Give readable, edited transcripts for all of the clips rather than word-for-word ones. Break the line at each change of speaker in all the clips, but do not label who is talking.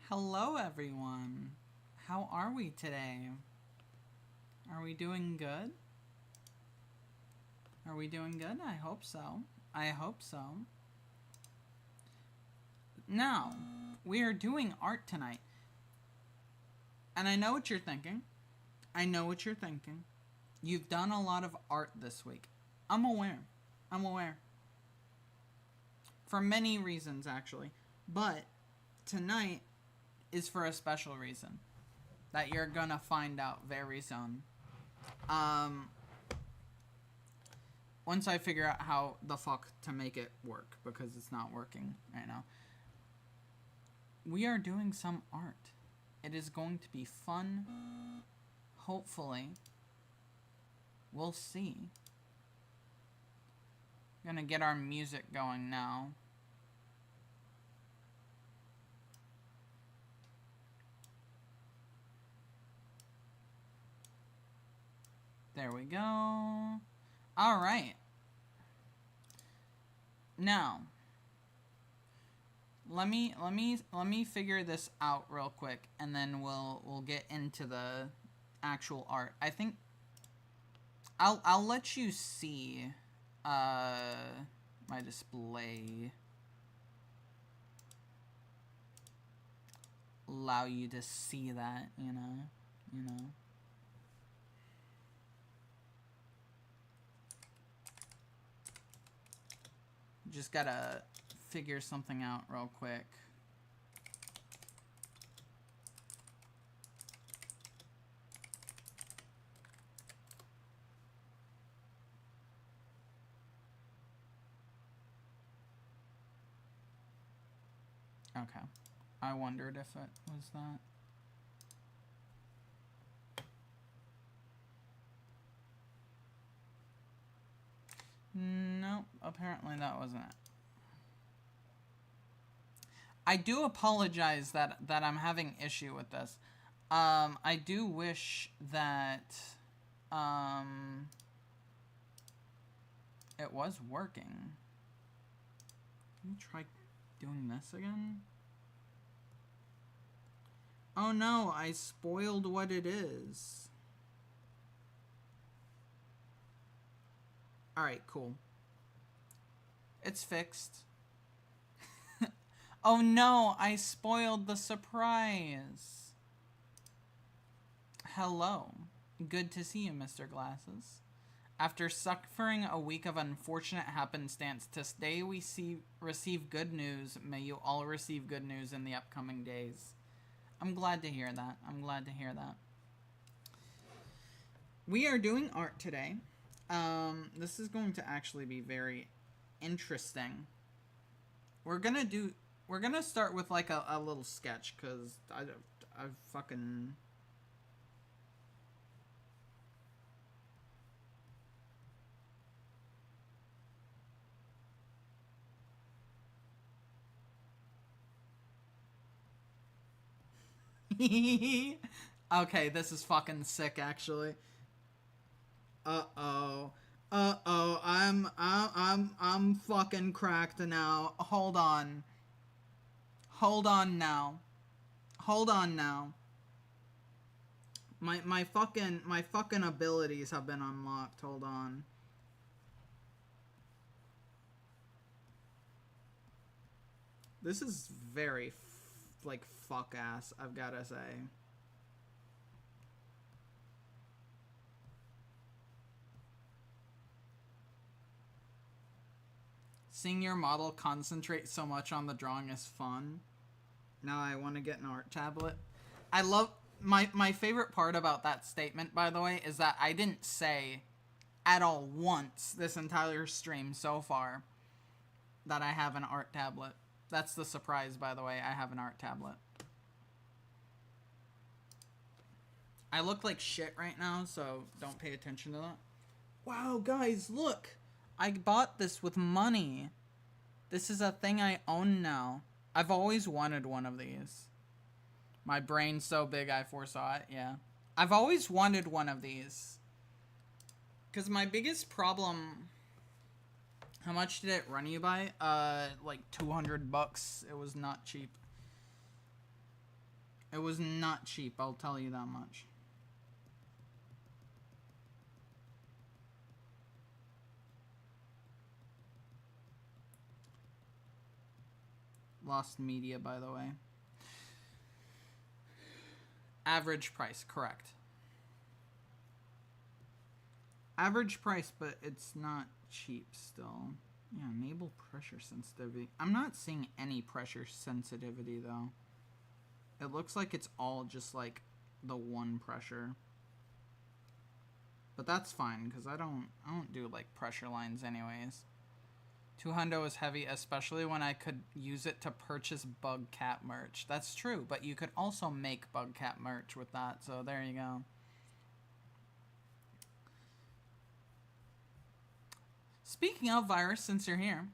Hello everyone! How are we today? Are we doing good? Are we doing good? I hope so. I hope so. Now, we are doing art tonight. And I know what you're thinking. I know what you're thinking. You've done a lot of art this week. I'm aware. I'm aware. For many reasons, actually. But tonight is for a special reason that you're gonna find out very soon. Once I figure out how the fuck to make it work, because it's not working right now. We are doing some art. It is going to be fun. Hopefully. We'll see. I'm gonna get our music going now. There we go. All right. Now, let me figure this out real quick, and then we'll get into the actual art. I think I'll let you see my display. Allow you to see that, you know. Just gotta figure something out real quick. Okay. I wondered if it was that. Nope, apparently that wasn't it. I do apologize that I'm having issue with this. I do wish that it was working. Can you try doing this again? Oh no, I spoiled what it is. Alright, cool. It's fixed. Oh no, I spoiled the surprise. Hello. Good to see you, Mr. Glasses. After suffering a week of unfortunate happenstance, today we receive good news. May you all receive good news in the upcoming days. I'm glad to hear that. I'm glad to hear that. We are doing art today. This is going to actually be very interesting. We're gonna start with like a little sketch, cause I fucking. Okay, this is fucking sick, actually. Uh-oh. Uh-oh. I'm fucking cracked now. Hold on. Hold on now. Hold on now. My fucking abilities have been unlocked. Hold on. This is very like fuck ass, I've gotta say. Seeing your model concentrate so much on the drawing is fun. Now I want to get an art tablet. I love my favorite part about that statement, by the way, is that I didn't say at all once this entire stream so far that I have an art tablet. That's the surprise, by the way. I have an art tablet. I look like shit right now, so don't pay attention to that. Wow, guys, look! I bought this with money. This is a thing I own now. I've always wanted one of these. My brain's so big I foresaw it, yeah. I've always wanted one of these. Because my biggest problem... How much did it run you by? Like $200. It was not cheap. It was not cheap, I'll tell you that much. Lost media, by the way. Average price, correct. Average price, but it's not cheap still. Yeah, enable pressure sensitivity. I'm not seeing any pressure sensitivity, though. It looks like it's all just, like, the one pressure. But that's fine, because I don't do, like, pressure lines anyways. 200 is heavy, especially when I could use it to purchase Bug Cat merch. That's true, but you could also make Bug Cat merch with that, so there you go. Speaking of Virus, since you're here,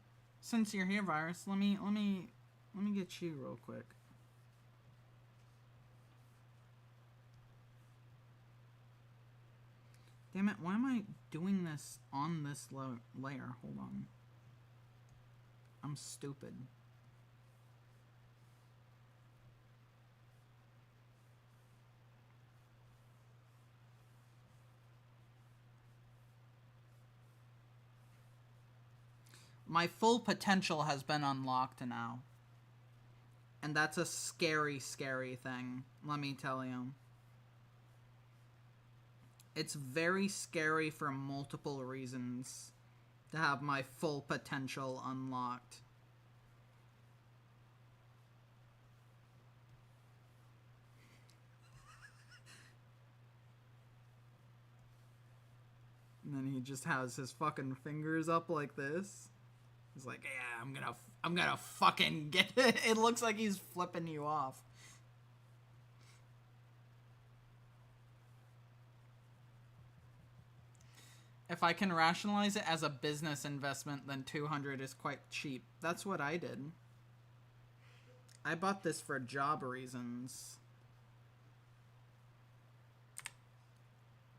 Virus, let me get you real quick. Damn it! Why am I doing this on this layer? Hold on. I'm stupid. My full potential has been unlocked now. And that's a scary, scary thing, let me tell you. It's very scary for multiple reasons to have my full potential unlocked. And then he just has his fucking fingers up like this. He's like, yeah, I'm gonna fucking get it. It looks like he's flipping you off. If I can rationalize it as a business investment, then 200 is quite cheap. That's what I did. I bought this for job reasons.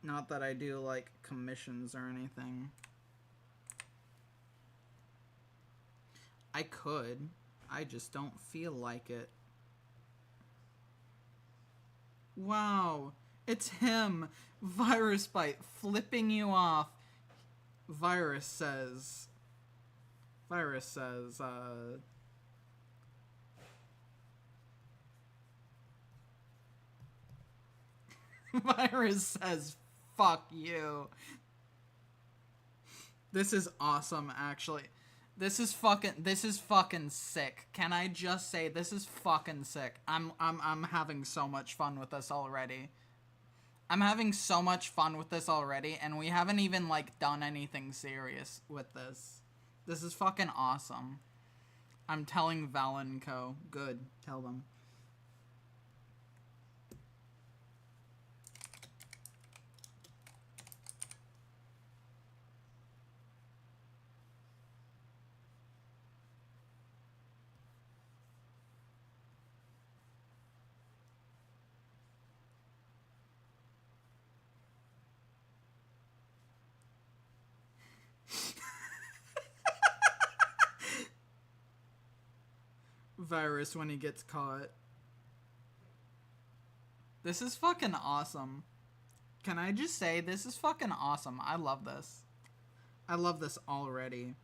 Not that I do, like, commissions or anything. I could. I just don't feel like it. Wow. It's him. Virus Bite flipping you off. Virus says, Virus says, fuck you. This is awesome, actually. This is fucking sick. Can I just say this is fucking sick? I'm having so much fun with this already. I'm having so much fun with this already, and we haven't even, like, done anything serious with this. This is fucking awesome. I'm telling Valen Co. Good. Tell them. virus when he gets caught. This is fucking awesome. Can I just say, this is fucking awesome. I love this. I love this already.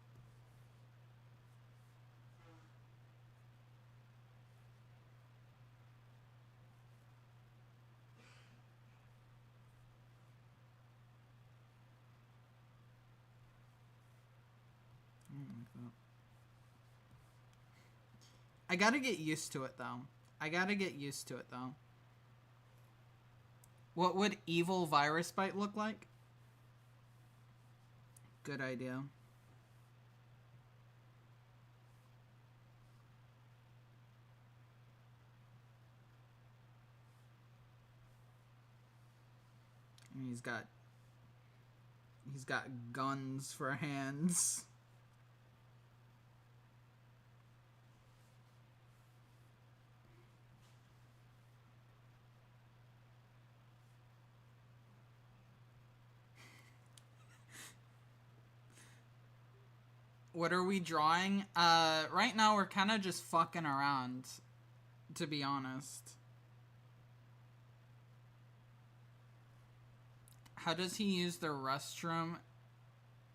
I gotta get used to it, though. What would evil virus bite look like? Good idea. And he's got guns for hands. What are we drawing? Right now we're kind of just fucking around, to be honest. How does he use the restroom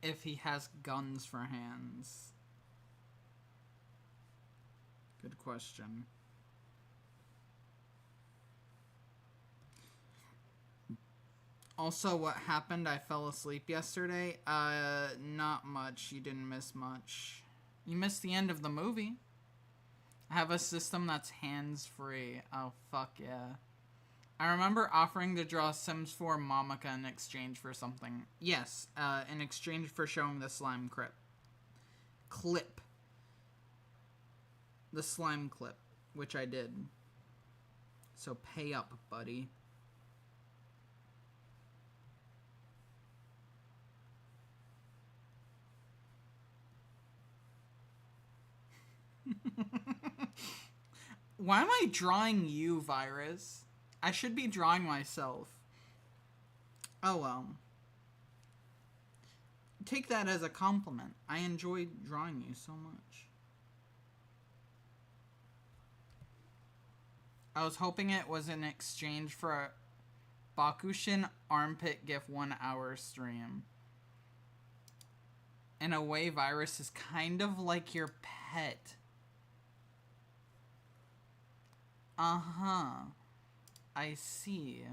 if he has guns for hands? Good question. Also, what happened? I fell asleep yesterday. Not much. You didn't miss much. You missed the end of the movie. I have a system that's hands-free. Oh, fuck yeah. I remember offering to draw Sims 4 Momika in exchange for something. Yes, in exchange for showing the slime clip. The slime clip, which I did. So pay up, buddy. Why am I drawing you, Virus? I should be drawing myself. Oh well. Take that as a compliment. I enjoy drawing you so much. I was hoping it was in exchange for a Bakushin armpit gif 1 hour stream. In a way, Virus is kind of like your pet. Uh-huh. I see.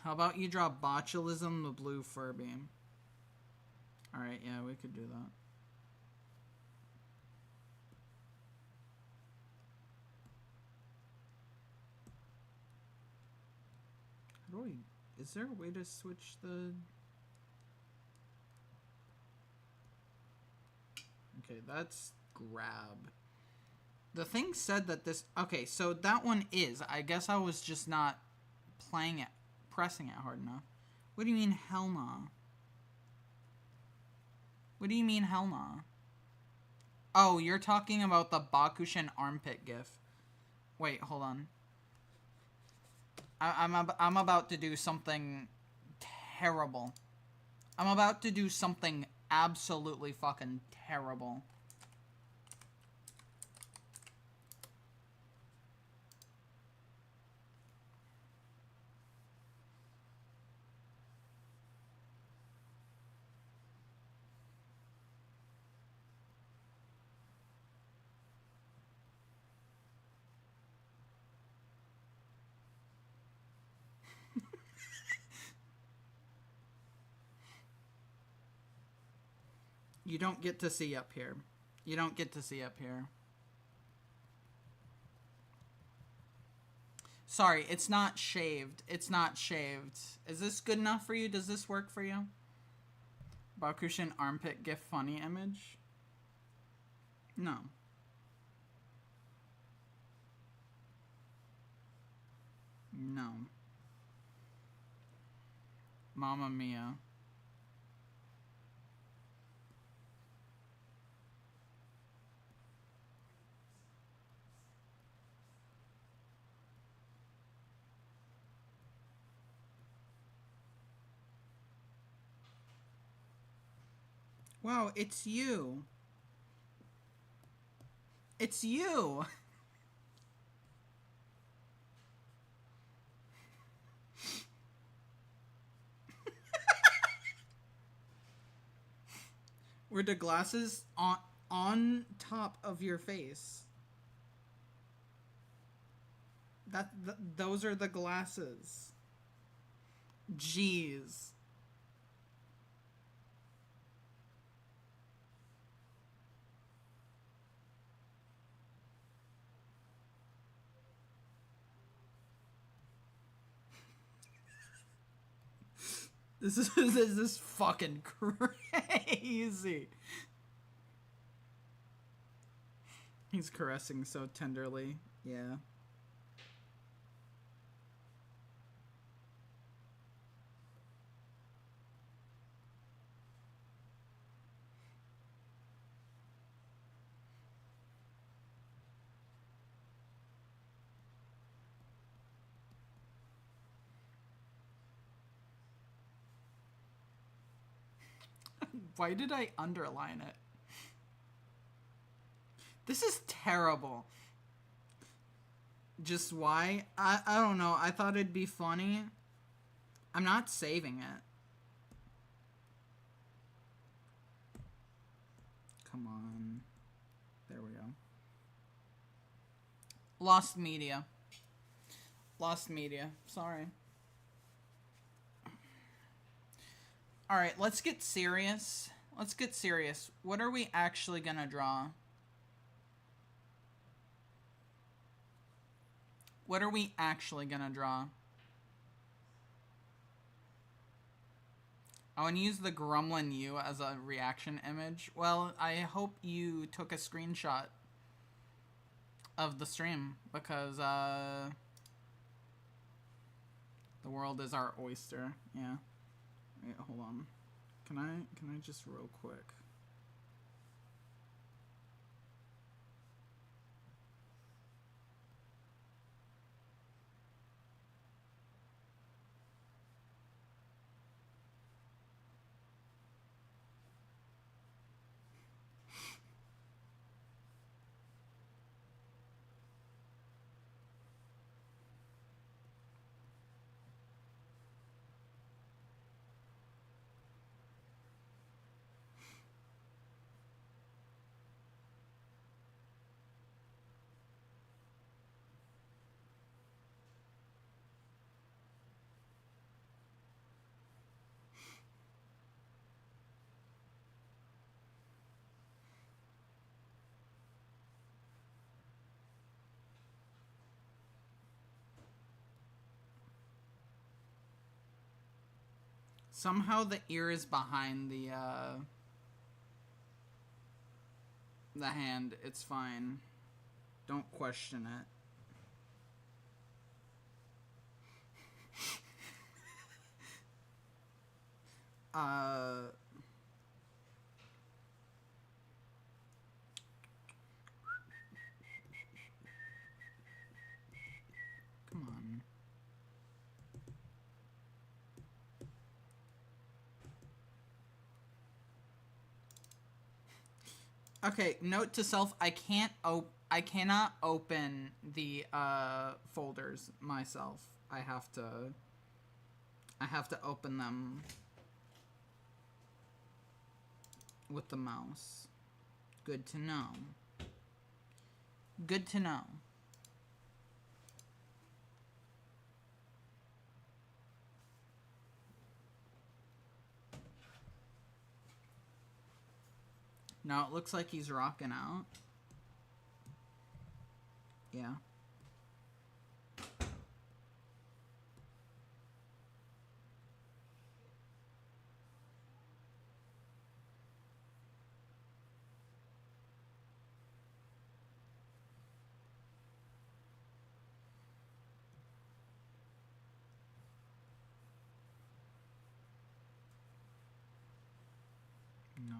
How about you draw Botulism the blue Furby? Alright, yeah, we could do that. How do we... Is there a way to switch the... Okay, that's grab. The thing said that this... Okay, so that one is. I guess I was just not playing it, pressing it hard enough. What do you mean, hell nah? What do you mean, hell nah? Oh, you're talking about the Bakushin armpit gif. Wait, hold on. I'm about to do something terrible. I'm about to do something absolutely fucking terrible. You don't get to see up here. You don't get to see up here. Sorry, it's not shaved. It's not shaved. Is this good enough for you? Does this work for you? Bakushin armpit gif funny image? No. No. Mamma mia. Wow, it's you. It's you. Were the glasses on top of your face? Those are the glasses. Jeez. This is fucking crazy. He's caressing so tenderly. Yeah. Why did I underline it? This is terrible. Just why? I don't know. I thought it'd be funny. I'm not saving it. Come on. There we go. Lost media. Lost media. Sorry. Alright, let's get serious. Let's get serious. What are we actually gonna draw? What are we actually gonna draw? I want to use the Gremlin U as a reaction image. Well, I hope you took a screenshot of the stream, because the world is our oyster. Yeah. Wait, hold on. Can I just real quick? Somehow the ear is behind the hand. It's fine. Don't question it. Come on. Okay, note to self, I cannot open the folders myself. I have to open them with the mouse. Good to know. Good to know. Now it looks like he's rocking out. Yeah. No.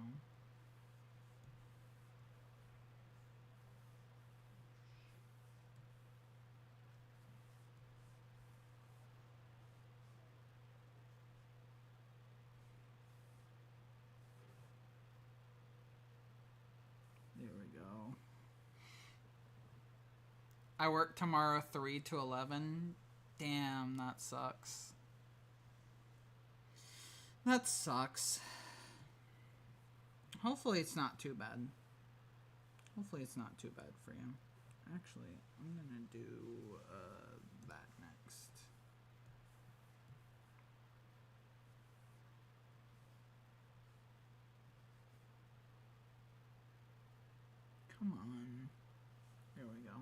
There we go. I work tomorrow 3 to 11. Damn, that sucks. That sucks. Hopefully it's not too bad. Hopefully it's not too bad for you. Actually, I'm gonna do that next. Come on. There we go.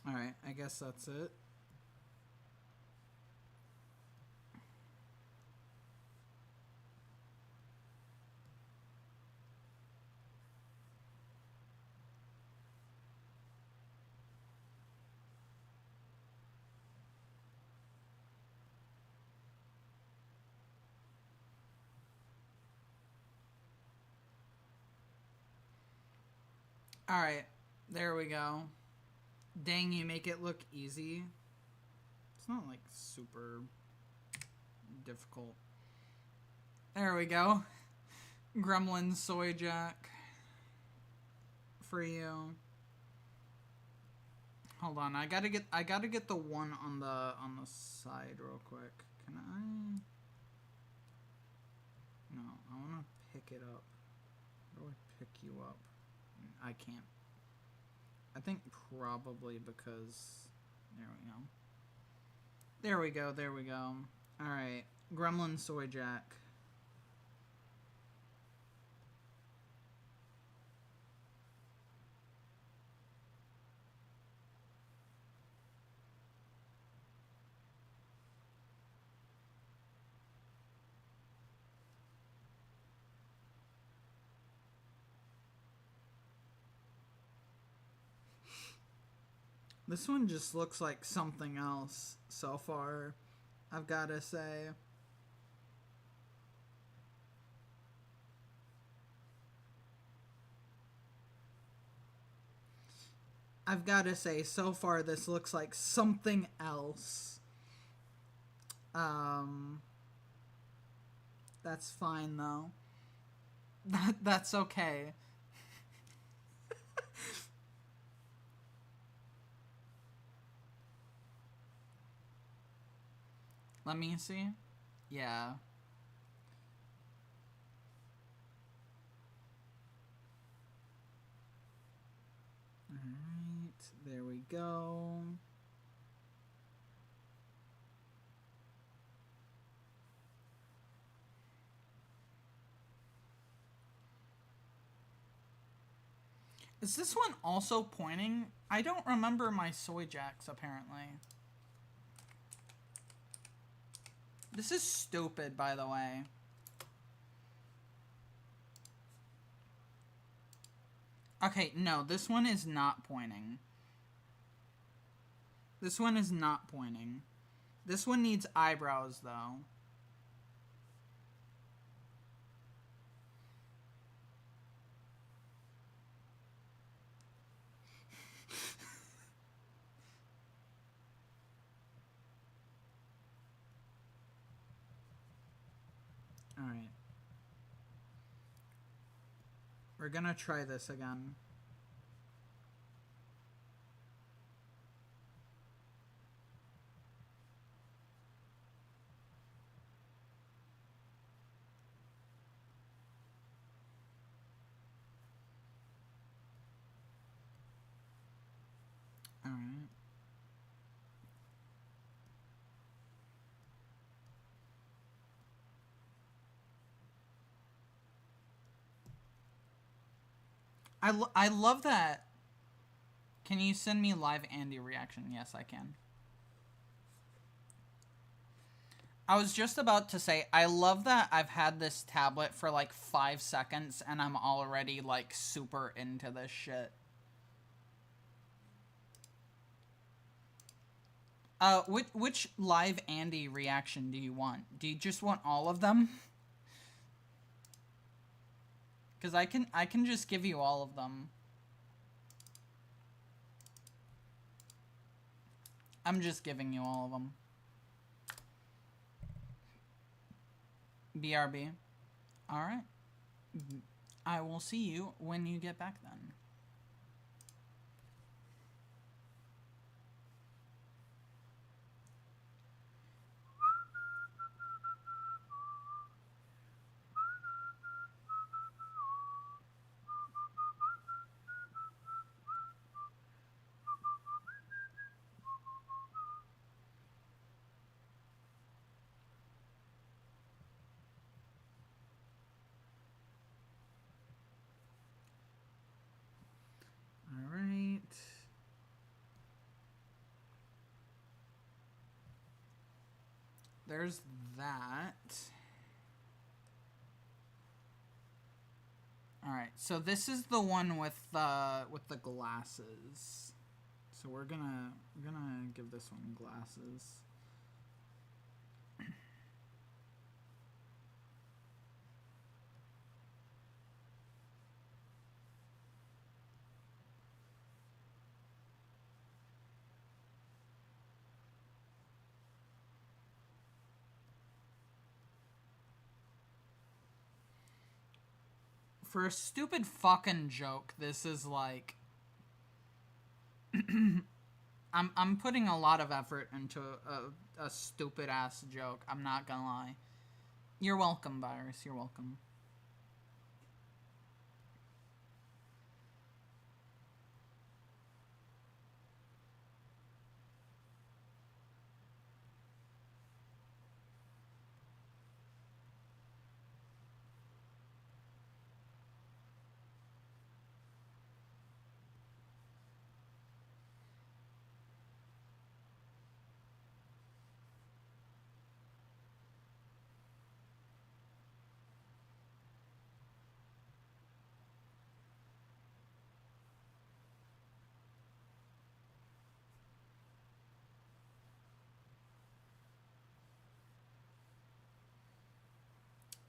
Alright, I guess that's it. Alright, there we go. Dang, you make it look easy. It's not like super difficult. There we go. Gremlin soy jack for you. Hold on, I gotta get the one on the side real quick. Can I? No, I wanna pick it up. How do I pick you up? I can't. I think probably because... There we go. There we go, there we go. Alright. Gremlin soy jack. This one just looks like something else so far, I've gotta say. I've gotta say, so far this looks like something else. That's fine though. That's okay. Let me see. Yeah. Alright, there we go. Is this one also pointing? I don't remember my soy jacks, apparently. This is stupid, by the way. Okay, no, this one is not pointing. This one is not pointing. This one needs eyebrows, though. Alright. We're gonna try this again. Alright. I love that. Can you send me live Andy reaction? Yes, I can. I was just about to say, I love that I've had this tablet for like 5 seconds and I'm already like super into this shit. Which live Andy reaction do you want? Do you just want all of them? Because I can just give you all of them. I'm just giving you all of them. BRB. Alright. I will see you when you get back then. There's that. All right, so this is the one with the glasses. So we're gonna give this one glasses. For a stupid fucking joke, this is like... I'm putting a lot of effort into a stupid ass joke. I'm not gonna lie. You're welcome, Virus. You're welcome.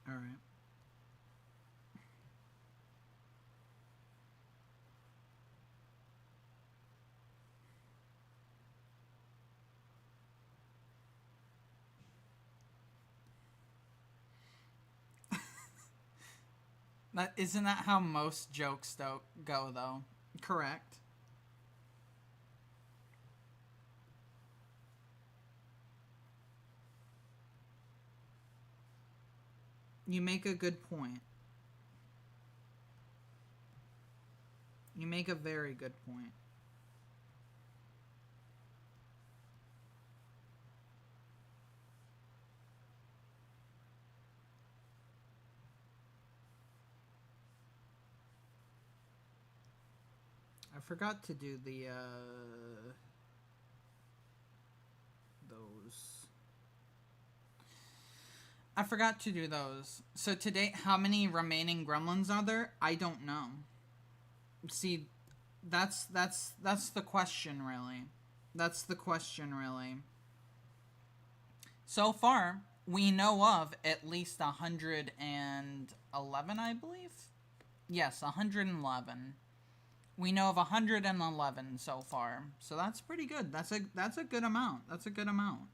All right. Isn't that how most jokes go, though? Correct. You make a good point. You make a very good point. I forgot to do the, those. I forgot to do those. So today, how many remaining gremlins are there? I don't know. See, that's the question, really. That's the question, really. So far, we know of at least 111, I believe? Yes, 111. We know of 111 so far. So that's pretty good. That's a good amount. That's a good amount.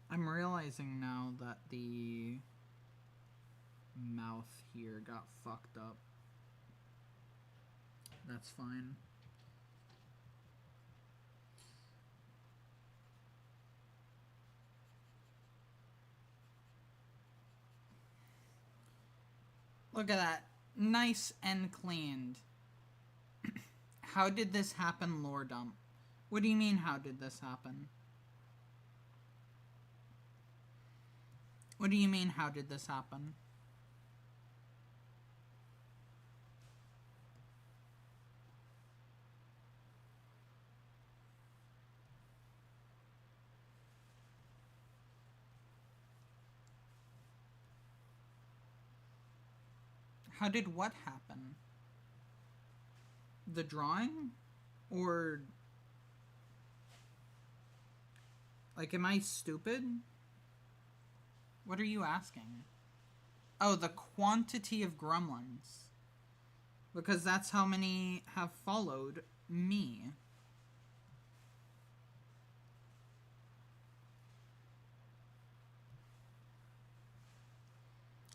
I'm realizing now that the mouth here got fucked up. That's fine. Look at that. Nice and cleaned. How did this happen, Lore Dump? What do you mean, how did this happen? What do you mean, how did this happen? How did what happen? The drawing? Or... like, am I stupid? What are you asking? Oh, the quantity of gremlins. Because that's how many have followed me.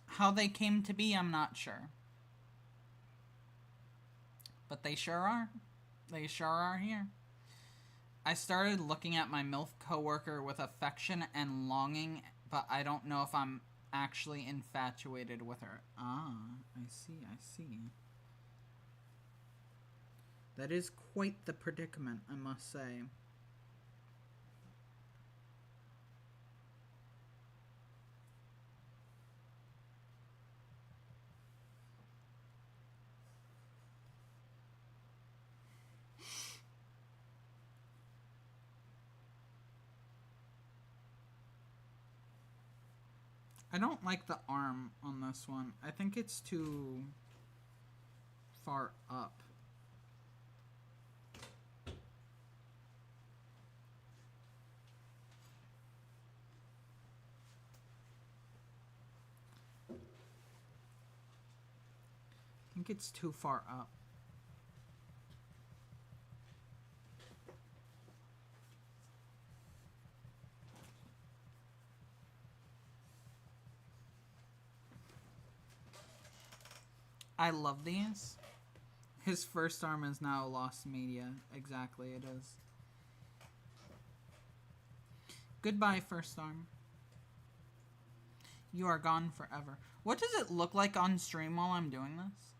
How they came to be, I'm not sure. But they sure are. They sure are here. I started looking at my MILF coworker with affection and longing, but I don't know if I'm actually infatuated with her. Ah, I see, I see. That is quite the predicament, I must say. I don't like the arm on this one. I think it's too far up. I think it's too far up. I love these. His first arm is now lost media. Exactly, it is. Goodbye, first arm. You are gone forever. What does it look like on stream while I'm doing this?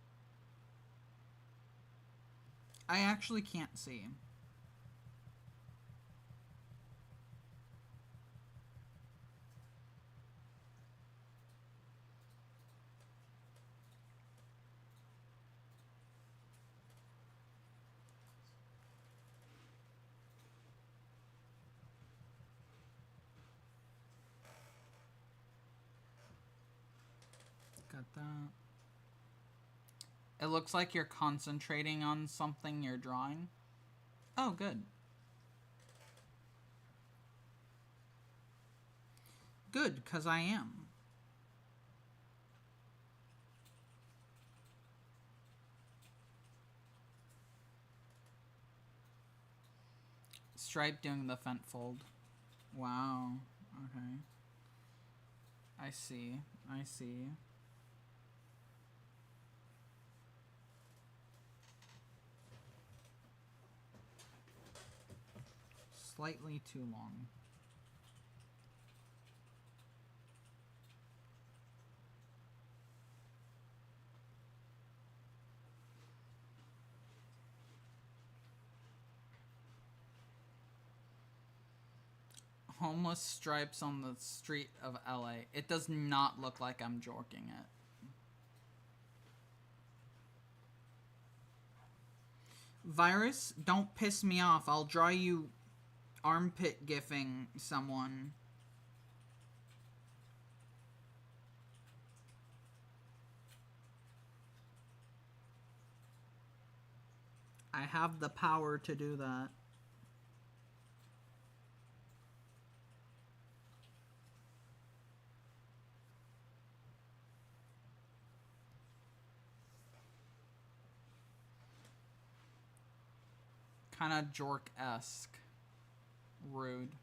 I actually can't see. Got that. It looks like you're concentrating on something you're drawing. Oh, good. Good, 'cause I am. Stripe doing the fent fold. Wow. Okay. I see. I see. Slightly too long. Homeless stripes on the street of LA. It does not look like I'm jorking it. Virus, don't piss me off. I'll draw you armpit gifting someone. I have the power to do that. Kind of jork-esque. Rude.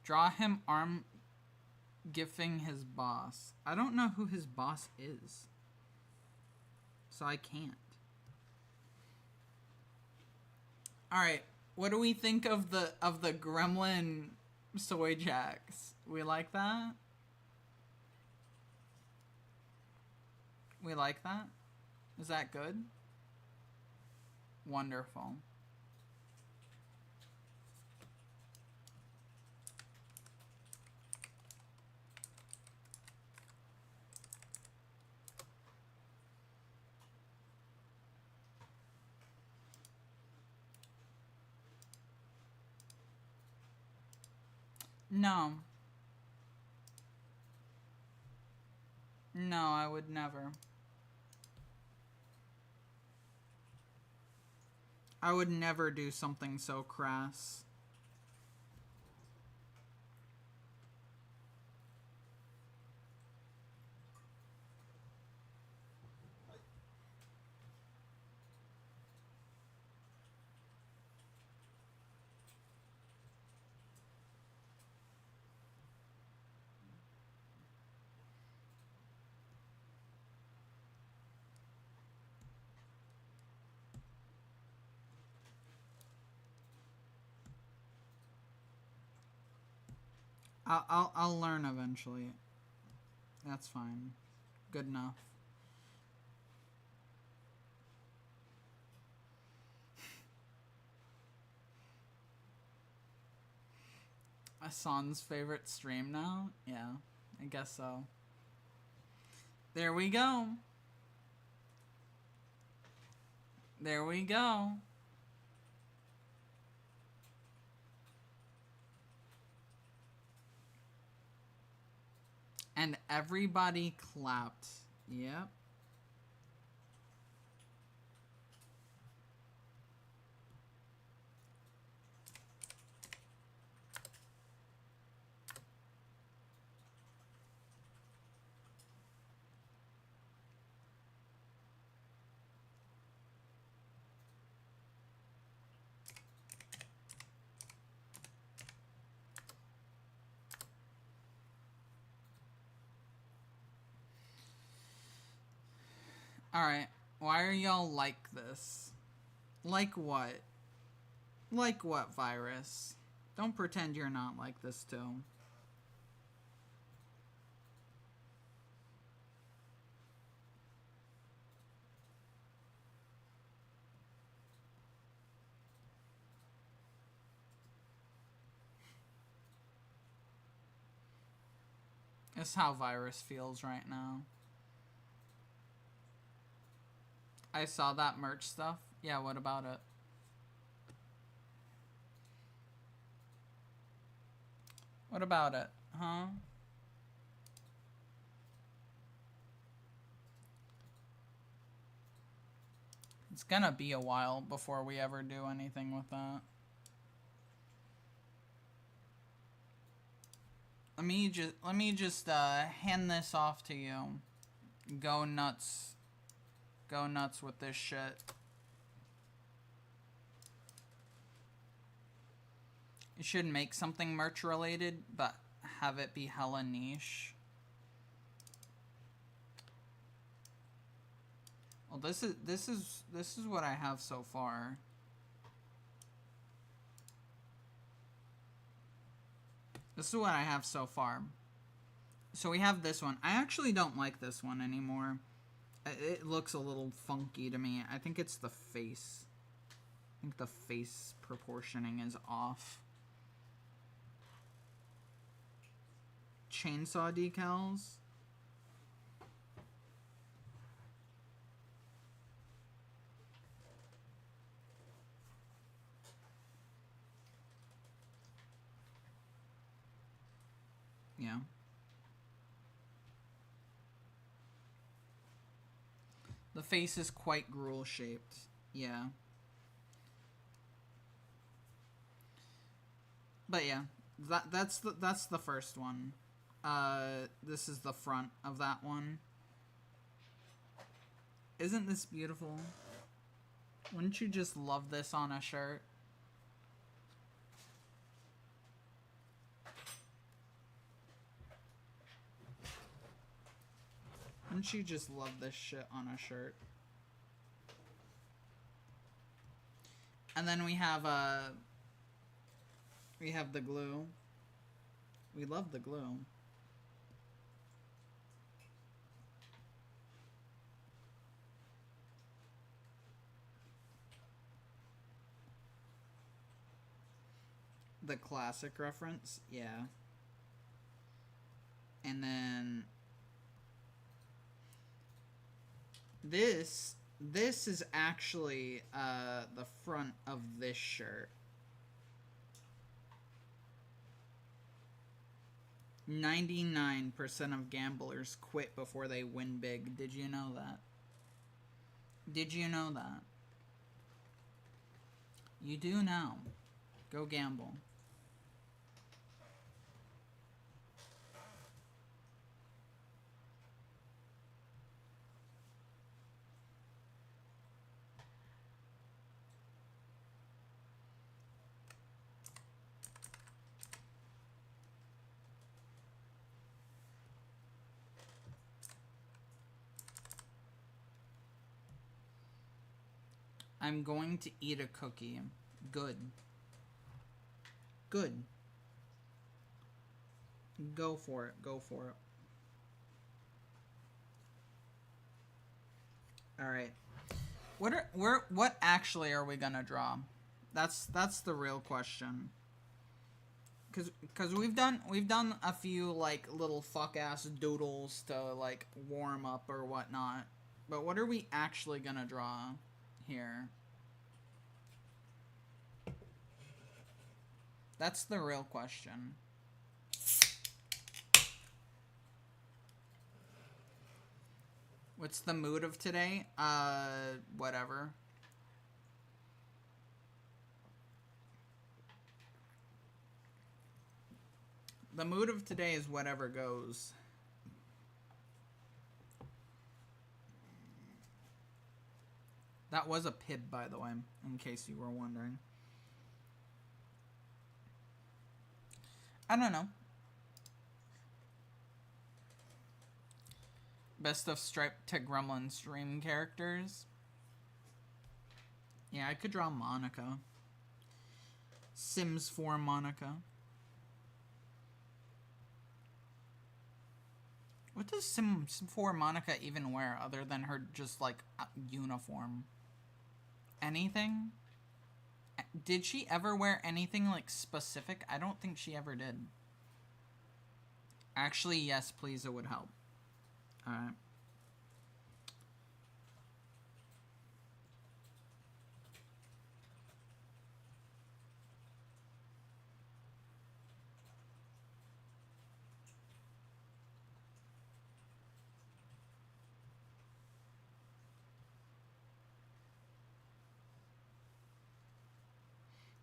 Draw him arm gifting his boss. I don't know who his boss is, so I can't. Alright, what do we think of the gremlin soy jacks? We like that? We like that? Is that good? Wonderful. No. No, I would never. I would never do something so crass. I'll learn eventually. That's fine. Good enough. Asan's favorite stream now? Yeah, I guess so. There we go. There we go. And everybody clapped. Yep. Alright, why are y'all like this? Like what? Like what, virus? Don't pretend you're not like this too. It's how virus feels right now. I saw that merch stuff. Yeah, what about it? What about it, huh? It's gonna be a while before we ever do anything with that. Let me just hand this off to you. Go nuts. Go nuts with this shit. You should make something merch related, but have it be hella niche. Well, this is what I have so far. This is what I have so far. So we have this one. I actually don't like this one anymore. It looks a little funky to me. I think it's the face. I think the face proportioning is off. Chainsaw decals. Yeah. The face is quite gruel shaped. Yeah. But yeah, that's the first one. This is the front of that one. Isn't this beautiful? Wouldn't you just love this on a shirt? Wouldn't you just love this shit on a shirt? And then we have the glue. We love the glue. The classic reference, yeah. And then this is actually the front of this shirt. 99% of gamblers quit before they win big. Did you know that? Did you know that? You do now. Go gamble. I'm going to eat a cookie. Good. Good. Go for it. Go for it. All right. What actually are we gonna draw? That's the real question. Cause we've done a few like little fuck ass doodles to like warm up or whatnot. But what are we actually gonna draw here? That's the real question. What's the mood of today? Whatever. The mood of today is whatever goes. That was a pib, by the way, in case you were wondering. I don't know. Best of StripeTehGremlin stream characters. Yeah, I could draw Monica. Sims 4 Monica. What does Sims 4 Monica even wear other than her just like uniform? Anything? Did she ever wear anything like specific? I don't think she ever did. Actually, yes, please, it would help. Alright.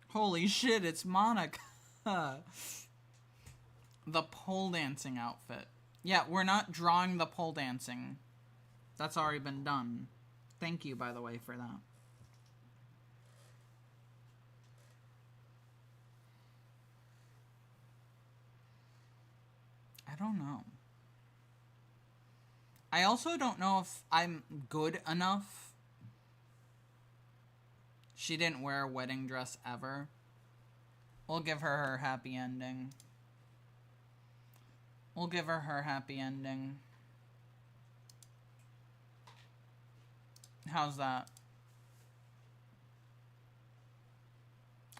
Holy shit, it's Monica. The pole dancing outfit. Yeah, we're not drawing the pole dancing. That's already been done. Thank you, by the way, for that. I don't know. I also don't know if I'm good enough. She didn't wear a wedding dress ever. We'll give her her happy ending. We'll give her her happy ending. How's that?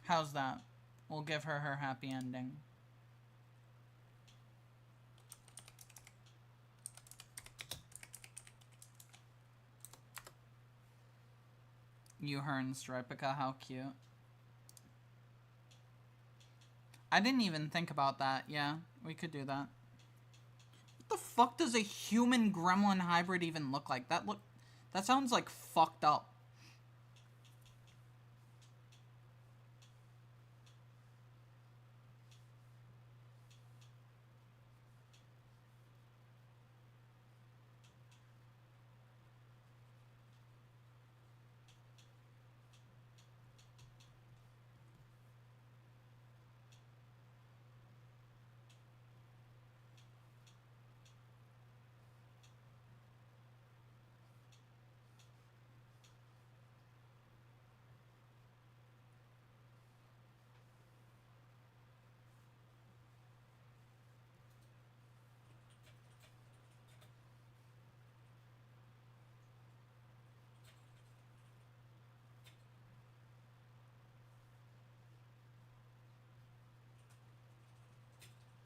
How's that? We'll give her her happy ending. You, her, and Stripica, how cute. I didn't even think about that. Yeah, we could do that. What the fuck does a human gremlin hybrid even look like? That sounds like fucked up.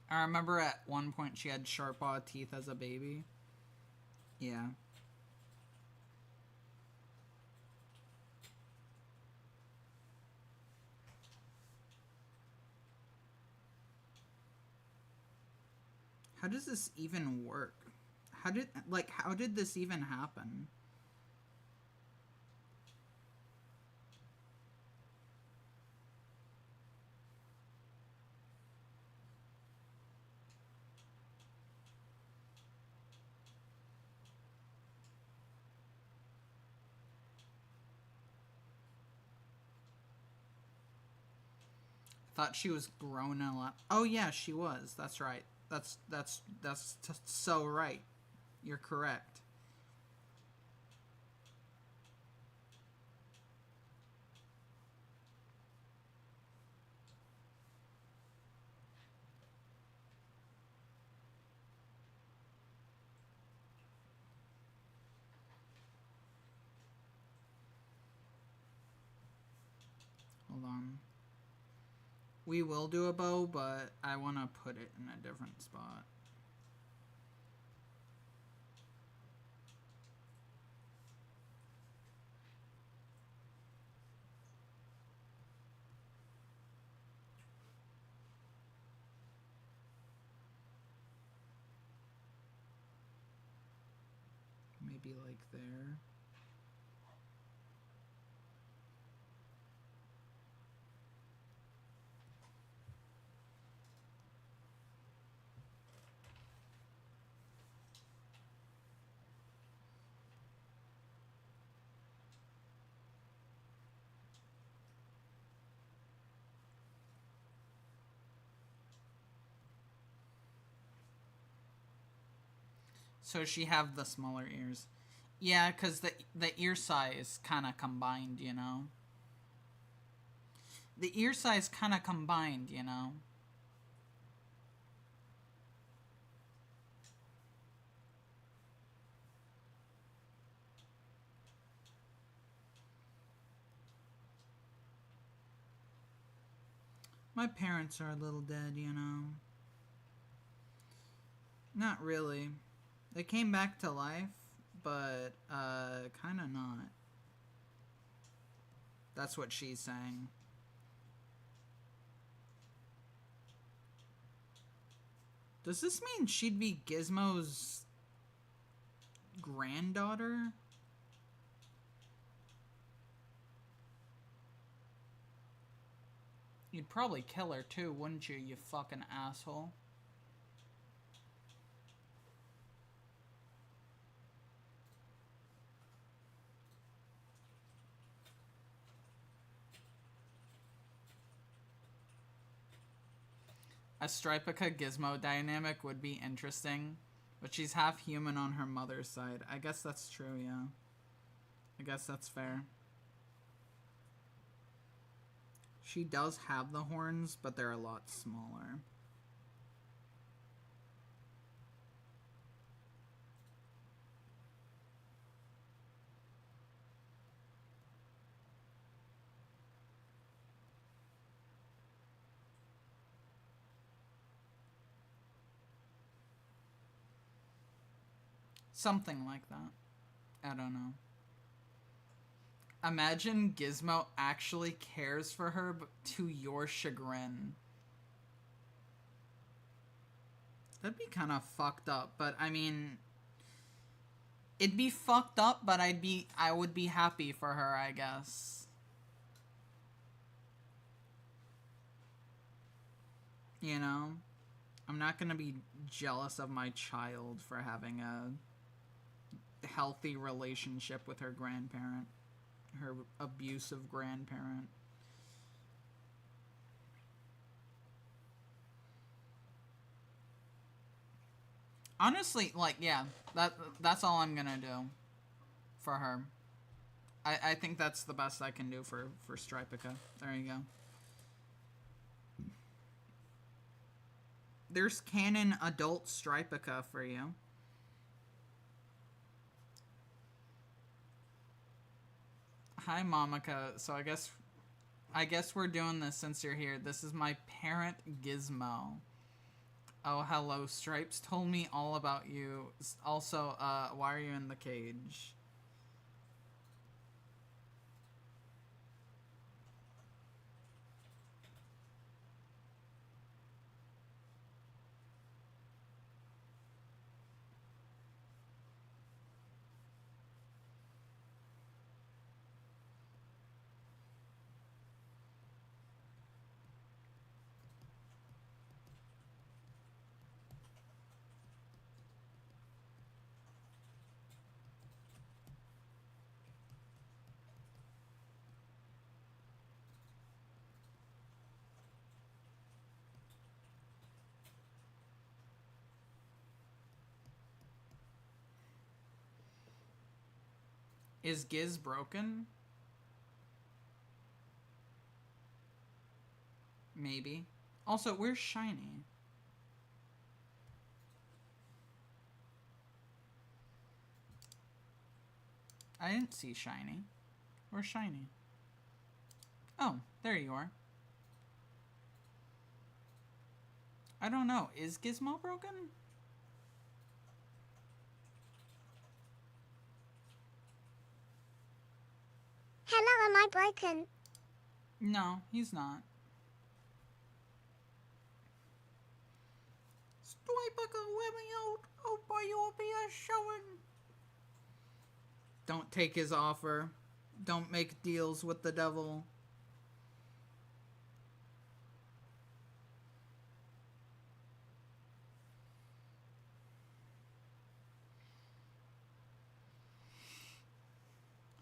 I remember at one point she had sharp teeth as a baby. Yeah. How does this even work? How did this even happen? Thought she was grown a lot. Oh yeah, she was. That's right. That's so right. You're correct. Hold on. We will do a bow, but I want to put it in a different spot. Maybe like there. So she have the smaller ears. Yeah, because the ear size kind of combined, you know? The ear size kind of combined, you know? My parents are a little dead, you know? Not really. They came back to life, but kind of not. That's what she's saying. Does this mean she'd be Gizmo's granddaughter? You'd probably kill her too, wouldn't you, you fucking asshole? A Stripica Gizmo dynamic would be interesting, but she's half human on her mother's side. I guess that's true, yeah. I guess that's fair. She does have the horns, but they're a lot smaller. Something like that. I don't know. Imagine Gizmo actually cares for her, but to your chagrin. That'd be kind of fucked up, but I mean, it'd be fucked up, but I would be happy for her, I guess. You know? I'm not gonna be jealous of my child for having a healthy relationship with her grandparent. Her abusive grandparent. Honestly, like, yeah, that's all I'm gonna do for her. I think that's the best I can do for Stripica. There you go. There's canon adult Stripica for you. Hi, Momika. So I guess we're doing this since you're here. This is my parent Gizmo. Oh, hello. Stripes told me all about you. Also, why are you in the cage? Is Giz broken? Maybe. Also, where's Shiny? I didn't see Shiny. Where's Shiny? Oh, there you are. I don't know. Is Gizmo broken?
Hello, am I broken?
No, he's not. StripeTehGremlin, oh boy, you'll be a showing. Don't take his offer. Don't make deals with the devil.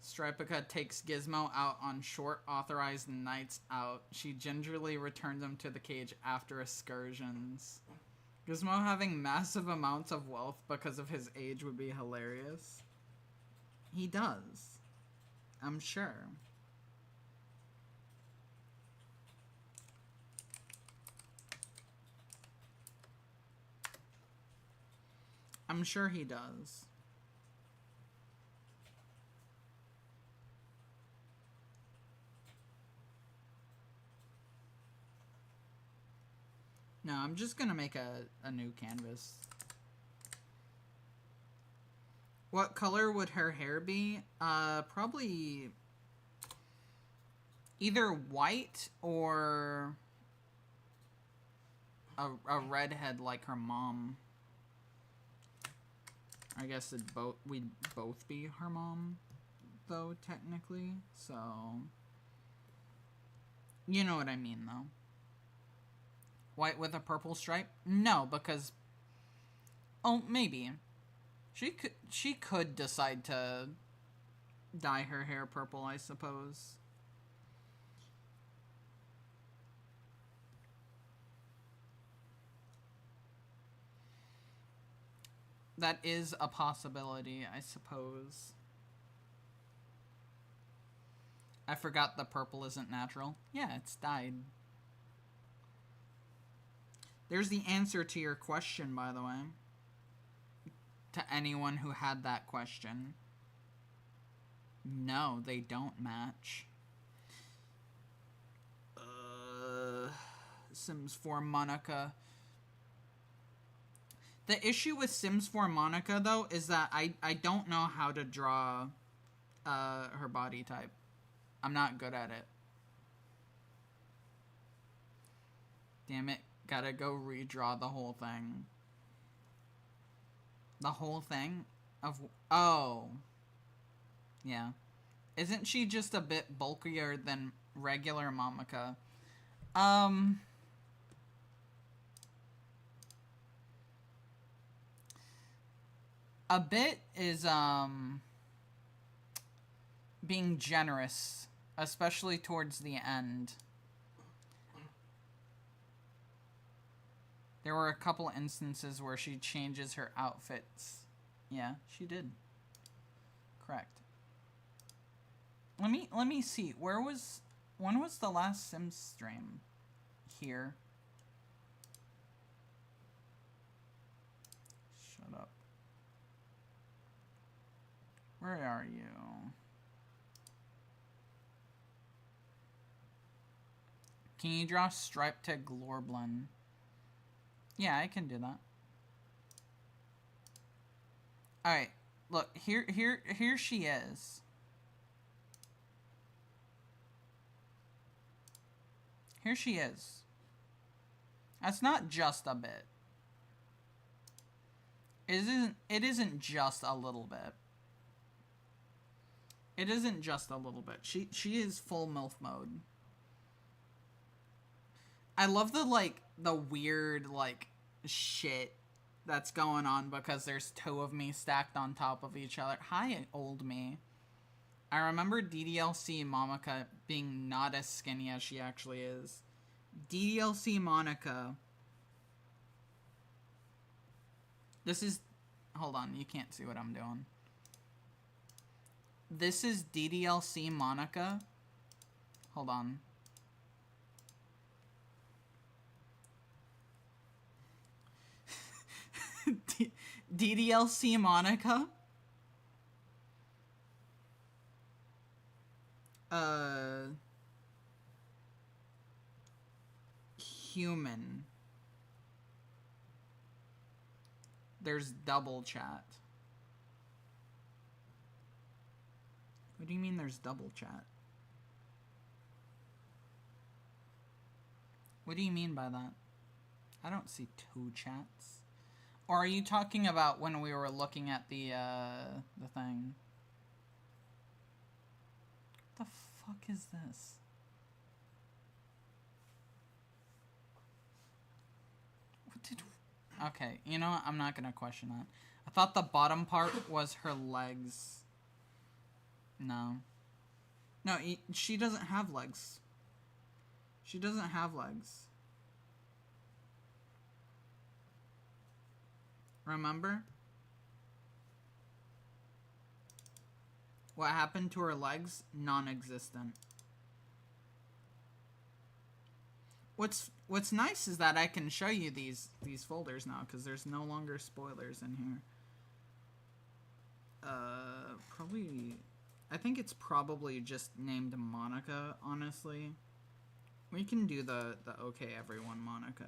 StripeTeh takes Gizmo out on short authorized nights out. She gingerly returns him to the cage after excursions. Gizmo having massive amounts of wealth because of his age would be hilarious. He does. I'm sure. I'm sure he does. No, I'm just gonna make a new canvas. What color would her hair be? Probably either white or a redhead like her mom. I guess we'd both be her mom, though, technically. So, you know what I mean, though. White with a purple stripe? No, because... Oh, maybe. She could decide to dye her hair purple, I suppose. That is a possibility, I suppose. I forgot the purple isn't natural. Yeah, it's dyed. There's the answer to your question, by the way. To anyone who had that question. No, they don't match. Sims 4 Monica. The issue with Sims 4 Monica, though, is that I don't know how to draw her body type. I'm not good at it. Damn it. Gotta go redraw the whole thing. The whole thing? Oh. Yeah. Isn't she just a bit bulkier than regular Monica? A bit is, being generous, especially towards the end. There were a couple instances where she changes her outfits. Yeah, she did. Correct. Let me see. When was the last Sims stream? Here. Shut up. Where are you? Can you draw StripeTehGremlin? Yeah, I can do that. Alright, look, here she is. Here she is. That's not just a bit. It isn't just a little bit. It isn't just a little bit. She is full MILF mode. I love the weird, shit that's going on because there's two of me stacked on top of each other. Hi, old me. I remember DDLC Monica being not as skinny as she actually is. DDLC Monica. This is... Hold on, you can't see what I'm doing. This is DDLC Monica. Hold on. DDLC Monica. Human. There's double chat. What do you mean there's double chat? What do you mean by that? I don't see two chats. Or are you talking about when we were looking at the thing? What the fuck is this? What did... Okay, you know what? I'm not gonna question that. I thought the bottom part was her legs. No. No, she doesn't have legs. She doesn't have legs. Remember? What happened to her legs? Non-existent. What's nice is that I can show you these folders now, because there's no longer spoilers in here. Probably... I think it's probably just named Monica, honestly. We can do the okay everyone Monica.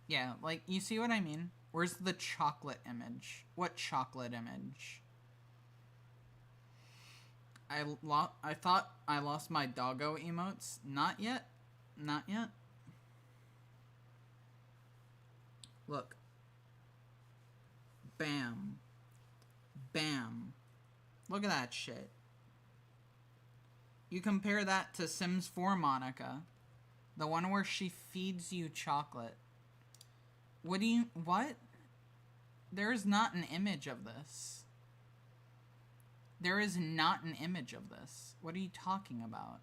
Yeah, like, you see what I mean? Where's the chocolate image? What chocolate image? I thought I lost my doggo emotes. Not yet. Not yet. Look. Bam. Bam. Look at that shit. You compare that to Sims 4 Monica. The one where she feeds you chocolate. What? There is not an image of this. There is not an image of this. What are you talking about?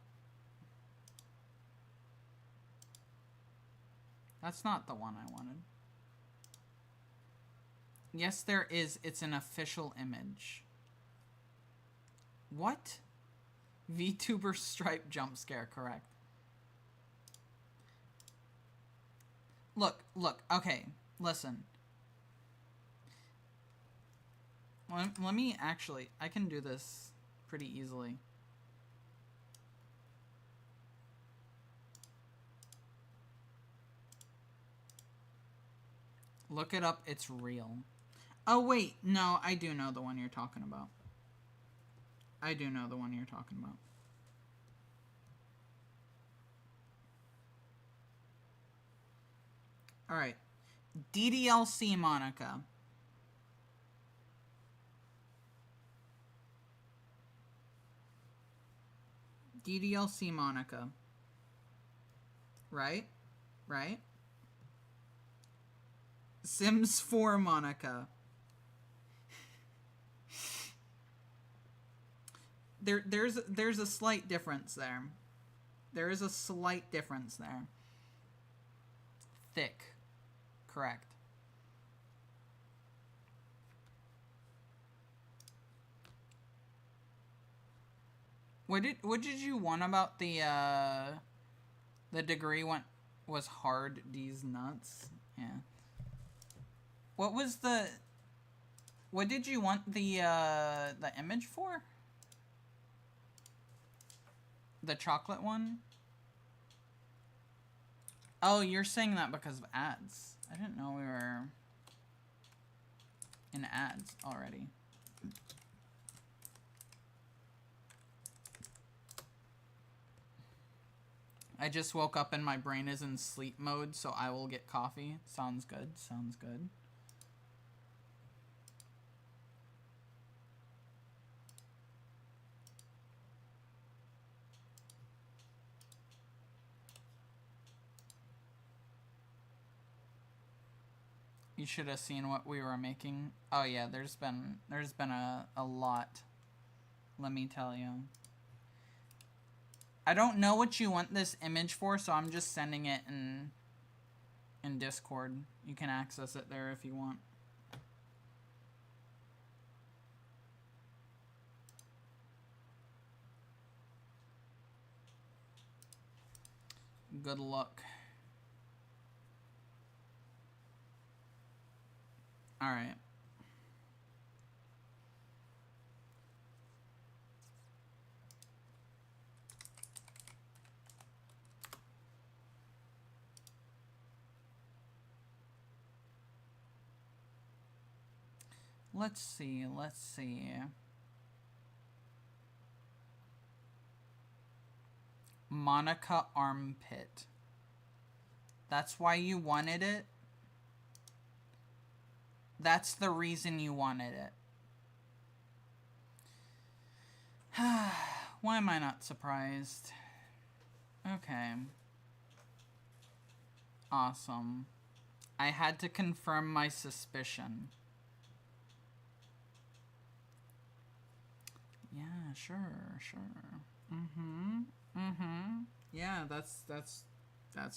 That's not the one I wanted. Yes, there is. It's an official image. What? VTuber Stripe jump scare, correct. Look, okay, listen. Let me actually, I can do this pretty easily. Look it up, it's real. Oh wait, no, I do know the one you're talking about. I do know the one you're talking about. Alright. DDLC Monica. DDLC Monica. Right? Right? Sims 4 Monica. There's a slight difference there. There is a slight difference there. Thick. Correct. What did you want about the degree was hard D's nuts? Yeah. What did you want the image for? The chocolate one? Oh, you're saying that because of ads. I didn't know we were in ads already. I just woke up and my brain is in sleep mode, so I will get coffee. Sounds good. Sounds good. You should have seen what we were making. Oh yeah, there's been a lot. Let me tell you. I don't know what you want this image for, so I'm just sending it in Discord. You can access it there if you want. good look. All right. Let's see. Monica armpit. That's why you wanted it? That's the reason you wanted it. Why am I not surprised? Okay. Awesome. I had to confirm my suspicion. Yeah, sure. Yeah, that's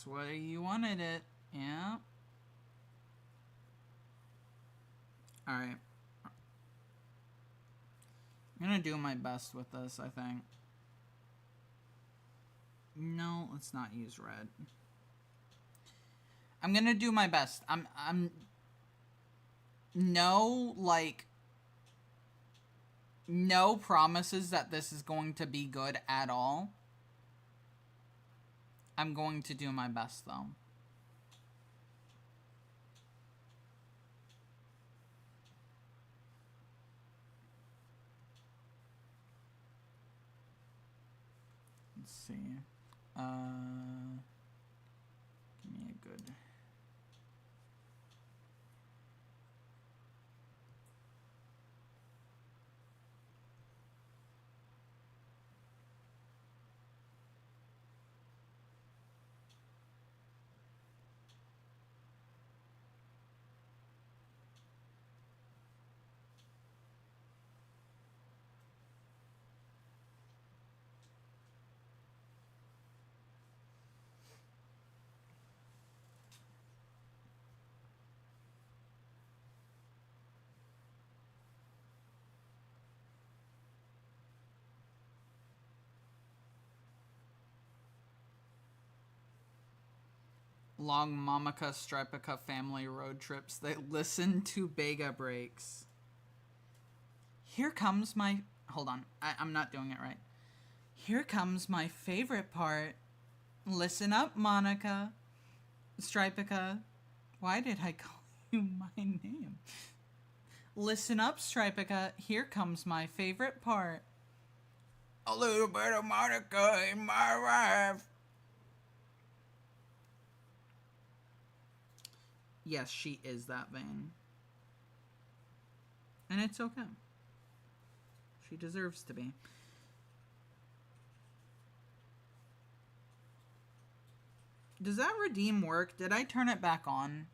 what you wanted it. Yeah. Alright. I'm gonna do my best with this, I think. No, let's not use red. I'm gonna do my best. I'm no promises that this is going to be good at all. I'm going to do my best, though. Let's see. Give me a good... Long Momica Stripica family road trips. They listen to Bega breaks. Here comes my... Hold on. I'm not doing it right. Here comes my favorite part. Listen up, Monica. Stripica. Why did I call you my name? Listen up, Stripica. Here comes my favorite part. A little bit of Monica in my life. Yes, she is that vain. And it's okay. She deserves to be. Does that redeem work? Did I turn it back on?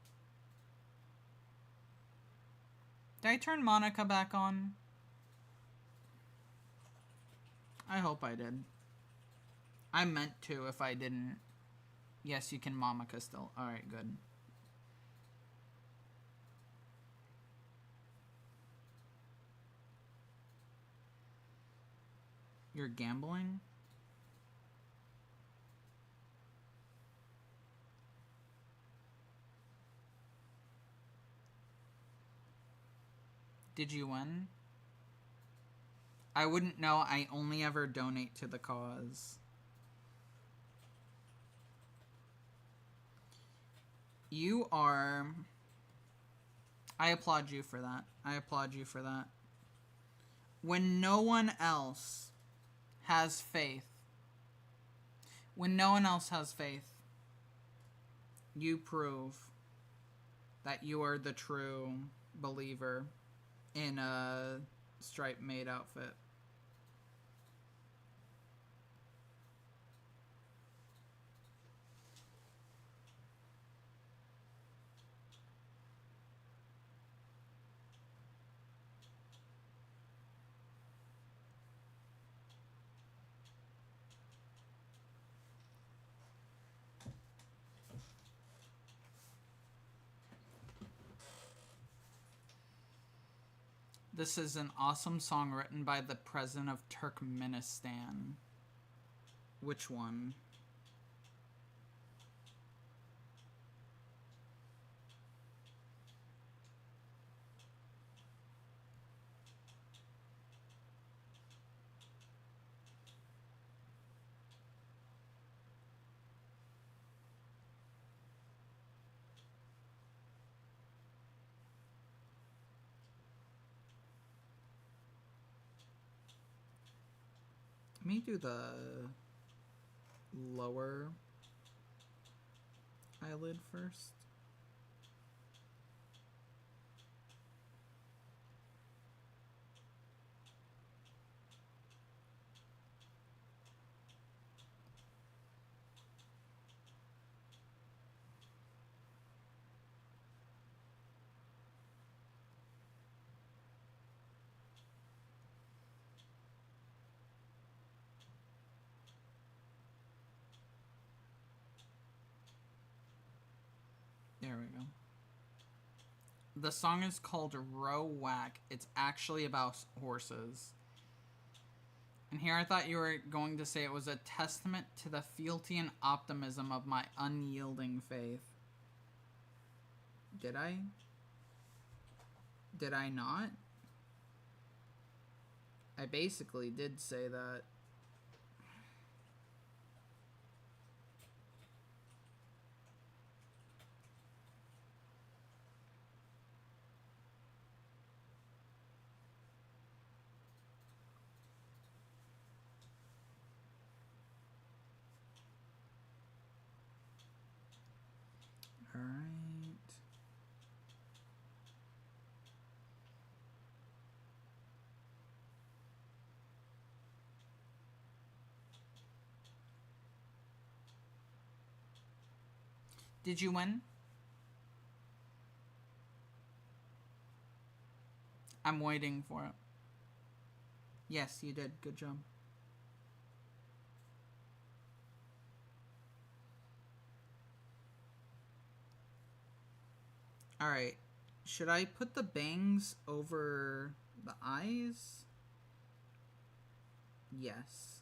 Did I turn Monica back on? I hope I did. I meant to if I didn't. Yes, you can Momica still. Alright, good. You're gambling? Did you win? I wouldn't know. I only ever donate to the cause. You are... I applaud you for that. I applaud you for that. When no one else has faith, when no one else has faith, you prove that you are the true believer in a stripe maid outfit. This is an awesome song written by the president of Turkmenistan. Which one? Let me do the lower eyelid first. There we go. The song is called Row Whack. It's actually about horses. And here I thought you were going to say it was a testament to the fealty and optimism of my unyielding faith. Did I? Did I not? I basically did say that. All right. Did you win? I'm waiting for it. Yes, you did. Good job. Alright. Should I put the bangs over the eyes? Yes.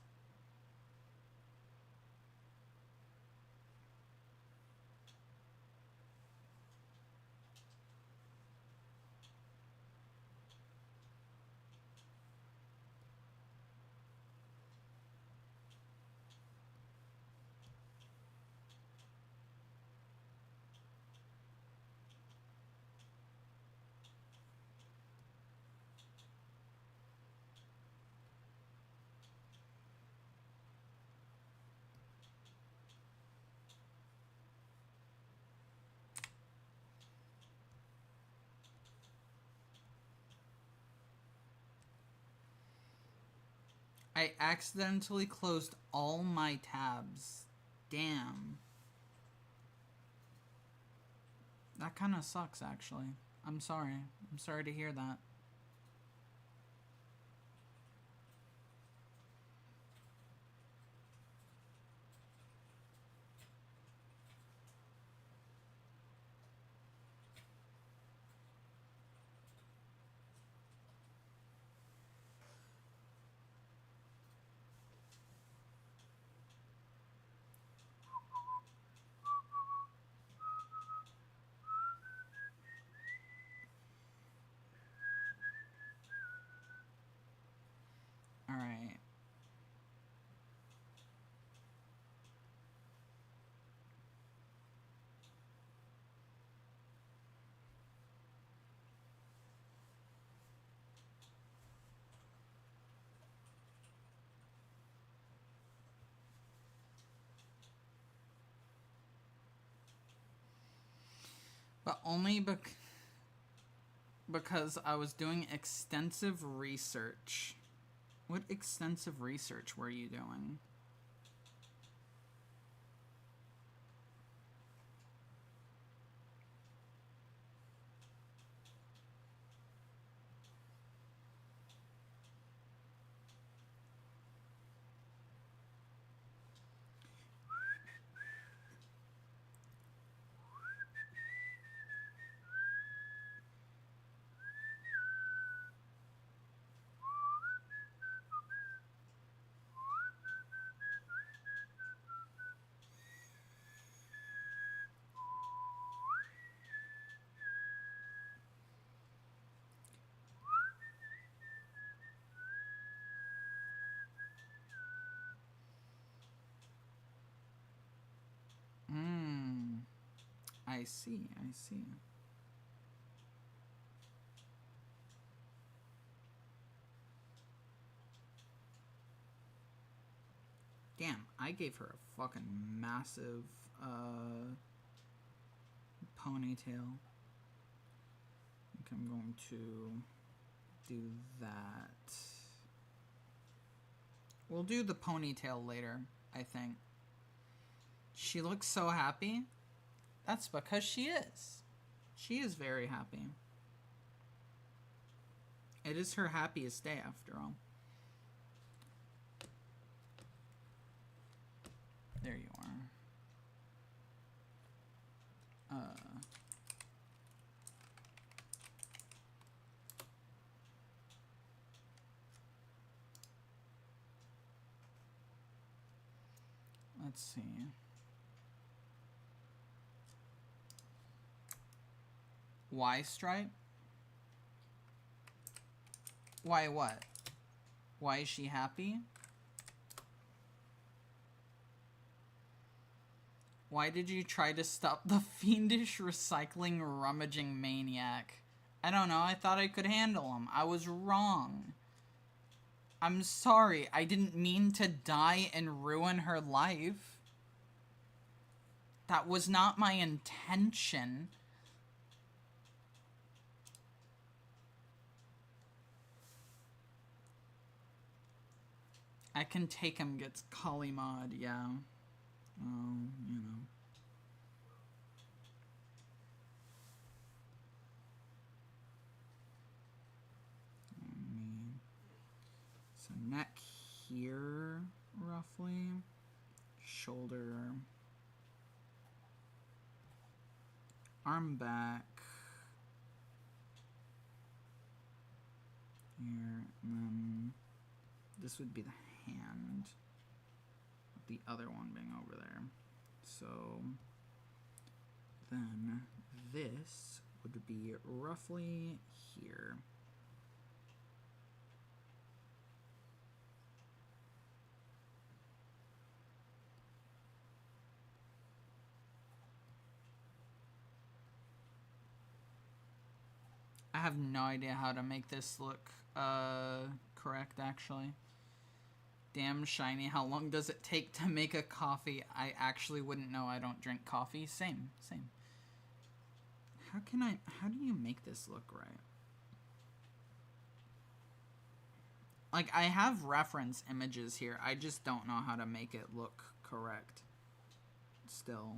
I accidentally closed all my tabs. Damn. That kind of sucks, actually. I'm sorry. I'm sorry to hear that. Alright. But only because I was doing extensive research. What extensive research were you doing? I see, I see. Damn, I gave her a fucking massive ponytail. I think I'm going to do that. We'll do the ponytail later, I think. She looks so happy. That's because she is. She is very happy. It is her happiest day, after all. There you are. Let's see. Why Stripe? Why what? Why is she happy? Why did you try to stop the fiendish recycling rummaging maniac? I don't know, I thought I could handle him. I was wrong. I'm sorry, I didn't mean to die and ruin her life. That was not my intention. I can take him gets Kalimad, yeah. Well, you know. So neck here, roughly. Shoulder. Arm back. Here, and then this would be the hand. The other one being over there. So then this would be roughly here. I have no idea how to make this look correct, actually. Damn shiny. How long does it take to make a coffee? I actually wouldn't know. I don't drink coffee. Same. How do you make this look right? Like, I have reference images here. I just don't know how to make it look correct. Still.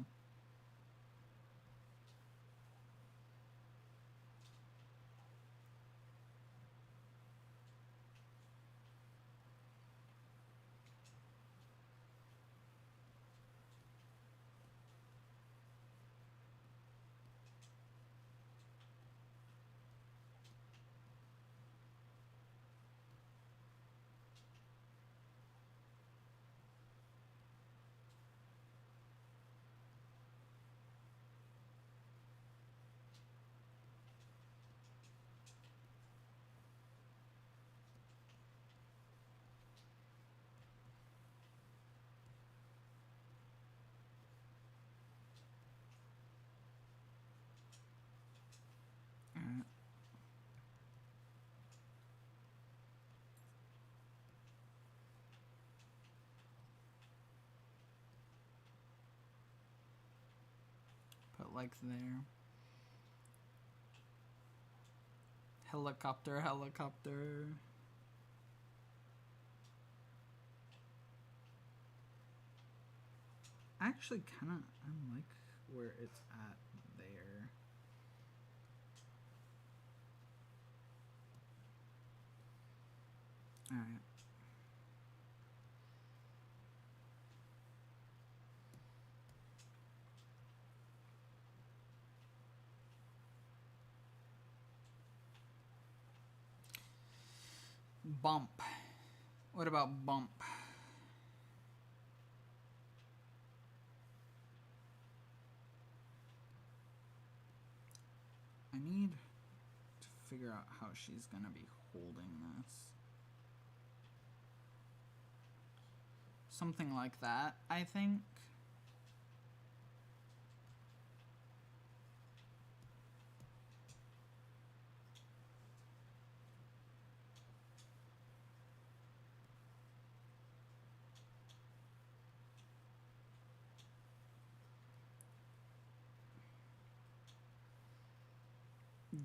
Put like there. Helicopter. I actually kind of like where it's at there. All right. Bump. What about bump? I need to figure out how she's gonna be holding this. Something like that, I think.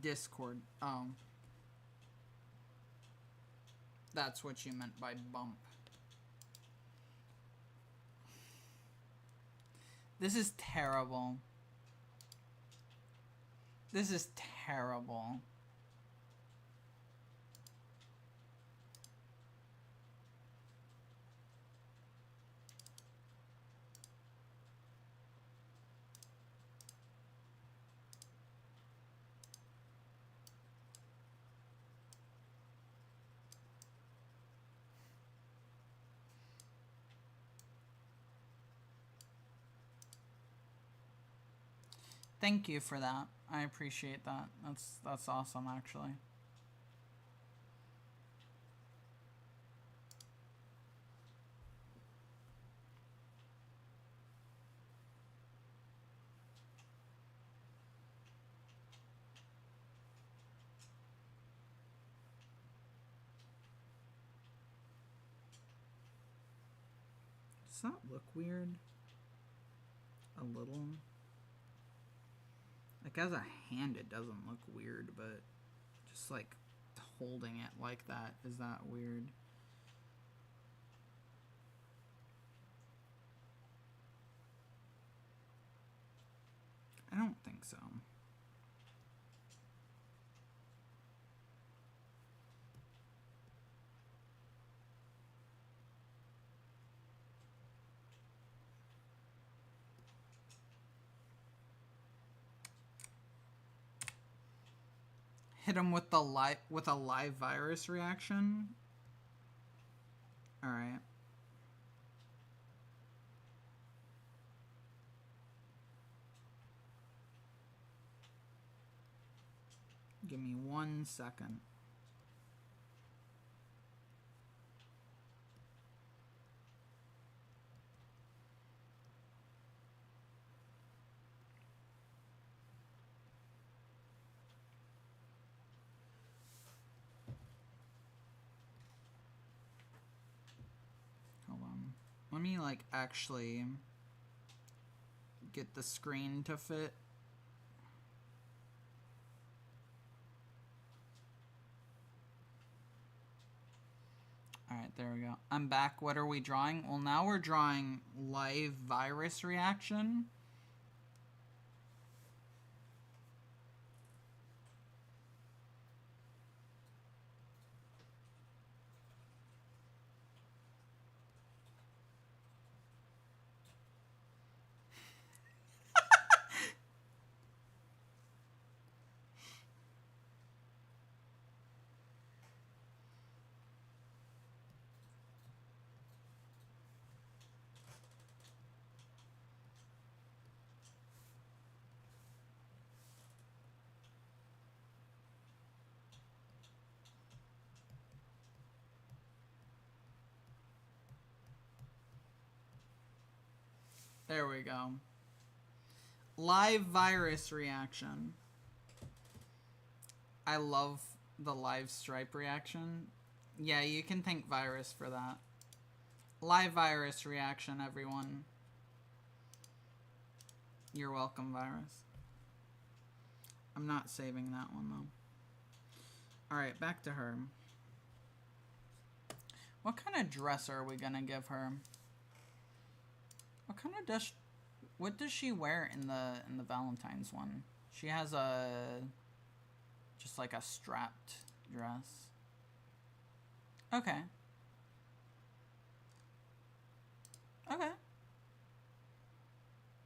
Discord. Oh. That's what you meant by bump. This is terrible. This is terrible. Thank you for that. I appreciate that. That's awesome, actually. Does that look weird? A little. Like, as a hand, it doesn't look weird, but just, like, holding it like that, is that weird? I don't think so. Hit him with the a live virus reaction. All right. Give me 1 second. Let me, like, actually get the screen to fit. Alright, there we go. I'm back. What are we drawing? Well, now we're drawing live virus reaction. There we go. Live virus reaction. I love the live stripe reaction. Yeah, you can thank virus for that. Live virus reaction, everyone. You're welcome, virus. I'm not saving that one, though. Alright, back to her. What kind of dress are we gonna give her? What kind of what does she wear in the Valentine's one? She has just like a strapped dress. Okay. Okay.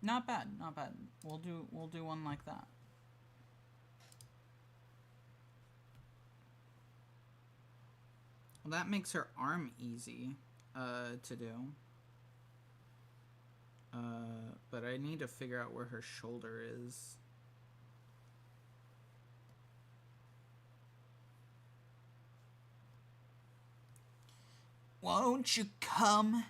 Not bad, not bad. We'll do one like that. Well, that makes her arm easy to do. But I need to figure out where her shoulder is. Won't you come?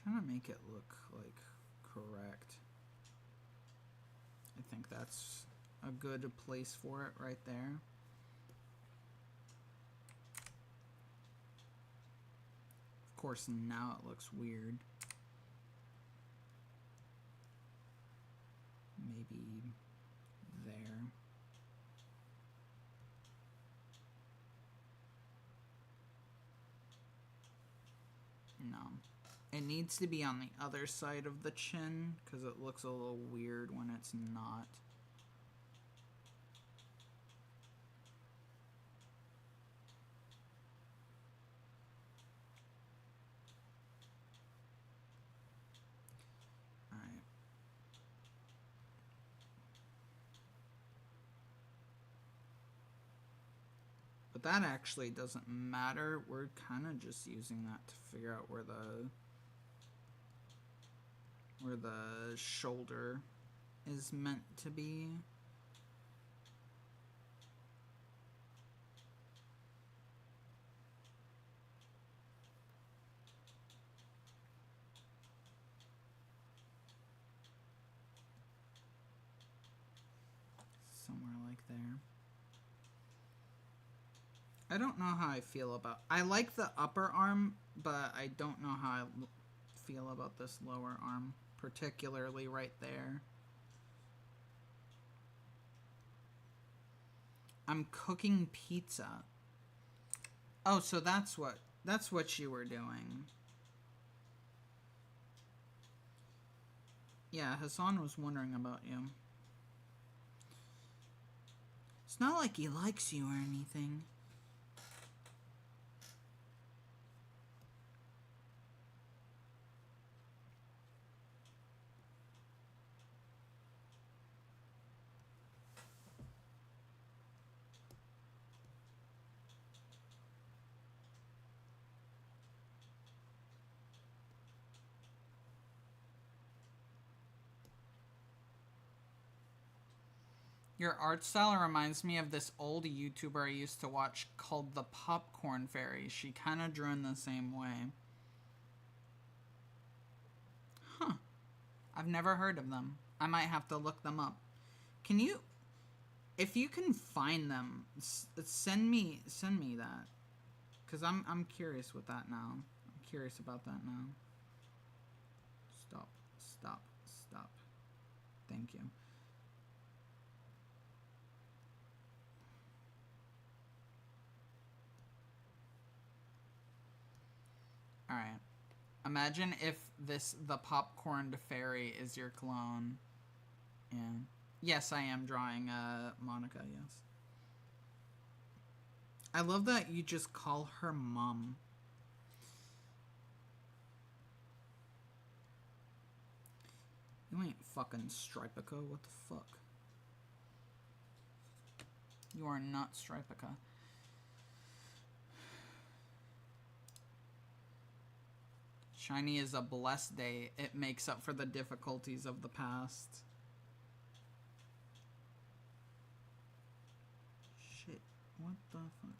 Trying to make it look like correct. I think that's a good place for it right there. Of course, now it looks weird. Maybe there. No. It needs to be on the other side of the chin because it looks a little weird when it's not. Alright. But that actually doesn't matter. We're kind of just using that to figure out where the shoulder is meant to be. Somewhere like there. I don't know how I feel about... I like the upper arm, but I don't know how I feel about this lower arm. Particularly right there. I'm cooking pizza. Oh, so that's what you were doing. Yeah, Hassan was wondering about you. It's not like he likes you or anything. Your art style reminds me of this old YouTuber I used to watch called the Popcorn Fairy. She kind of drew in the same way. Huh. I've never heard of them. I might have to look them up. Can you, if you can find them, send me that. Because I'm curious with that now. I'm curious about that now. Stop. Thank you. Alright. Imagine if the popcorn fairy is your clone. Yeah. Yes, I am drawing Monica, yes. I love that you just call her mom. You ain't fucking Stripica, what the fuck? You are not Stripica. Shiny is a blessed day. It makes up for the difficulties of the past. Shit, what the fuck?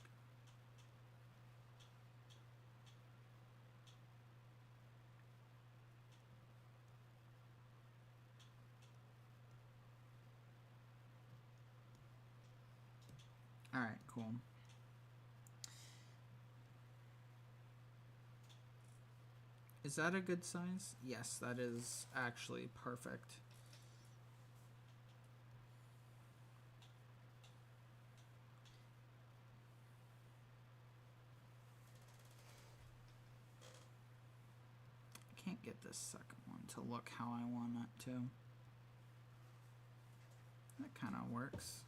Alright, cool. Is that a good size? Yes, that is actually perfect. I can't get this second one to look how I want it to. That kind of works.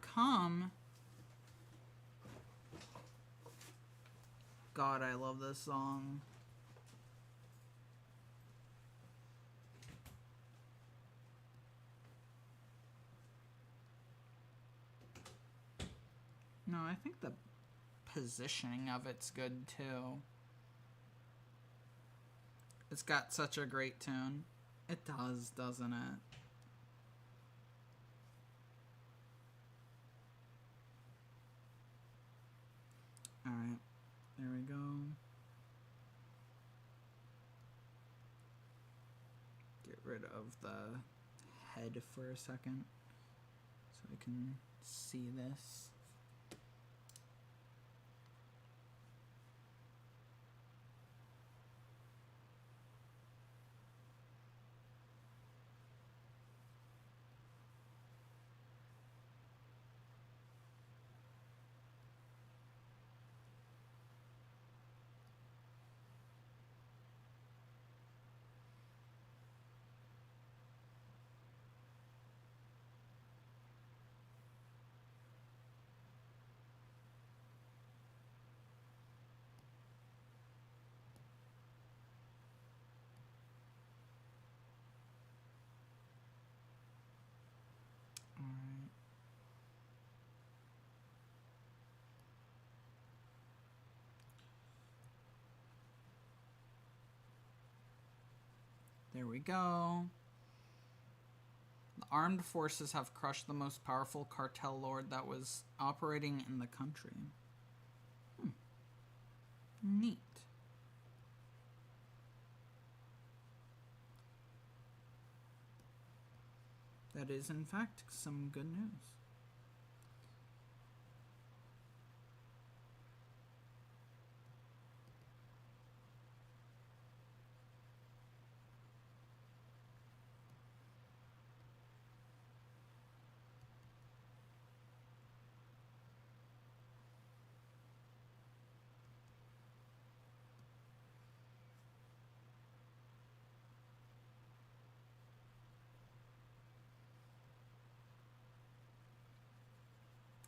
Come. God, I love this song. No, I think the positioning of it's good too. It's got such a great tune. It does, doesn't it? Alright, there we go. Get rid of the head for a second so I can see this. There we go. The armed forces have crushed the most powerful cartel lord that was operating in the country. Neat. That is, in fact, some good news.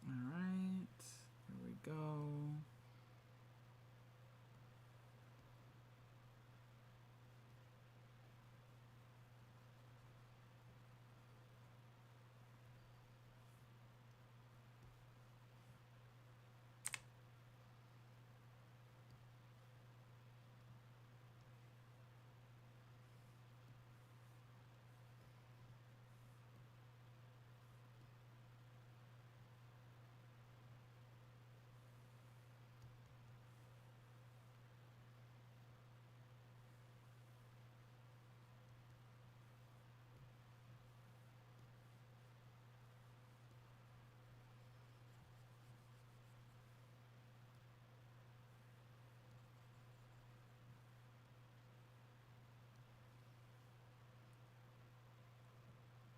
Alright, here we go.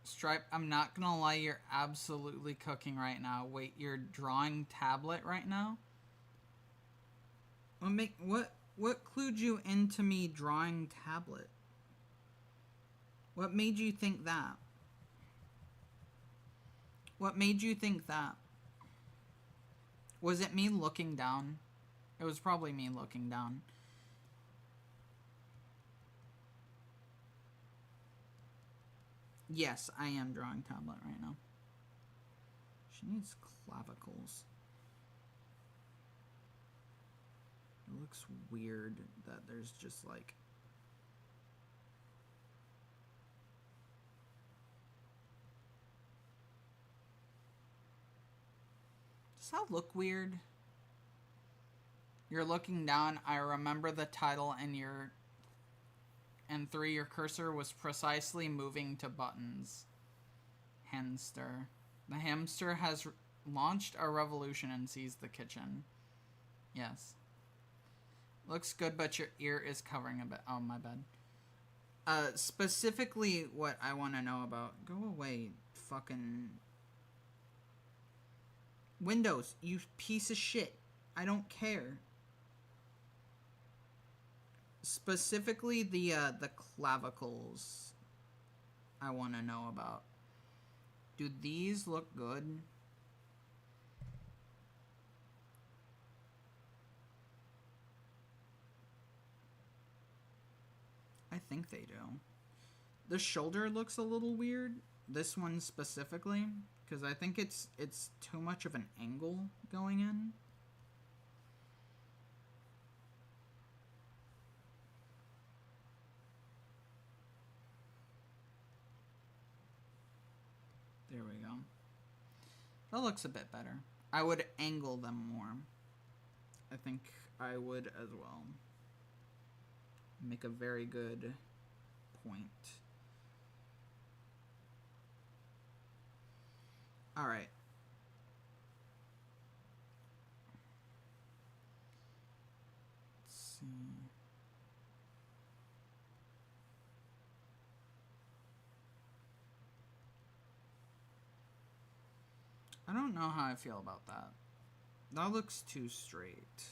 Stripe, I'm not gonna lie, you're absolutely cooking right now. Wait, you're drawing tablet right now? What clued you into me drawing tablet? What made you think that? What made you think that? Was it me looking down? It was probably me looking down. Yes, I am drawing tablet right now. She needs clavicles. It looks weird that there's just like... Does that look weird? You're looking down. I remember the title and your... And 3, your cursor was precisely moving to buttons. Hamster. The hamster has launched a revolution and seized the kitchen. Yes. Looks good, but your ear is covering a bit. Oh, my bad. Specifically what I want to know about... Go away, fucking... Windows, you piece of shit. I don't care. Specifically the clavicles I want to know about. Do these look good? I think they do. The shoulder looks a little weird. This one specifically, because I think it's too much of an angle going in. There we go. That looks a bit better. I would angle them more. I think I would as well. Make a very good point. All right. Let's see. I don't know how I feel about that. That looks too straight.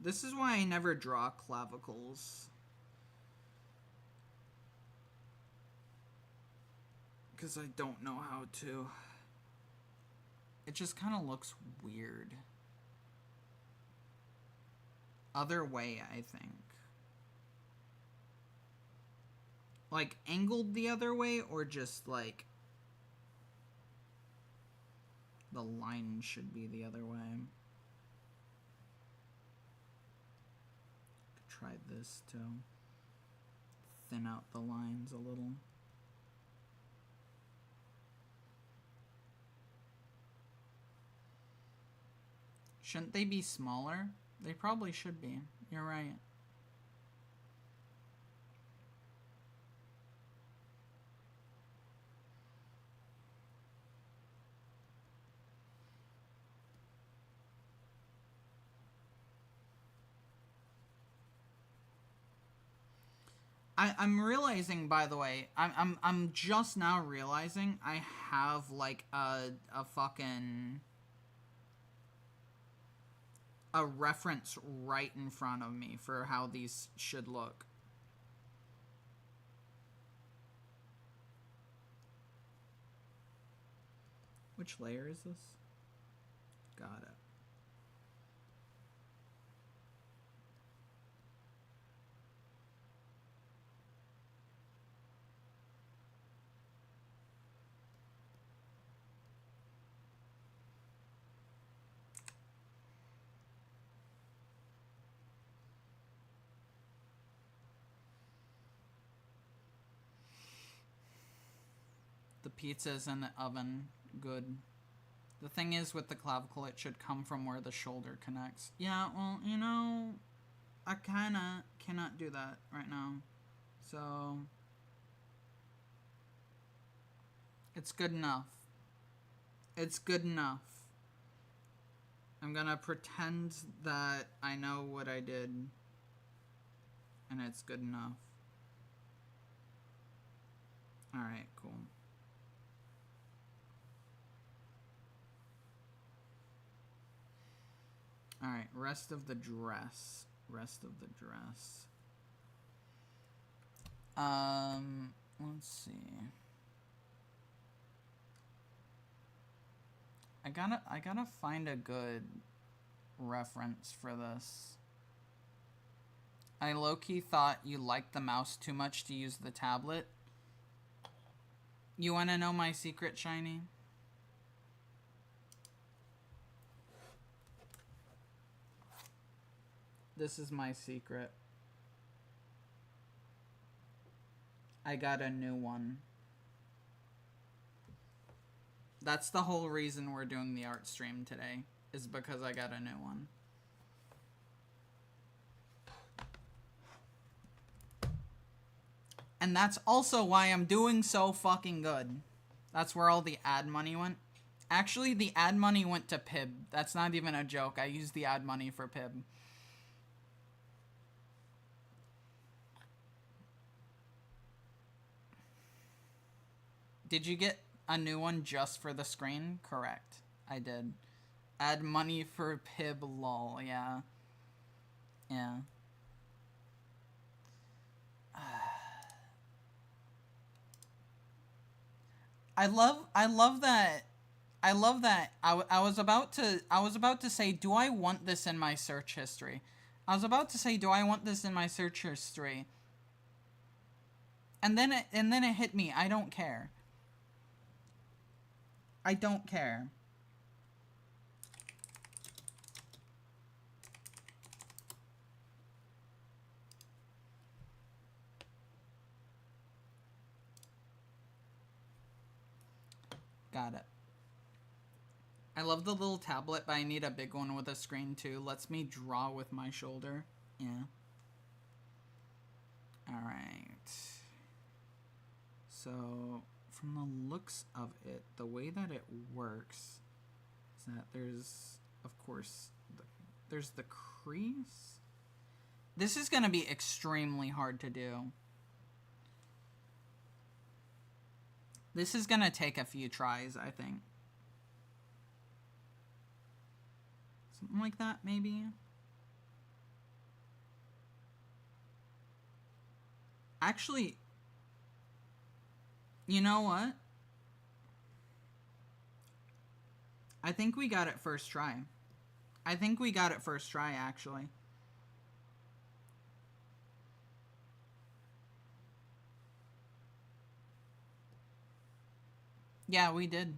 This is why I never draw clavicles. Because I don't know how to. It just kind of looks weird. Other way, I think. Like, angled the other way, or just, like, the line should be the other way. Could try this to thin out the lines a little. Shouldn't they be smaller? They probably should be. You're right. I'm realizing, by the way, I'm just now realizing I have like a fucking a reference right in front of me for how these should look. Which layer is this? Got it. The pizza's in the oven. Good. The thing is, with the clavicle, it should come from where the shoulder connects. Yeah, well, you know, I kinda cannot do that right now. So, it's good enough. It's good enough. I'm gonna pretend that I know what I did, and it's good enough. Alright, cool. Alright, rest of the dress. Rest of the dress. Let's see. I gotta find a good reference for this. I low-key thought you liked the mouse too much to use the tablet. You wanna know my secret, Shiny? This is my secret. I got a new one. That's the whole reason we're doing the art stream today, is because I got a new one. And that's also why I'm doing so fucking good. That's where all the ad money went. Actually, the ad money went to Pib. That's not even a joke. I used the ad money for Pib. Did you get a new one just for the screen? Correct. I did. Add money for Pib, lol. Yeah. Yeah. I love that. I was about to say, do I want this in my search history? I was about to say, do I want this in my search history? And then it hit me. I don't care. I don't care. Got it. I love the little tablet, but I need a big one with a screen too. Lets me draw with my shoulder. Yeah. Alright. So, from the looks of it, the way that it works is that there's, of course, there's the crease. This is going to be extremely hard to do. This is going to take a few tries, I think. Something like that, maybe? Actually, you know what? I think we got it first try. I think we got it first try, actually. Yeah, we did.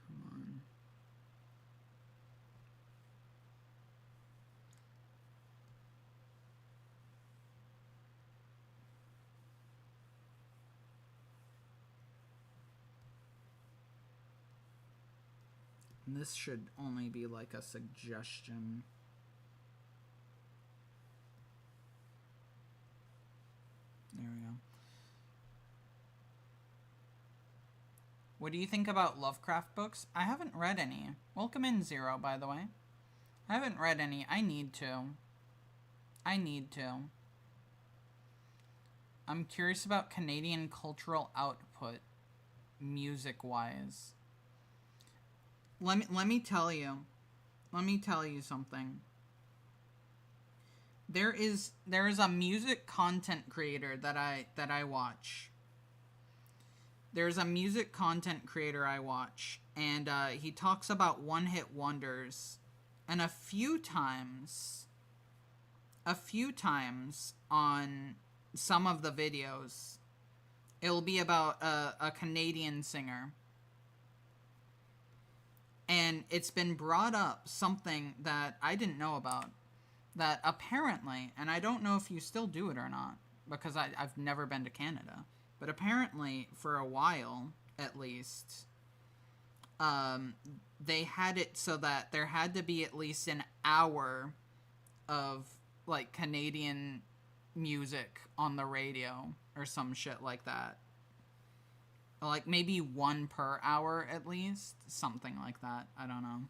Come on. And this should only be like a suggestion. There we go. What do you think about Lovecraft books? I haven't read any. Welcome in, Zero, by the way. I haven't read any. I need to. I'm curious about Canadian cultural output, music-wise. Let me tell you something. There is a music content creator that I watch. There's a music content creator I watch, and he talks about one-hit wonders, and a few times on some of the videos, it'll be about a Canadian singer. And it's been brought up, something that I didn't know about, that apparently, and I don't know if you still do it or not, because I've never been to Canada, but apparently, for a while, at least, they had it so that there had to be at least an hour of, like, Canadian music on the radio, or some shit like that. Like, maybe one per hour, at least. Something like that. I don't know.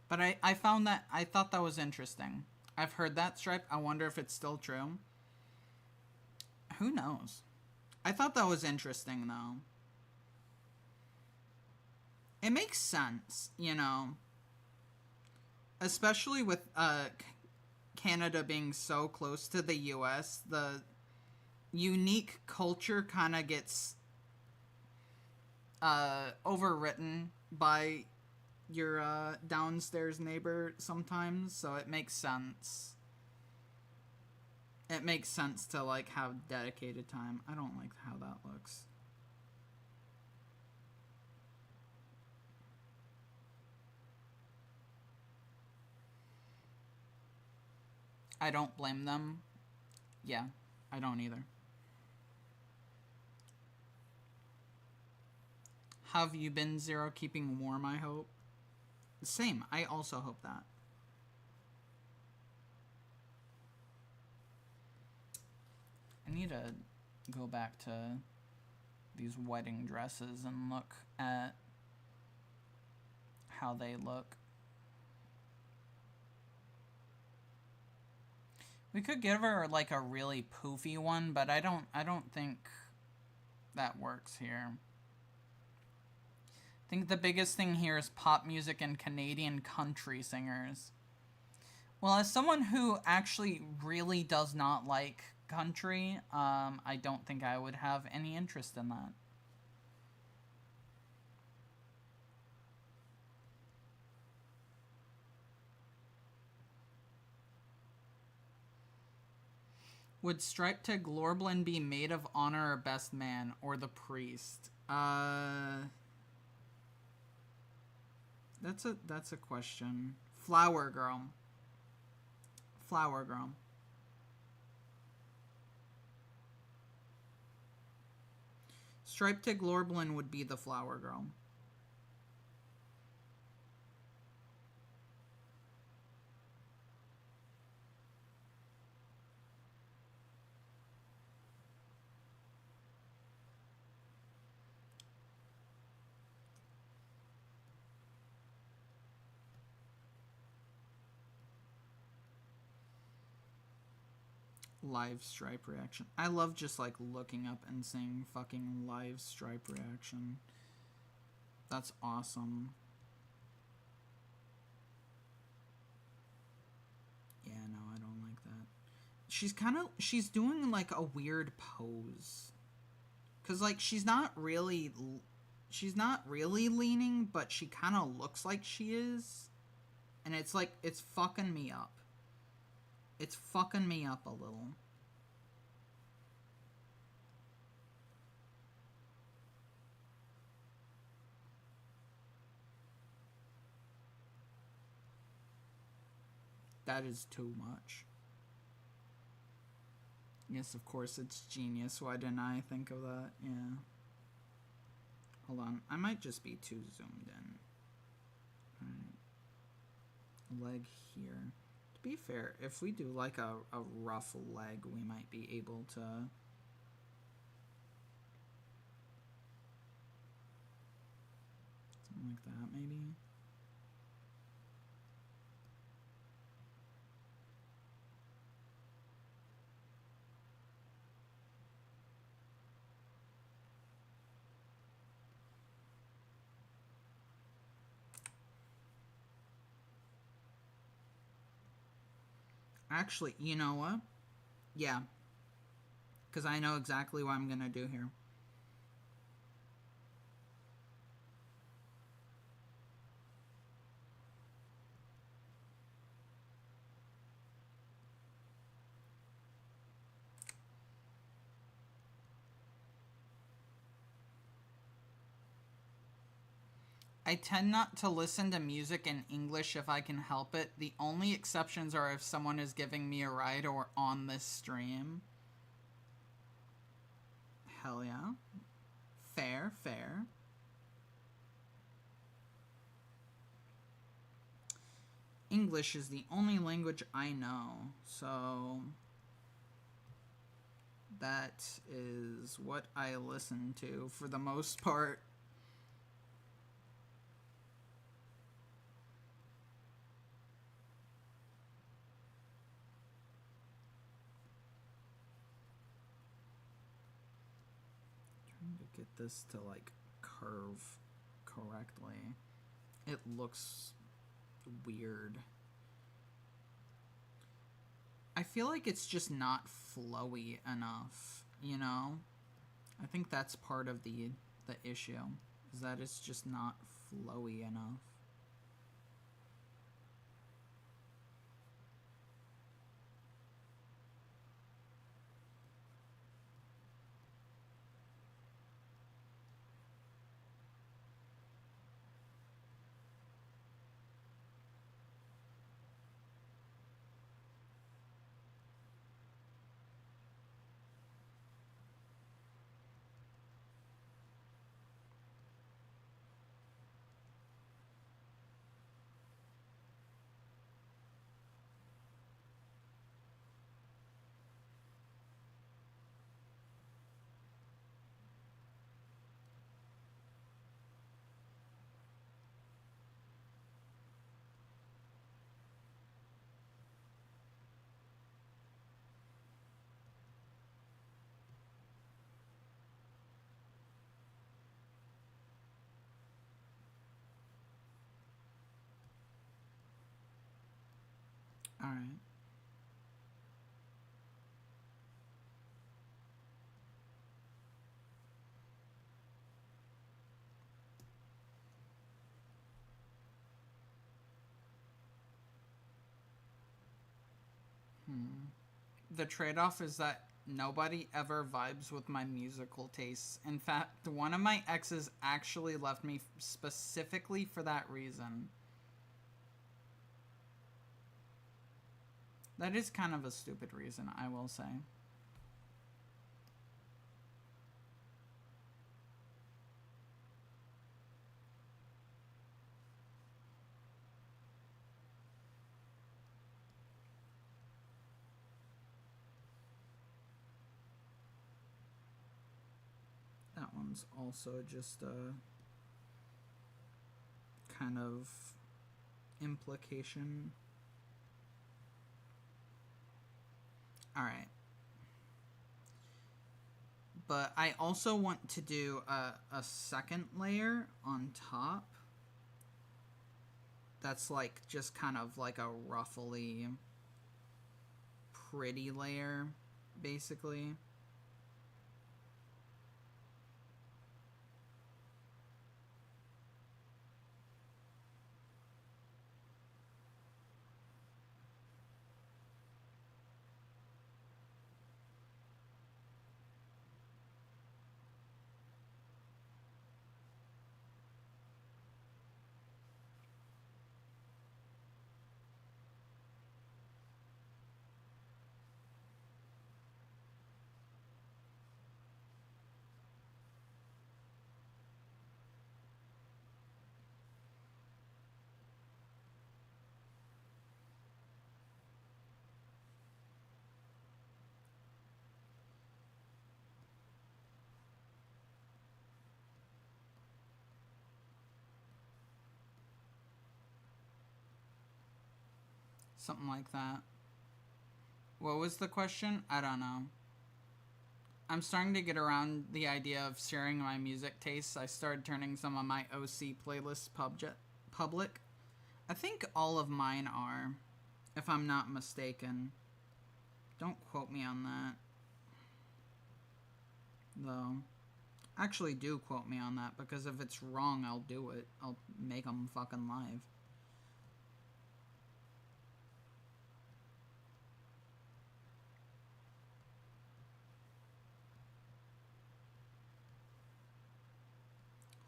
But I found that, I thought that was interesting. I've heard that, Stripe. I wonder if it's still true. Who knows? I thought that was interesting, though. It makes sense, you know. Especially with Canada being so close to the US, the unique culture kind of gets overwritten by your downstairs neighbor sometimes, so it makes sense. It makes sense to, like, have dedicated time. I don't like how that looks. I don't blame them. Yeah, I don't either. Have you been, Zero, keeping warm, I hope? Same, I also hope that. I need to go back to these wedding dresses and look at how they look. We could give her, like, a really poofy one, but I don't think that works here. I think the biggest thing here is pop music and Canadian country singers. Well, as someone who actually really does not like country, I don't think I would have any interest in that. Would StripeTehGremlin be maid of honor or best man, or the priest? That's a question. Flower girl. Flower girl. StripeTehGremlin would be the flower girl. Live stripe reaction. I love just like looking up and saying fucking live stripe reaction. That's awesome. Yeah, no, I don't like that. She's doing like a weird pose. Cause like she's not really leaning, but she kind of looks like she is. And it's like, it's fucking me up. It's fucking me up a little. That is too much. Yes, of course, it's genius. Why didn't I think of that? Yeah. Hold on. I might just be too zoomed in. Alright. Leg here. To be fair, if we do like a rough leg, we might be able to... something like that, maybe? Actually, you know what? Yeah. Because I know exactly what I'm going to do here. I tend not to listen to music in English if I can help it. The only exceptions are if someone is giving me a ride or on this stream. Hell yeah. Fair, fair. English is the only language I know, so that is what I listen to for the most part. Trying to get this to like curve correctly. It looks weird. I feel like it's just not flowy enough, you know? I think that's part of the issue, is that it's just not flowy enough. All right. The trade-off is that nobody ever vibes with my musical tastes. In fact, one of my exes actually left me specifically for that reason. That is kind of a stupid reason, I will say. That one's also just a kind of implication. Alright. But I also want to do a second layer on top. That's like just kind of like a ruffly, pretty layer, basically. Something like that. What was the question? I don't know. I'm starting to get around the idea of sharing my music tastes. I started turning some of my OC playlists public. I think all of mine are, if I'm not mistaken. Don't quote me on that. Though. Actually do quote me on that, because if it's wrong, I'll do it. I'll make them fucking live.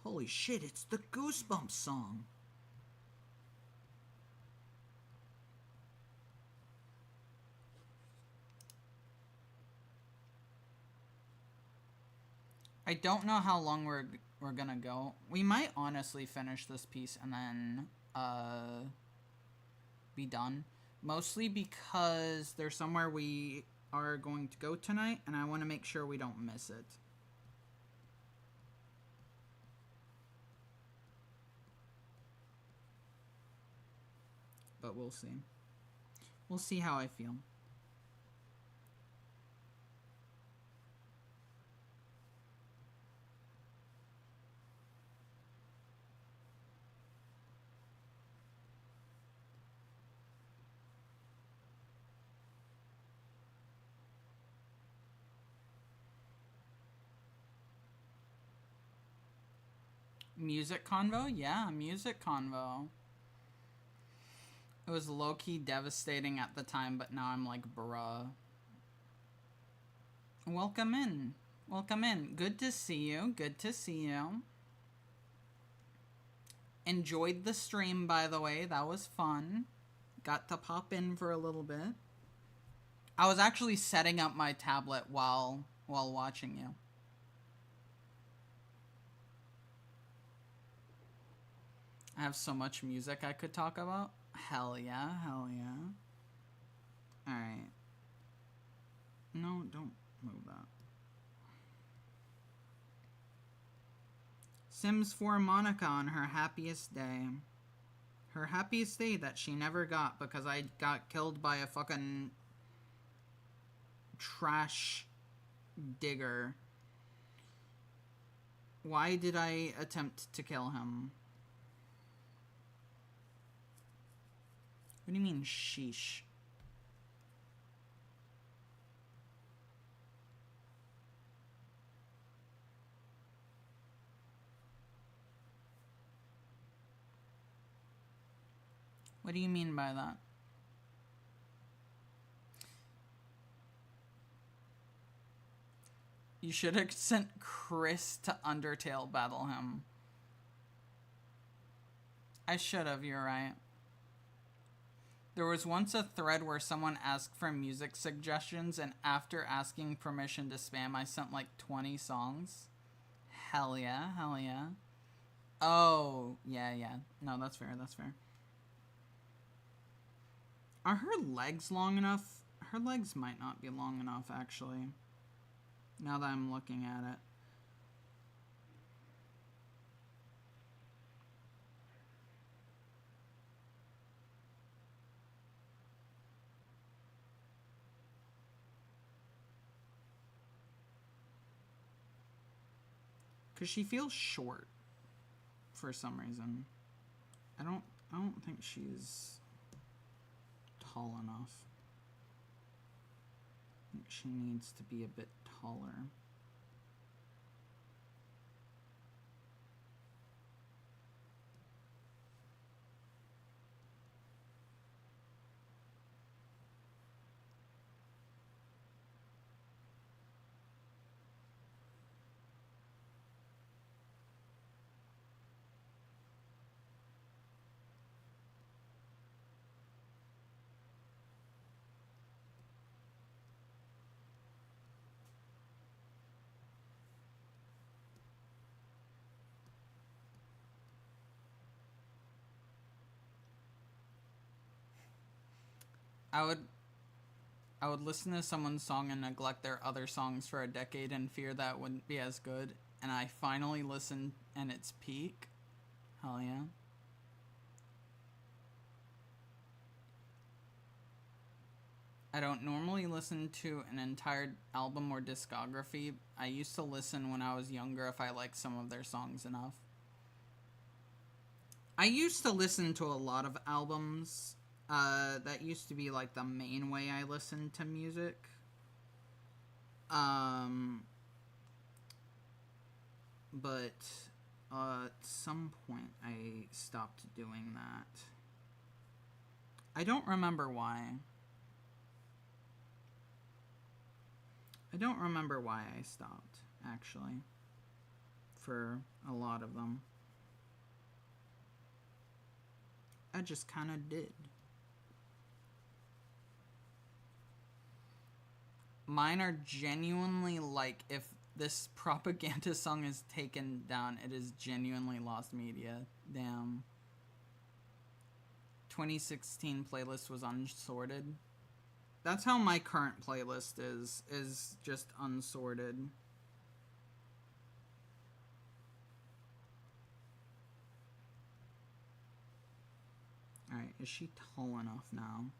Holy shit, it's the Goosebumps song. I don't know how long we're gonna go. We might honestly finish this piece and then be done. Mostly because there's somewhere we are going to go tonight, and I want to make sure we don't miss it. But we'll see. We'll see how I feel. Music convo? Yeah, music convo. It was low-key devastating at the time, but now I'm like, bruh. Welcome in. Welcome in. Good to see you. Good to see you. Enjoyed the stream, by the way. That was fun. Got to pop in for a little bit. I was actually setting up my tablet while watching you. I have so much music I could talk about. Hell yeah, hell yeah. Alright. No, don't move that. Sims 4 Monica on her happiest day. Her happiest day that she never got because I got killed by a fucking trash digger. Why did I attempt to kill him? What do you mean, sheesh? What do you mean by that? You should have sent Chris to Undertale battle him. I should have, you're right. There was once a thread where someone asked for music suggestions, and after asking permission to spam, I sent like 20 songs. Hell yeah, hell yeah. Oh, yeah. No, that's fair, that's fair. Are her legs long enough? Her legs might not be long enough, actually. Now that I'm looking at it. Because she feels short for some reason. I don't think she's tall enough. I think she needs to be a bit taller. I would listen to someone's song and neglect their other songs for a decade and fear that wouldn't be as good. And I finally listened and it's peak. Hell yeah. I don't normally listen to an entire album or discography. I used to listen when I was younger if I liked some of their songs enough. I used to listen to a lot of albums. That used to be like the main way I listened to music. But at some point I stopped doing that. I don't remember why. I don't remember why I stopped, actually, for a lot of them. I just kind of did. Mine are genuinely like, if this propaganda song is taken down, it is genuinely lost media. Damn. 2016 playlist was unsorted. That's how my current playlist is just unsorted. Alright, is she tall enough now?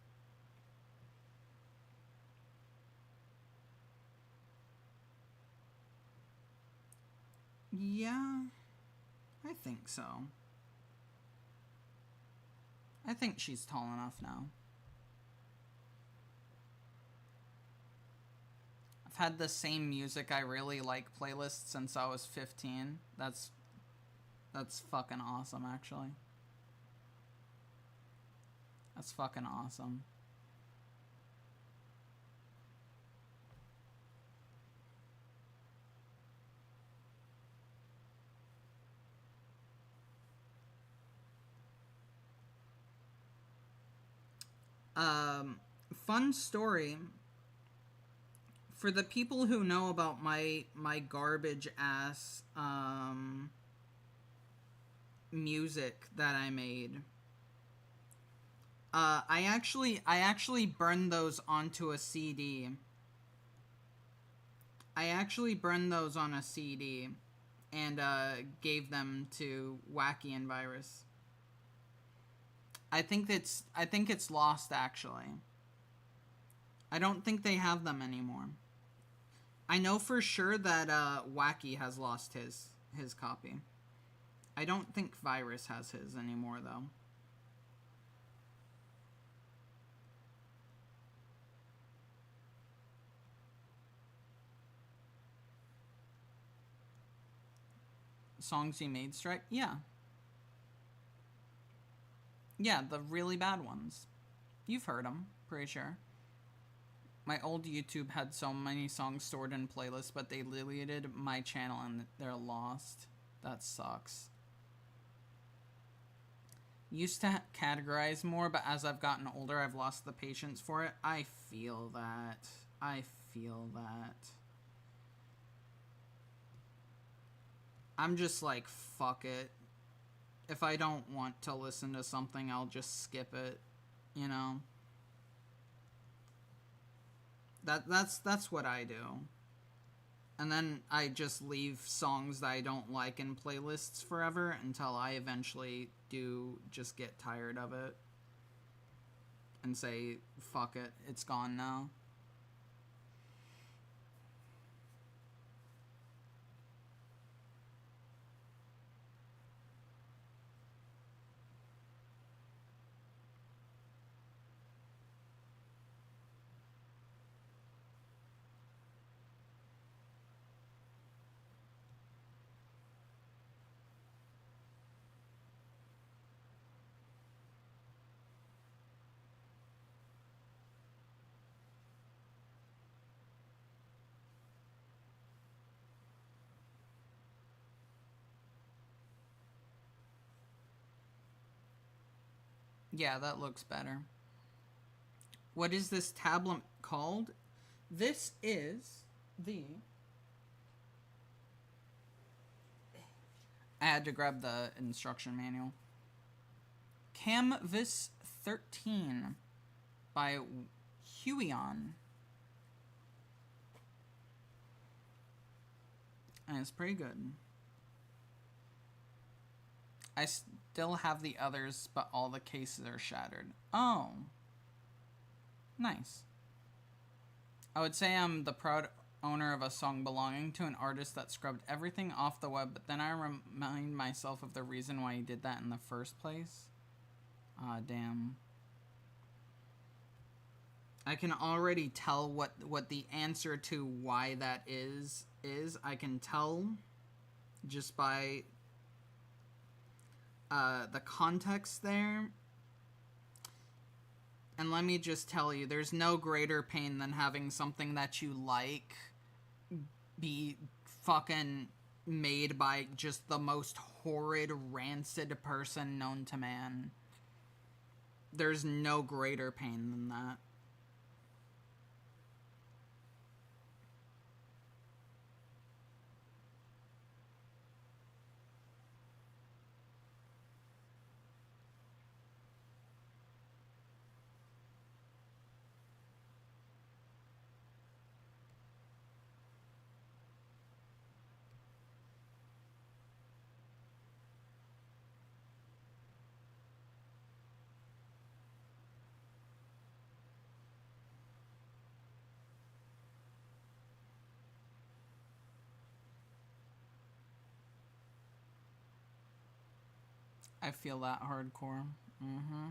Yeah, I think so. I think she's tall enough now. I've had the same music I really like playlist since I was 15. That's fucking awesome, actually. That's fucking awesome. Fun story. For the people who know about my garbage ass music that I made, I actually burned those onto a CD. I actually burned those on a CD and gave them to Wacky and Virus. I think it's lost, actually. I don't think they have them anymore. I know for sure that Wacky has lost his copy. I don't think Virus has his anymore, though. Songs you made, Strike? Yeah. Yeah, the really bad ones. You've heard them, pretty sure. My old YouTube had so many songs stored in playlists, but they deleted my channel and they're lost. That sucks. Used to categorize more, but as I've gotten older, I've lost the patience for it. I feel that. I feel that. I'm just like, fuck it. If I don't want to listen to something, I'll just skip it, you know? That's what I do. And then I just leave songs that I don't like in playlists forever until I eventually do just get tired of it and say, fuck it, it's gone now. Yeah, that looks better. What is this tablet called? This is the... I had to grab the instruction manual. Canvas 13 by Huion. And it's pretty good. I still have the others, but all the cases are shattered. Oh. Nice. I would say I'm the proud owner of a song belonging to an artist that scrubbed everything off the web, but then I remind myself of the reason why he did that in the first place. Ah, damn. I can already tell what the answer to why that is. I can tell just by the context there. And let me just tell you, there's no greater pain than having something that you like be fucking made by just the most horrid, rancid person known to man. There's no greater pain than that. I feel that hardcore. Mm-hmm.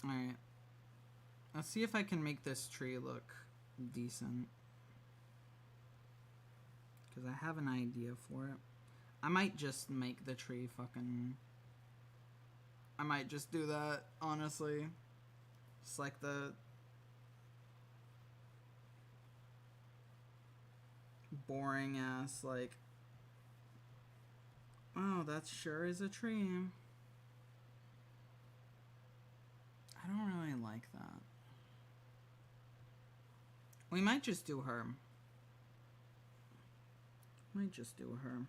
Alright. Let's see if I can make this tree look decent. Because I have an idea for it. I might just make the tree fucking... I might just do that, honestly. Just like the... boring ass, like... Oh, that sure is a tree. I don't really like that. We might just do her. Might just do her.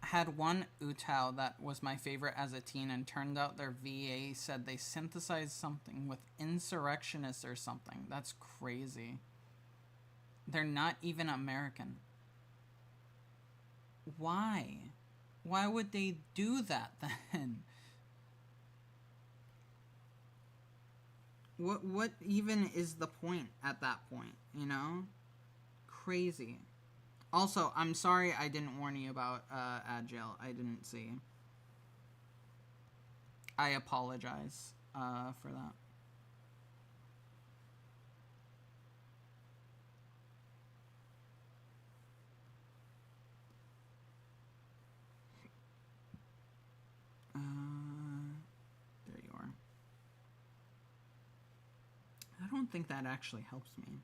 I had one Utao that was my favorite as a teen, and turned out their VA said they synthesized something with insurrectionists or something. That's crazy. They're not even American. Why? Why would they do that then? What even is the point at that point, you know? Crazy. Also, I'm sorry I didn't warn you about Agile. I didn't see. I apologize for that. don't think that actually helps me.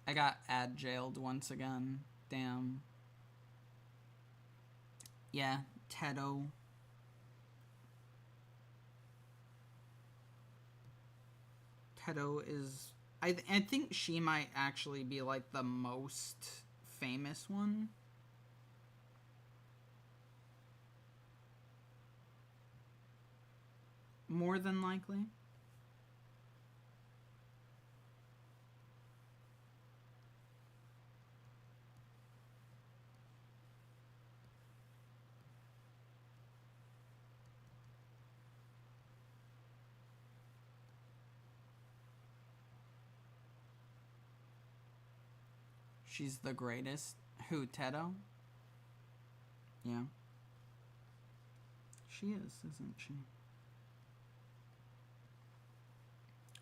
I got ad jailed once again. Damn. Yeah, Tedo. Tedo is... I think she might actually be, like, the most famous one. More than likely. She's the greatest. Who, Tedo? Yeah. She is, isn't she?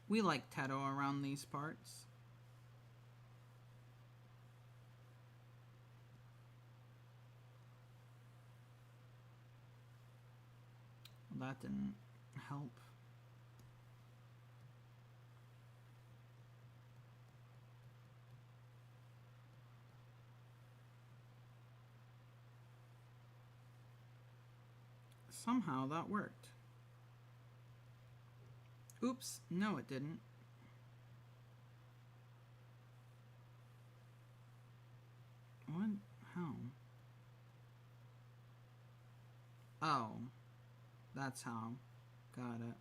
We like Tedo around these parts. Well, that didn't help. Somehow that worked. Oops, no it didn't. What? How? Oh. That's how. Got it.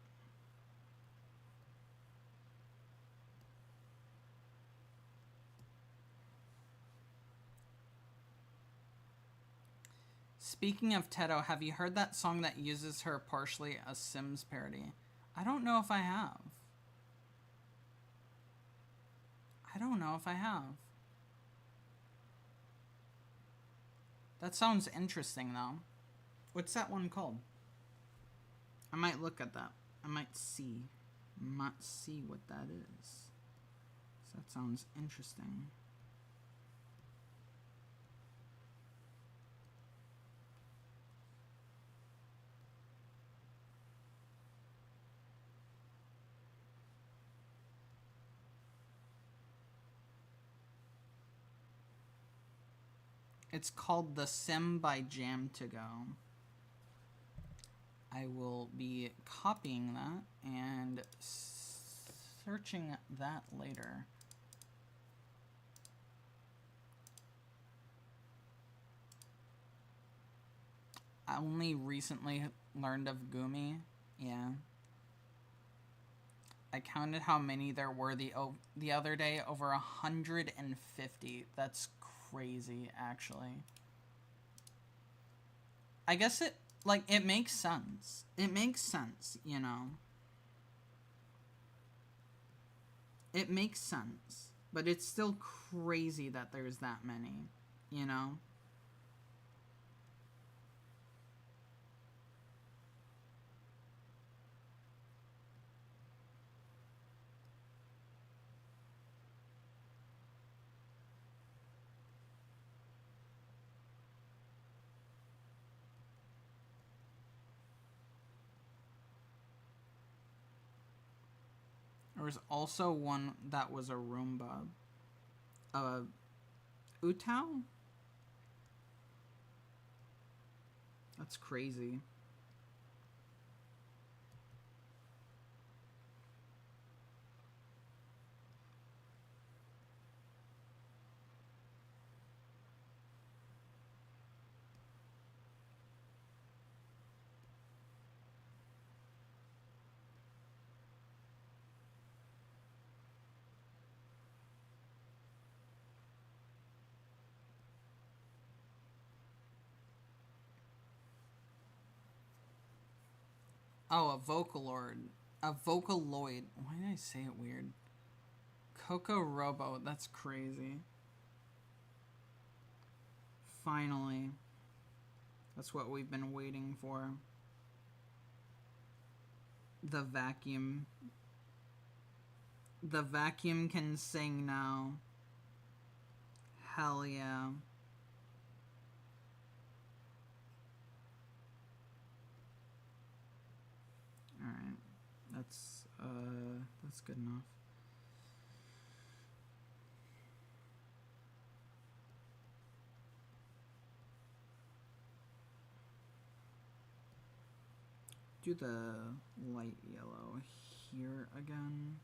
Speaking of Tedo, have you heard that song that uses her partially a Sims parody? I don't know if I have. I don't know if I have. That sounds interesting, though. What's that one called? I might look at that. I might see. What that is. So that sounds interesting. It's called The Sim by Jam To Go. I will be copying that and searching that later. I only recently learned of Gumi. Yeah. I counted how many there were the other day. Over 150. That's crazy, actually. I guess it makes sense. It makes sense, you know. It makes sense. But it's still crazy that there's that many, you know. There was also one that was a Roomba. Utao? That's crazy. Oh, a Vocaloid. A Vocaloid. Why did I say it weird? Coco Robo. That's crazy. Finally. That's what we've been waiting for. The vacuum. The vacuum can sing now. Hell yeah. Alright. That's good enough. Do the light yellow here again.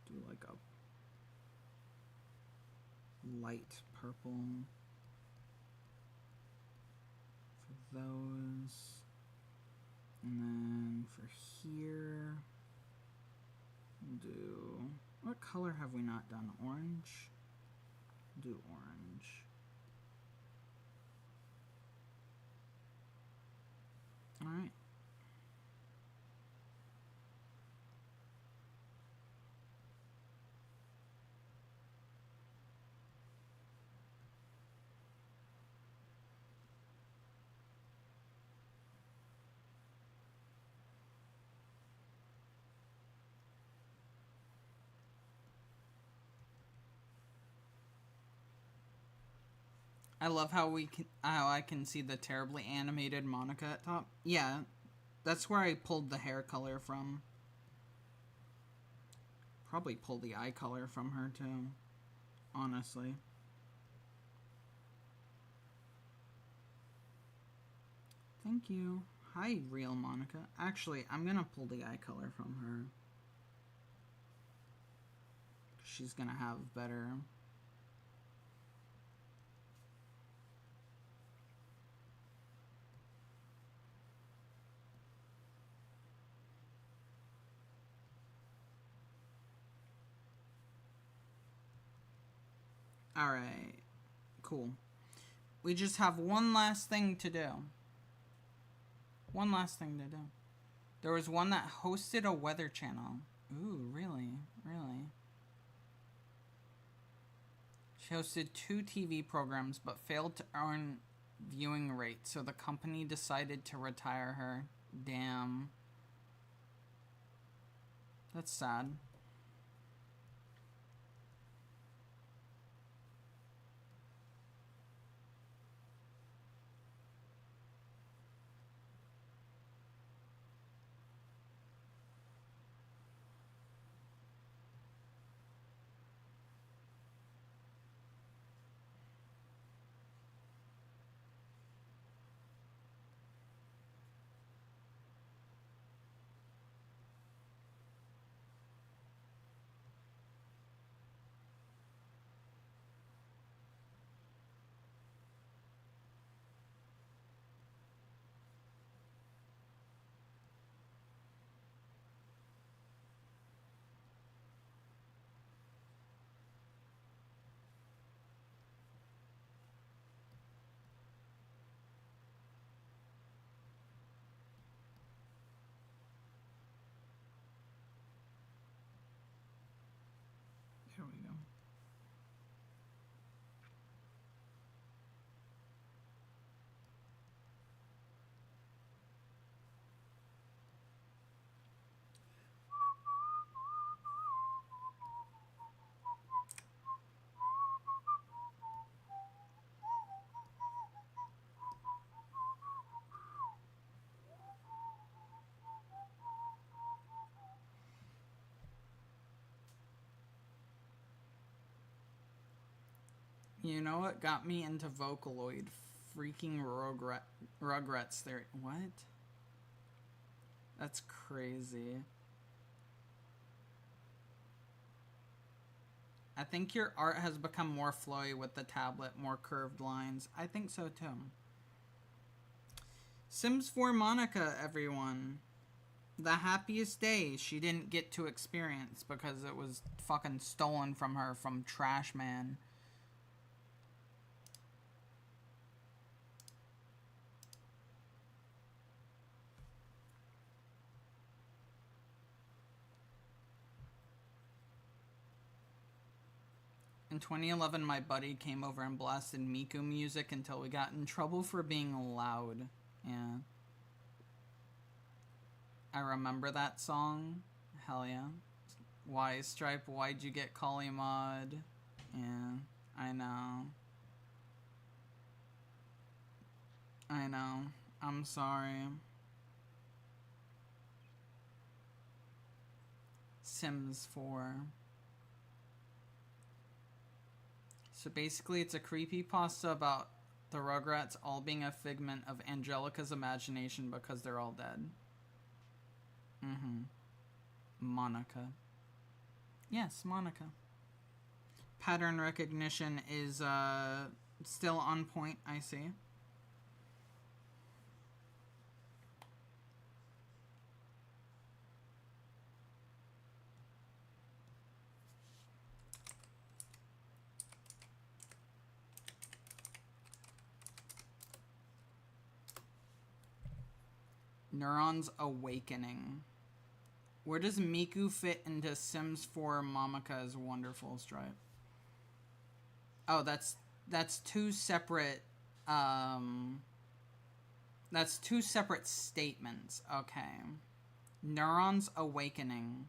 Do like a light purple for those. And then for here, we'll do, what color have we not done? Orange? Do orange. All right. I love how I can see the terribly animated Monica at top. Yeah, that's where I pulled the hair color from. Probably pull the eye color from her too, honestly. Thank you. Hi, real Monica. Actually, I'm gonna pull the eye color from her. She's gonna have better. Alright. Cool. We just have one last thing to do. One last thing to do. There was one that hosted a weather channel. Ooh, really? Really? She hosted 2 TV programs but failed to earn viewing rates, so the company decided to retire her. Damn. That's sad. Here we go. You know what got me into Vocaloid? Freaking Rugrats theory. What? That's crazy. I think your art has become more flowy with the tablet, more curved lines. I think so too. Sims 4 Monica, everyone. The happiest day she didn't get to experience because it was fucking stolen from her from Trash Man. In 2011, my buddy came over and blasted Miku music until we got in trouble for being loud. Yeah. I remember that song. Hell yeah. Why, Stripe, why'd you get Kali Mod? Yeah, I know. I know. I'm sorry. Sims 4. So basically it's a creepypasta about the Rugrats all being a figment of Angelica's imagination because they're all dead. Monica. Yes, Monica. Pattern recognition is still on point, I see. Neurons Awakening. Where does Miku fit into Sims 4 Momika's wonderful Stripe? Oh, that's two separate that's two separate statements. Okay. Neurons Awakening.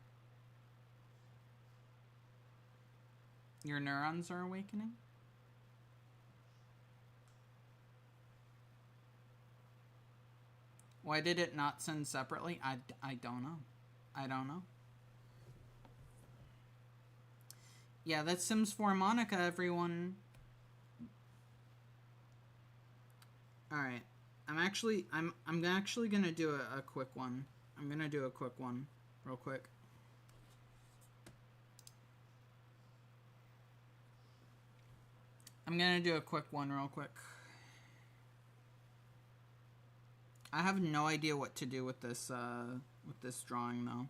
Your neurons are awakening? Why did it not send separately? I don't know. I don't know. Yeah, that's Sims 4 Monica, everyone. Alright. I'm actually gonna do a quick one. I'm gonna do a quick one. Real quick. I'm gonna do a quick one real quick. I have no idea what to do with this drawing, though,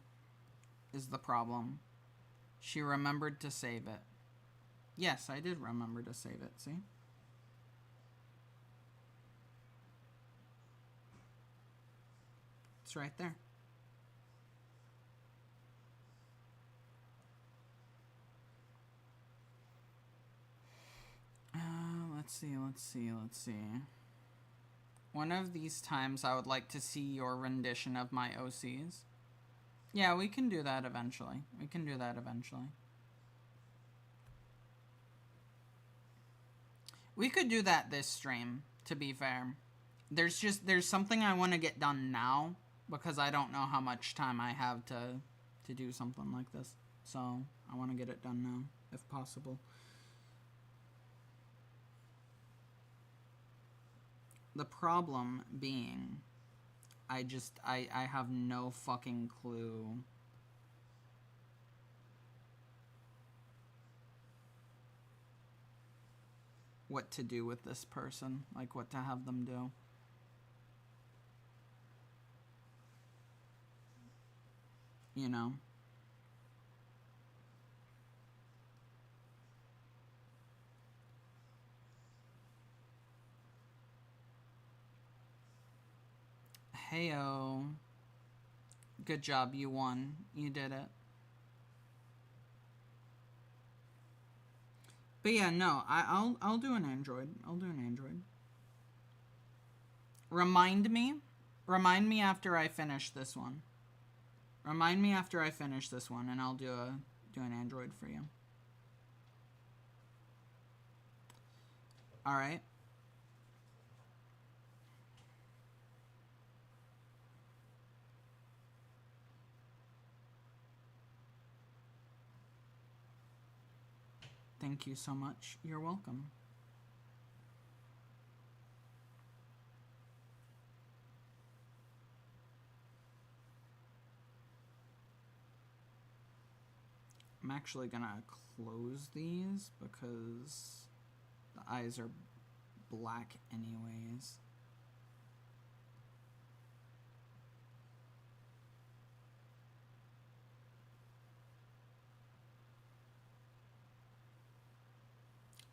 is the problem. She remembered to save it. Yes, I did remember to save it, see? It's right there. Let's see. One of these times I would like to see your rendition of my OCs. Yeah, we can do that eventually. We could do that this stream, to be fair. There's something I want to get done now, because I don't know how much time I have to do something like this. So, I want to get it done now, if possible. The problem being, I have no fucking clue what to do with this person, like what to have them do. You know? Heyo. Good job, you won. You did it. But yeah, no, I'll do an Android. Remind me after I finish this one. And I'll do an Android for you. All right. Thank you so much. You're welcome. I'm actually gonna close these because the eyes are black anyways.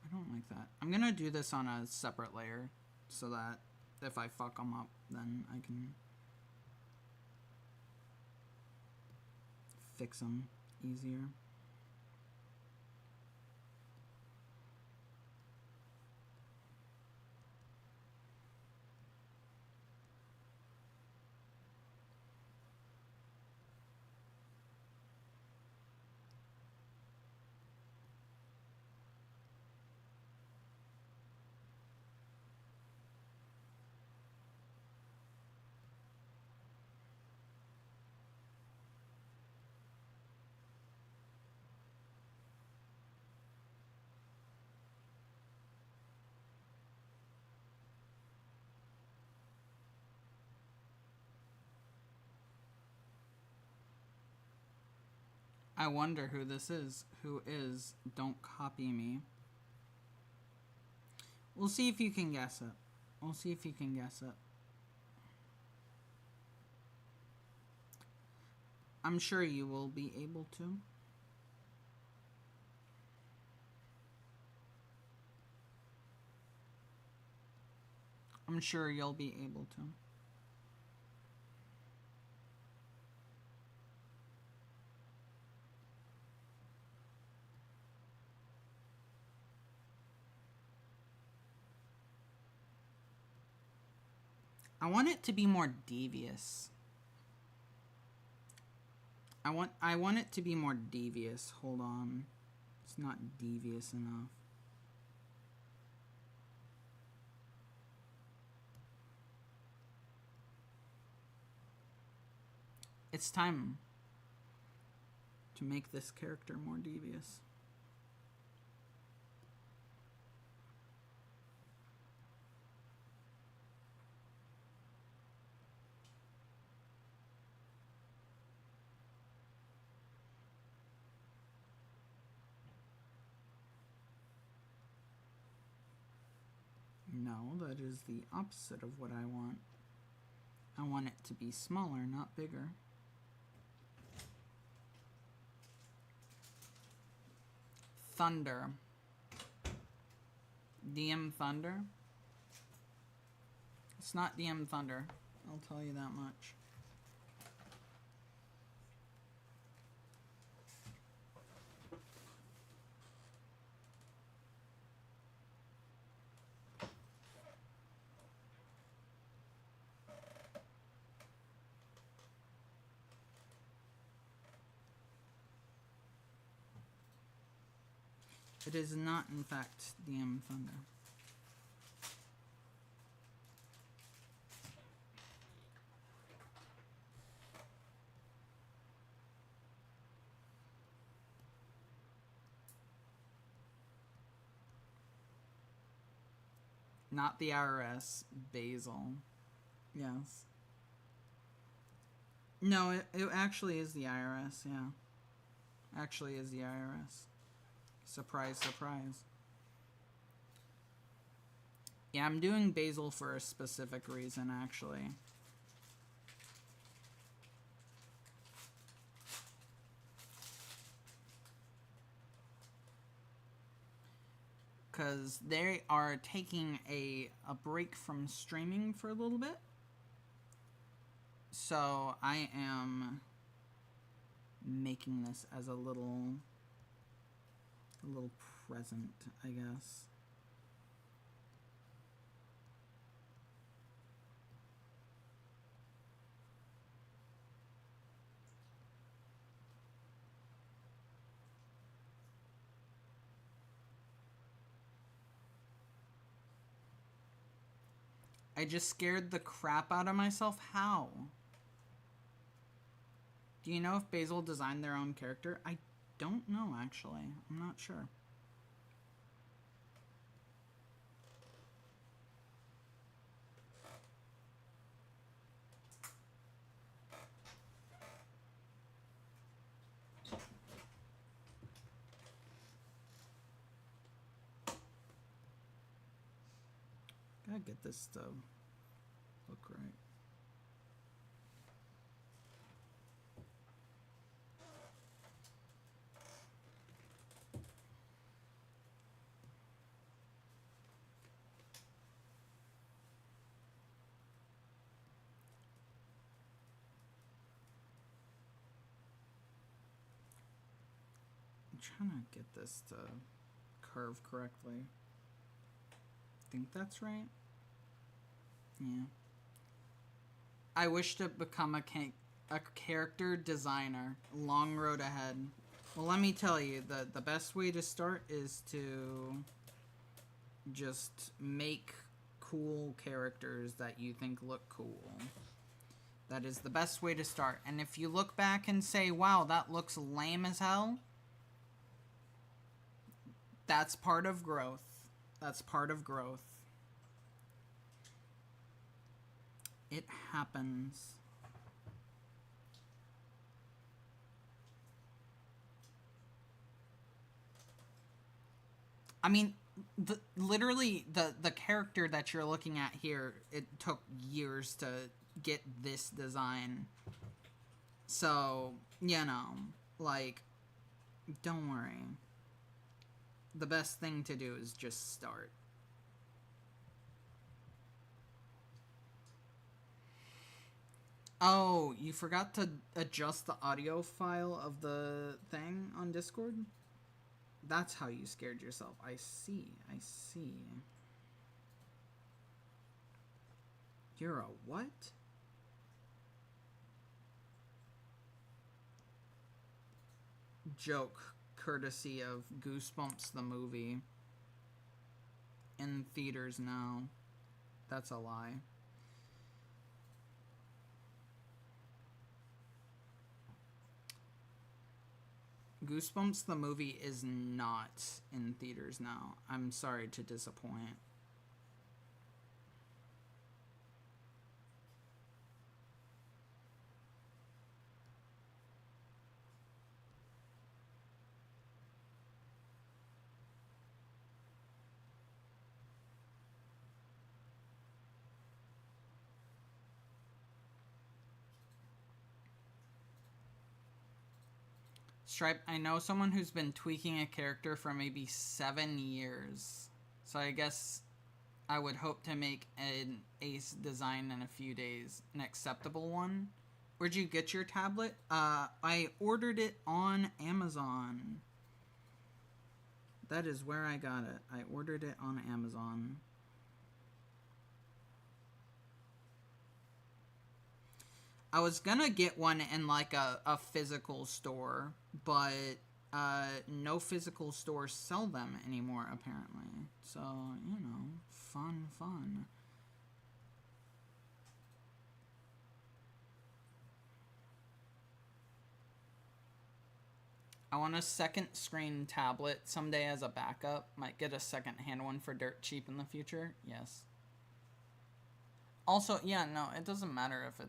I don't like that. I'm gonna do this on a separate layer so that if I fuck them up, then I can fix them easier. I wonder who this is. Who is Don't Copy Me? We'll see if you can guess it. We'll see if you can guess it. I'm sure you will be able to. I'm sure you'll be able to. I want it to be more devious. I want it to be more devious. Hold on. It's not devious enough. It's time to make this character more devious. No, that is the opposite of what I want. I want it to be smaller, not bigger. Thunder. DM Thunder. It's not DM Thunder. I'll tell you that much. It is not, in fact, DM Thunder. Not the IRS, Basil. Yes. No, it actually is the IRS, yeah. Actually is the IRS. Surprise, surprise. Yeah, I'm doing Basil for a specific reason, actually. Because they are taking a break from streaming for a little bit. So I am making this as a little present, I guess. I just scared the crap out of myself. How? Do you know if Basil designed their own character? I don't know, actually. I'm not sure. Gotta get this to look right. I'm trying to get this to curve correctly. I think that's right. Yeah. I wish to become a character designer. Long road ahead. Well, let me tell you, the best way to start is to just make cool characters that you think look cool. That is the best way to start. And if you look back and say, wow, that looks lame as hell, that's part of growth. That's part of growth. It happens. I mean, literally the character that you're looking at here, it took years to get this design. So, you know, like, don't worry. The best thing to do is just start. Oh, you forgot to adjust the audio file of the thing on Discord? That's how you scared yourself. I see. I see. You're a what? Joke courtesy of Goosebumps the movie. In theaters now. That's a lie. Goosebumps the movie is not in theaters now. I'm sorry to disappoint. Stripe, I know someone who's been tweaking a character for maybe 7 years. So I guess I would hope to make an ace design in a few days. An acceptable one. Where'd you get your tablet? I ordered it on Amazon. That is where I got it. I ordered it on Amazon. I was gonna get one in like a physical store, but no physical stores sell them anymore apparently. So, you know, fun. I want a second screen tablet someday as a backup. Might get a second hand one for dirt cheap in the future. Yes. Also, yeah, no, it doesn't matter if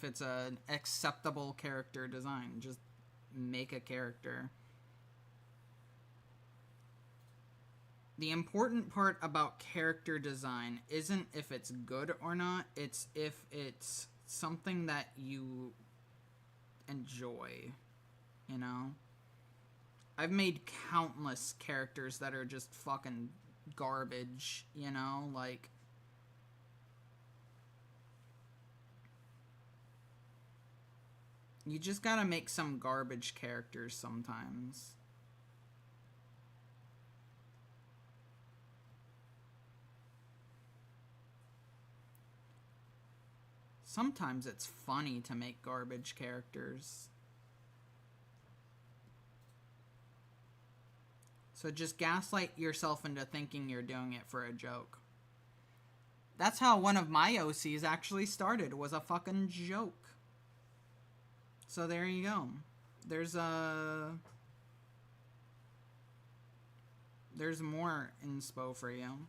it's an acceptable character design. Just make a character. The important part about character design isn't if it's good or not, it's if it's something that you enjoy, you know? I've made countless characters that are just fucking garbage, you know? Like, you just gotta make some garbage characters sometimes. Sometimes it's funny to make garbage characters. So just gaslight yourself into thinking you're doing it for a joke. That's how one of my OCs actually started, was a fucking joke. So there you go. There's more inspo for you.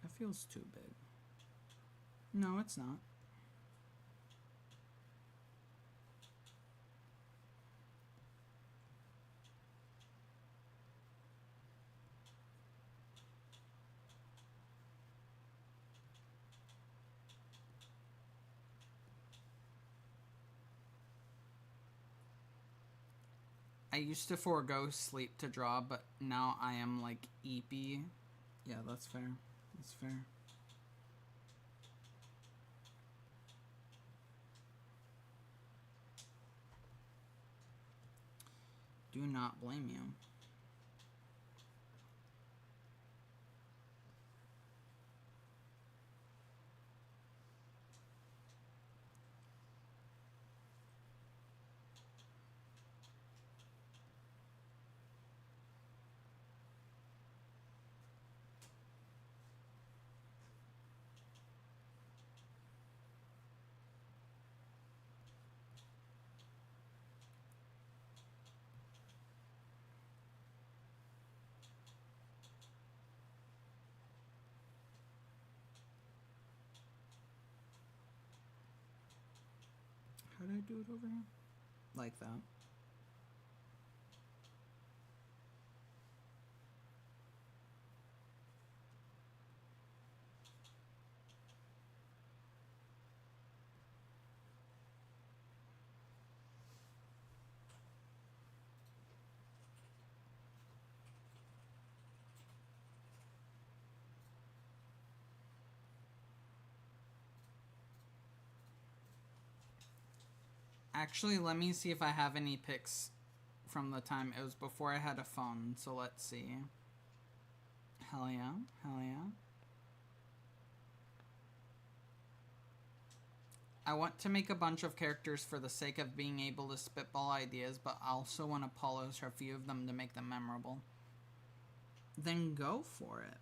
That feels too big. No, it's not. I used to forego sleep to draw, but now I am like eepy. Yeah, that's fair. That's fair. Do not blame you. do it over here. Like that. Actually, let me see if I have any pics from the time. It was before I had a phone, so let's see. Hell yeah, hell yeah. I want to make a bunch of characters for the sake of being able to spitball ideas, but I also want to polish a few of them to make them memorable. Then go for it.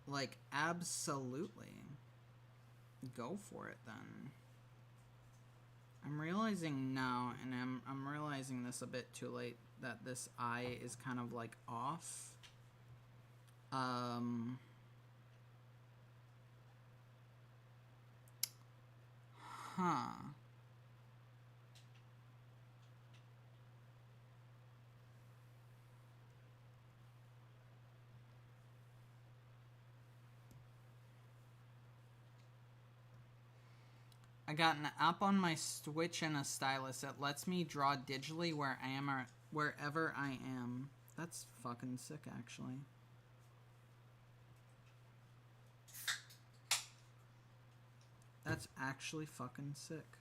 Like, absolutely. Go for it, then. I'm realizing now, and I'm realizing this a bit too late, that this eye is kind of, like, off. Huh. I got an app on my Switch and a stylus that lets me draw digitally where I am or wherever I am. That's fucking sick, actually. That's actually fucking sick.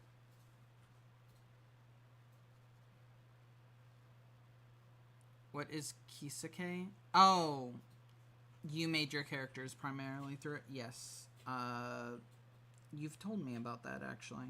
What is Kisake? Oh, you made your characters primarily through it? Yes. You've told me about that, actually.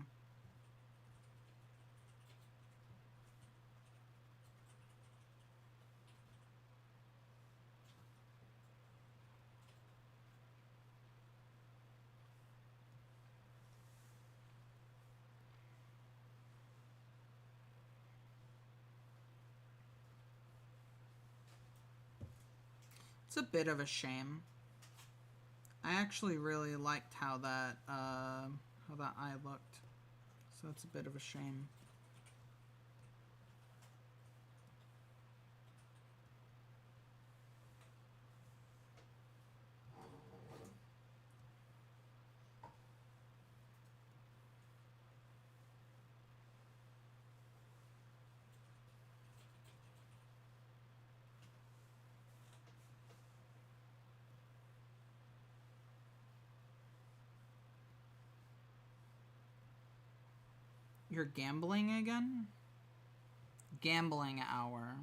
It's a bit of a shame. I actually really liked how that eye looked. So it's a bit of a shame. You're gambling again? Gambling hour.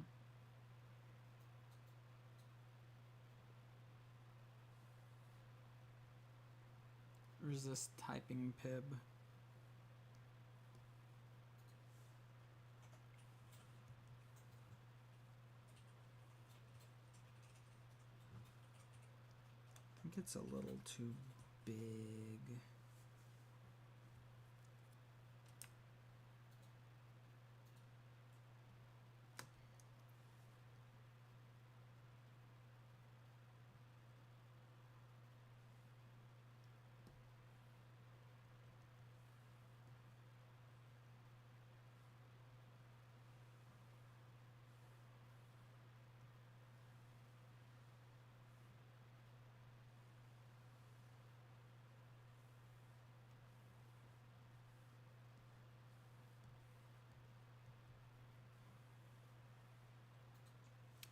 Resist typing pib. I think it's a little too big.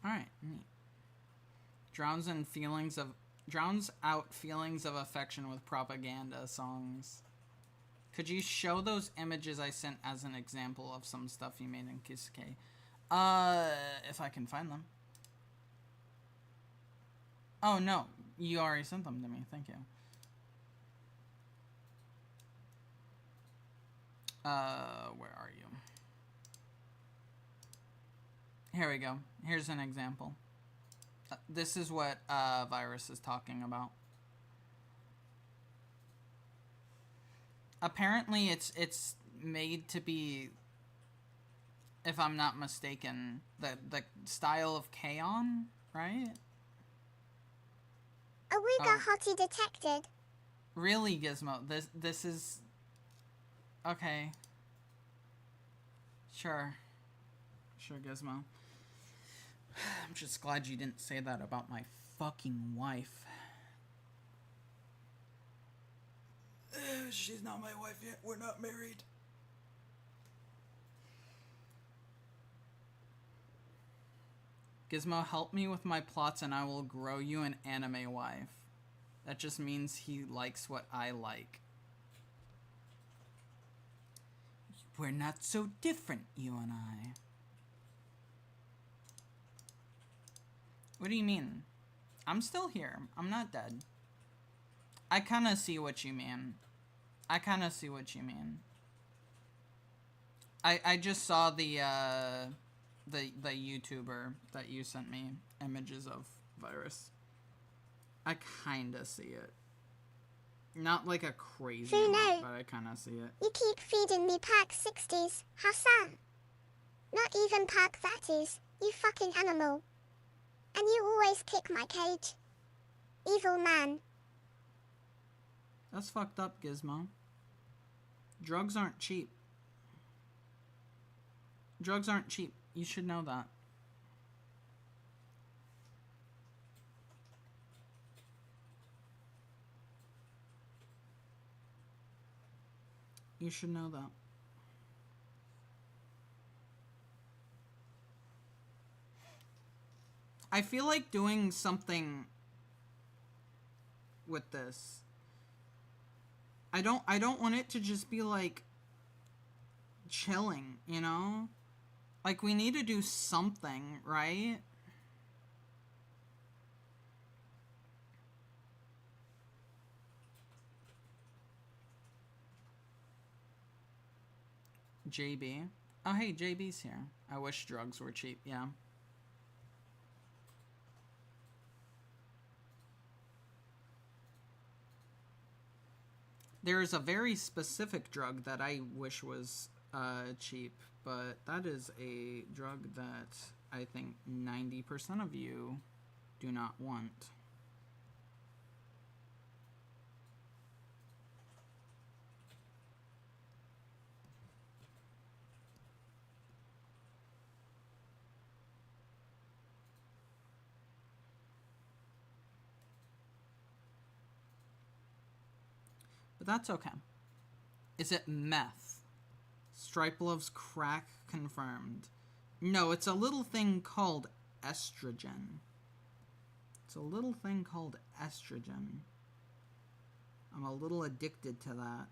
Alright, neat. Drowns out feelings of affection with propaganda songs. Could you show those images I sent as an example of some stuff you made in Kisake? If I can find them. Oh, no. You already sent them to me. Thank you. Where are you? Here we go. Here's an example. This is what Virus is talking about. Apparently, it's made to be, if I'm not mistaken, the style of K-On!, right?
Awooga hottie detected.
Really, Gizmo? This is Okay. Sure. Sure, Gizmo. I'm just glad you didn't say that about my fucking wife. She's not my wife yet. We're not married. Gizmo, help me with my plots and I will grow you an anime wife. That just means he likes what I like. We're not so different, you and I. What do you mean? I'm still here. I'm not dead. I kind of see what you mean. I kind of see what you mean. I just saw the YouTuber that you sent me images of Virus. I kind of see it. Not like a crazy amount, but I kind of see it.
You keep feeding me pack 60s, Hassan. Not even pack that is, you fucking animal. And you always kick my cage. Evil man.
That's fucked up, Gizmo. Drugs aren't cheap. Drugs aren't cheap. You should know that. You should know that. I feel like doing something with this. I don't want it to just be like chilling, you know? Like we need to do something, right? JB. Oh, hey, JB's here. I wish drugs were cheap, yeah. There is a very specific drug that I wish was cheap, but that is a drug that I think 90% of you do not want. But that's okay. Is it meth? Stripe loves crack confirmed. No, it's a little thing called estrogen. It's a little thing called estrogen. I'm a little addicted to that.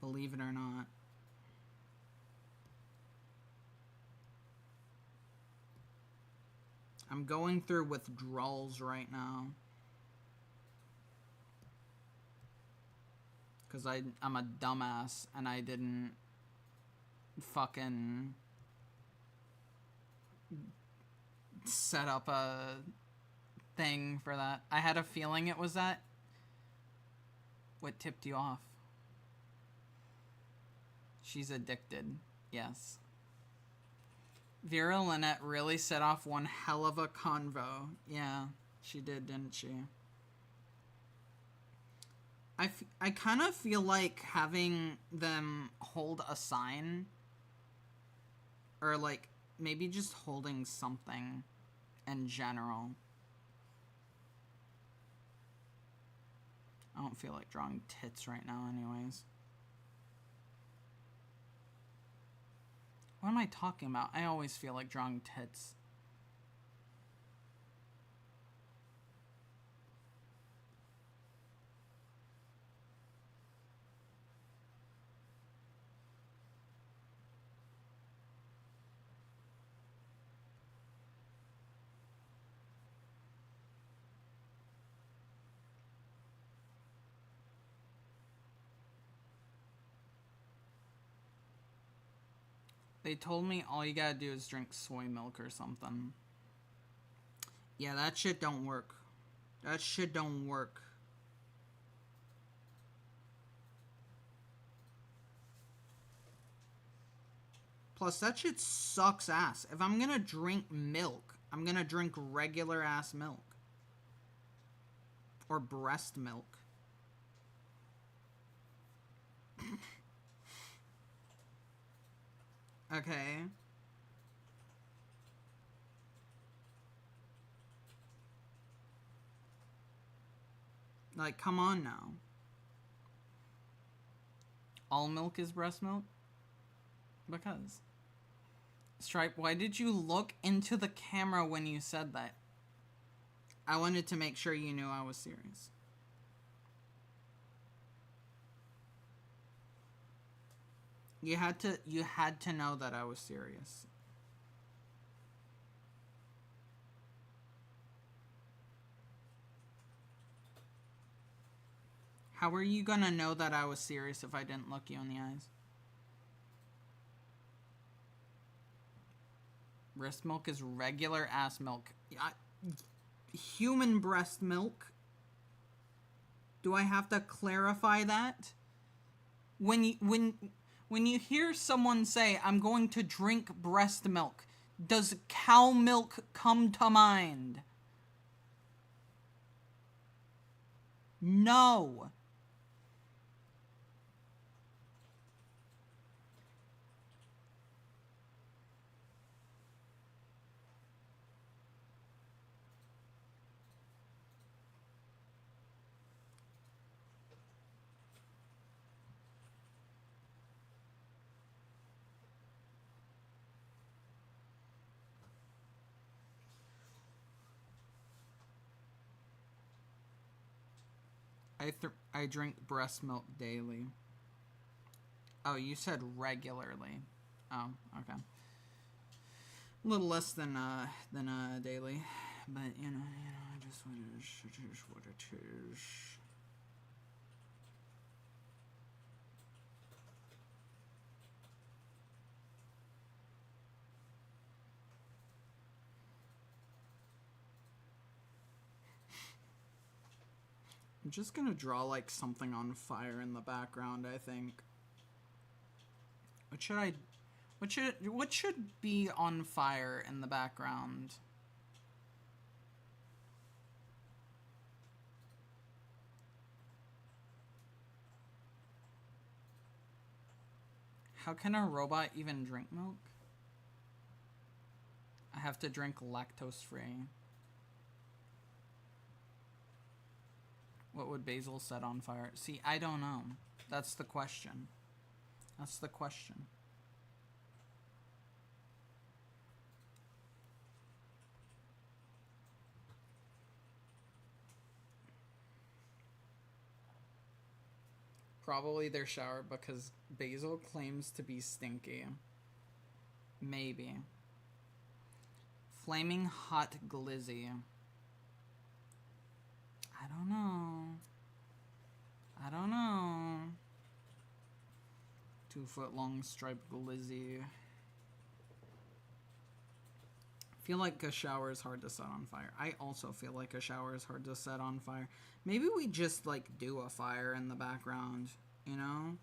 Believe it or not. I'm going through withdrawals right now. Because I'm a dumbass and I didn't fucking set up a thing for that. I had a feeling it was that. What tipped you off? She's addicted. Yes. Vera Lynette really set off one hell of a convo. Yeah, she did, didn't she? I kind of feel like having them hold a sign, or like maybe just holding something in general. I don't feel like drawing tits right now anyways. What am I talking about? I always feel like drawing tits. They told me all you gotta do is drink soy milk or something. Yeah, that shit don't work. That shit don't work. Plus, that shit sucks ass. If I'm gonna drink milk, I'm gonna drink regular ass milk. Or breast milk. Okay. Like, come on now. All milk is breast milk? Because. Stripe, why did you look into the camera when you said that? I wanted to make sure you knew I was serious. You had to know that I was serious. How were you gonna know that I was serious if I didn't look you in the eyes? Breast milk is regular ass milk. Human breast milk? Do I have to clarify that? When you hear someone say, I'm going to drink breast milk, does cow milk come to mind? No. I drink breast milk daily. Oh, you said regularly. Oh, okay. A little less than daily, but you know, just what it is what it is. I'm just gonna draw like something on fire in the background, I think. What should be on fire in the background? How can a robot even drink milk? I have to drink lactose free. What would basil set on fire? See, I don't know. That's the question. That's the question. Probably their shower because basil claims to be stinky. Maybe. Flaming hot glizzy. I don't know. I don't know. 2-foot long striped glizzy. I feel like a shower is hard to set on fire. I also feel like a shower is hard to set on fire. Maybe we just like do a fire in the background, you know?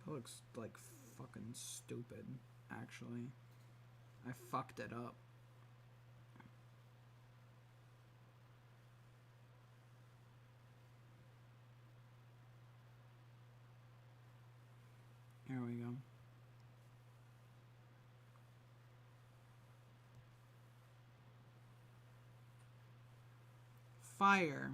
That looks like fucking stupid, actually. I fucked it up. Here we go. Fire.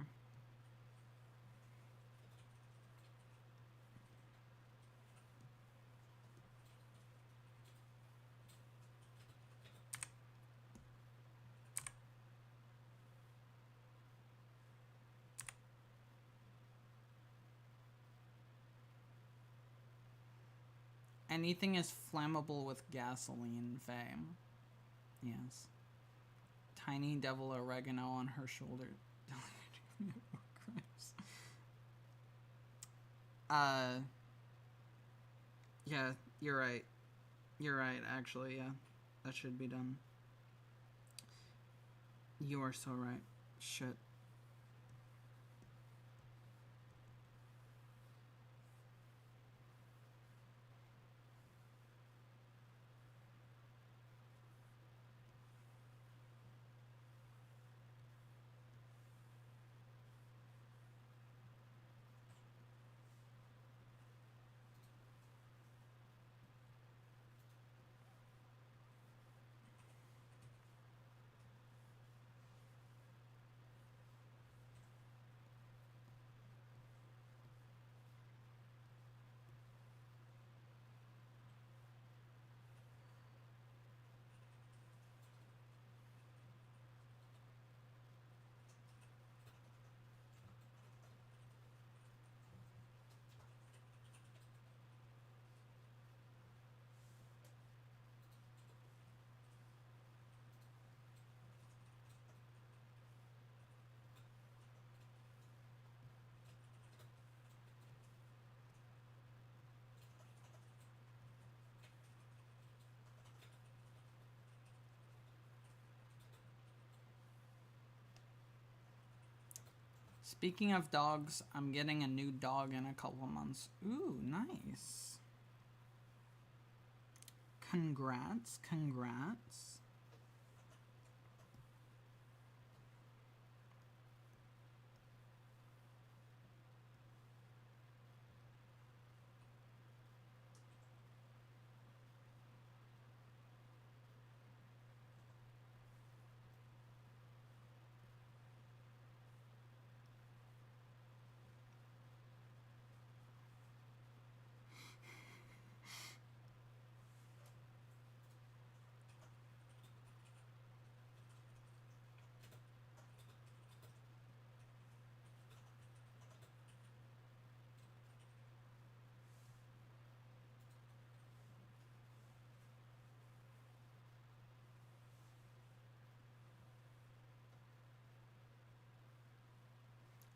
Anything is flammable with gasoline, fame. Yes. Tiny devil oregano on her shoulder. Yeah, you're right. You're right, actually, yeah. That should be done. You are so right. Shit. Speaking of dogs, I'm getting a new dog in a couple of months. Ooh, nice. Congrats, congrats.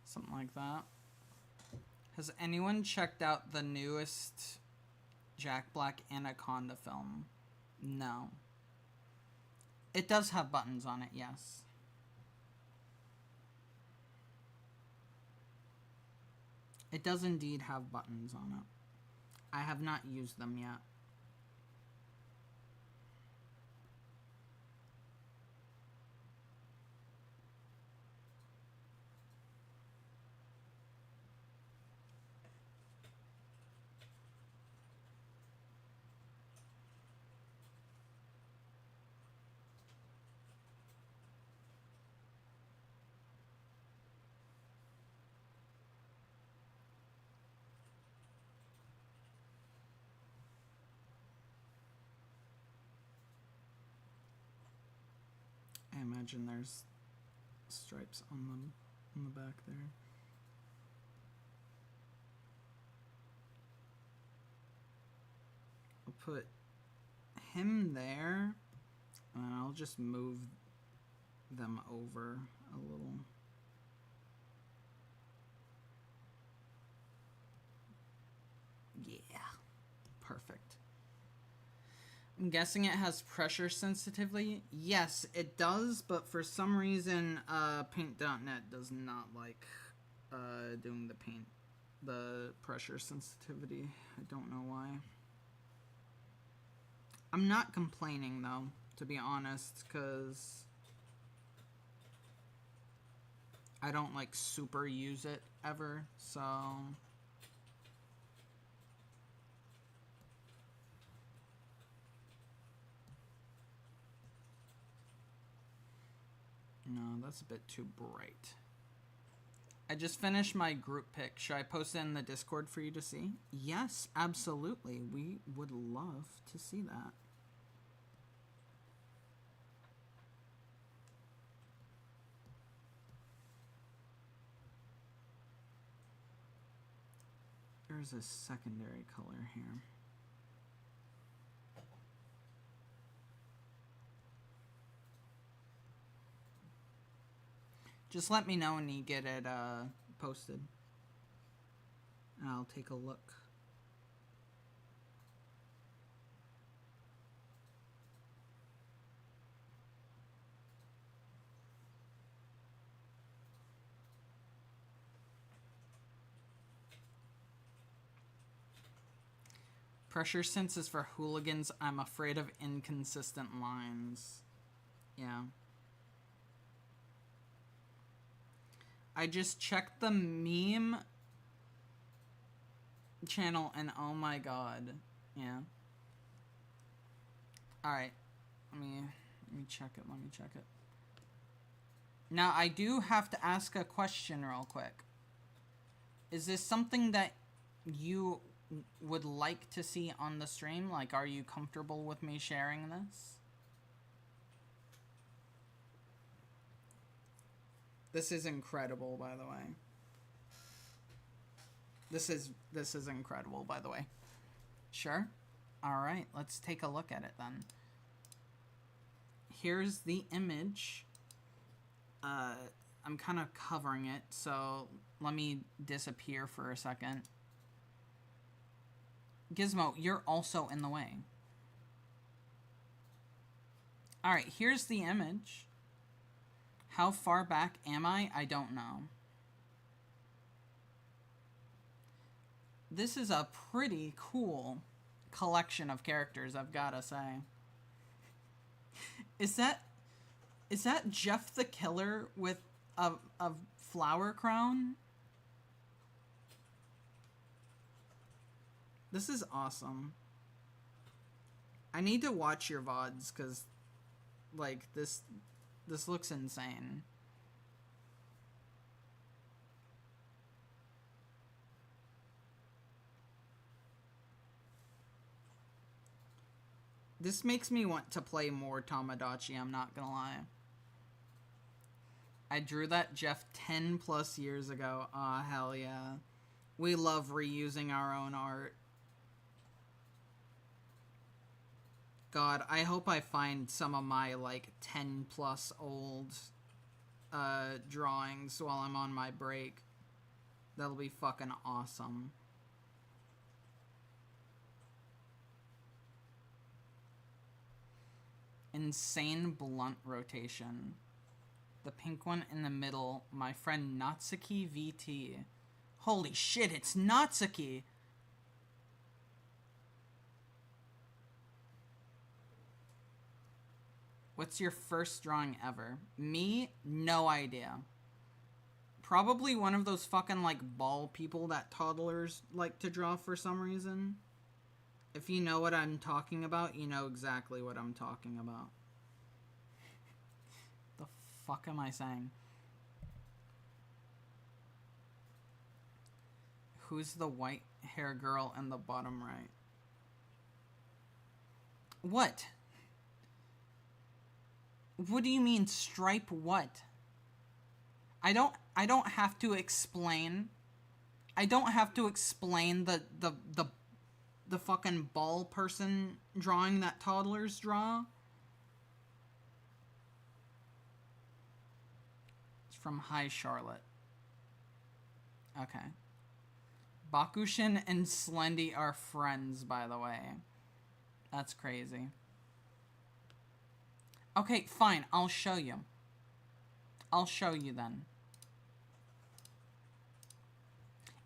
Something like that. Has anyone checked out the newest Jack Black Anaconda film? No. It does have buttons on it, yes. It does indeed have buttons on it. I have not used them yet. I imagine there's stripes on the back there. I'll put him there, and I'll just move them over a little. Yeah, perfect. I'm guessing it has pressure sensitivity. Yes, it does, but for some reason, paint.net does not like doing the pressure sensitivity. I don't know why. I'm not complaining though, to be honest, because I don't like super use it ever, so no, that's a bit too bright. I just finished my group pic. Should I post it in the Discord for you to see? Yes, absolutely. We would love to see that. There's a secondary color here. Just let me know when you get it posted, and I'll take a look. Pressure sense is for hooligans. I'm afraid of inconsistent lines. Yeah. I just checked the meme channel and oh my god. Yeah. Alright. Let me check it. Let me check it. Now, I do have to ask a question real quick. Is this something that you would like to see on the stream? Like, are you comfortable with me sharing this? This is incredible, by the way. This is incredible, by the way. Sure? Alright, let's take a look at it then. Here's the image. I'm kind of covering it, so let me disappear for a second. Gizmo, you're also in the way. Alright, here's the image. How far back am I? I don't know. This is a pretty cool collection of characters, I've gotta say. Is that Jeff the Killer with a flower crown? This is awesome. I need to watch your VODs, because, like, this looks insane. This makes me want to play more Tamagotchi, I'm not gonna lie. I drew that Jeff 10 plus years ago. Aw, hell yeah. We love reusing our own art. God, I hope I find some of my, like, 10 plus old drawings while I'm on my break. That'll be fucking awesome. Insane blunt rotation. The pink one in the middle, my friend Natsuki VT. Holy shit, it's Natsuki! What's your first drawing ever? Me? No idea. Probably one of those fucking, like, ball people that toddlers like to draw for some reason. If you know what I'm talking about, you know exactly what I'm talking about. The fuck am I saying? Who's the white hair girl in the bottom right? What? What do you mean stripe what? I don't have to explain. I don't have to explain the fucking ball person drawing that toddlers draw. It's from Hi Charlotte. Okay. Bakushin and Slendy are friends, by the way. That's crazy. Okay, fine. I'll show you. I'll show you then.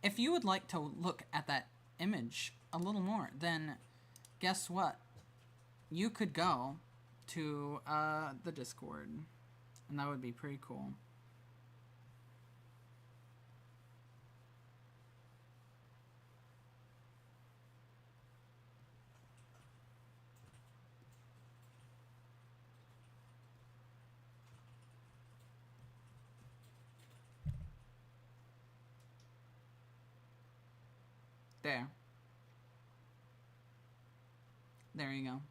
If you would like to look at that image a little more, then guess what? You could go to the Discord, and that would be pretty cool. There. There you go.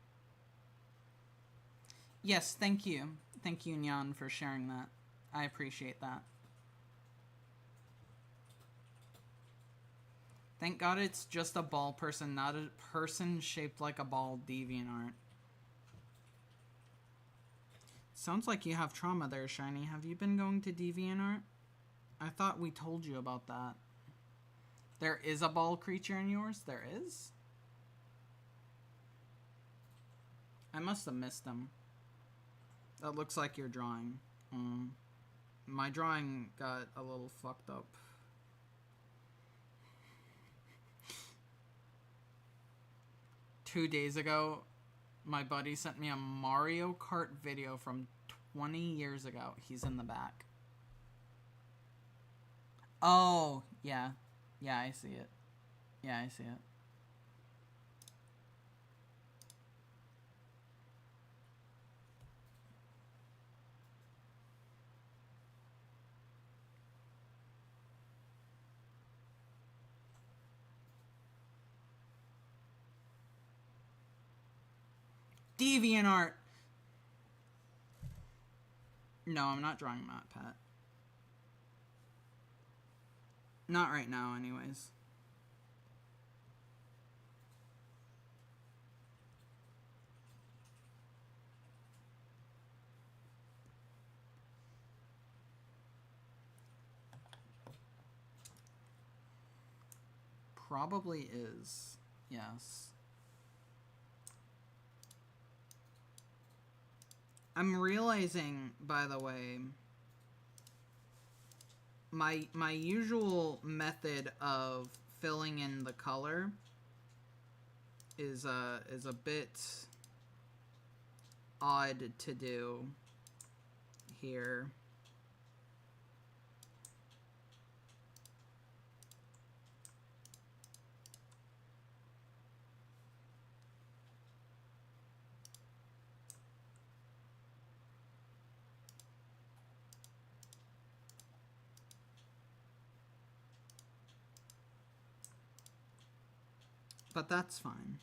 Yes, thank you. Thank you, Nyan, for sharing that. I appreciate that. Thank God it's just a ball person, not a person shaped like a ball DeviantArt. Sounds like you have trauma there, Shiny. Have you been going to DeviantArt? I thought we told you about that. There is a ball creature in yours? There is? I must have missed them. That looks like your drawing. My drawing got a little fucked up. Two days ago, my buddy sent me a Mario Kart video from 20 years ago. He's in the back. Oh, yeah. Yeah, I see it. Yeah, I see it. DeviantArt! No, I'm not drawing MatPat. Not right now, anyways. Probably is. Yes. I'm realizing, by the way, my usual method of filling in the color is a bit odd to do here. But that's fine.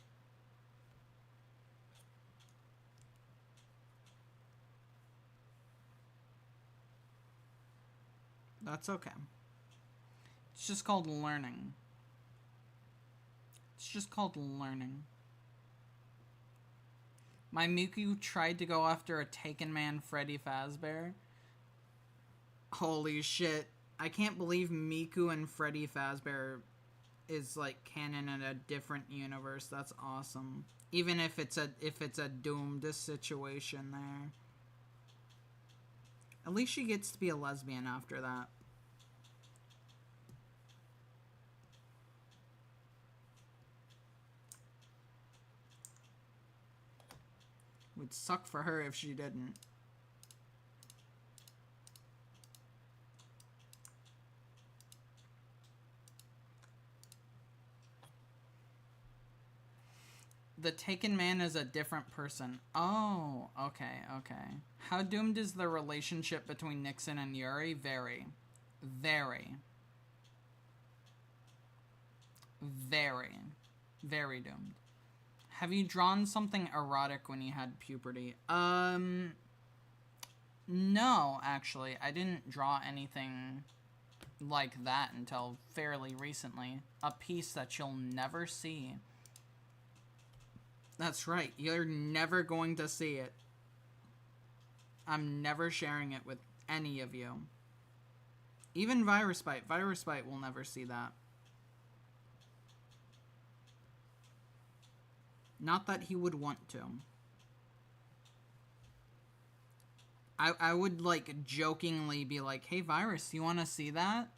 That's okay. It's just called learning. It's just called learning. My Miku tried to go after a Taken Man Freddy Fazbear. Holy shit. I can't believe Miku and Freddy Fazbear is like canon in a different universe. That's awesome. Even if it's a doomed situation there. At least she gets to be a lesbian after that. Would suck for her if she didn't. The Taken Man is a different person. Oh, okay, okay. How doomed is the relationship between Nixon and Yuri? Very. Very. Very. Very doomed. Have you drawn something erotic when you had puberty? No, actually. I didn't draw anything like that until fairly recently. A piece that you'll never see. That's right. You're never going to see it. I'm never sharing it with any of you. Even VirusBite. VirusBite will never see that. Not that he would want to. I would, like, jokingly be like, hey, Virus, you want to see that?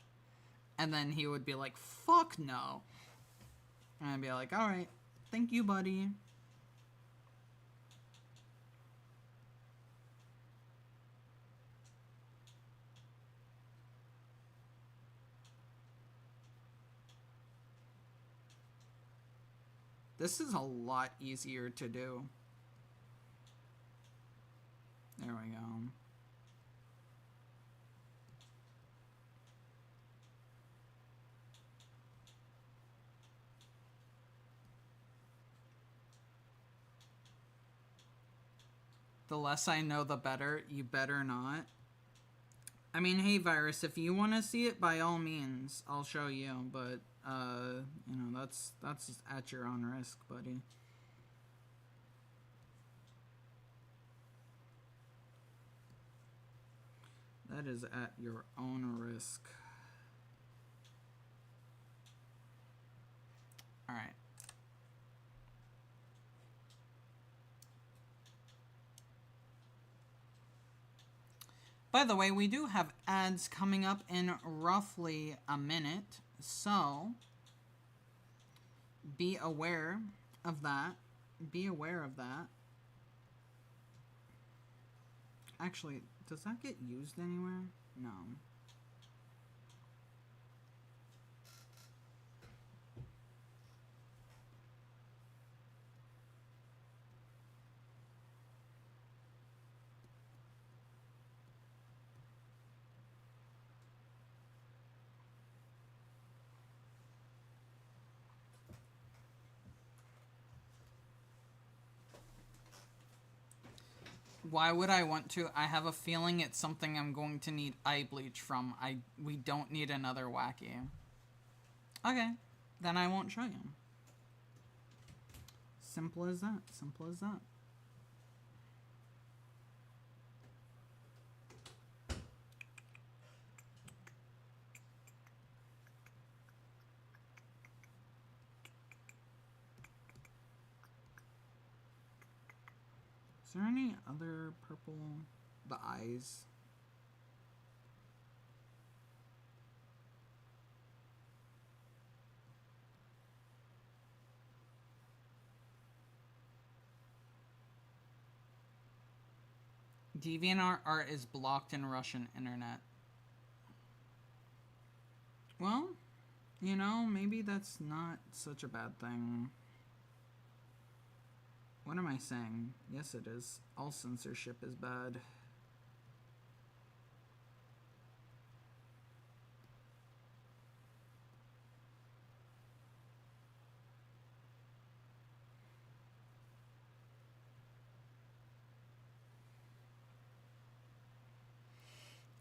And then he would be like, fuck no. And I'd be like, alright. Thank you, buddy. This is a lot easier to do. There we go. The less I know, the better. You better not. I mean, hey, Virus, if you want to see it, by all means, I'll show you. But, you know, that's at your own risk, buddy. That is at your own risk. All right. By the way, we do have ads coming up in roughly a minute, so be aware of that. Be aware of that. Actually, does that get used anywhere? No. Why would I want to? I have a feeling it's something I'm going to need eye bleach from. We don't need another wacky. Okay, then I won't show you. Simple as that. Simple as that. Is there any other purple? The eyes. DeviantArt art is blocked in Russian internet. Well, you know, maybe that's not such a bad thing. What am I saying? Yes, it is. All censorship is bad.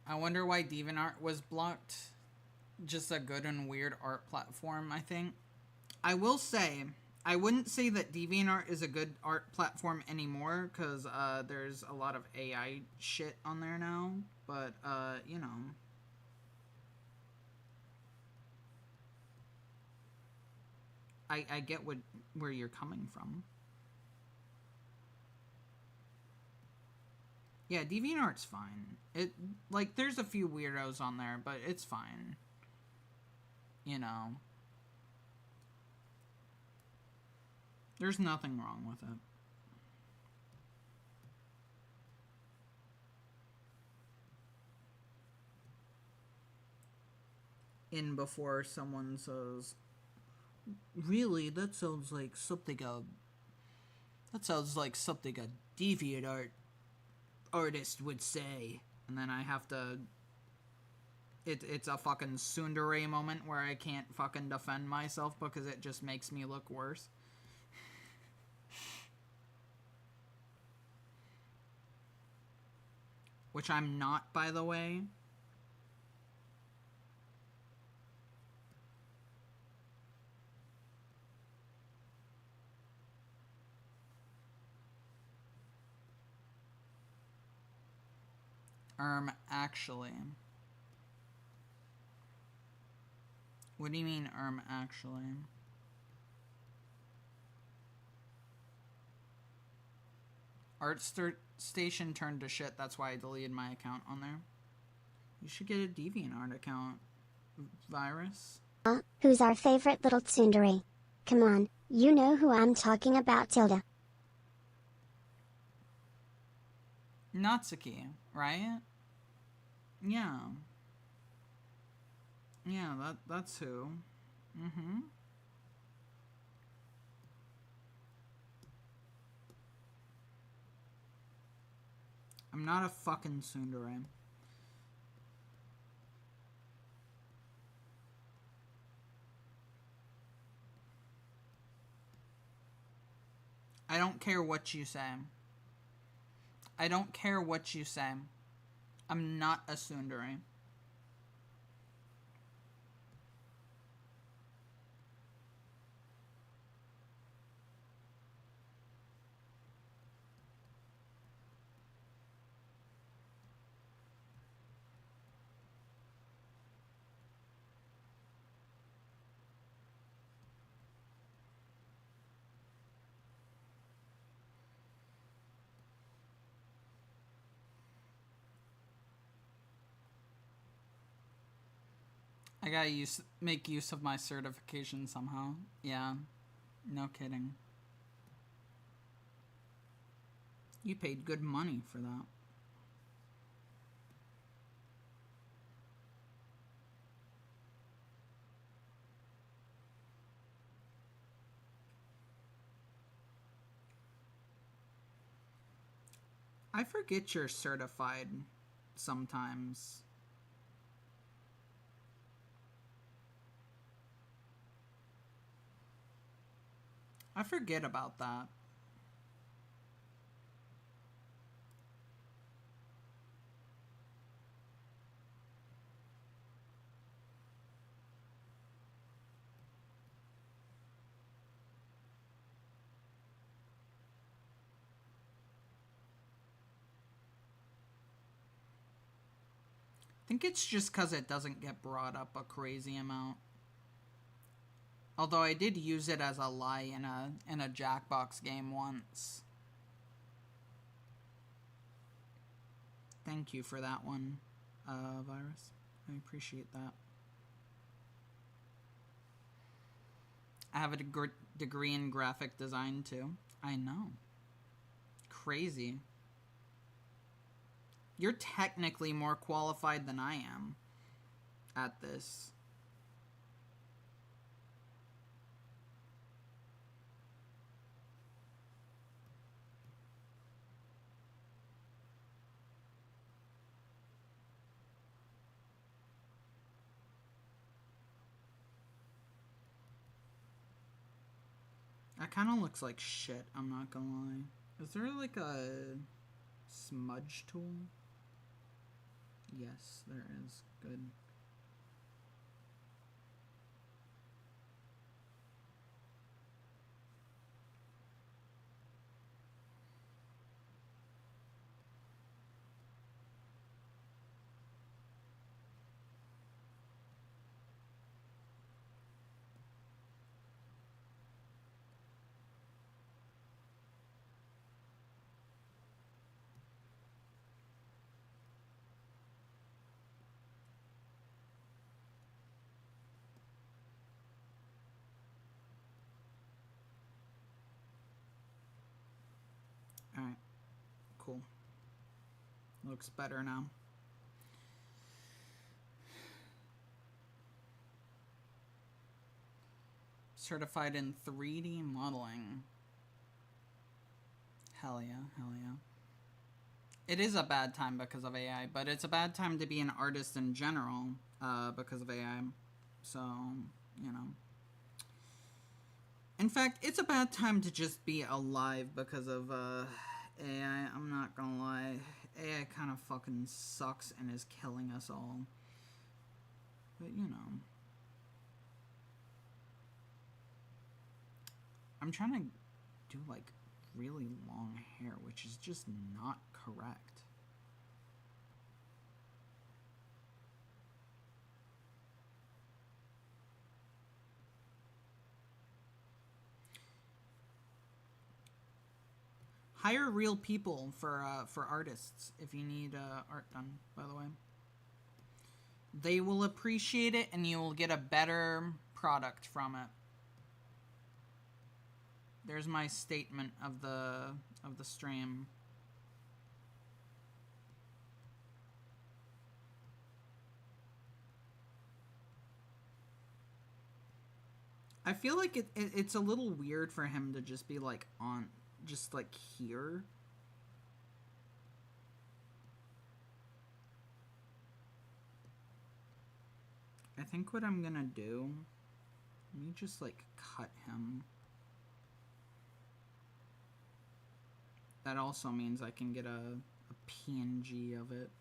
I wonder why DeviantArt was blocked. Just a good and weird art platform, I think. I will say, I wouldn't say that DeviantArt is a good art platform anymore, because there's a lot of AI shit on there now. But, you know. I get where you're coming from. Yeah, DeviantArt's fine. Like, there's a few weirdos on there, but it's fine. You know. There's nothing wrong with it. In before someone says, really, that sounds like something a DeviantArt artist would say. And then I have to... It's a fucking tsundere moment where I can't fucking defend myself because it just makes me look worse. Which I'm not, by the way. Actually. What do you mean, actually? ArtStation turned to shit, that's why I deleted my account on there. You should get a DeviantArt account, Virus.
Who's our favorite little tsundere? Come on, you know who I'm talking about, Tilda.
Natsuki, right? Yeah. Yeah, that's who. Mm-hmm. I'm not a fucking tsundere. I don't care what you say. I don't care what you say. I'm not a tsundere. I gotta make use of my certification somehow. Yeah, no kidding. You paid good money for that. I forget you're certified sometimes. I forget about that. I think it's just because it doesn't get brought up a crazy amount. Although I did use it as a lie in a Jackbox game once. Thank you for that one, Virus. I appreciate that. I have a degree in graphic design too. I know. Crazy. You're technically more qualified than I am at this. That kind of looks like shit, I'm not gonna lie. Is there like a smudge tool? Yes, there is. Good. Alright. Cool. Looks better now. Certified in 3D modeling. Hell yeah, hell yeah. It is a bad time because of AI, but it's a bad time to be an artist in general because of AI. So, you know. In fact, it's a bad time to just be alive because of AI. I'm not gonna lie. AI kind of fucking sucks and is killing us all. But, you know. I'm trying to do, like, really long hair, which is just not correct. Hire real people for artists if you need art done, by the way. They will appreciate it and you will get a better product from it. There's my statement of the stream. I feel like it's a little weird for him to just be like on, just like here. I think what I'm gonna do, let me just like cut him. That also means I can get a PNG of it.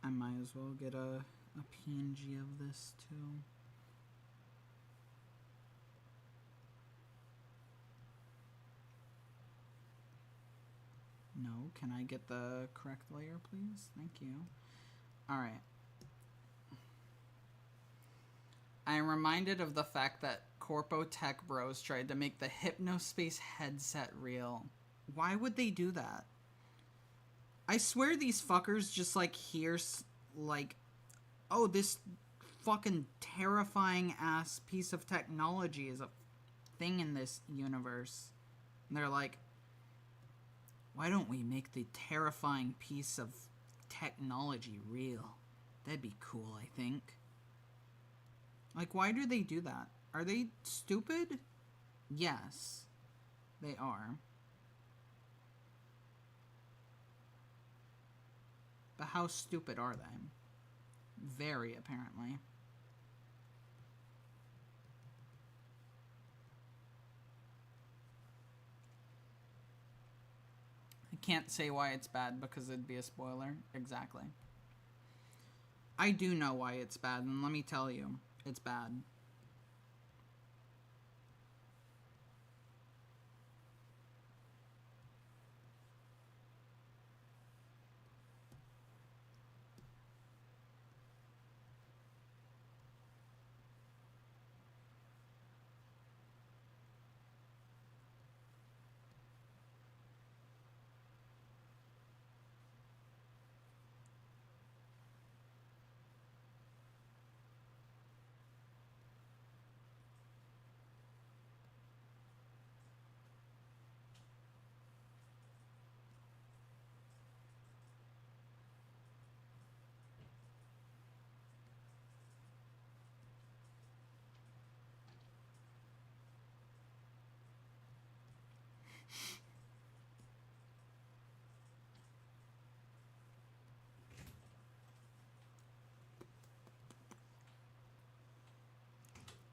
I might as well get a PNG of this too. No, can I get the correct layer, please? Thank you. All right. I am reminded of the fact that Corpo Tech Bros tried to make the Hypnospace headset real. Why would they do that? I swear these fuckers just like hear like, oh, this fucking terrifying ass piece of technology is a thing in this universe. And they're like, why don't we make the terrifying piece of technology real? That'd be cool, I think. Like, why do they do that? Are they stupid? Yes, they are. But how stupid are they? Very, apparently. I can't say why it's bad because it'd be a spoiler. Exactly. I do know why it's bad, and let me tell you, it's bad.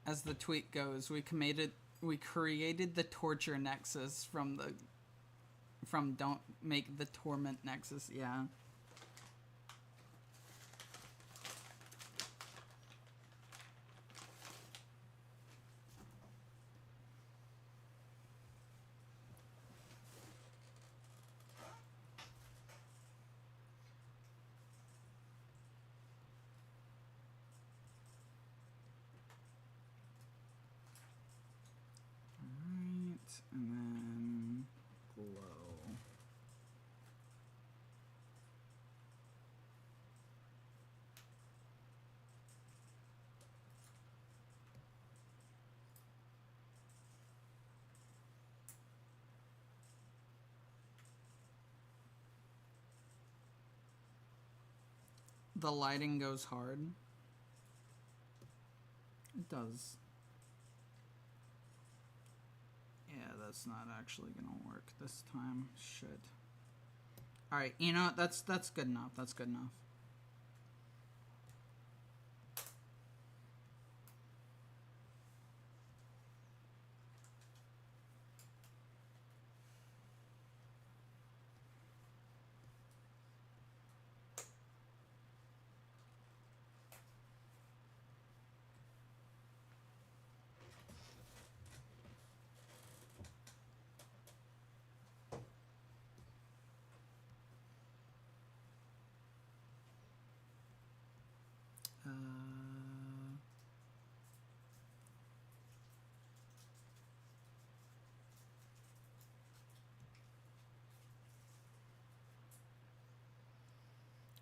As the tweet goes, we created the torture nexus from don't make the torment nexus. Yeah. And then glow. The lighting goes hard. It does. Yeah, that's not actually gonna work this time. Shit. Alright, you know what? That's good enough. That's good enough.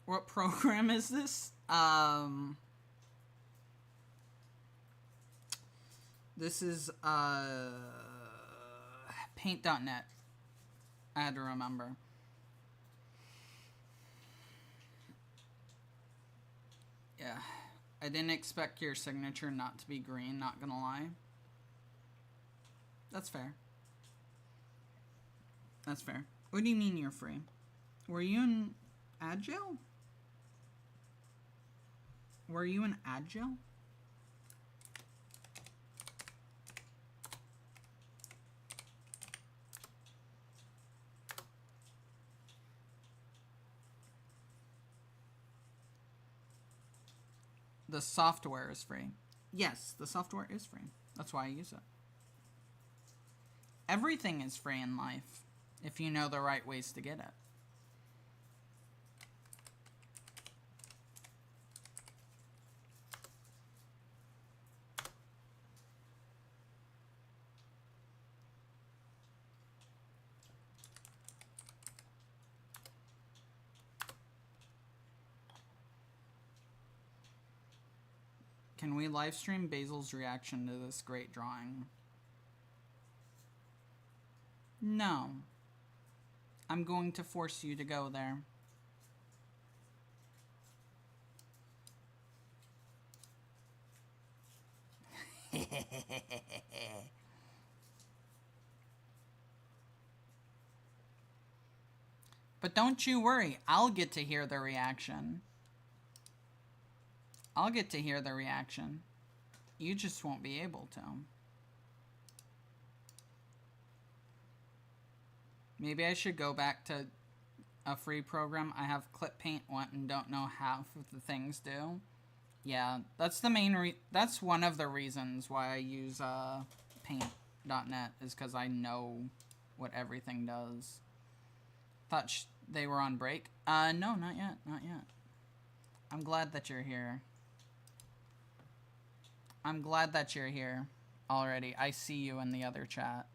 What program is this? This is paint.net. I had to remember. Yeah. I didn't expect your signature not to be green, not gonna lie. That's fair. That's fair. What do you mean you're free? Were you in Agile? Were you in Agile? The software is free. Yes, the software is free. That's why I use it. Everything is free in life if you know the right ways to get it. Can we live stream Basil's reaction to this great drawing? No. I'm going to force you to go there. But don't you worry, I'll get to hear the reaction. I'll get to hear the reaction. You just won't be able to. Maybe I should go back to a free program. I have Clip Paint 1 and don't know half of the things do. Yeah, that's the main that's one of the reasons why I use paint.net is because I know what everything does. Thought they were on break. No, not yet, not yet. I'm glad that you're here. I'm glad that you're here already. I see you in the other chat.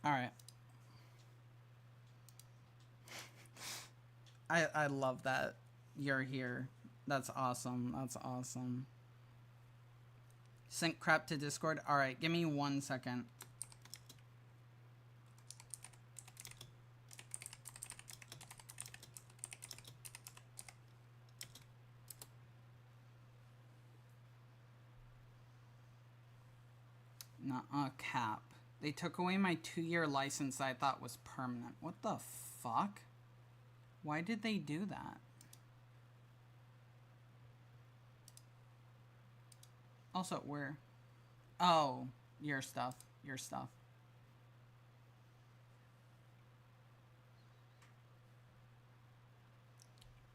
Alright. I love that you're here. That's awesome. That's awesome. Sync crap to Discord. Alright, give me 1 second. Nuh-uh, cap. They took away my 2-year license I thought was permanent. What the fuck? Why did they do that? Also, where? Oh, your stuff. Your stuff.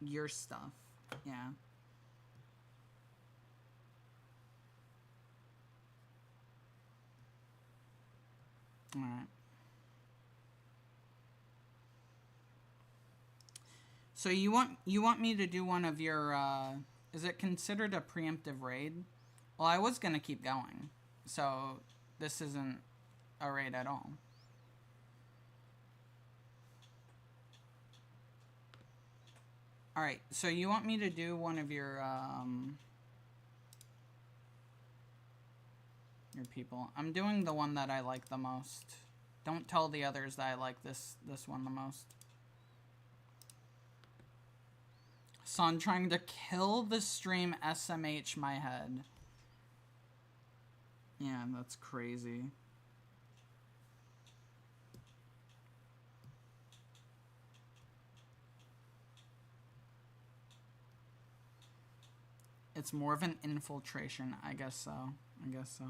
Your stuff. Yeah. Alright. So you want me to do one of your is it considered a preemptive raid? Well, I was gonna keep going. So this isn't a raid at all. Alright, so you want me to do one of your people. I'm doing the one that I like the most. Don't tell the others that I like this one the most. Son trying to kill the stream SMH my head. Yeah, that's crazy. It's more of an infiltration, I guess so. I guess so.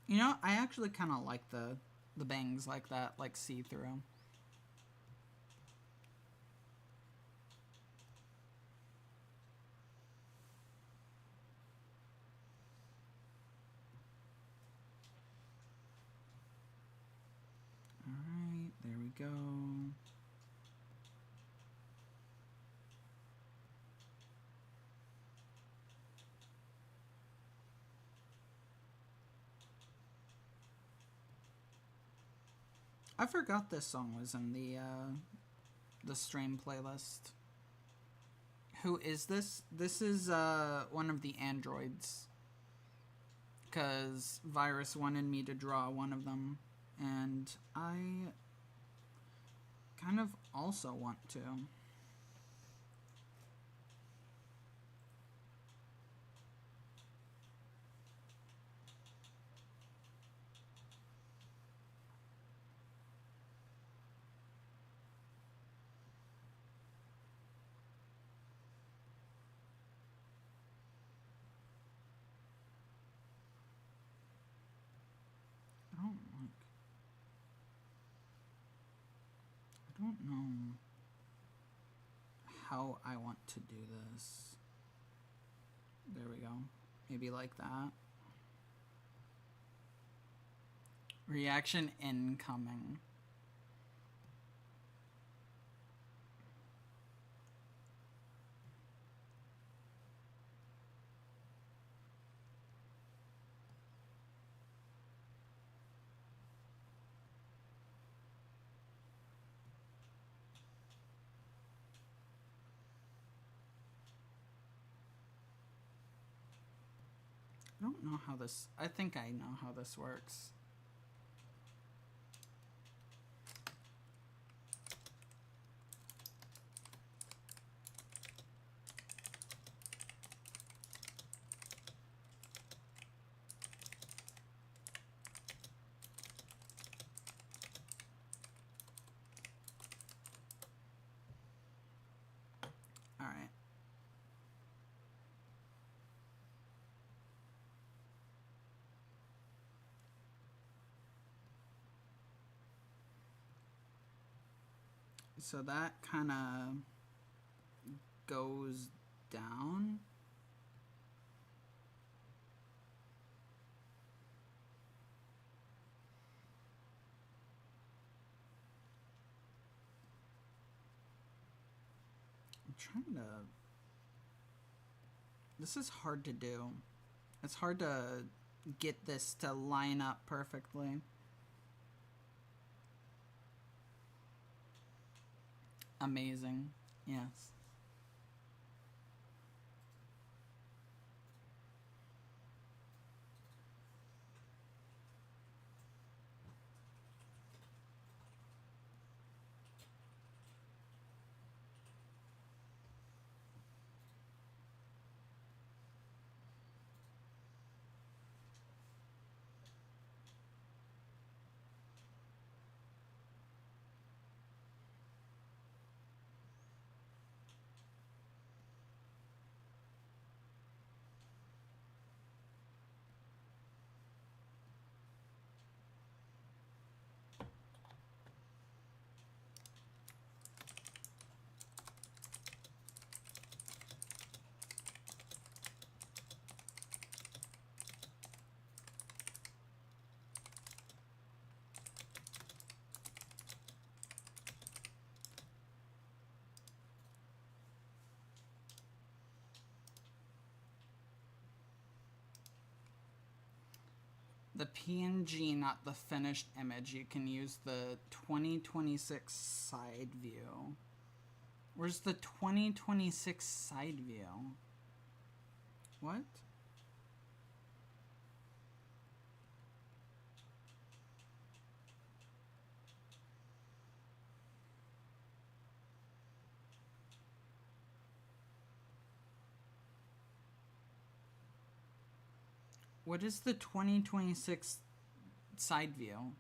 You know, I actually kind of like the bangs like that, like see-through. Alright, there we go. I forgot this song was in the stream playlist. Who is this? This is one of the androids. Because Virus wanted me to draw one of them. And I kind of also want to. I don't know how I want to do this. There we go. Maybe like that. Reaction incoming. I don't know how this... I think I know how this works. Alright. So that kind of goes down. I'm trying to... This is hard to do. It's hard to get this to line up perfectly. Amazing. Yes. The PNG, not the finished image. You can use the 2026 side view. Where's the 2026 side view? What? What is the 2026 side view?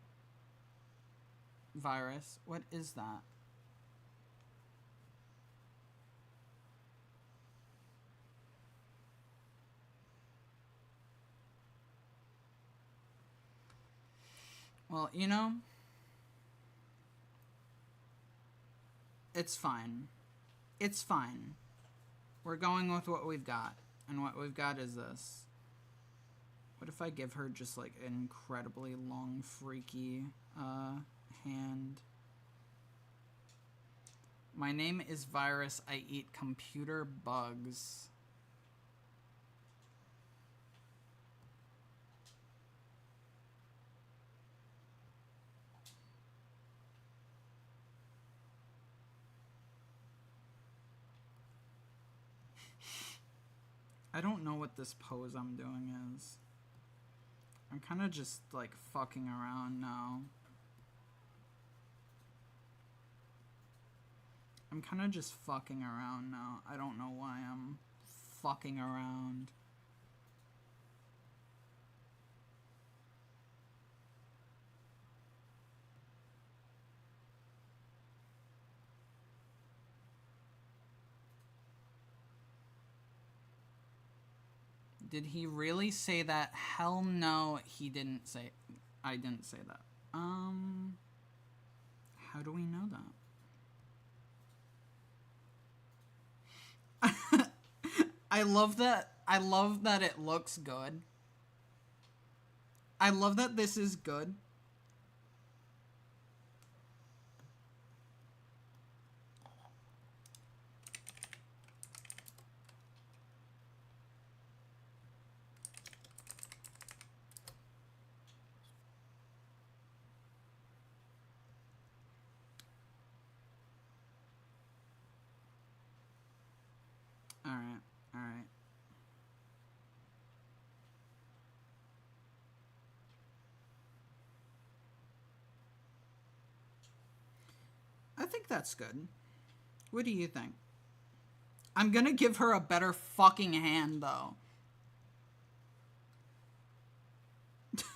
Virus? What is that? Well, you know, it's fine. It's fine. We're going with what we've got. And what we've got is this. What if I give her just like an incredibly long, freaky hand? My name is Virus. I eat computer bugs. I don't know what this pose I'm doing is. I'm kind of just like fucking around now. I'm kind of just fucking around now. I don't know why I'm fucking around. Did he really say that? Hell no, he didn't say... I didn't say that. How do we know that? I love that it looks good. I love that this is good. Alright. I think that's good. What do you think? I'm gonna give her a better fucking hand, though.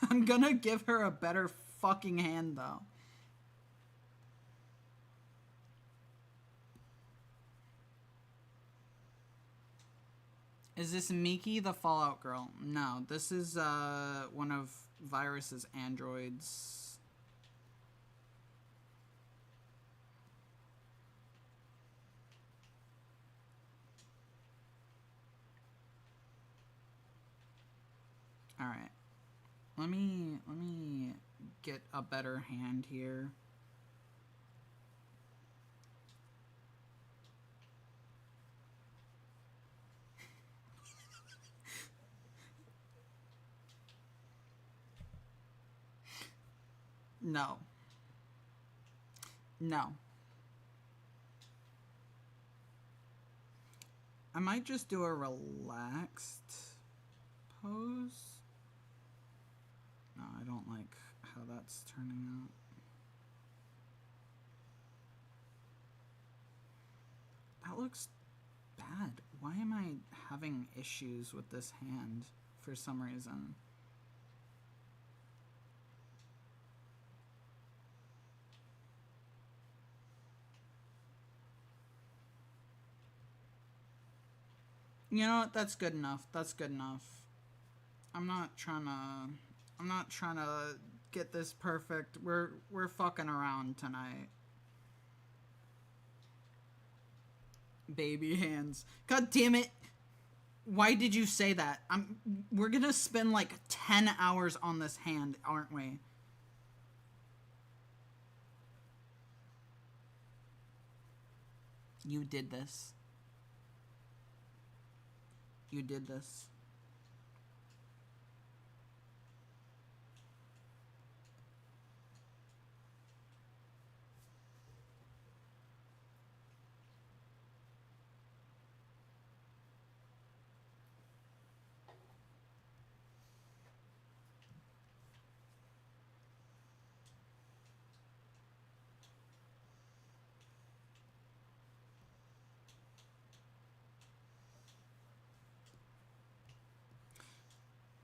I'm gonna give her a better fucking hand, though. Is this Miki, the Fallout girl? No, this is one of Virus's androids. All right. Let me get a better hand here. No. No. I might just do a relaxed pose. No, I don't like how that's turning out. That looks bad. Why am I having issues with this hand for some reason? You know what? That's good enough. That's good enough. I'm not trying to get this perfect. We're fucking around tonight. Baby hands. God damn it. Why did you say that? We're gonna spend like 10 hours on this hand, aren't we? You did this. You did this.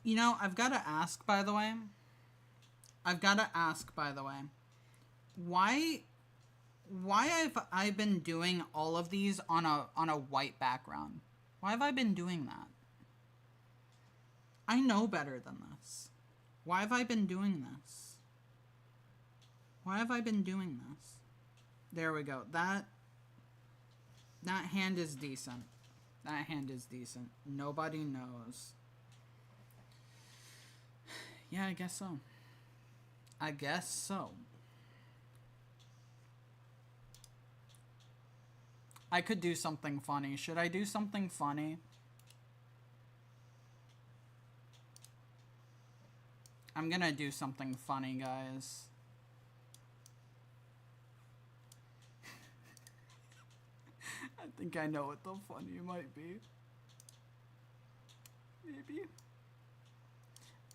You know, I've got to ask, by the way. Why have I been doing all of these on a white background? Why have I been doing that? I know better than this. Why have I been doing this? Why have I been doing this? There we go. That hand is decent. That hand is decent. Nobody knows. Yeah, I guess so. I guess so. I could do something funny. Should I do something funny? I'm gonna do something funny, guys. I think I know what the funny might be.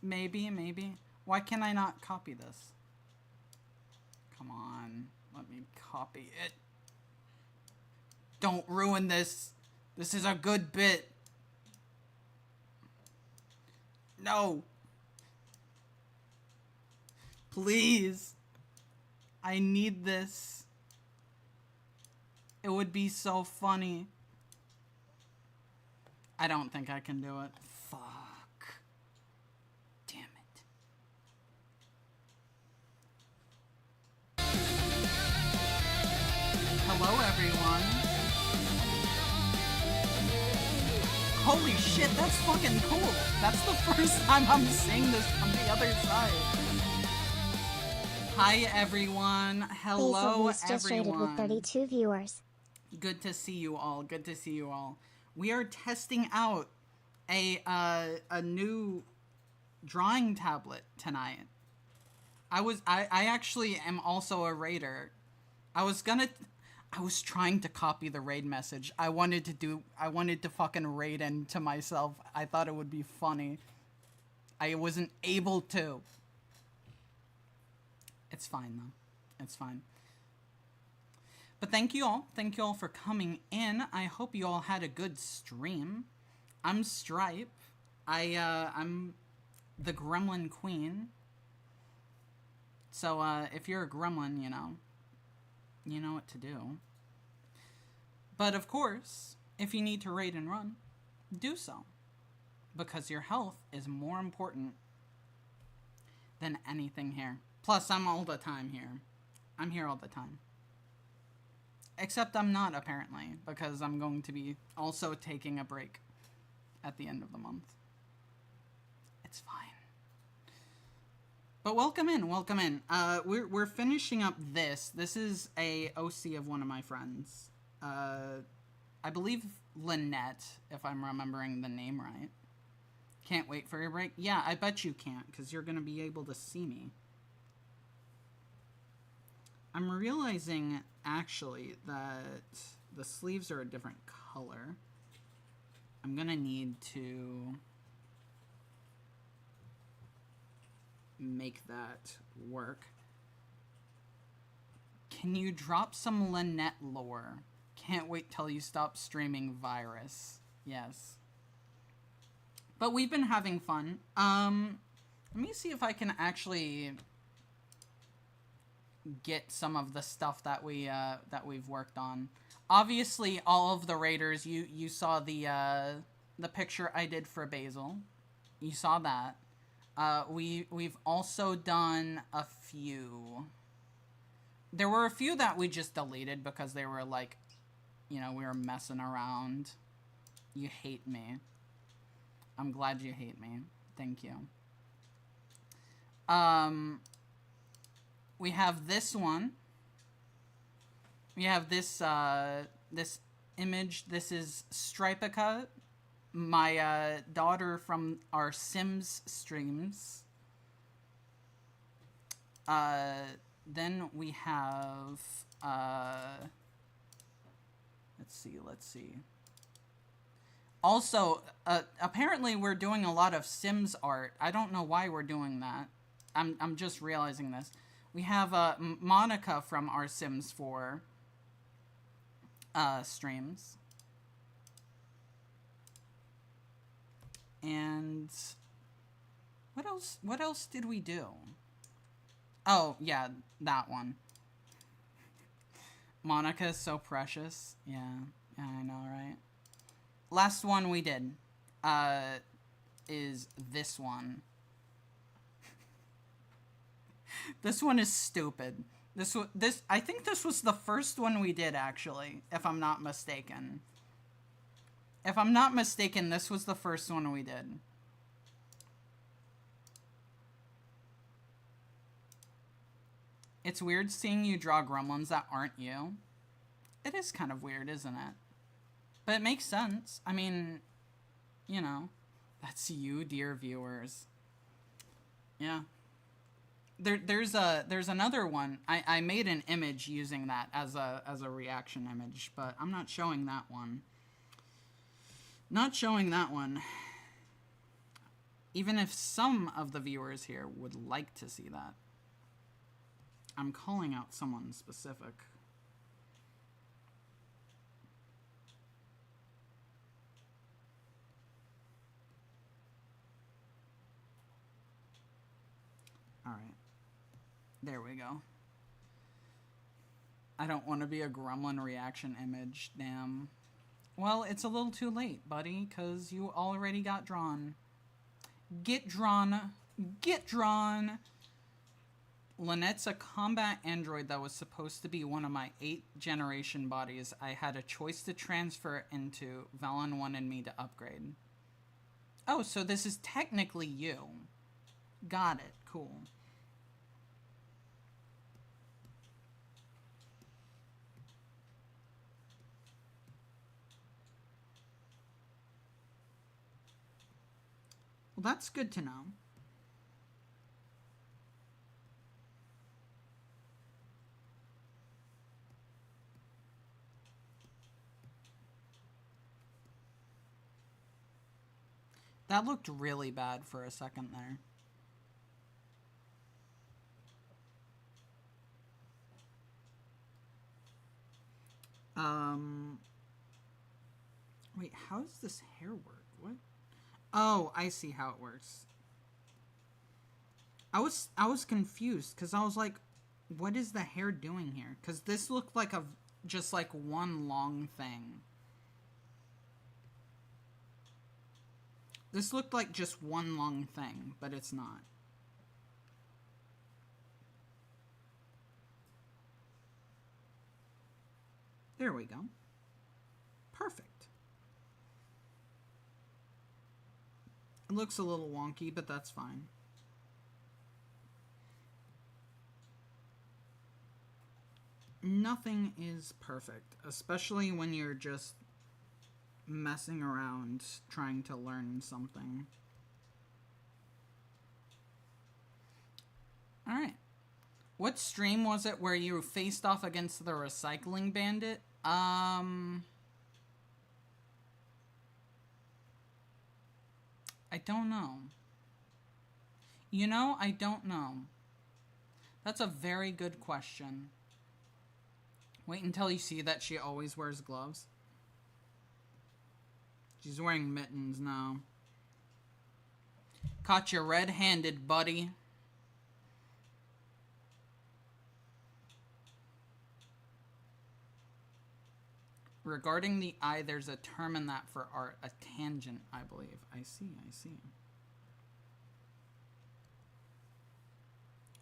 Maybe. Why can I not copy this? Come on, let me copy it. Don't ruin this. This is a good bit. No. Please. I need this. It would be so funny. I don't think I can do it. Fuck. Damn it. Hello, everyone. Holy shit, that's fucking cool. That's the first time I'm seeing this from the other side. Hi, everyone. Hello,
just rated with 32 viewers.
Good to see you all. Good to see you all. We are testing out a new drawing tablet tonight. I actually am also a raider. I was trying to copy the raid message. I wanted to fucking raid into myself. I thought it would be funny. I wasn't able to. It's fine though. It's fine. But thank you all. Thank you all for coming in. I hope you all had a good stream. I'm Stripe. I'm the Gremlin Queen. So if you're a gremlin, you know what to do. But of course, if you need to raid and run, do so. Because your health is more important than anything here. Plus, I'm all the time here. I'm here all the time. Except I'm not, apparently, because I'm going to be also taking a break at the end of the month. It's fine. But welcome in, welcome in. We're finishing up this. This is a OC of one of my friends. I believe Lynette, if I'm remembering the name right. Can't wait for your break. Yeah, I bet you can't, because you're going to be able to see me. I'm realizing, actually, that the sleeves are a different color. I'm going to need to make that work. Can you drop some Lynette lore? Can't wait till you stop streaming virus. Yes. But we've been having fun. Let me see if I can actually get some of the stuff that we've worked on. Obviously, all of the raiders, you saw the picture I did for Basil. You saw that. We've also done a few. There were a few that we just deleted because they were like, you know, we were messing around. You hate me. I'm glad you hate me. Thank you. We have this one. We have this this image. This is StripeTehGremlin, my daughter from our Sims streams. Then we have let's see. Also, apparently we're doing a lot of Sims art. I don't know why we're doing that. I'm just realizing this. We have Monica from our Sims 4 streams. And what else did we do? Oh, yeah, that one. Monica is so precious. Yeah, I know, right? Last one we did is this one. This one is stupid. I think this was the first one we did, actually, if I'm not mistaken. If I'm not mistaken, this was the first one we did. It's weird seeing you draw gremlins that aren't you. It is kind of weird, isn't it? But it makes sense. I mean, you know, that's you, dear viewers. Yeah. There's another one. I made an image using that as a reaction image, but I'm not showing that one. Not showing that one. Even if some of the viewers here would like to see that. I'm calling out someone specific. All right. There we go. I don't want to be a gremlin reaction image, damn. Well, it's a little too late, buddy, because you already got drawn. Get drawn. Get drawn. Lynette's a combat android that was supposed to be one of my 8th generation bodies. I had a choice to transfer it into. Valen wanted me to upgrade. Oh, so this is technically you. Got it. Cool. Well, that's good to know. That looked really bad for a second there. Wait, how does this hair work? What? Oh, I see how it works. I was confused because I was like, what is the hair doing here? Because this looked like just like one long thing. This looked like just one long thing, but it's not. There we go. Perfect. It looks a little wonky, but that's fine. Nothing is perfect, especially when you're just messing around trying to learn something. Alright. What stream was it where you faced off against the recycling bandit? I don't know. You know, I don't know. That's a very good question. Wait until you see that she always wears gloves. She's wearing mittens now. Caught you red-handed, buddy. Regarding the eye, there's a term in that for art. A tangent, I believe. I see.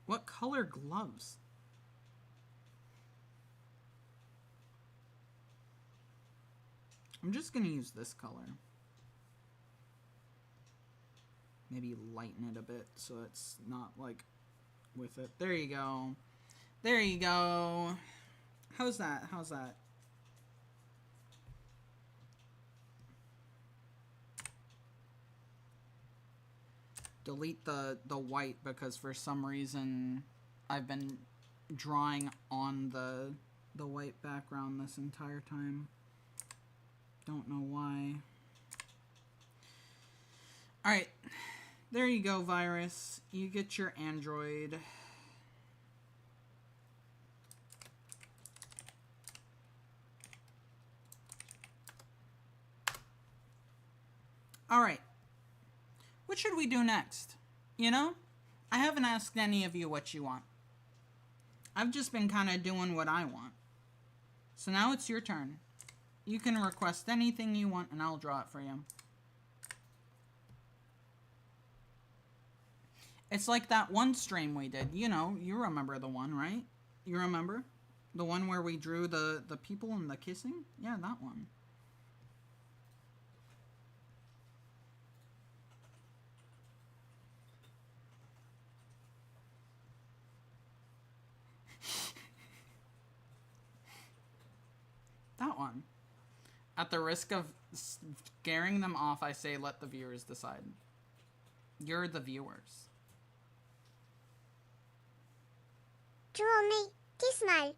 What color gloves? I'm just gonna use this color. Maybe lighten it a bit so it's not like with it. There you go. There you go. How's that? How's that? Delete the white because for some reason I've been drawing on the white background this entire time. Don't know why. Alright. There you go, Virus. You get your Android. Alright. What should we do next? You know? I haven't asked any of you what you want. I've just been kind of doing what I want. So now it's your turn. You can request anything you want and I'll draw it for you. It's like that one stream we did. You know, you remember the one, right? You remember? The one where we drew the people and the kissing? Yeah, that one. That one. At the risk of scaring them off, I say let the viewers decide. You're the viewers.
Draw me, Gizmo.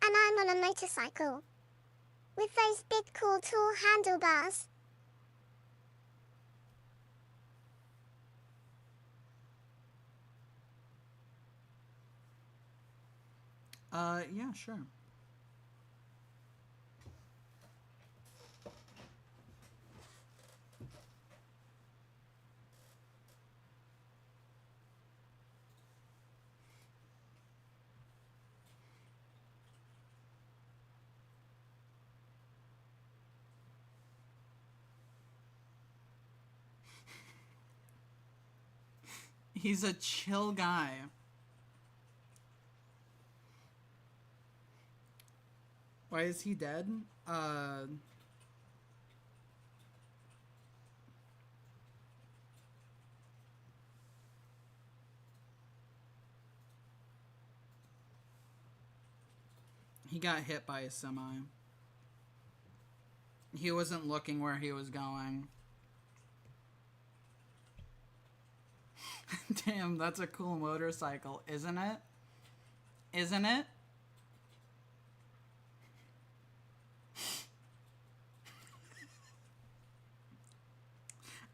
And I'm on a motorcycle. With those big cool tall handlebars.
Yeah, sure. He's a chill guy. Why is he dead? He got hit by a semi. He wasn't looking where he was going. Damn, that's a cool motorcycle, isn't it? Isn't it?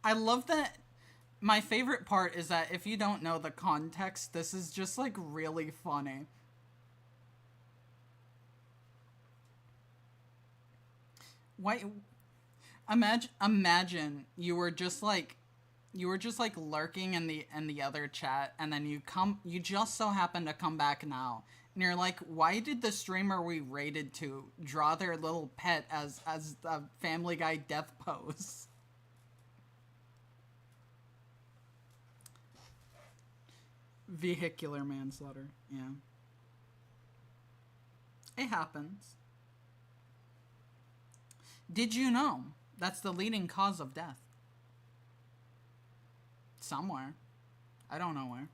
I love that. My favorite part is that if you don't know the context, this is just like really funny. Why? Imagine you were just like lurking in the other chat, and then you just so happen to come back now, and you're like, why did the streamer we raided to draw their little pet as a Family Guy death pose? Vehicular manslaughter. Yeah, it happens. Did you know that's the leading cause of death? Somewhere. I don't know where.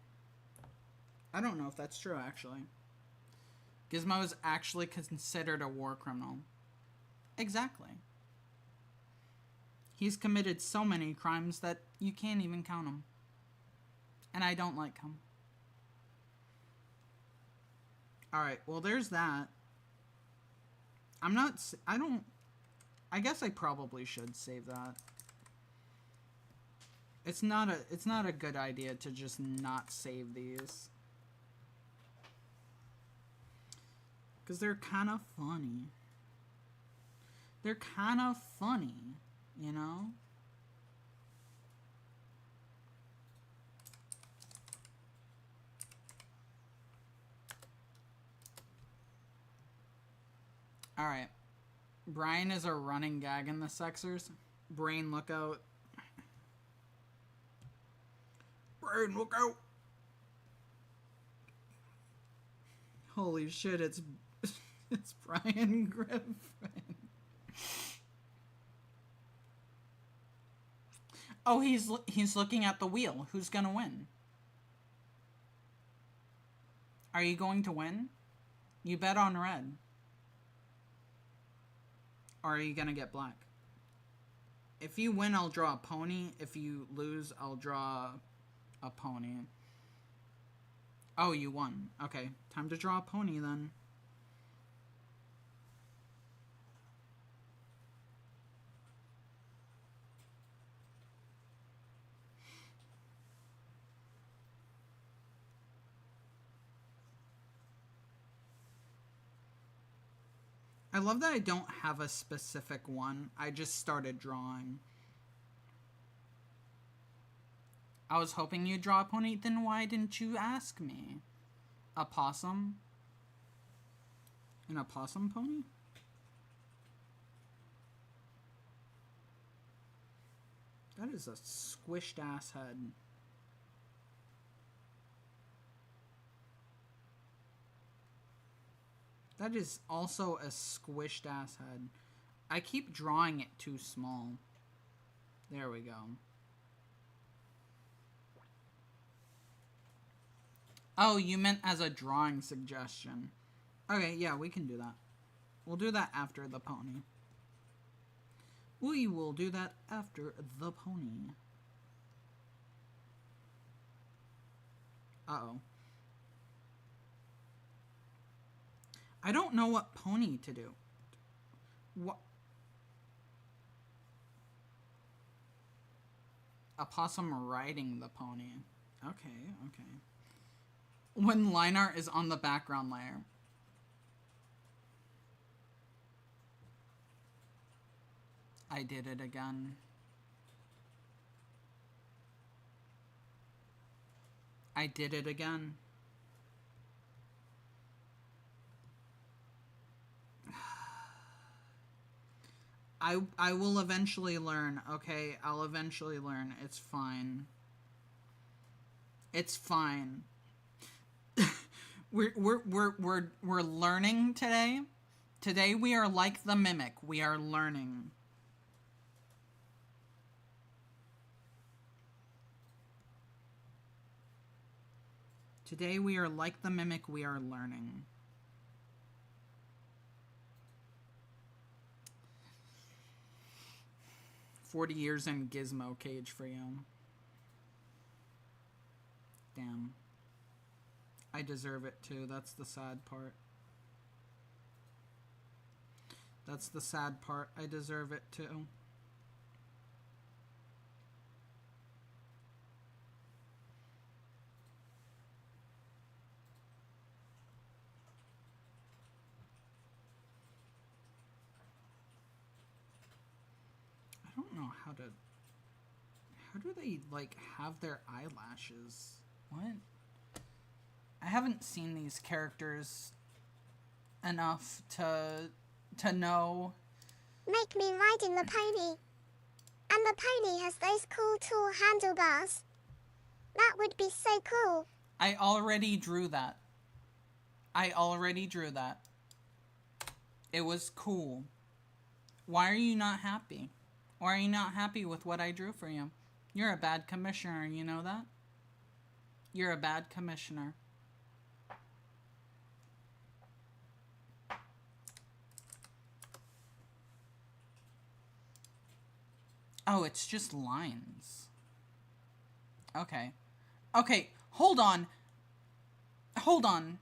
I don't know if that's true, actually. Gizmo is actually considered a war criminal. Exactly. He's committed so many crimes that you can't even count them. And I don't like him. Alright, well there's that. I guess I probably should save that. It's not a good idea to just not save these. Because they're kind of funny. They're kind of funny, you know? Alright. Brian is a running gag in the Sexers. Brain, look out. Brain, look out. Holy shit, it's Brian Griffin. Oh, he's looking at the wheel. Who's gonna win? Are you going to win? You bet on red. Or are you gonna get black? If you win, I'll draw a pony. If you lose, I'll draw a pony. Oh, you won. Okay, time to draw a pony then. I love that I don't have a specific one. I just started drawing. I was hoping you'd draw a pony, then why didn't you ask me? A possum? An opossum pony? That is a squished ass head. That is also a squished ass head. I keep drawing it too small. There we go. Oh, you meant as a drawing suggestion. Okay, yeah, we can do that. We'll do that after the pony. We will do that after the pony. Uh-oh. I don't know what pony to do. What? A possum riding the pony. Okay, okay. When line art is on the background layer. I did it again. I did it again. I will eventually learn, okay? I'll eventually learn. It's fine. It's fine. We're learning today. Today we are like the mimic. We are learning. Today we are like the mimic. We are learning. "40 years in Gizmo cage for you." Damn. I deserve it too. That's the sad part. That's the sad part. I deserve it too. I don't know how to... How do they, like, have their eyelashes? What? I haven't seen these characters enough to know.
Make me riding the pony. And the pony has those cool tall handlebars. That would be so cool.
I already drew that. I already drew that. It was cool. Why are you not happy? Why are you not happy with what I drew for you? You're a bad commissioner, you know that? You're a bad commissioner. Oh, it's just lines. Okay. Okay, hold on. Hold on.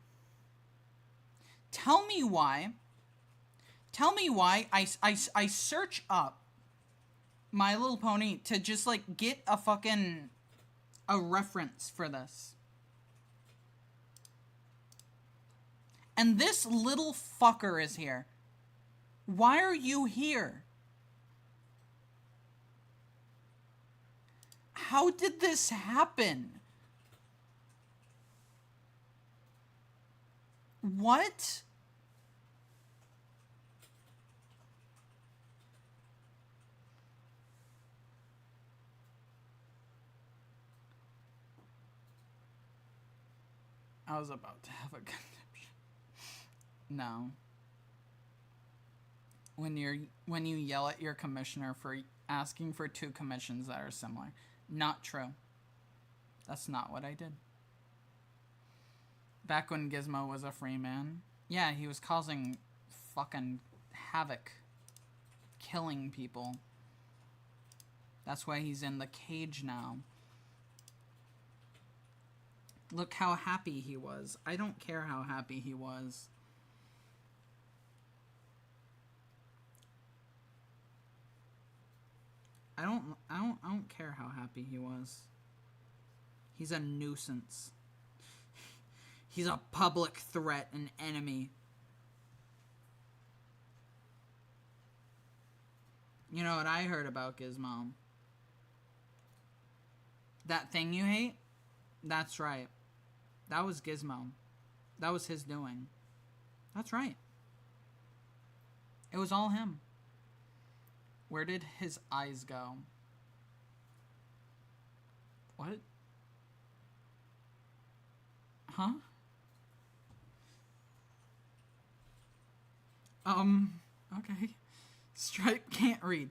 Tell me why I search up My Little Pony to just, like, get a reference for this. And this little fucker is here. Why are you here? How did this happen? What? I was about to have a conniption. No. When you yell at your commissioner for asking for 2 commissions that are similar. Not true. That's not what I did. Back when Gizmo was a free man. Yeah, he was causing fucking havoc. Killing people. That's why he's in the cage now. Look how happy he was. I don't care how happy he was. I don't care how happy he was. He's a nuisance. He's a public threat, an enemy. You know what I heard about Gizmo? That thing you hate? That's right. That was Gizmo. That was his doing. That's right. It was all him. Where did his eyes go? What? Huh? Okay. Stripe can't read.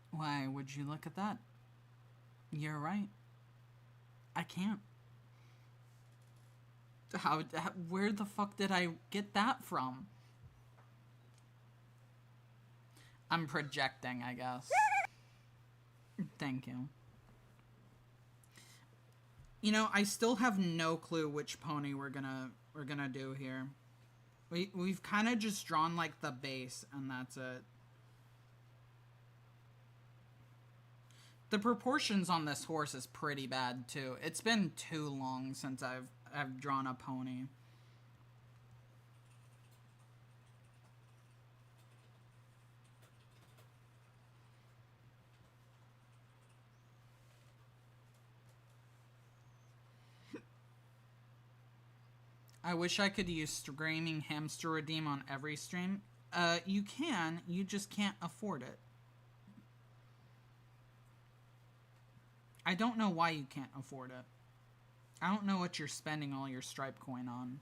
Why would you look at that? You're right. I can't. Where the fuck did I get that from? I'm projecting, I guess. Thank you. You know, I still have no clue which pony we're gonna do here. We've kind of just drawn like the base, and that's it. The proportions on this horse is pretty bad too. It's been too long since I've drawn a pony. I wish I could use Screaming Hamster Redeem on every stream. You can, you just can't afford it. I don't know why you can't afford it. I don't know what you're spending all your Stripe coin on.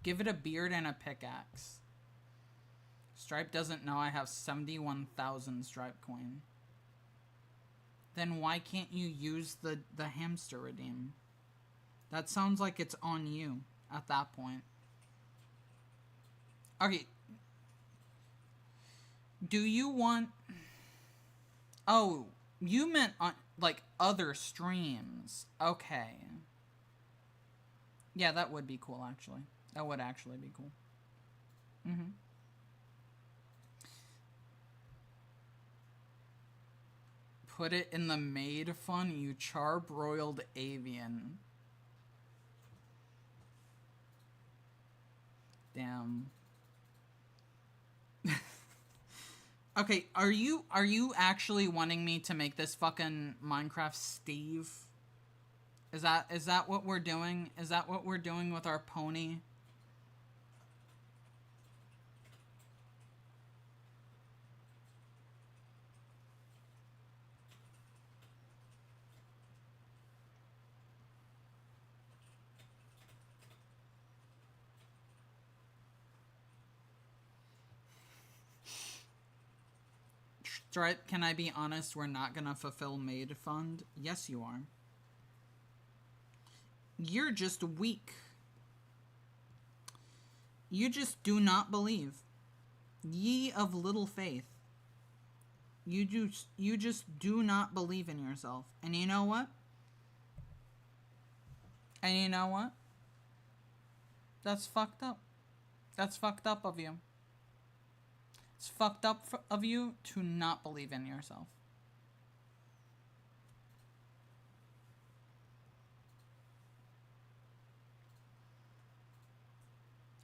Give it a beard and a pickaxe. Stripe doesn't know I have 71,000 Stripe coin. Then why can't you use the hamster redeem? That sounds like it's on you at that point. Okay. Do you want... Oh, you meant on, like, other streams. Okay. Yeah, that would be cool, actually. That would actually be cool. Mm-hmm. Put it in the maid fun, you charbroiled avian. Damn. Okay, are you actually wanting me to make this fucking Minecraft Steve? Is that what we're doing? Is that what we're doing with our pony? Stripe, can I be honest? We're not gonna fulfill Maid Fund. Yes, you are. You're just weak. You just do not believe. Ye of little faith. You just do not believe in yourself. And you know what? That's fucked up. That's fucked up of you. It's fucked up of you to not believe in yourself.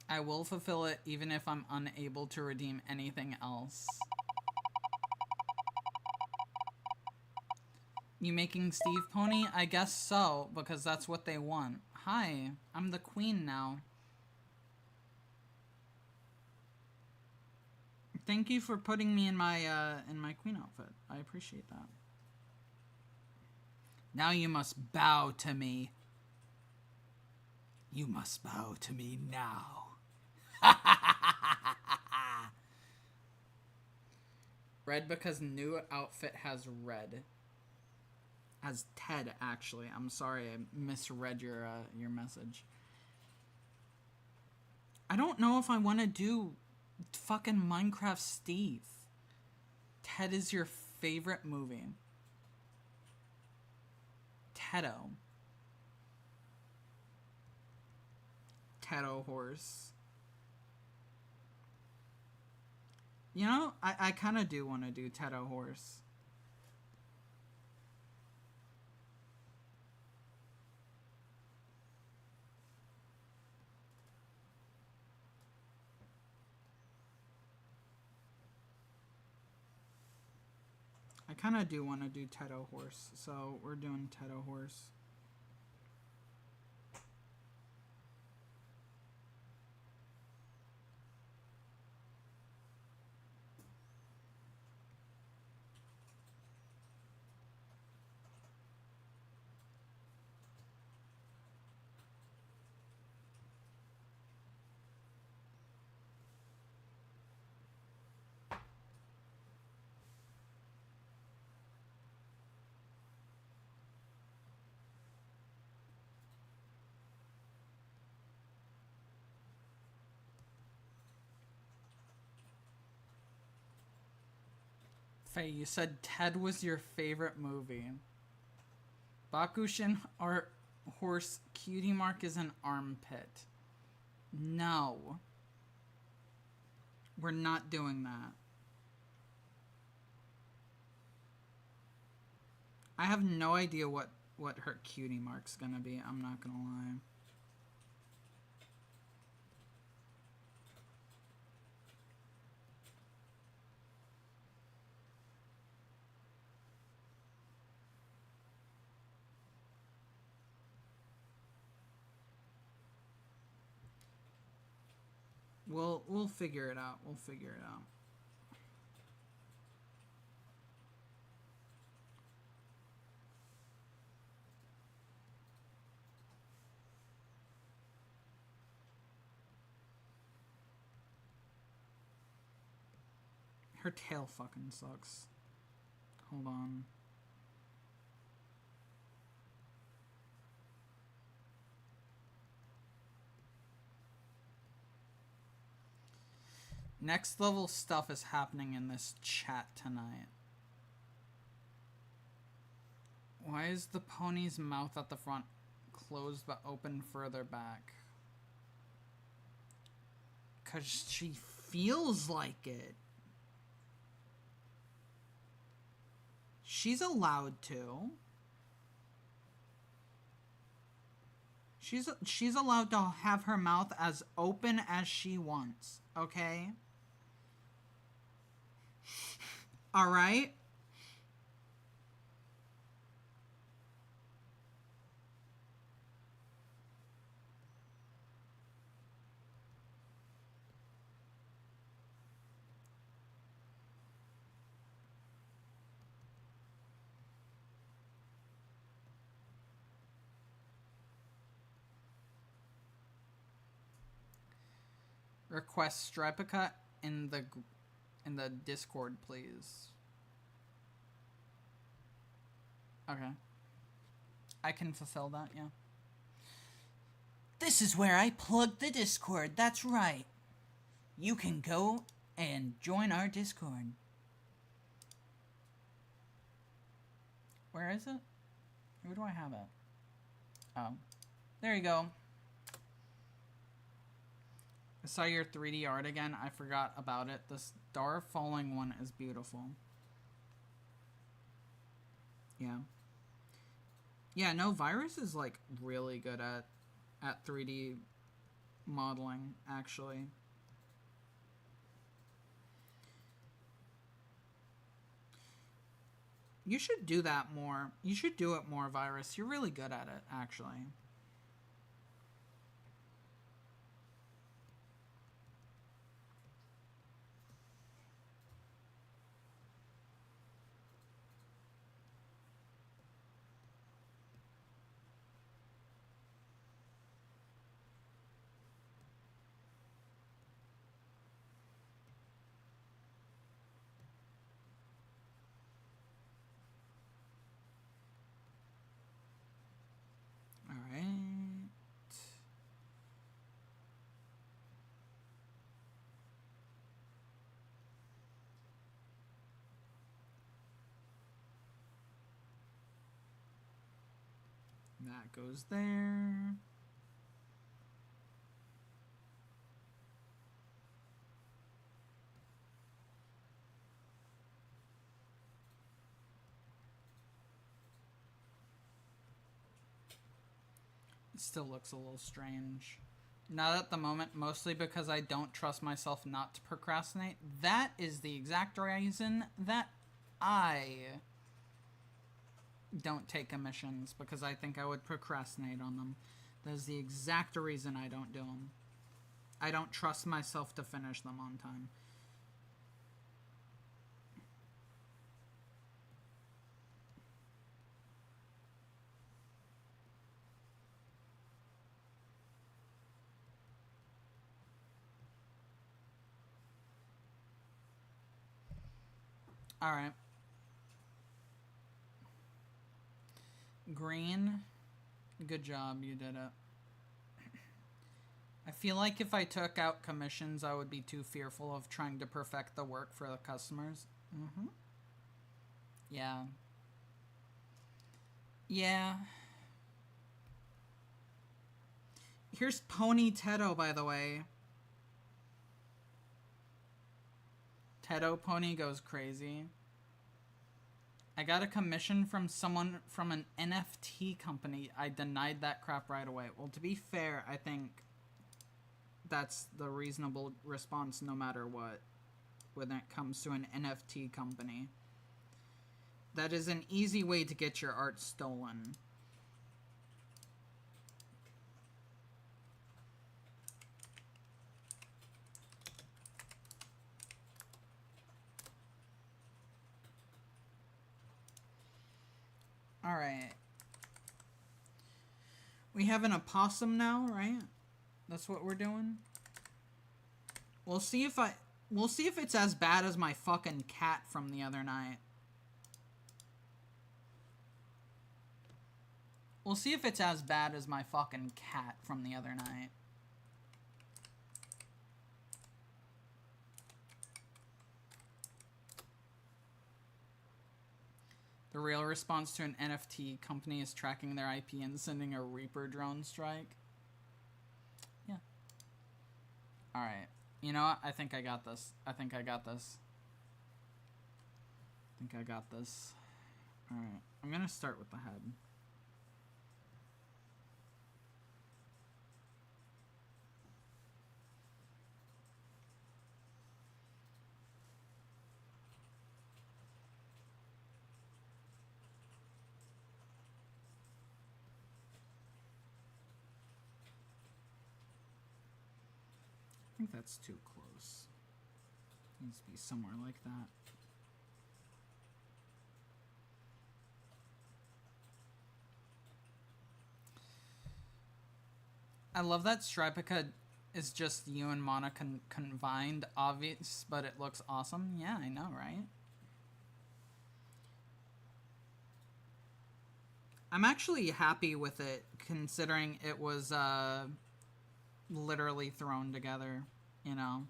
I will fulfill it even if I'm unable to redeem anything else. You making Steve Pony? I guess so, because that's what they want. Hi, I'm the queen now. Thank you for putting me in my queen outfit. I appreciate that. Now you must bow to me. You must bow to me now. Red because new outfit has red. As Ted, actually. I'm sorry, I misread your message. I don't know if I want to do fucking Minecraft Steve. Ted is your favorite movie. Tedo. Tedo horse. You know, I kind of do want to do Tedo horse. I kind of do want to do Tedo horse, so we're doing Tedo horse. Faye, you said Ted was your favorite movie. Bakushin or horse cutie mark is an armpit. No. We're not doing that. I have no idea what her cutie mark's gonna be. I'm not gonna lie. We'll figure it out. We'll figure it out. Her tail fucking sucks. Hold on. Next level stuff is happening in this chat tonight. Why is the pony's mouth at the front closed but open further back? 'Cause she feels like it. She's allowed to. She's allowed to have her mouth as open as she wants, okay? All right? Request Stripica in the Discord, please. Okay. I can fulfill that, yeah. This is where I plug the Discord, that's right. you can go and join our Discord. Where is it? Where do I have it? Oh, there you go. I saw your 3D art again. I forgot about it. The star falling one is beautiful. Yeah. Yeah, no, Virus is like really good at 3D modeling, actually. You should do that more. You should do it more, Virus. You're really good at it, actually. That goes there. It still looks a little strange. Not at the moment, mostly because I don't trust myself not to procrastinate. That is the exact reason that I don't take commissions, because I think I would procrastinate on them. That is the exact reason I don't do them. I don't trust myself to finish them on time. Alright. Green. Good job, you did it. I feel like if I took out commissions, I would be too fearful of trying to perfect the work for the customers. Yeah. Yeah. Here's Pony Tedo, by the way. Tedo Pony goes crazy. I got a commission from someone from an NFT company. I denied that crap right away. Well, to be fair, I think that's the reasonable response no matter what when it comes to an NFT company. That is an easy way to get your art stolen. Alright. We have an opossum now, right? That's what we're doing. We'll see if it's as bad as my fucking cat from the other night. We'll see if it's as bad as my fucking cat from the other night. The real response to an NFT company is tracking their IP and sending a Reaper drone strike. Yeah. Alright. You know what? I think I got this. I think I got this. Alright. I'm gonna start with the head. I think that's too close. Needs to be somewhere like that. I love that Stripica is just you and Mana combined. Obvious, but it looks awesome. Yeah, I know, right? I'm actually happy with it, considering it was literally thrown together, you know.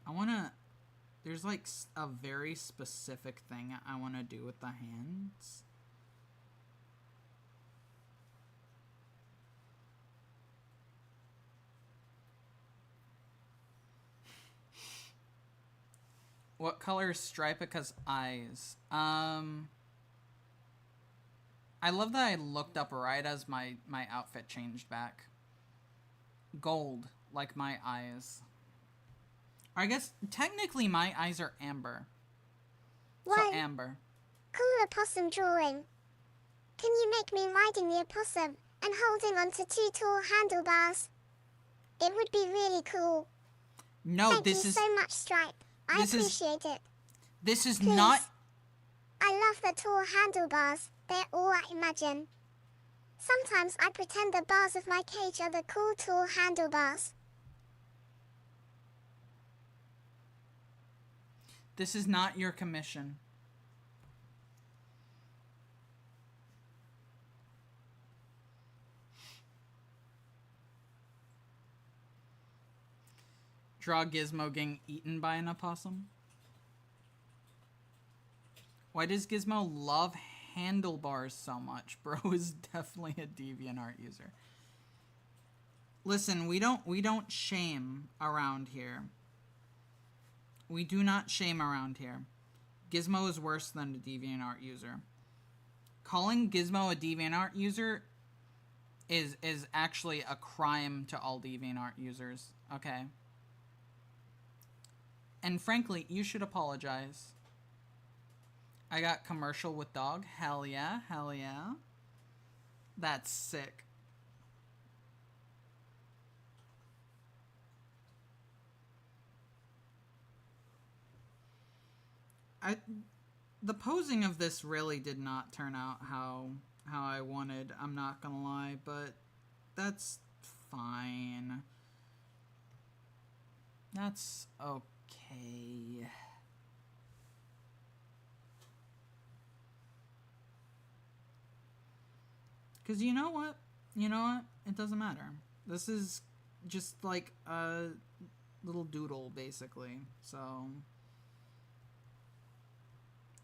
I want to... There's, like, a very specific thing I want to do with the hands. What color is Stripica's eyes? I love that I looked up right as my outfit changed back. Gold, like my eyes. I guess technically my eyes are amber.
Why?
So amber.
Cool opossum drawing. Can you make me riding the opossum and holding onto 2 tall handlebars? It would be really cool.
No,
Thank you so much, Stripe. I appreciate it.
This is
Please.
not...
I love the tall handlebars. They're all I imagine. Sometimes I pretend the bars of my cage are the cool tall handlebars.
This is not your commission. Draw Gizmo getting eaten by an opossum. Why does Gizmo love handlebars so much? Bro is definitely a DeviantArt user. Listen, we don't shame around here. We do not shame around here. Gizmo is worse than a DeviantArt user. Calling Gizmo a DeviantArt user is actually a crime to all DeviantArt users, okay? And frankly, you should apologize. I got commercial with dog. Hell yeah, hell yeah. That's sick. The posing of this really did not turn out how I wanted, I'm not gonna lie, but that's fine. That's okay. Because you know what? You know what? It doesn't matter. This is just like a little doodle, basically. So...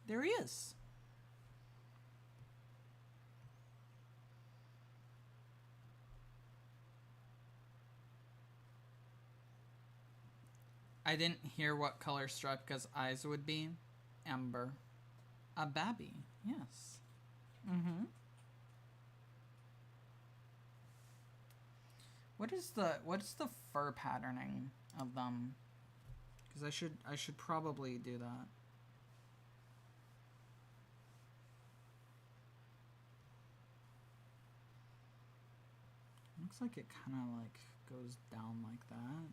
there he is. I didn't hear what color Stripica's eyes would be. Amber. A babby. Yes. Mm-hmm. What is the fur patterning of them? Because I should probably do that. Looks like it kind of like goes down like that.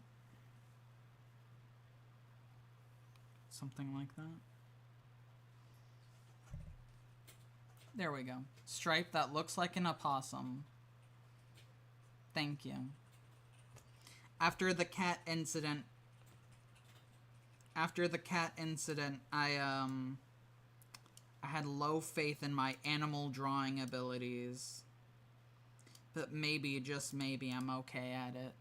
Something like that. There we go. Stripe that looks like an opossum. Thank you. After the cat incident, I had low faith in my animal drawing abilities. But maybe, just maybe, I'm okay at it.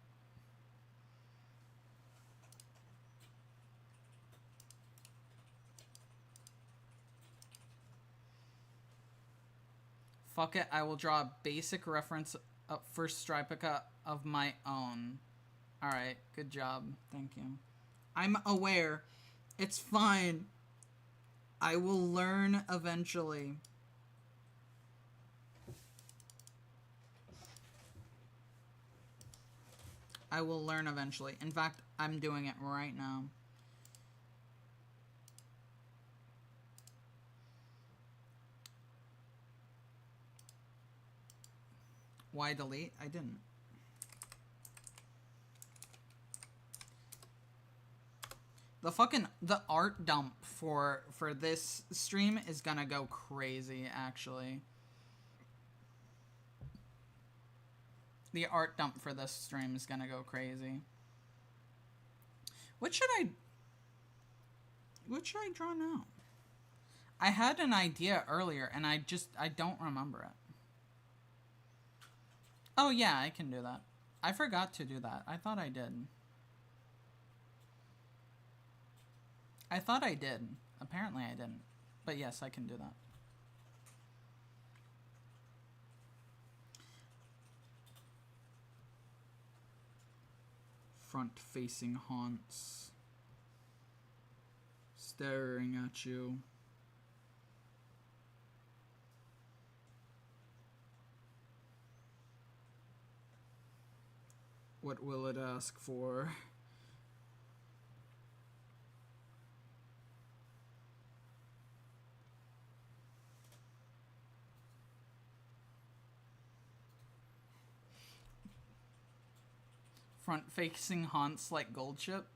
Fuck it, I will draw a basic reference for Stripica of my own. Alright, good job. Thank you. I'm aware. It's fine. I will learn eventually. I will learn eventually. In fact, I'm doing it right now. Why delete? I didn't. The art dump for this stream is gonna go crazy, actually. The art dump for this stream is gonna go crazy. What should I draw now? I had an idea earlier and I don't remember it. Oh yeah, I can do that. I forgot to do that. I thought I did. I thought I did. Apparently I didn't. But yes, I can do that. Front-facing haunts. Staring at you. What will it ask for? Front-facing haunts like Goldship.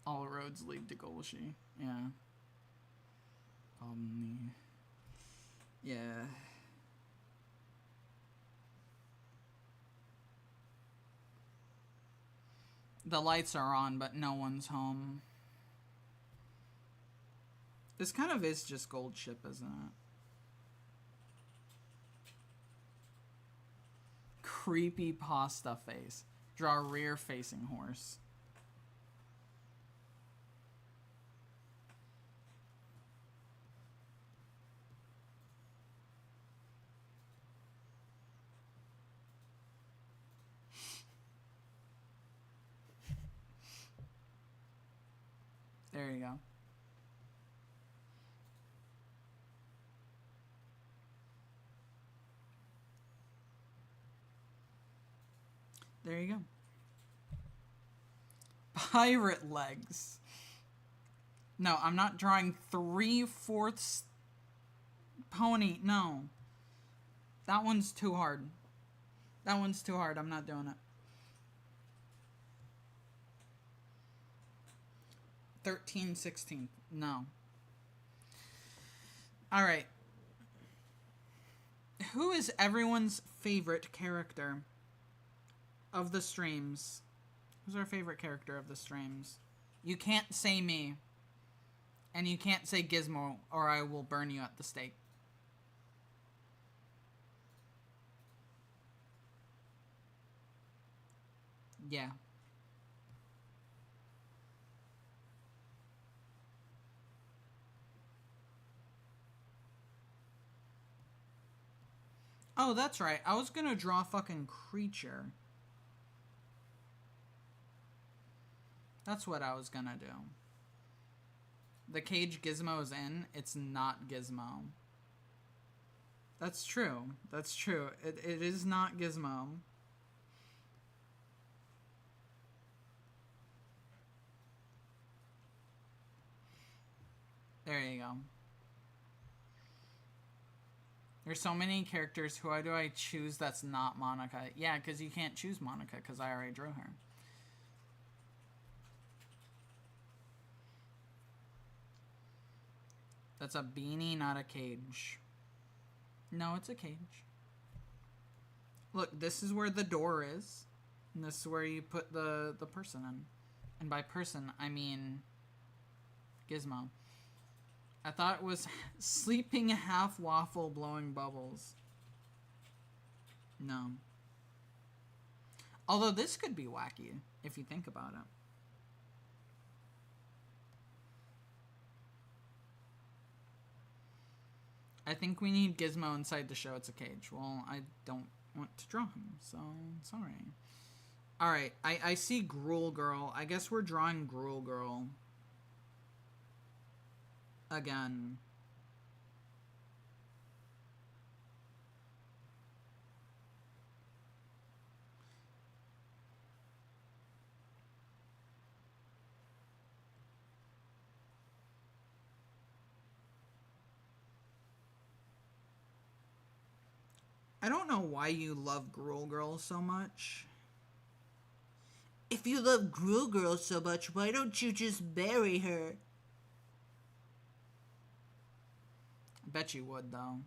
All roads lead to Golshi. Yeah. Omni. Yeah. The lights are on, but no one's home. This kind of is just Goldship, isn't it? Creepy pasta face. Draw a rear-facing horse. There you go. There you go. Pirate legs. No, I'm not drawing 3/4 pony. No. That one's too hard. That one's too hard. I'm not doing it. 13/16. No. Alright. Who is everyone's favorite character of the streams? Who's our favorite character of the streams? You can't say me. And you can't say Gizmo, or I will burn you at the stake. Yeah. Oh, that's right. I was gonna draw fucking Creature. That's what I was gonna do. The cage Gizmo's in, it's not Gizmo. That's true. That's true. It is not Gizmo. There you go. There's so many characters. Who do I choose that's not Monica? Yeah, because you can't choose Monica because I already drew her. That's a beanie, not a cage. No, it's a cage. Look, this is where the door is. And this is where you put the person in. And by person, I mean Gizmo. I thought it was sleeping half waffle blowing bubbles. No. Although this could be wacky, if you think about it. I think we need Gizmo inside to show it's a cage. Well, I don't want to draw him, so sorry. Alright, I see Gruel Girl. I guess we're drawing Gruel Girl. Again. I don't know why you love Gruel Girl so much. If you love Gruel Girl so much, why don't you just marry her? I bet you would, though.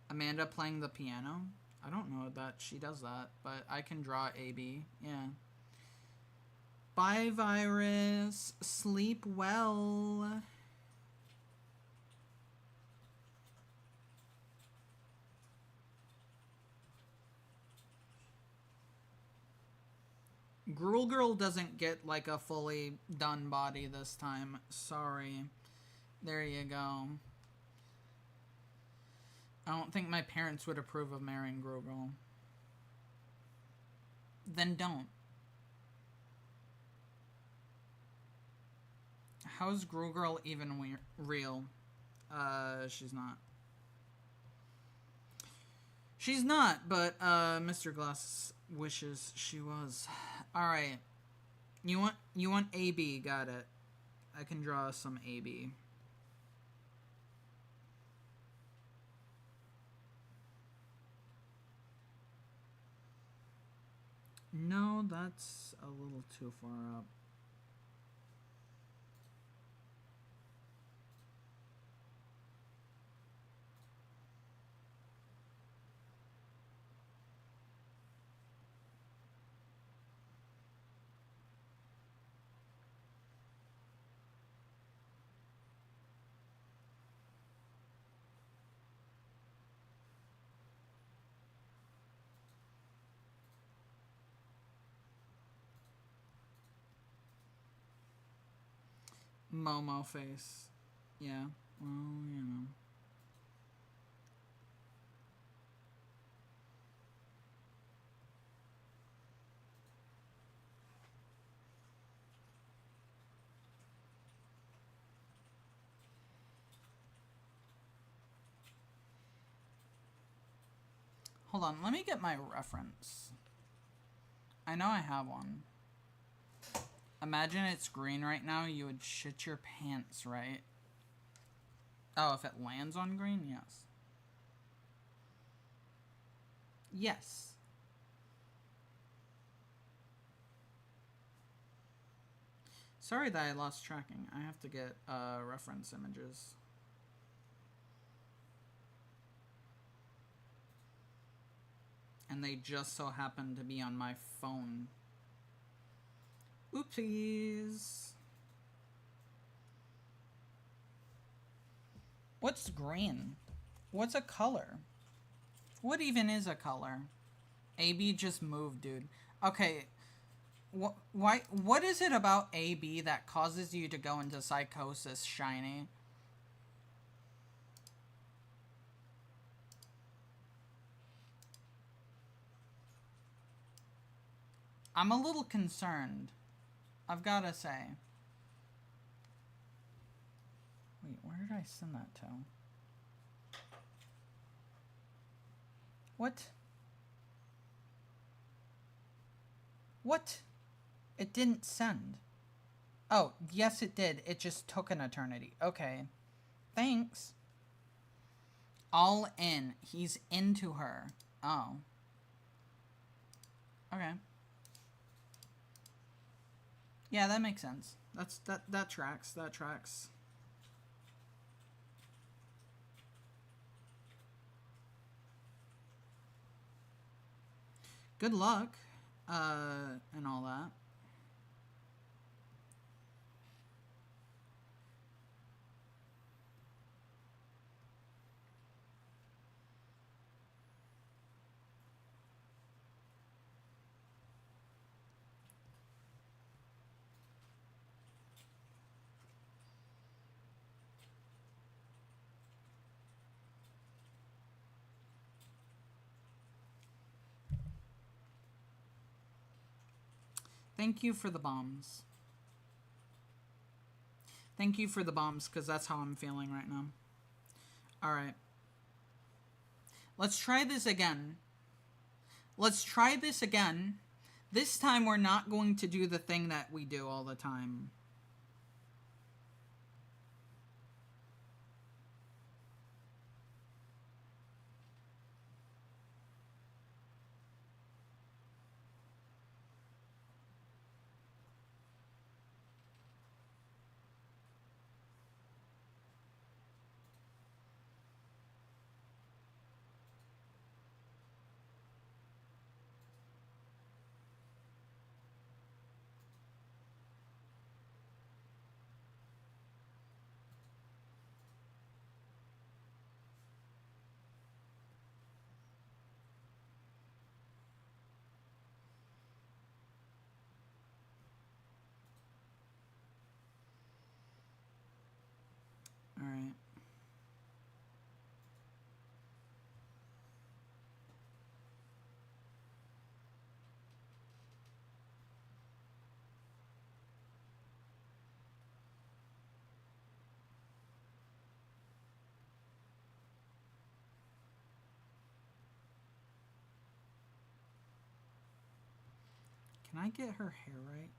Amanda playing the piano? I don't know that she does that, but I can draw AB. Yeah. Bye, Virus. Sleep well. Gruel Girl doesn't get like a fully done body this time. Sorry. There you go. I don't think my parents would approve of marrying Gruel Girl. Then don't. How's Gruel Girl even real? She's not. She's not, but Mr. Glass wishes she was. All right. You want AB, got it. I can draw some AB. No, that's a little too far up. Momo face. Yeah. Well, you know. Hold on, let me get my reference. I know I have one. Imagine it's green right now, you would shit your pants, right? Oh, if it lands on green? Yes. Yes. Sorry that I lost tracking. I have to get reference images. And they just so happen to be on my phone. Oopsies. What's green? What's a color? What even is a color? AB just moved, dude. Okay. What is it about AB that causes you to go into psychosis, Shiny? I'm a little concerned. I've got to say. Wait, where did I send that to? What? What? It didn't send. Oh, yes it did. It just took an eternity. Okay. Thanks. All in. He's into her. Oh. Okay. Yeah, that makes sense. That tracks. That tracks. Good luck, and all that. Thank you for the bombs. Thank you for the bombs, because that's how I'm feeling right now. Alright. Let's try this again. Let's try this again. This time we're not going to do the thing that we do all the time. Can I get her hair right?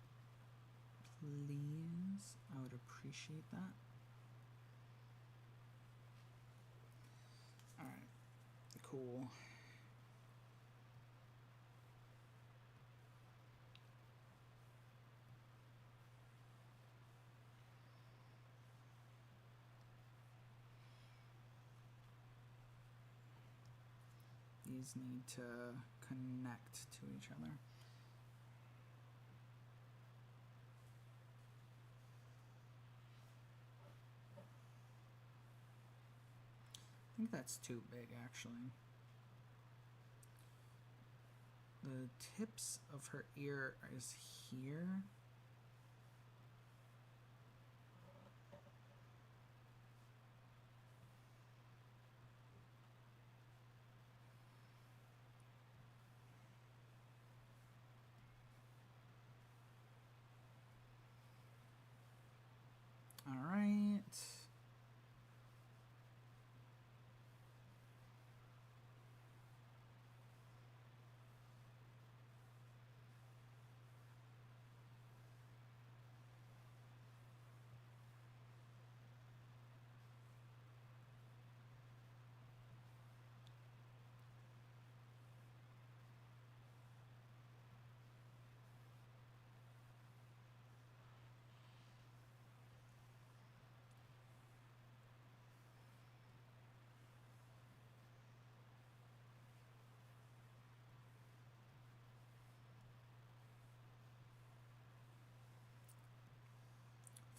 Please. I would appreciate that. Alright. Cool. These need to connect to each other. I think that's too big, actually. The tips of her ear is here. All right.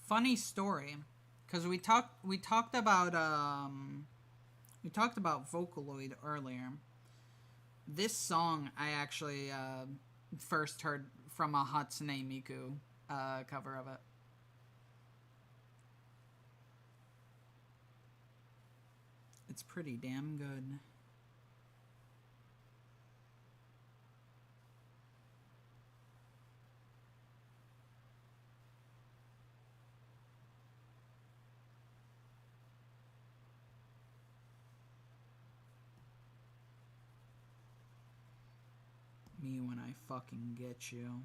Funny story, because we talked about Vocaloid earlier. This song I actually first heard from a Hatsune Miku cover of it. It's pretty damn good. Me when I fucking get you.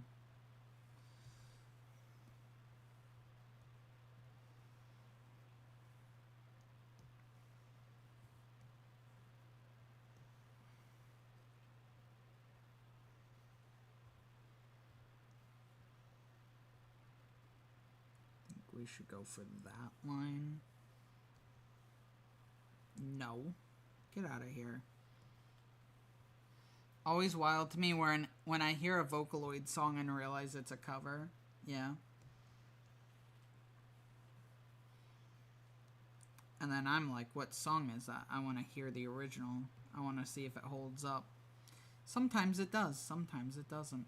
I think we should go for that line. No. Get out of here. Always wild to me when I hear a Vocaloid song and realize it's a cover. Yeah. And then I'm like, what song is that? I want to hear the original. I want to see if it holds up. Sometimes it does. Sometimes it doesn't.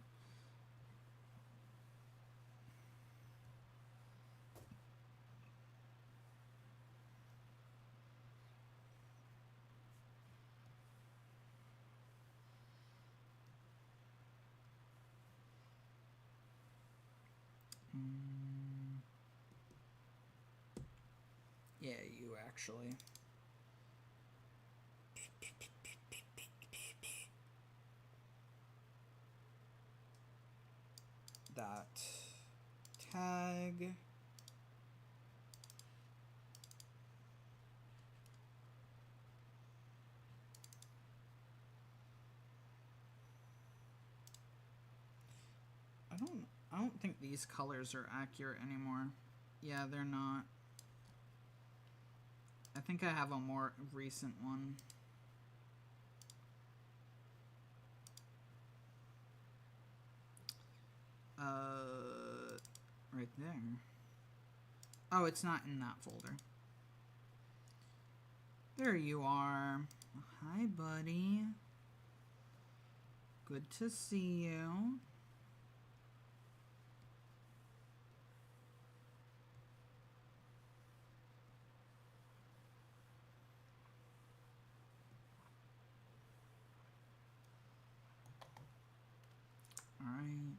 Yeah, you actually. That tag. I don't think these colors are accurate anymore. Yeah, they're not. I think I have a more recent one. Right there. Oh, it's not in that folder. There you are. Hi, buddy. Good to see you. All right.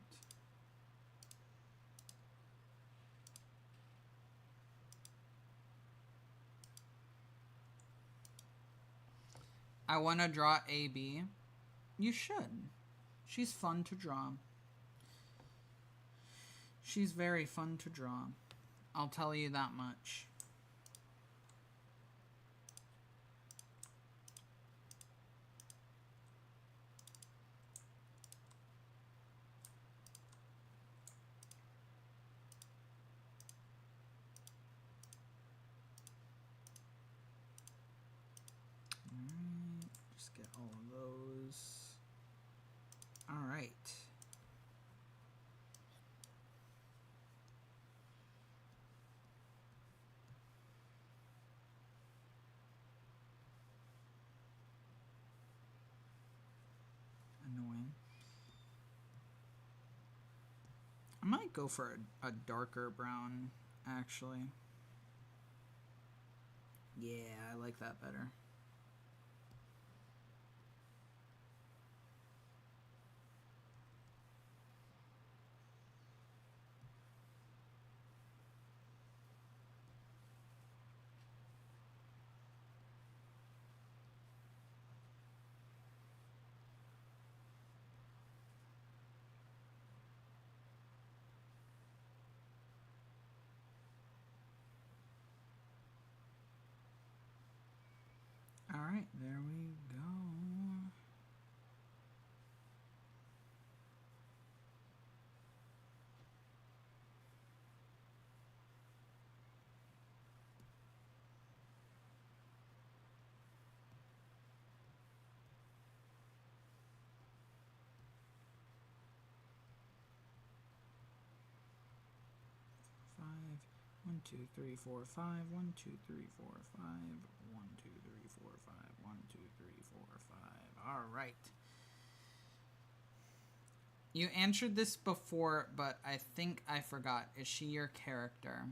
I want to draw AB. You should. She's fun to draw. She's very fun to draw. I'll tell you that much. Alright, just get all of those. Alright. Annoying. I might go for a darker brown, actually. Yeah, I like that better. All right, there we go. Five, 1, 2, 3, 4, 5, 1, 2, 3, 4, 5, 1, 2, 3, 4, 5, 1, 2, 3, 4, 5. All right. You answered this before, but I think I forgot. Is she your character?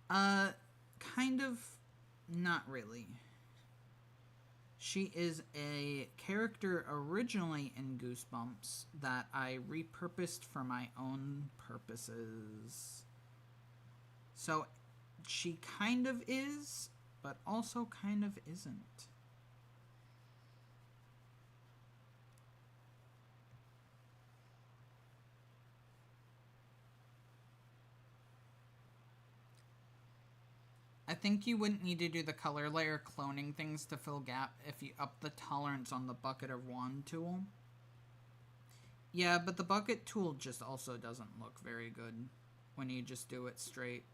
Kind of, not really. She is a character originally in Goosebumps that I repurposed for my own purposes. So she kind of is, but also kind of isn't. I think you wouldn't need to do the color layer cloning things to fill gap if you up the tolerance on the bucket or wand tool. Yeah, but the bucket tool just also doesn't look very good when you just do it straight.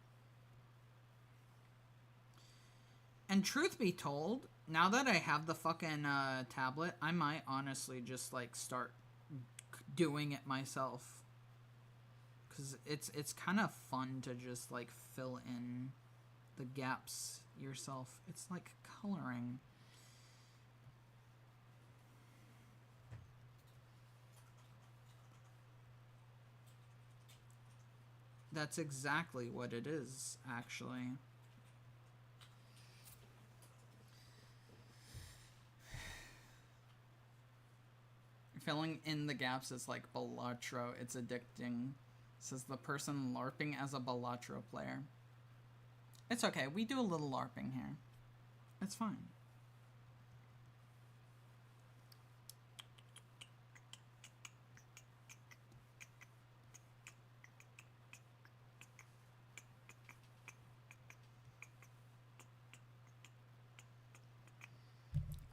And truth be told, now that I have the fucking tablet, I might honestly just like start doing it myself. Cause it's kind of fun to just like fill in the gaps yourself. It's like coloring. That's exactly what it is, actually. Filling in the gaps is like Balatro. It's addicting. Says the person LARPing as a Balatro player. It's okay. We do a little LARPing here. It's fine.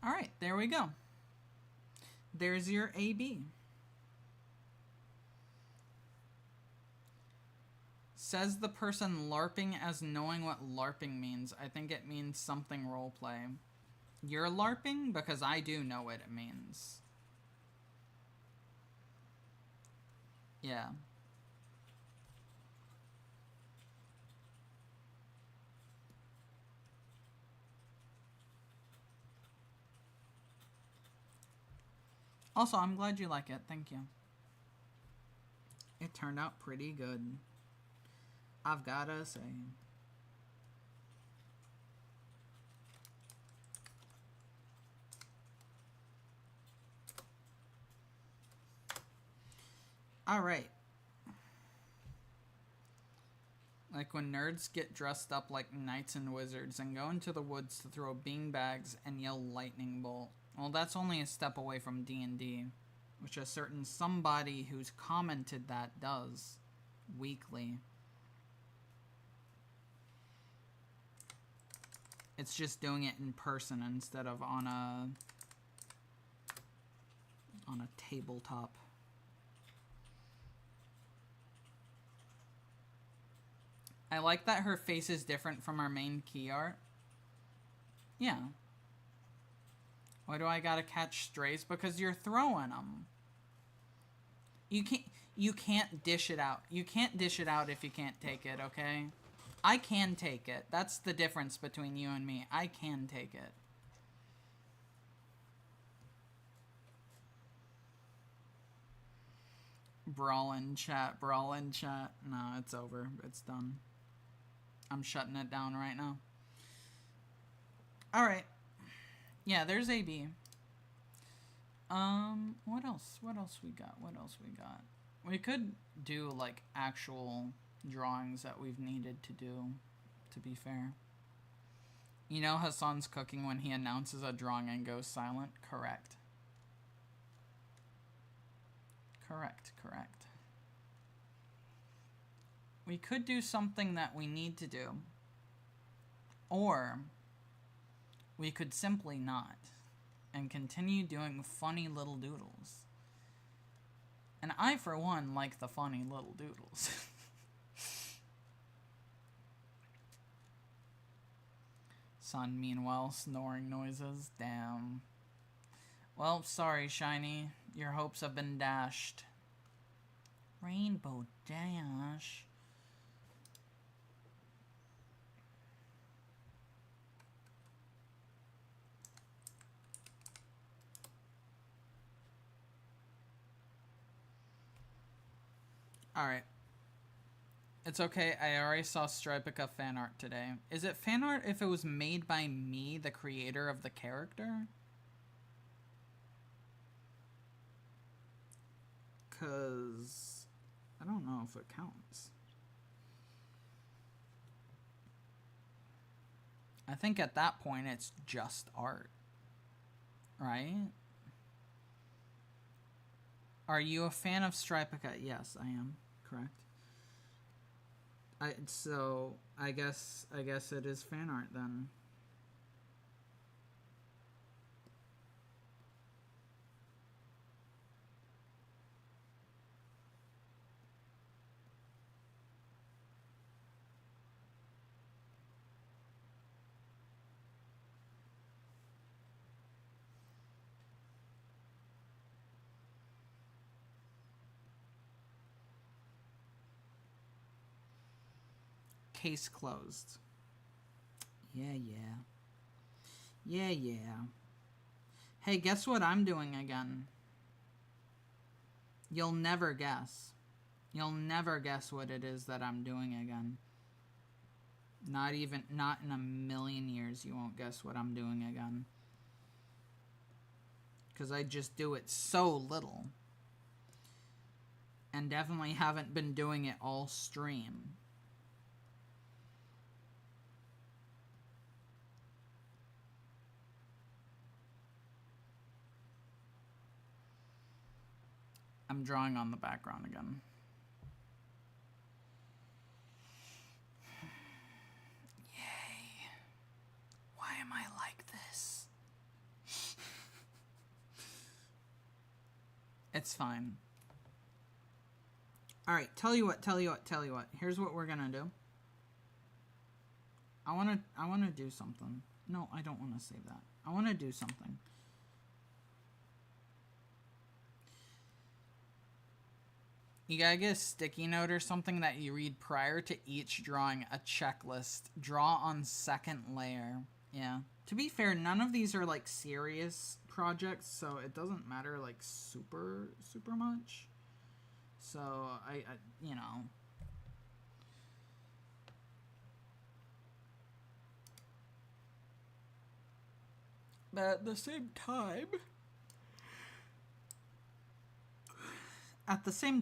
All right, there we go. There's your AB. Says the person LARPing as knowing what LARPing means. I think it means something roleplay. You're LARPing? Because I do know what it means. Yeah. Also, I'm glad you like it. Thank you. It turned out pretty good, I've gotta say. Alright. Like when nerds get dressed up like knights and wizards and go into the woods to throw beanbags and yell lightning bolt. Well, that's only a step away from D&D. which a certain somebody who's commented that does weekly. It's just doing it in person instead of on a tabletop. I like that her face is different from our main key art. Yeah. Why do I gotta catch strays? Because you're throwing them. You can't dish it out. You can't dish it out if you can't take it, okay? I can take it. That's the difference between you and me. I can take it. Brawl in chat. Brawl in chat. No, it's over. It's done. I'm shutting it down right now. Alright. Yeah, there's AB. What else? What else we got? What else we got? We could do, like, actual drawings that we've needed to do, to be fair. You know Hassan's cooking when he announces a drawing and goes silent? Correct. Correct, correct. We could do something that we need to do. Or we could simply not and continue doing funny little doodles. And I, for one, like the funny little doodles. Sun, meanwhile, snoring noises. Damn. Well, sorry, Shiny. Your hopes have been dashed. Rainbow Dash. Alright. It's okay, I already saw StripeTehGremlin fan art today. Is it fan art if it was made by me, the creator of the character? Because I don't know if it counts. I think at that point it's just art. Right? Are you a fan of StripeTehGremlin? Yes, I am. Correct. So I guess it is fan art then. Case closed. Yeah. Hey, guess what I'm doing again? You'll never guess. You'll never guess what it is that I'm doing again. Not in a million years you won't guess what I'm doing again. Because I just do it so little. And definitely haven't been doing it all stream. I'm drawing on the background again. Yay. Why am I like this? It's fine. Alright, tell you what. Here's what we're gonna do. I wanna do something. No, I don't wanna say that. I wanna do something. You gotta get a sticky note or something that you read prior to each drawing, a checklist. Draw on second layer. Yeah. To be fair, none of these are like serious projects, so it doesn't matter like super much. So I you know. But at the same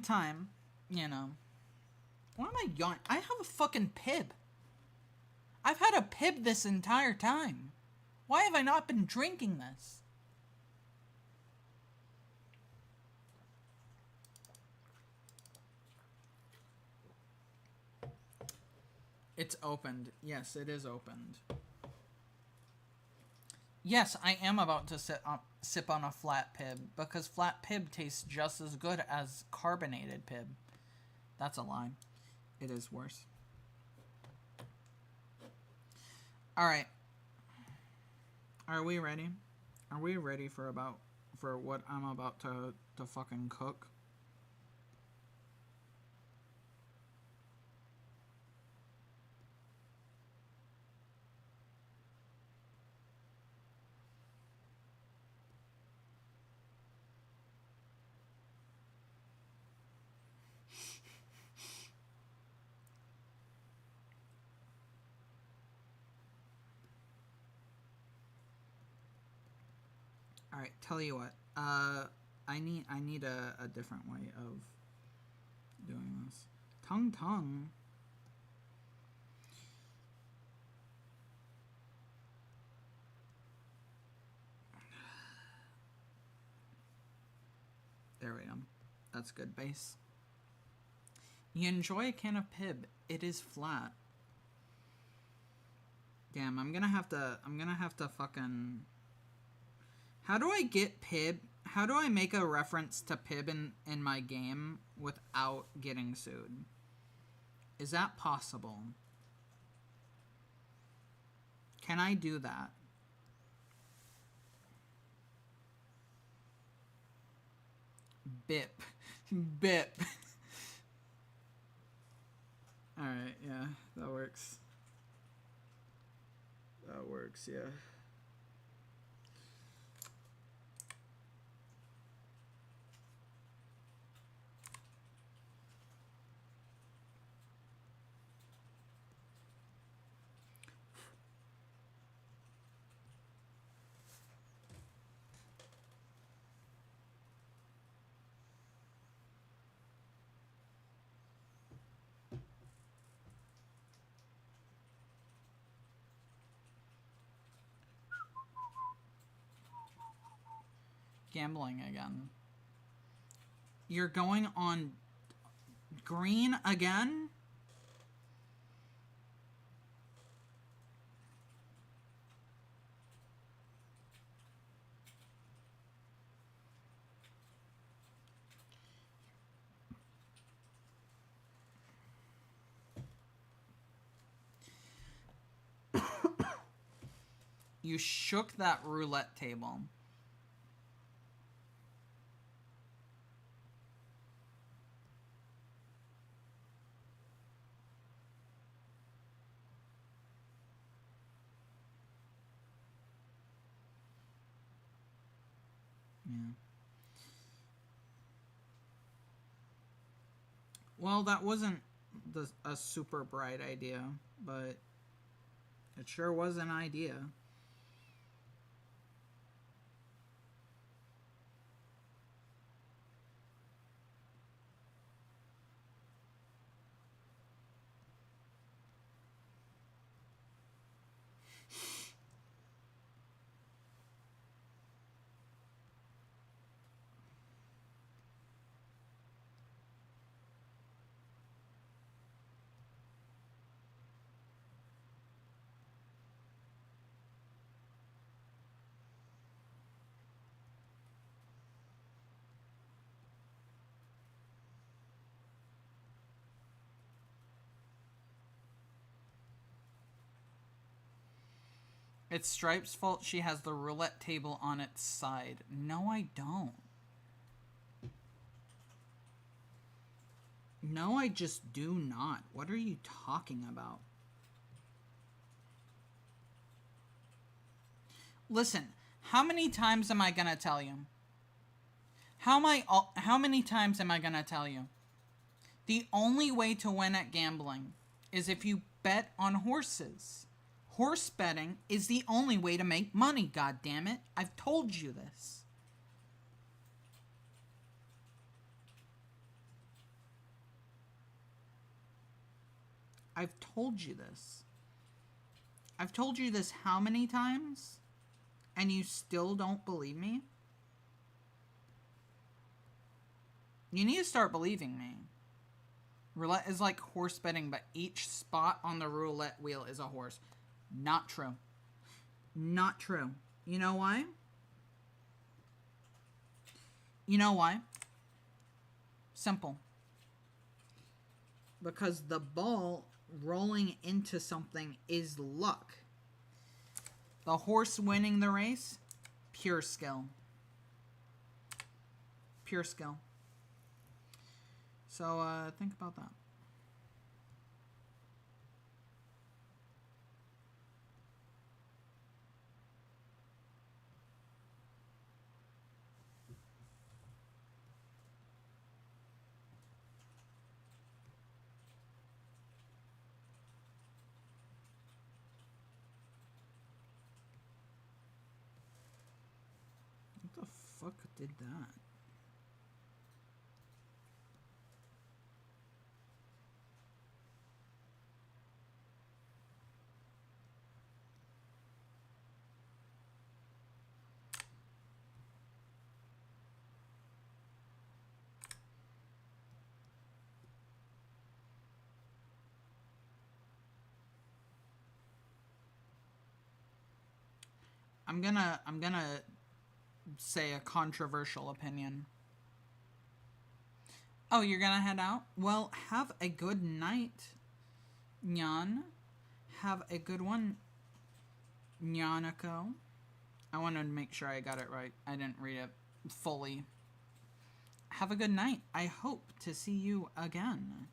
time, you know, why am I yawning? I have a fucking pib. I've had a pib this entire time. Why have I not been drinking this? It's opened. Yes, it is opened. Yes, I am about to sip on a flat pib, because flat pib tastes just as good as carbonated pib. That's a lie. It is worse. Alright. Are we ready? Are we ready for what I'm about to fucking cook? All right, tell you what. I need a different way of doing this. Tongue. There we go. That's good base. You enjoy a can of pib. It is flat. Damn, I'm gonna have to fucking... How do I get pib? How do I make a reference to pib in my game without getting sued? Is that possible? Can I do that? Bip. Bip. Alright, yeah, that works. That works, yeah. Gambling again. You're going on green again? You shook that roulette table. Yeah. Well, that wasn't a super bright idea, but it sure was an idea. It's Stripe's fault she has the roulette table on its side. No, I don't. No, I just do not. What are you talking about? Listen, how many times am I gonna tell you? How many times am I gonna tell you? The only way to win at gambling is if you bet on horses. Horse betting is the only way to make money, God damn it! I've told you this. I've told you this. I've told you this how many times? And you still don't believe me? You need to start believing me. Roulette is like horse betting, but each spot on the roulette wheel is a horse. Not true. Not true. You know why? You know why? Simple. Because the ball rolling into something is luck. The horse winning the race, pure skill. Pure skill. So, think about that. What the fuck did that? I'm gonna say a controversial opinion. Oh, you're gonna head out? Well, have a good night, Nyan. Have a good one, Nyanako. I wanted to make sure I got it right. I didn't read it fully. Have a good night. I hope to see you again.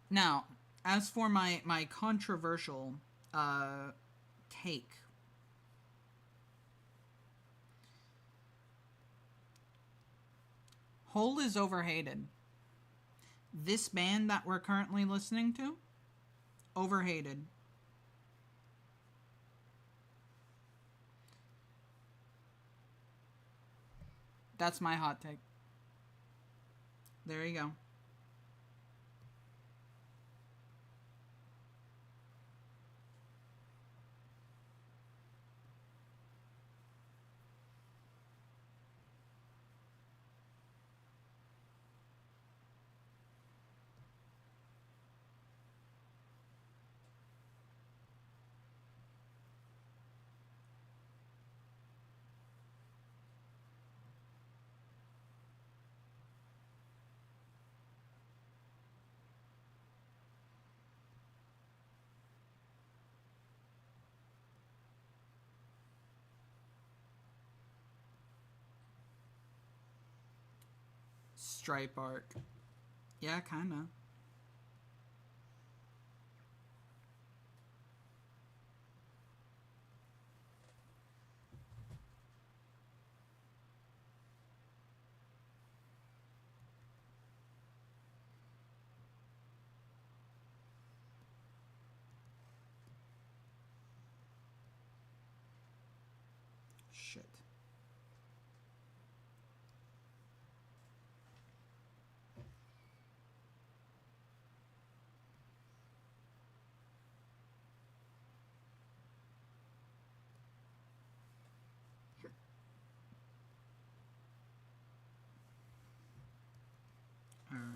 Now, as for my controversial take, Hole is overhated. This band that we're currently listening to, overhated. That's my hot take. There you go. Stripe arc. Yeah, kinda. Shit. Alright.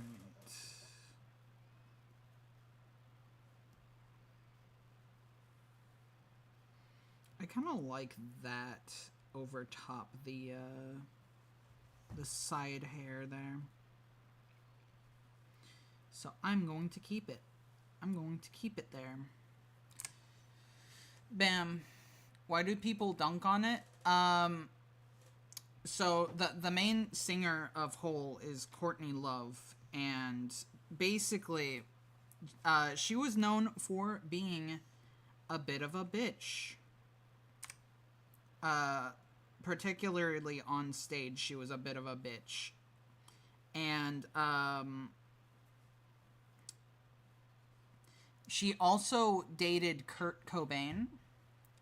I kind of like that over top the side hair there. So I'm going to keep it. I'm going to keep it there. Bam. Why do people dunk on it? So the main singer of Hole is Courtney Love, and basically, she was known for being a bit of a bitch. Particularly on stage, she was a bit of a bitch. And, she also dated Kurt Cobain.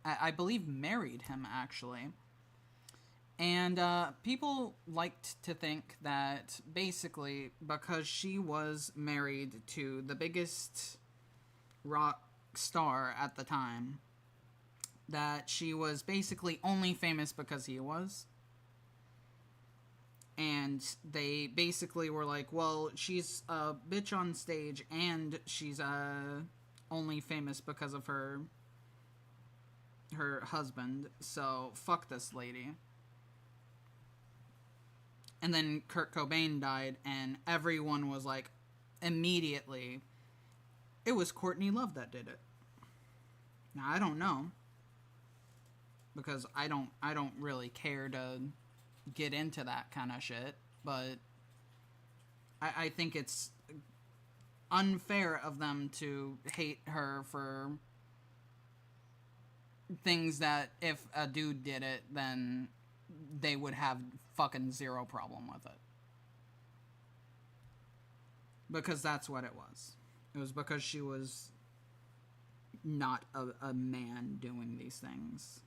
I believe married him, actually. And people liked to think that basically because she was married to the biggest rock star at the time, that she was basically only famous because he was. And they basically were like, well, she's a bitch on stage and she's only famous because of her husband, so fuck this lady. And then Kurt Cobain died, and everyone was like, immediately, it was Courtney Love that did it. Now, I don't know, because I don't really care to get into that kind of shit, but I think it's unfair of them to hate her for things that if a dude did it, then they would have fucking zero problem with it. Because that's what it was. It was because she was not a man doing these things.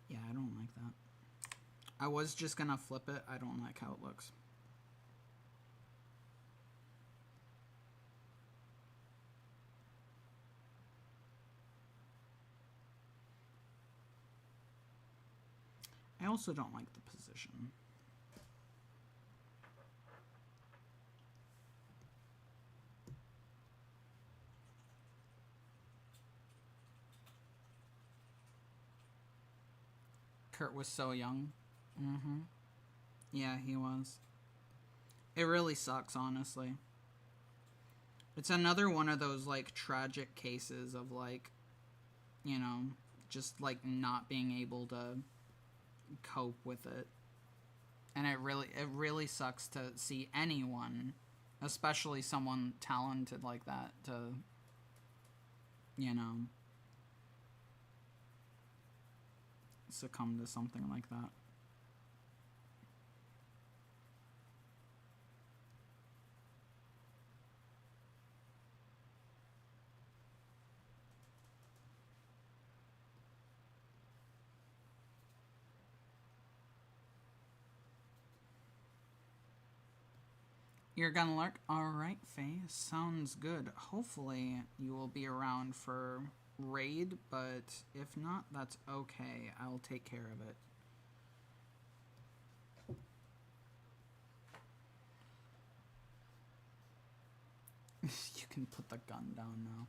Yeah, I don't like that. I was just gonna flip it. I don't like how it looks. I also don't like the position. Kurt was so young. Mm-hmm. Yeah, he was. It really sucks, honestly. It's another one of those, like, tragic cases of, like, you know, just, like, not being able to cope with it. And it really sucks to see anyone, especially someone talented like that, to, you know, succumb to something like that. You're gonna lurk? Alright, Faye. Sounds good. Hopefully you will be around for raid, but if not, that's okay. I'll take care of it. You can put the gun down now.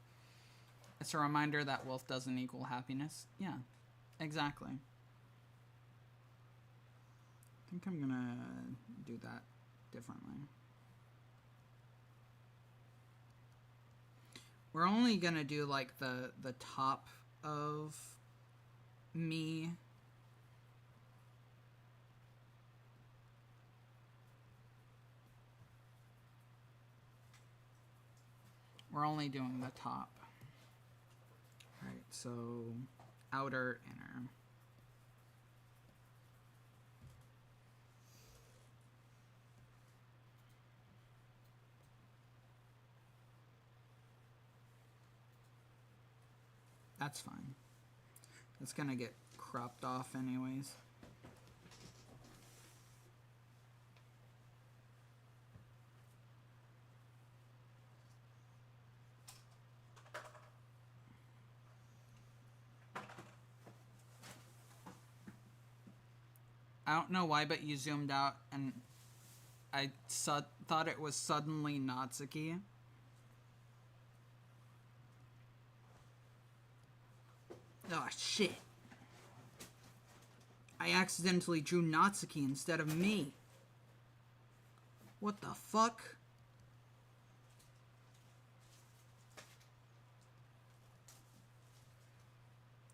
It's a reminder that wealth doesn't equal happiness. Yeah, exactly. I think I'm gonna do that differently. We're only gonna do like the top of me. We're only doing the top. Alright, so outer, inner. That's fine. It's gonna get cropped off anyways. I don't know why, but you zoomed out and I thought it was suddenly Natsuki. Oh, shit. I accidentally drew Natsuki instead of me. What the fuck?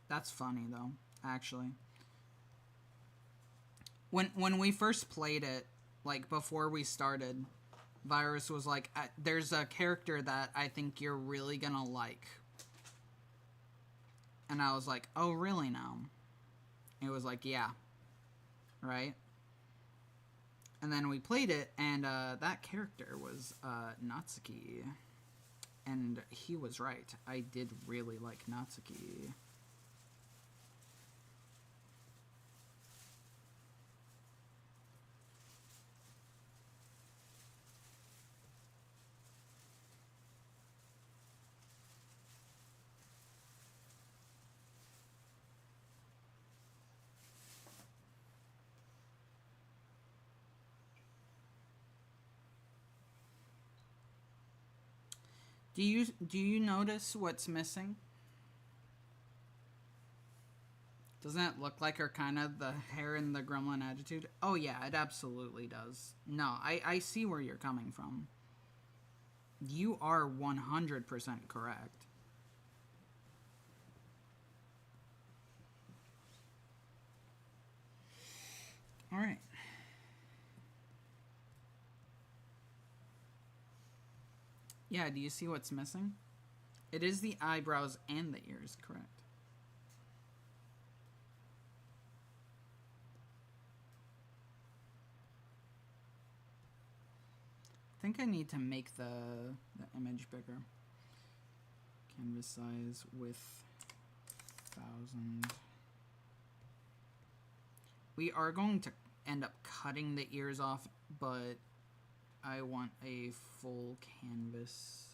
That's funny, though, actually. When we first played it, like, before we started, Virus was like, there's a character that I think you're really gonna like. And I was like, oh, really now? It was like, yeah. Right? And then we played it, and that character was Natsuki. And he was right. I did really like Natsuki. Do you notice what's missing? Doesn't it look like her kind of the hair in the gremlin attitude? Oh yeah, it absolutely does. No, I see where you're coming from. You are 100% correct. All right. Yeah, do you see what's missing? It is the eyebrows and the ears, correct. I think I need to make the image bigger. Canvas size with 1000. We are going to end up cutting the ears off, but I want a full canvas.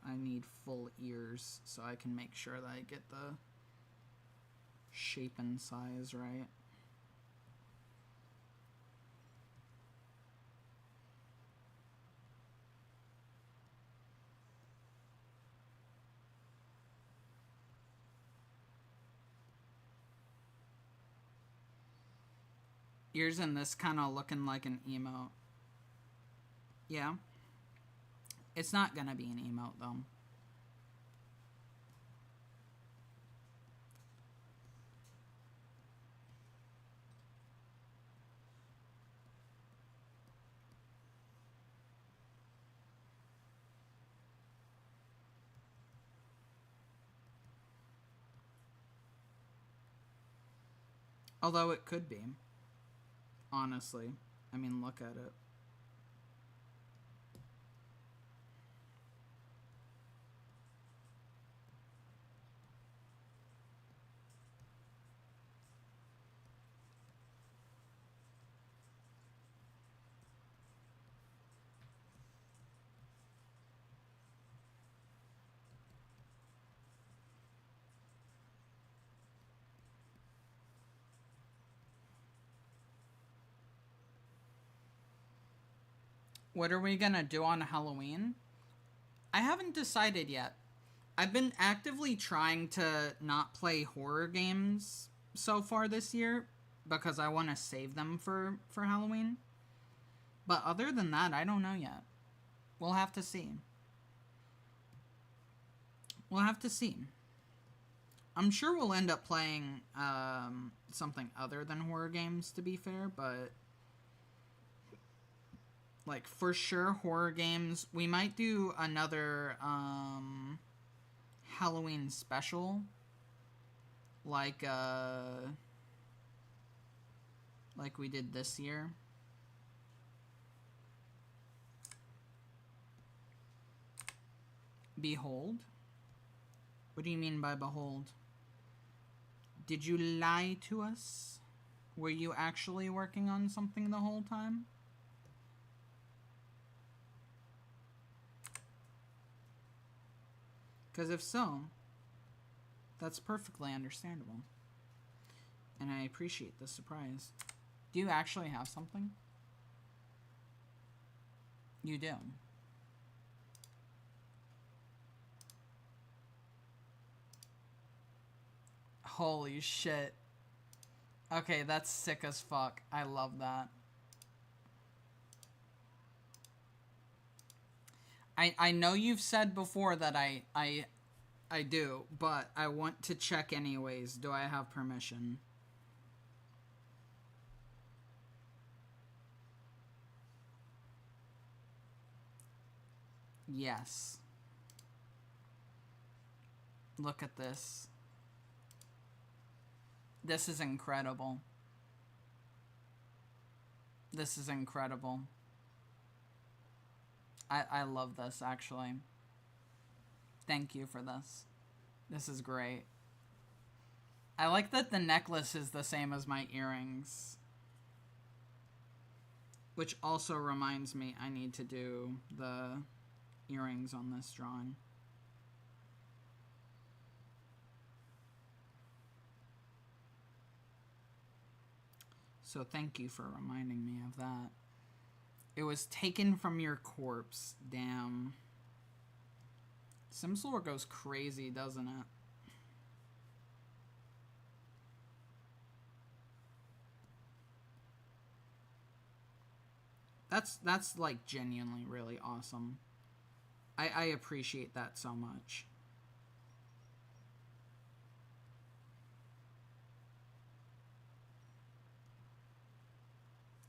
I need full ears so I can make sure that I get the shape and size right. Ears in this kind of looking like an emote. Yeah. It's not gonna be an emote though. Although it could be. Honestly. I mean, look at it. What are we gonna do on Halloween? I haven't decided yet. I've been actively trying to not play horror games so far this year because I want to save them for Halloween. But other than that, I don't know yet. We'll have to see. We'll have to see. I'm sure we'll end up playing something other than horror games, to be fair, but like for sure horror games. We might do another Halloween special, like we did this year. Behold? What do you mean by behold? Did you lie to us? Were you actually working on something the whole time? Because if so, that's perfectly understandable. And I appreciate the surprise. Do you actually have something? You do. Holy shit. Okay, that's sick as fuck. I love that. I know you've said before that I do, but I want to check anyways. Do I have permission? Yes. Look at this. This is incredible. This is incredible. I love this, actually. Thank you for this. This is great. I like that the necklace is the same as my earrings. Which also reminds me I need to do the earrings on this drawing. So thank you for reminding me of that. It was taken from your corpse. Damn. SimSlore goes crazy, doesn't it? That's like genuinely really awesome. I appreciate that so much.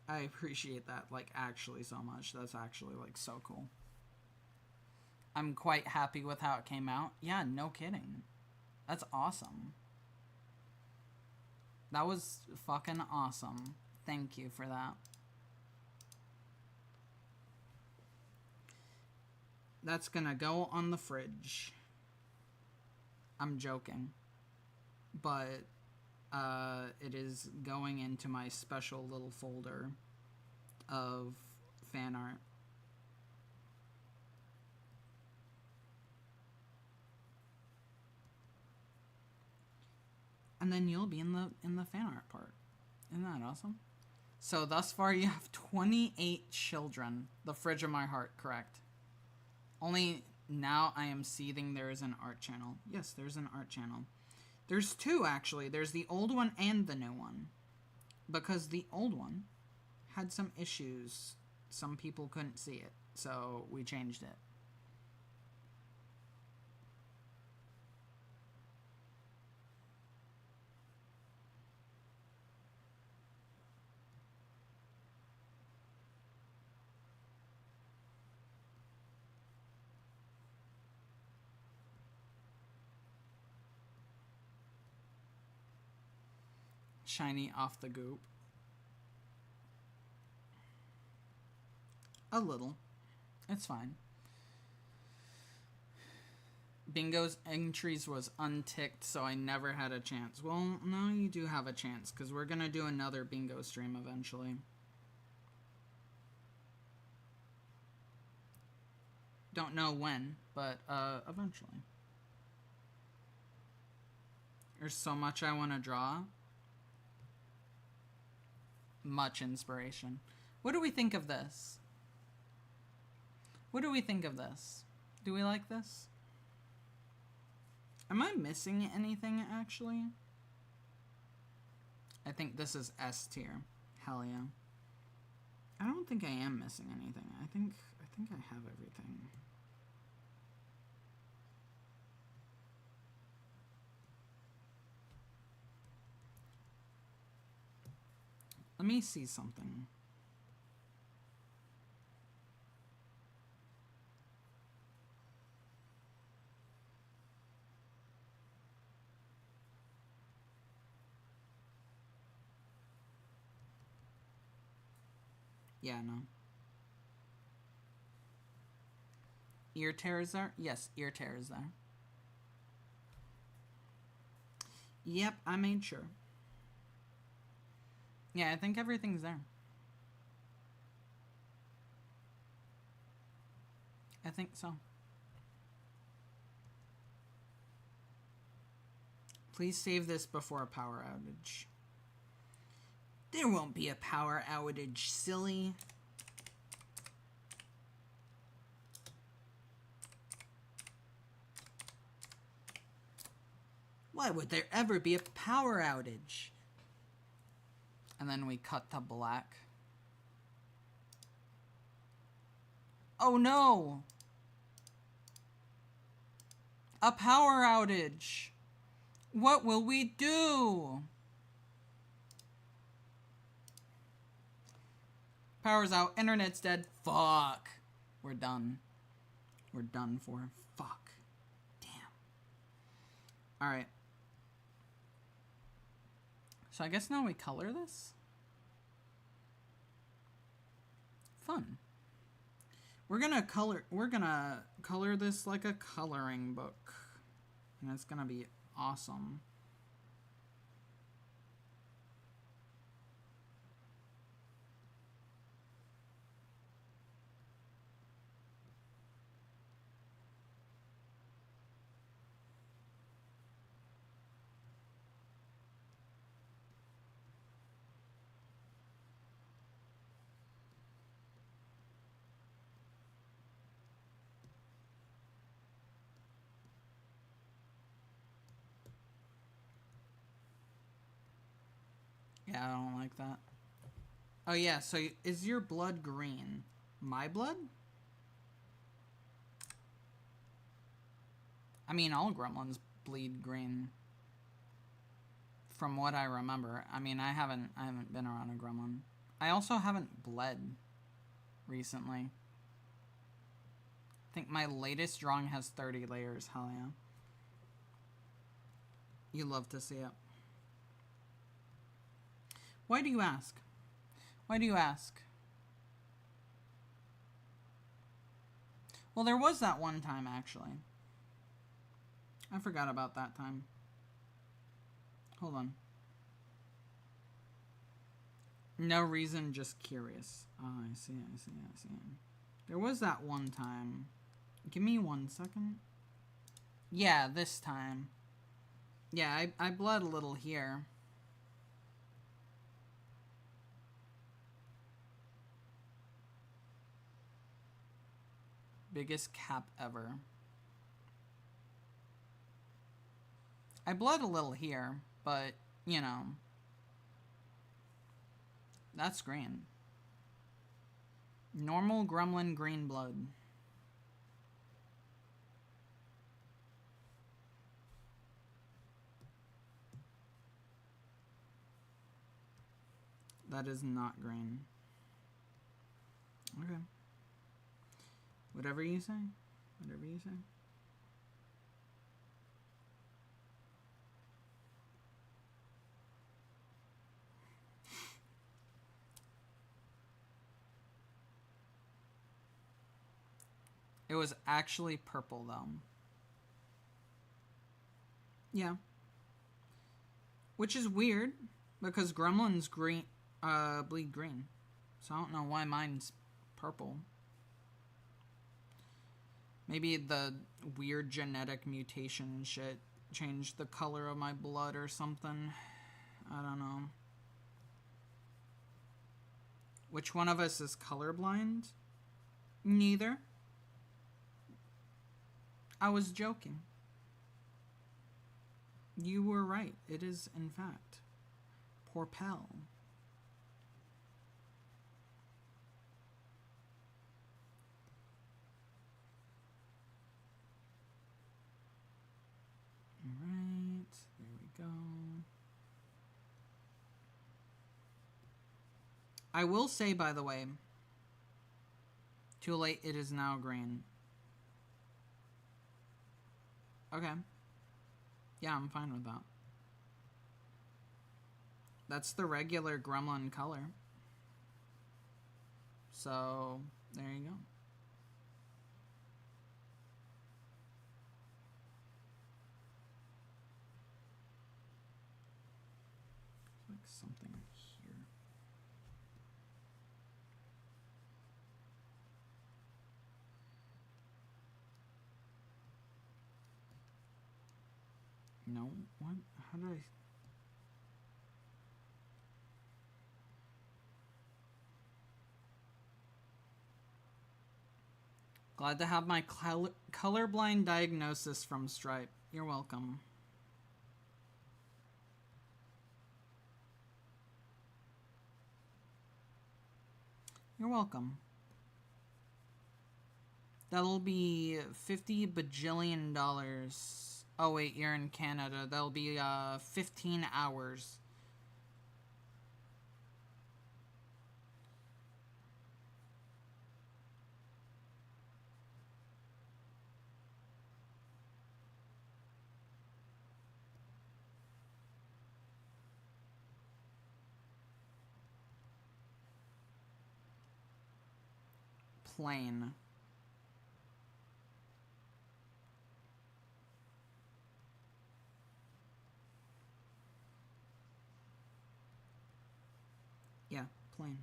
I appreciate that, like, actually so much. That's actually, like, so cool. I'm quite happy with how it came out. Yeah, no kidding. That's awesome. That was fucking awesome. Thank you for that. That's gonna go on the fridge. I'm joking. But it is going into my special little folder of fan art. And then you'll be in the fan art part. Isn't that awesome? So thus far you have 28 children. The fridge of my heart, correct. Only now I am seething there is an art channel. Yes, there's an art channel. There's two, actually. There's the old one and the new one. Because the old one had some issues. Some people couldn't see it. So we changed it. Shiny off the goop. A little. It's fine. Bingo's entries was unticked, so I never had a chance. Well, now you do have a chance, because we're going to do another bingo stream eventually. Don't know when, but eventually. There's so much I want to draw. Much inspiration. What do we think of this? What do we think of this? Do we like this? Am I missing anything, actually? I think this is S tier. Hell yeah. I don't think I am missing anything. I think I have everything. Let me see something. Yeah, no. Ear tear is there? Yes, ear tear is there. Yep, I made sure. Yeah, I think everything's there. I think so. Please save this before a power outage. There won't be a power outage, silly. Why would there ever be a power outage? And then we cut to black. Oh no! A power outage! What will we do? Power's out. Internet's dead. Fuck. We're done. We're done for. Fuck. Damn. Alright. So I guess now we color this? Fun. We're gonna color this like a coloring book. And it's gonna be awesome. Yeah, I don't like that. Oh yeah, so is your blood green? My blood? I mean, all gremlins bleed green. From what I remember. I mean, I haven't been around a gremlin. I also haven't bled recently. I think my latest drawing has 30 layers. Hell yeah. You love to see it. Why do you ask? Why do you ask? Well, there was that one time, actually. I forgot about that time. Hold on. No reason, just curious. Oh, I see. There was that one time. Give me 1 second. Yeah, this time. Yeah, I bled a little here. Biggest cap ever. I bled a little here, but, you know. That's green. Normal gremlin green blood. That is not green. Okay. Whatever you say. Whatever you say. It was actually purple, though. Yeah. Which is weird, because gremlins bleed green. So I don't know why mine's purple. Maybe the weird genetic mutation shit changed the color of my blood or something. I don't know. Which one of us is colorblind? Neither. I was joking. You were right. It is, in fact, Porpel. Alright, there we go. I will say, by the way, too late, it is now green. Okay. Yeah, I'm fine with that. That's the regular gremlin color. So, there you go. Like something here. No, what? How did I... Glad to have my colorblind diagnosis from Stripe. You're welcome. You're welcome. That'll be $50 bajillion. Oh wait, you're in Canada. That'll be 15 hours. Plain. Yeah, plain.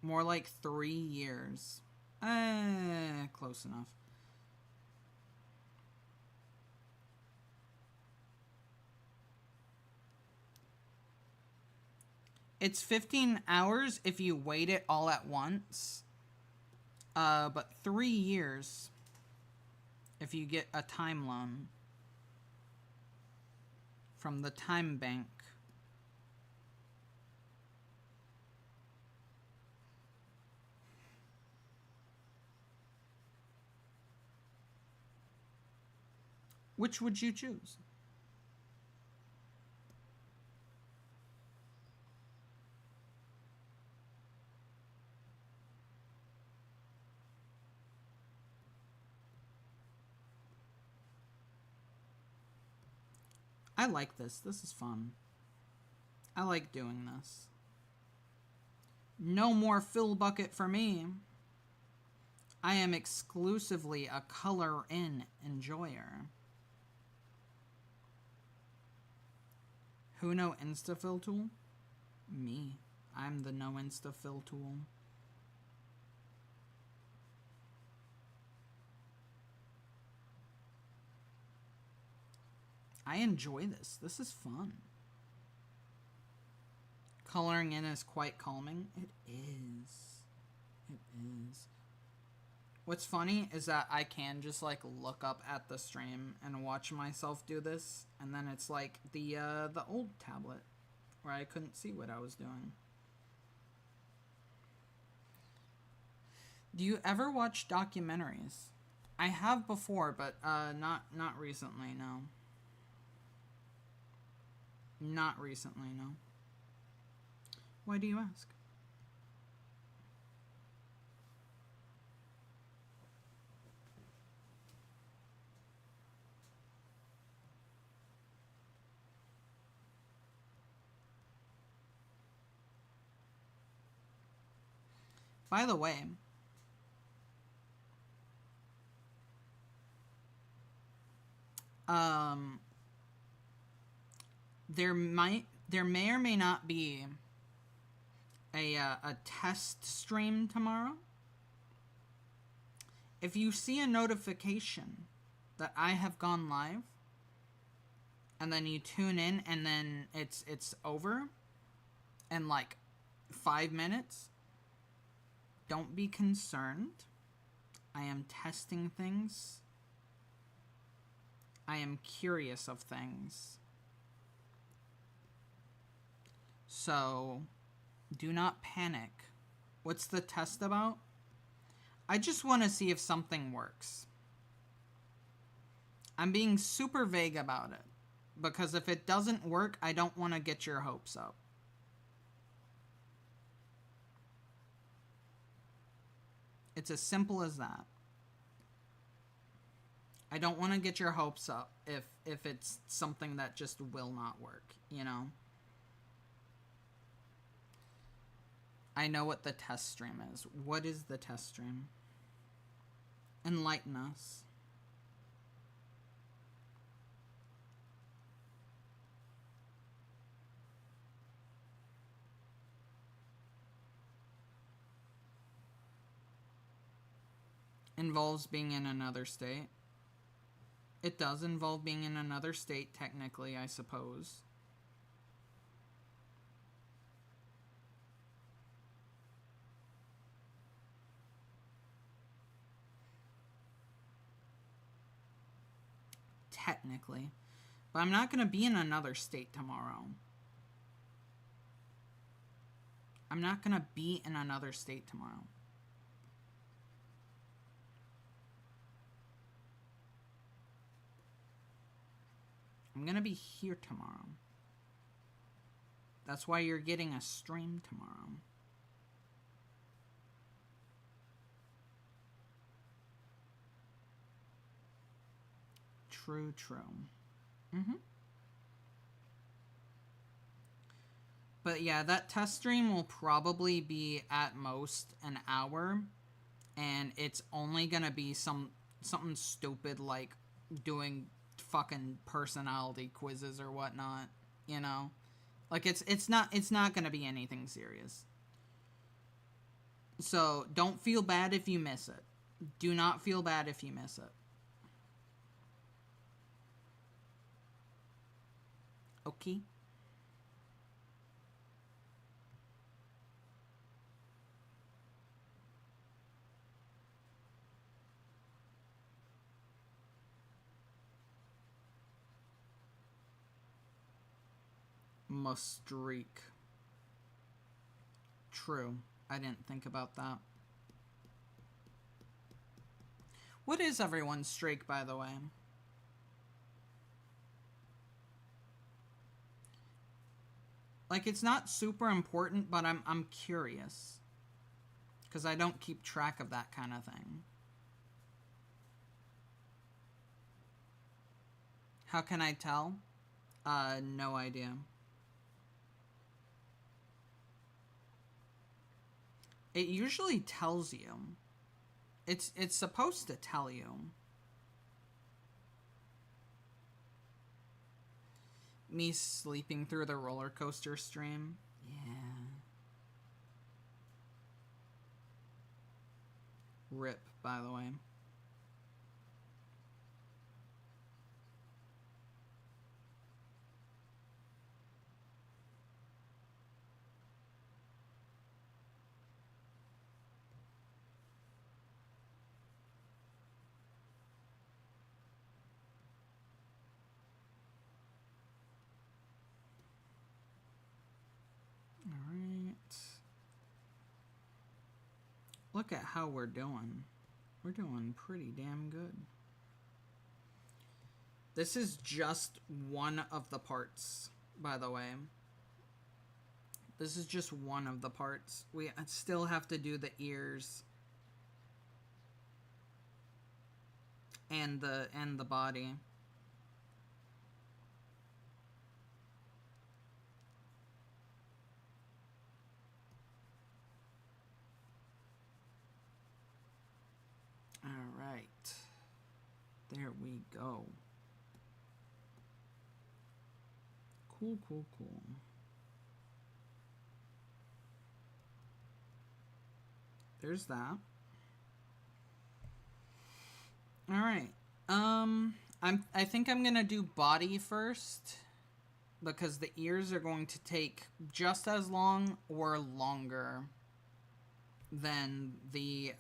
More like 3 years. Close enough. It's 15 hours if you wait it all at once. But 3 years. if you get a time loan from the time bank, which would you choose? I like this. This is fun. I like doing this. No more fill bucket for me. I am exclusively a color in enjoyer. Who no insta-fill tool? Me. I'm the no insta-fill tool. I enjoy this. This is fun. Coloring in is quite calming. It is. It is. What's funny is that I can just like look up at the stream and watch myself do this, and then it's like the old tablet where I couldn't see what I was doing. Do you ever watch documentaries? I have before, but not recently, no. Not recently, no. Why do you ask? By the way, there may or may not be a test stream tomorrow. If you see a notification that I have gone live, and then you tune in, and then it's over in like 5 minutes, don't be concerned. I am testing things. I am curious of things. So, do not panic. What's the test about? I just want to see if something works. I'm being super vague about it, because if it doesn't work, I don't want to get your hopes up. It's as simple as that. I don't want to get your hopes up if it's something that just will not work, you know? I know what the test stream is. What is the test stream? Enlighten us. Involves being in another state. It does involve being in another state, technically, I suppose. Technically. But I'm not going to be in another state tomorrow. I'm not going to be in another state tomorrow. I'm going to be here tomorrow. That's why you're getting a stream tomorrow. True, true. But yeah, that test stream will probably be at most an hour. And it's only going to be something stupid like doing fucking personality quizzes or whatnot, you know? Like it's not going to be anything serious. So, don't feel bad if you miss it. Do not feel bad if you miss it. Okay? Mustreak. True. I didn't think about that. What is everyone's streak, by the way? Like, it's not super important, but I'm curious. Because I don't keep track of that kind of thing. How can I tell? No idea. It usually tells you. It's supposed to tell you. Me sleeping through the roller coaster stream. Yeah. RIP, by the way. Look at how we're doing. We're doing pretty damn good. This is just one of the parts, by the way. This is just one of the parts. We still have to do the ears and the body. All right. There we go. Cool, cool, cool. There's that. All right. I think I'm going to do body first because the ears are going to take just as long or longer than the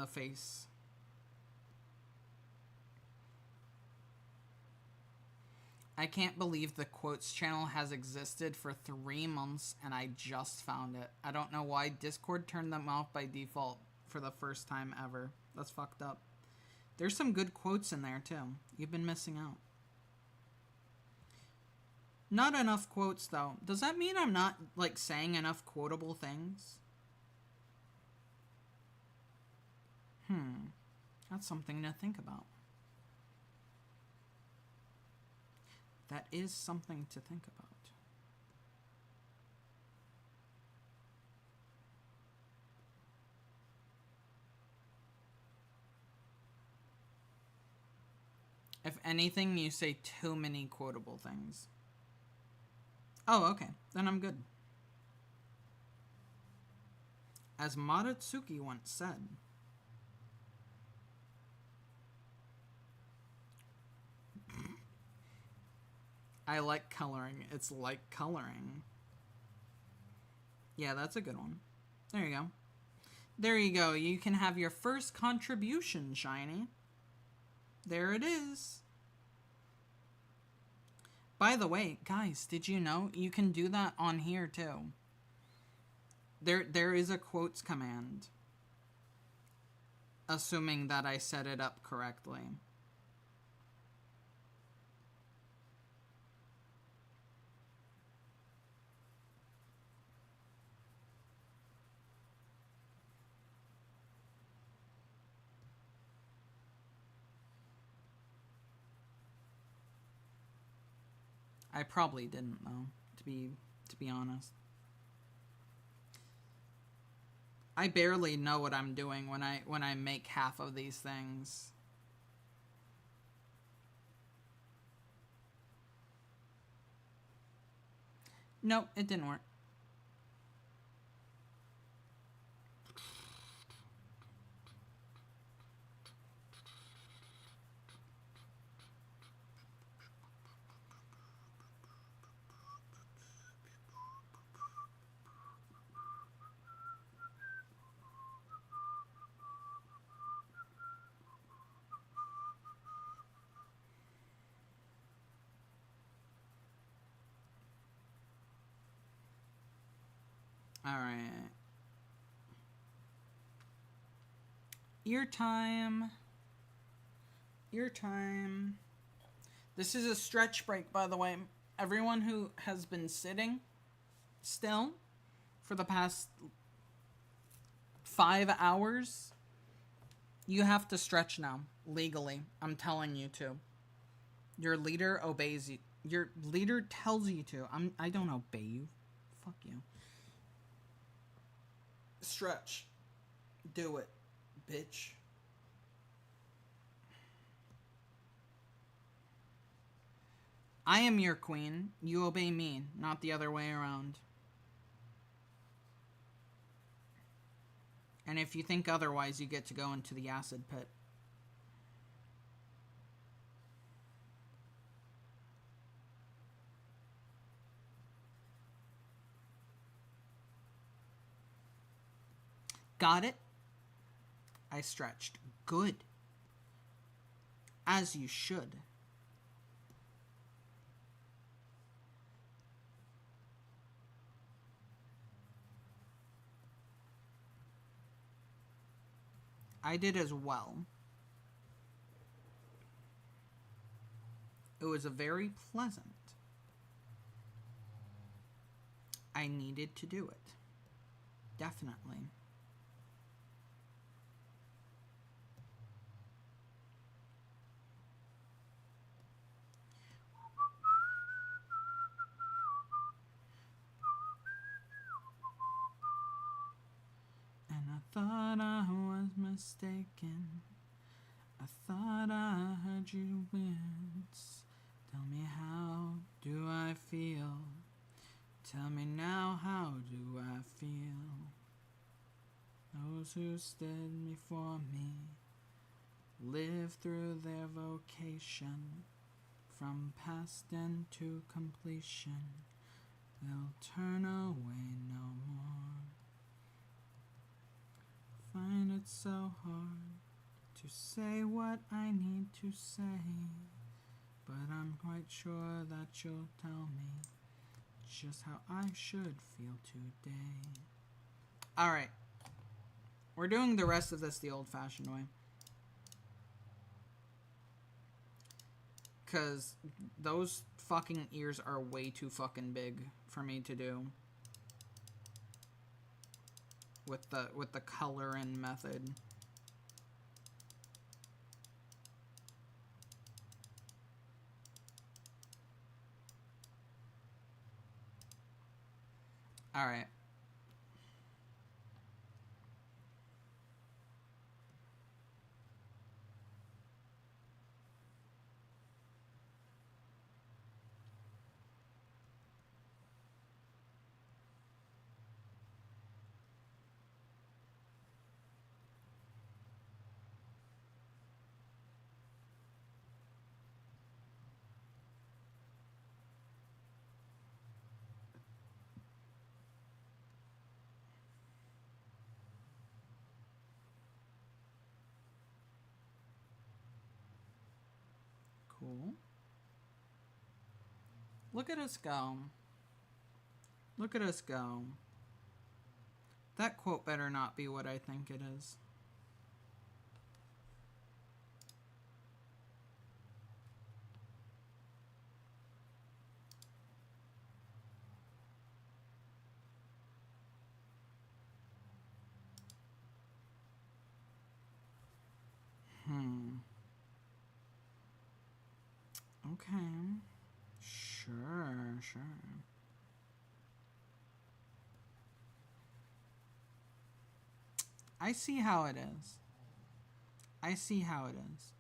face. I can't believe the quotes channel has existed for 3 months and I just found it. I don't know why Discord turned them off by default for the first time ever. That's fucked up. There's some good quotes in there too. You've been missing out. Not enough quotes though. Does that mean I'm not like saying enough quotable things? That's something to think about. That is something to think about. If anything, you say too many quotable things. Oh, okay. Then I'm good. As Madatsuki once said, I like coloring. It's like coloring. Yeah, that's a good one. There you go. There you go. You can have your first contribution, Shiny. There it is. By the way, guys, did you know you can do that on here too? There is a quotes command. Assuming that I set it up correctly. I probably didn't though, to be honest. I barely know what I'm doing when I make half of these things. Nope, it didn't work. Alright. Ear time. Ear time. This is a stretch break, by the way. Everyone who has been sitting still for the past 5 hours, you have to stretch now, legally. I'm telling you to. Your leader obeys you. Your leader tells you to. I don't obey you. Fuck you. Stretch. Do it, bitch. I am your queen. You obey me, not the other way around. And if you think otherwise, you get to go into the acid pit. Got it? I stretched. Good. As you should. I did as well. It was a very pleasant. I needed to do it. Definitely. And I thought I was mistaken. I thought I heard you wince. Tell me, how do I feel? Tell me now, how do I feel? Those who stood before me live through their vocation. From past end to completion, they'll turn away no more. Find it so hard to say what I need to say, but I'm quite sure that you'll tell me just how I should feel today. Alright. We're doing the rest of this the old-fashioned way. Because those fucking ears are way too fucking big for me to do. With the color-in method. Alright. Cool. Look at us go. Look at us go. That quote better not be what I think it is. Okay. Sure, sure. I see how it is. I see how it is.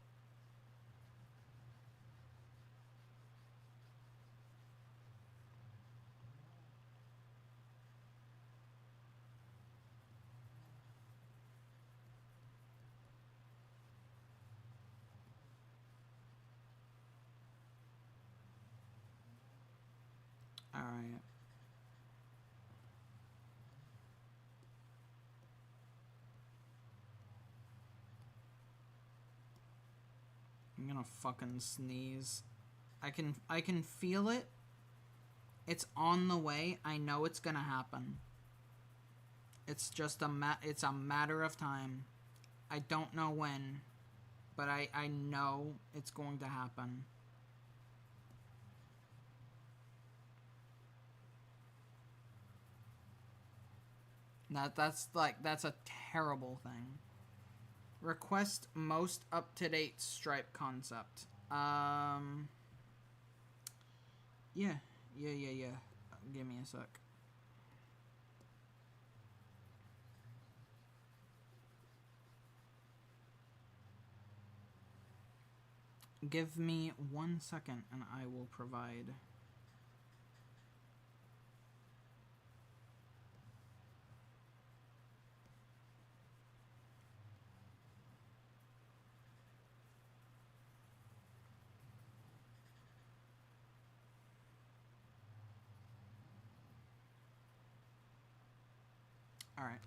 Alright. I'm gonna fucking sneeze. I can feel it. It's on the way. I know it's gonna happen. It's just it's a matter of time. I don't know when, but I know it's going to happen. That's a terrible thing. Request most up-to-date Stripe concept. Yeah. Give me a sec. Give me 1 second and I will provide. All right.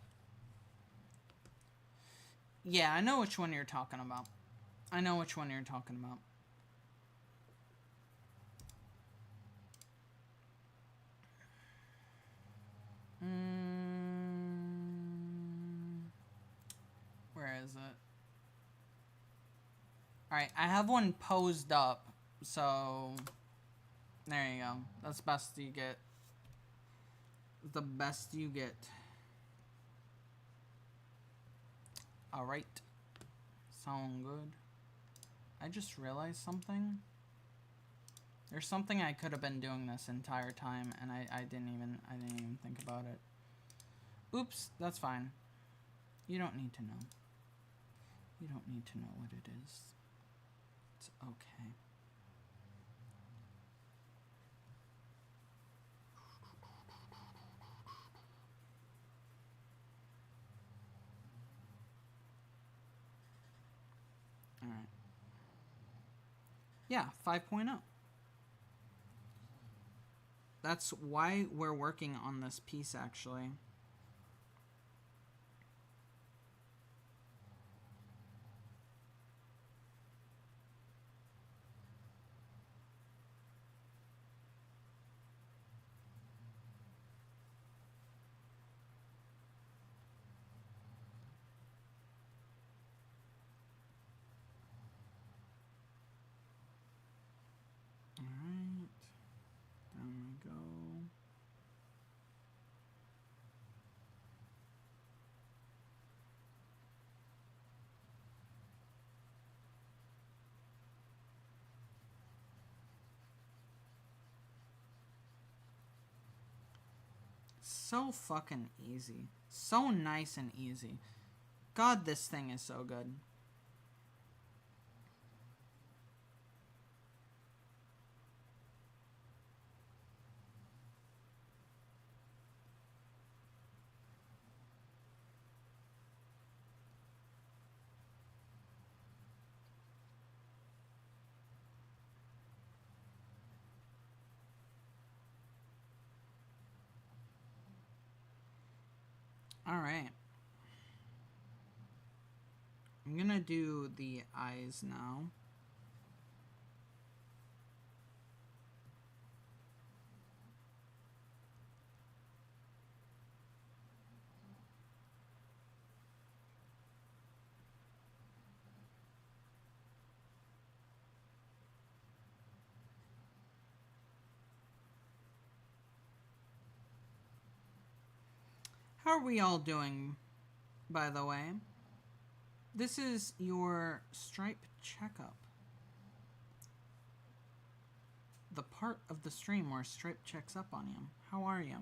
Yeah, I know which one you're talking about. Where is it? Alright, I have one posed up, so there you go. That's best you get. The best you get. Alright. Sound good. I just realized something. There's something I could have been doing this entire time, and I didn't even think about it. Oops, that's fine. You don't need to know. You don't need to know what it is. It's okay. All right. Yeah, 5.0. That's why we're working on this piece, actually. So fucking easy. So nice and easy. God, this thing is so good. Alright. I'm gonna do the eyes now. How are we all doing, by the way? This is your Stripe checkup. The part of the stream where Stripe checks up on you. How are you?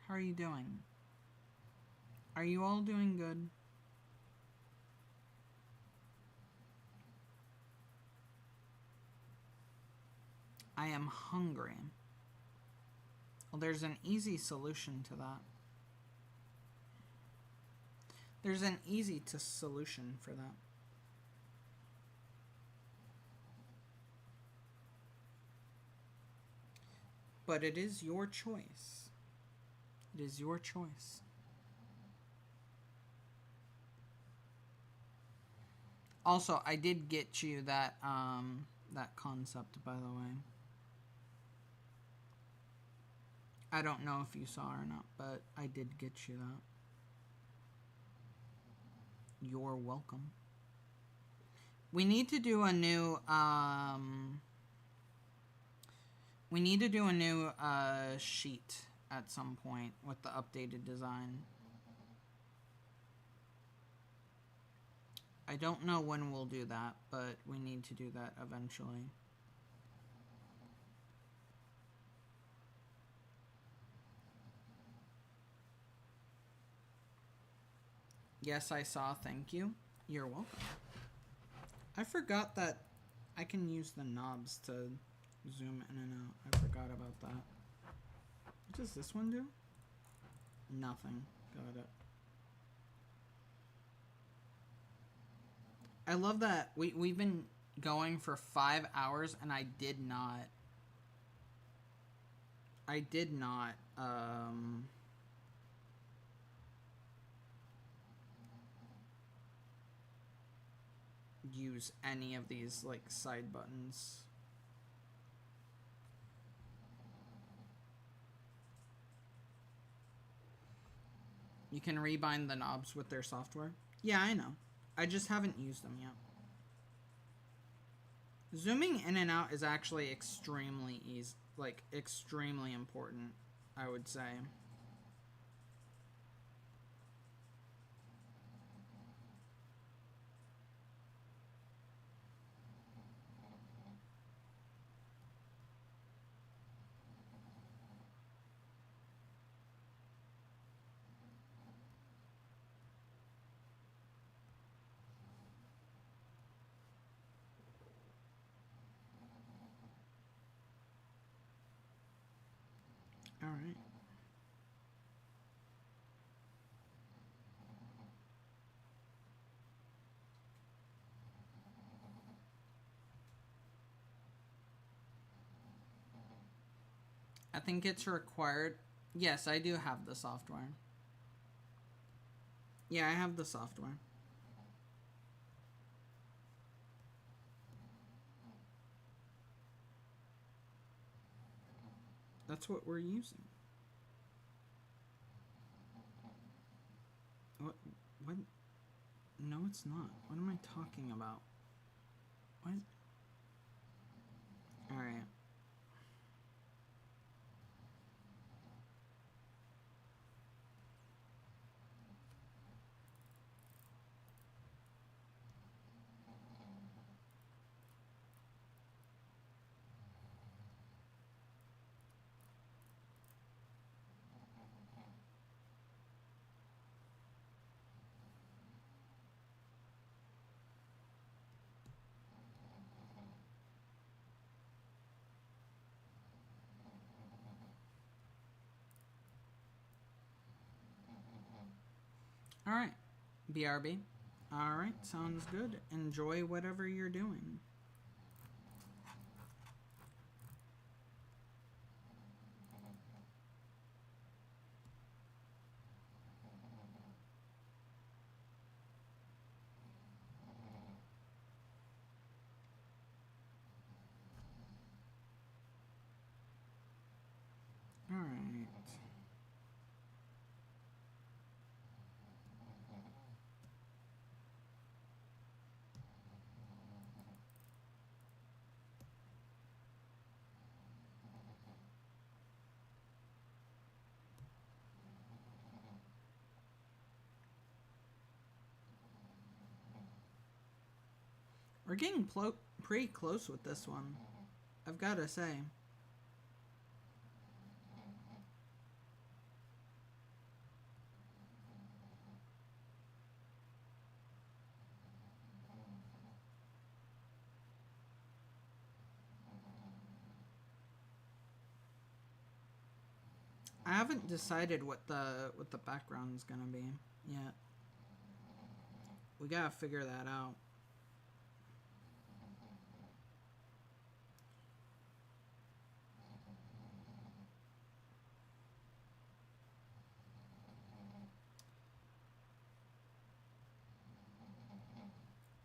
How are you doing? Are you all doing good? I am hungry. Well, there's an easy solution to that. There's an easy solution for that. But it is your choice. It is your choice. Also, I did get you that that concept, by the way. I don't know if you saw or not, but I did get you that. You're welcome. We need to do a new, sheet at some point with the updated design. I don't know when we'll do that, but we need to do that eventually. Yes, I saw. Thank you. You're welcome. I forgot that I can use the knobs to zoom in and out. I forgot about that. What does this one do? Nothing. Got it. I love that we've been going for 5 hours and I did not use any of these like side buttons. You can rebind the knobs with their software. Yeah, I know. I just haven't used them yet. Zooming in and out is actually extremely easy, like extremely important, I would say. All right. I think it's required. Yes, I do have the software. Yeah, I have the software. That's what we're using. What? No, it's not. What am I talking about? What? Alright. Alright. BRB. Alright, sounds good. Enjoy whatever you're doing. Alright. We're getting pretty close with this one, I've got to say. I haven't decided what the background's gonna be yet. We gotta figure that out.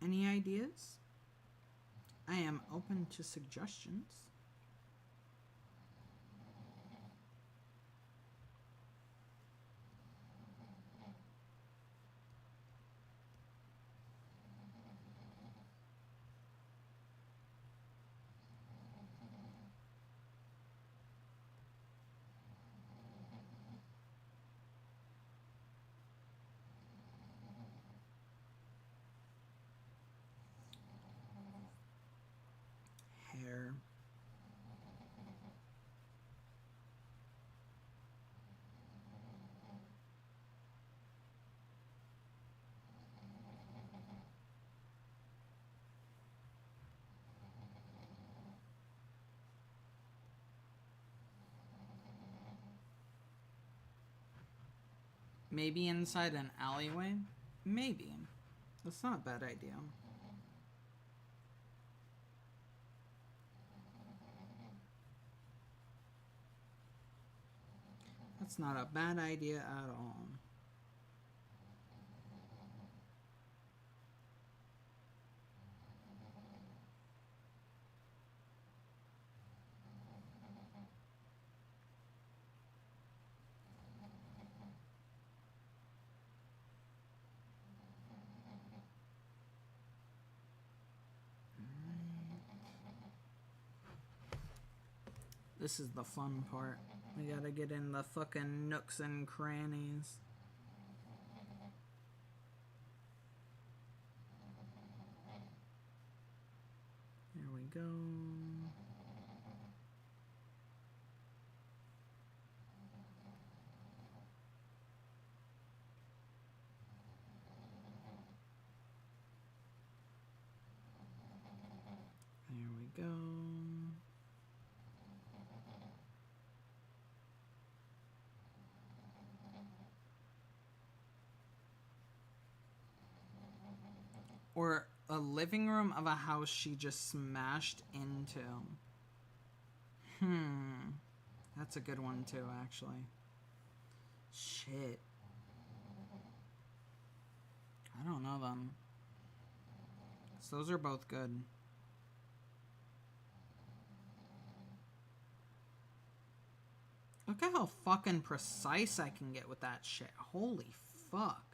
Any ideas? I am open to suggestions. Maybe inside an alleyway? Maybe. That's not a bad idea. That's not a bad idea at all. This is the fun part. We gotta get in the fucking nooks and crannies. There we go. There we go. Or a living room of a house she just smashed into. That's a good one too, actually. Shit. I don't know them. So those are both good. Look at how fucking precise I can get with that shit. Holy fuck.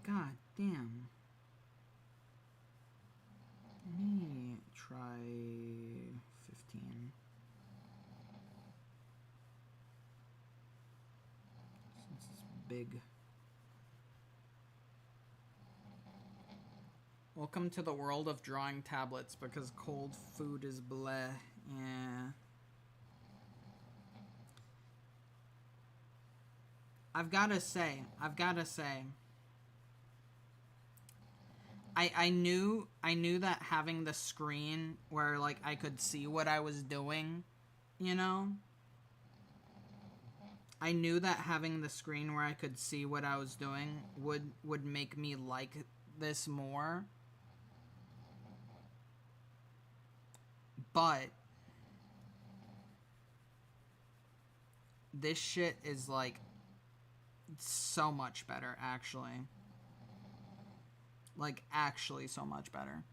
God damn. Let me try 15. Since it's big. Welcome to the world of drawing tablets because cold food is bleh. Yeah. I've gotta say. I knew that having the screen where like I could see what I was doing, you know? I knew that having the screen where I could see what I was doing would make me like this more. But this shit is like so much better, actually. Like, actually so much better.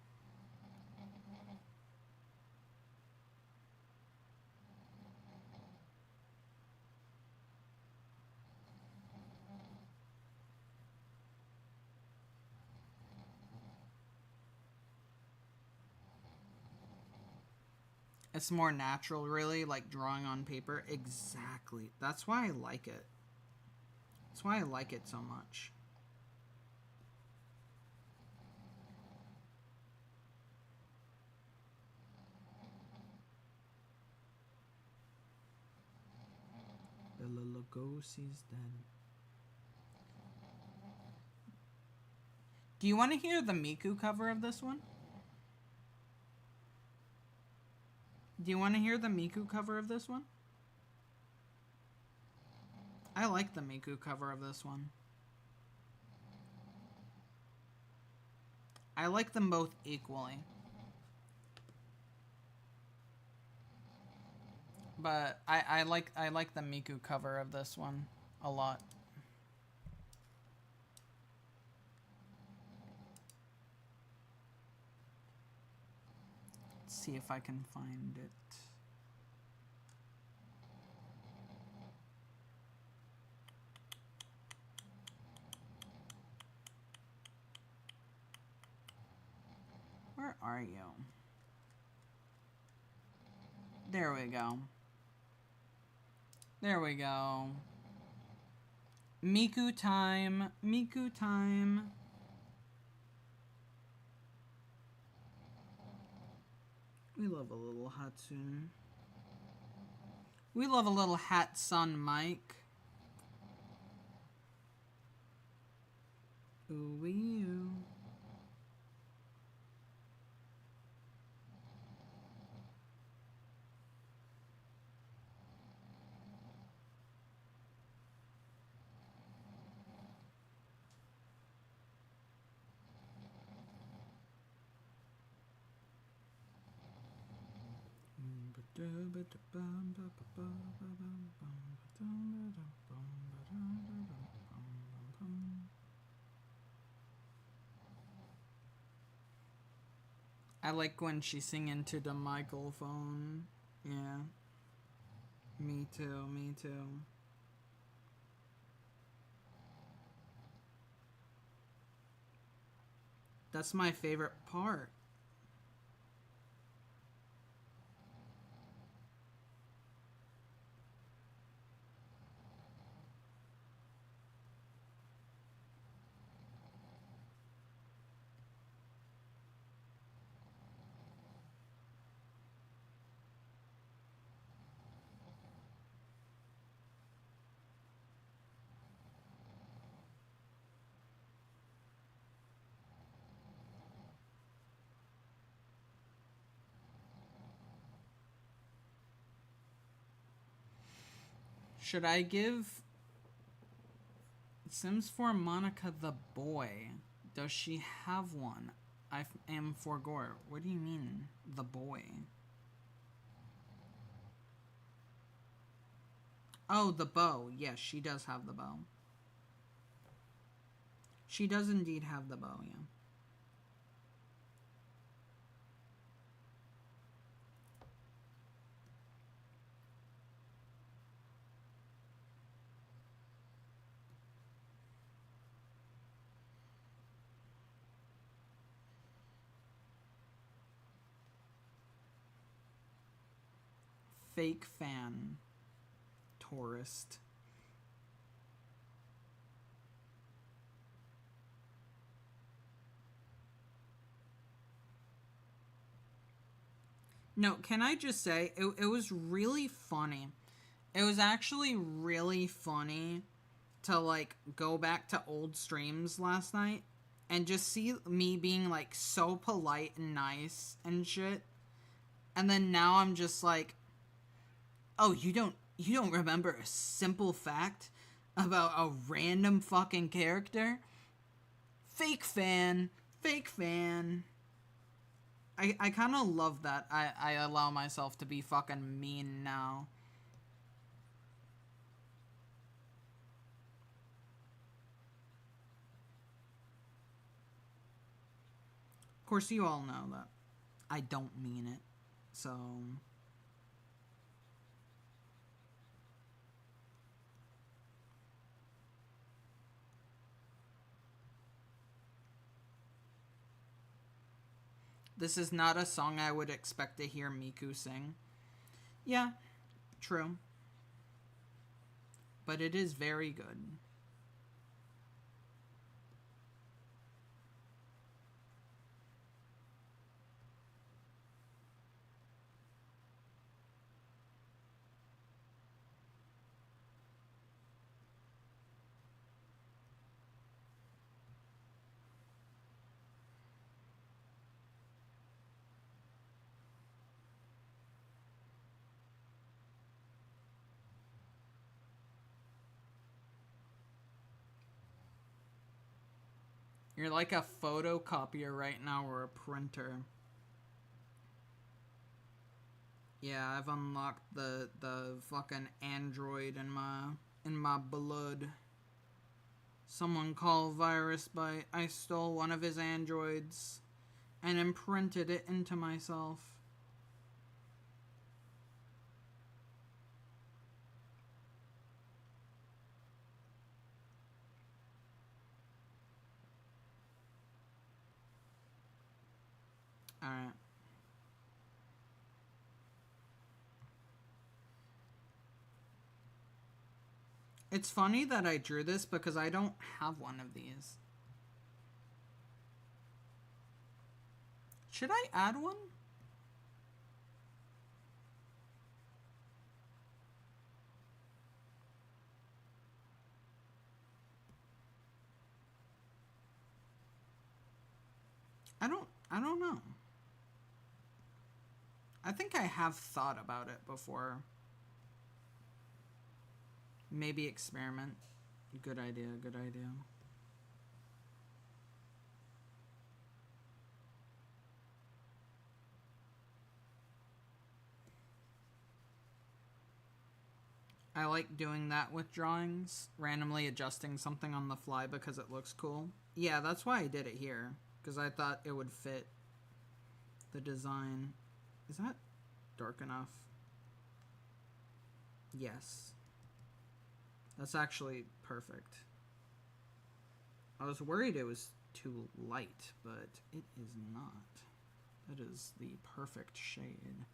It's more natural, really, like drawing on paper. Exactly. That's why I like it. That's why I like it so much. Bela Lugosi's dead. Do you want to hear the Miku cover of this one? Do you want to hear the Miku cover of this one? I like the Miku cover of this one. I like them both equally. But I like the Miku cover of this one a lot. Let's see if I can find it. Where are you? There we go. There we go. Miku time. Miku time. We love a little Hatsune. We love a little hat son Mike. Ooh wee oo. I like when she sing into the microphone. Yeah. Me too, me too. That's my favorite part. Should I give Sims 4 Monica the boy? Does she have one? I am for gore. What do you mean, the boy? Oh, the bow. Yes, she does have the bow. She does indeed have the bow, yeah. Fake fan. Tourist. No, can I just say, it was really funny. It was actually really funny to, like, go back to old streams last night and just see me being, like, so polite and nice and shit. And then now I'm just like, oh, you don't remember a simple fact about a random fucking character? Fake fan. Fake fan. I kind of love that I allow myself to be fucking mean now. Of course, you all know that I don't mean it, so... This is not a song I would expect to hear Miku sing. Yeah, true. But it is very good. You're like a photocopier right now or a printer. Yeah, I've unlocked the fucking android in my blood. Someone called Virus Bite. I stole one of his androids and imprinted it into myself. Alright. It's funny that I drew this because I don't have one of these. Should I add one? I don't know. I think I have thought about it before. Maybe experiment. Good idea, good idea. I like doing that with drawings, randomly adjusting something on the fly because it looks cool. Yeah, that's why I did it here, because I thought it would fit the design. Is that dark enough? Yes. That's actually perfect. I was worried it was too light, but it is not. That is the perfect shade.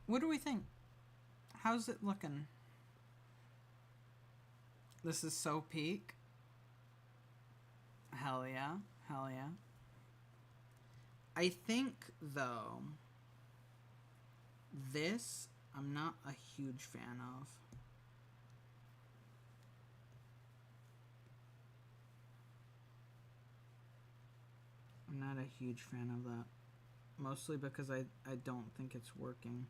What do we think? How's it looking? This is so peak. Hell yeah. Hell yeah. I think, though, this I'm not a huge fan of. I'm not a huge fan of that. Mostly because I don't think it's working.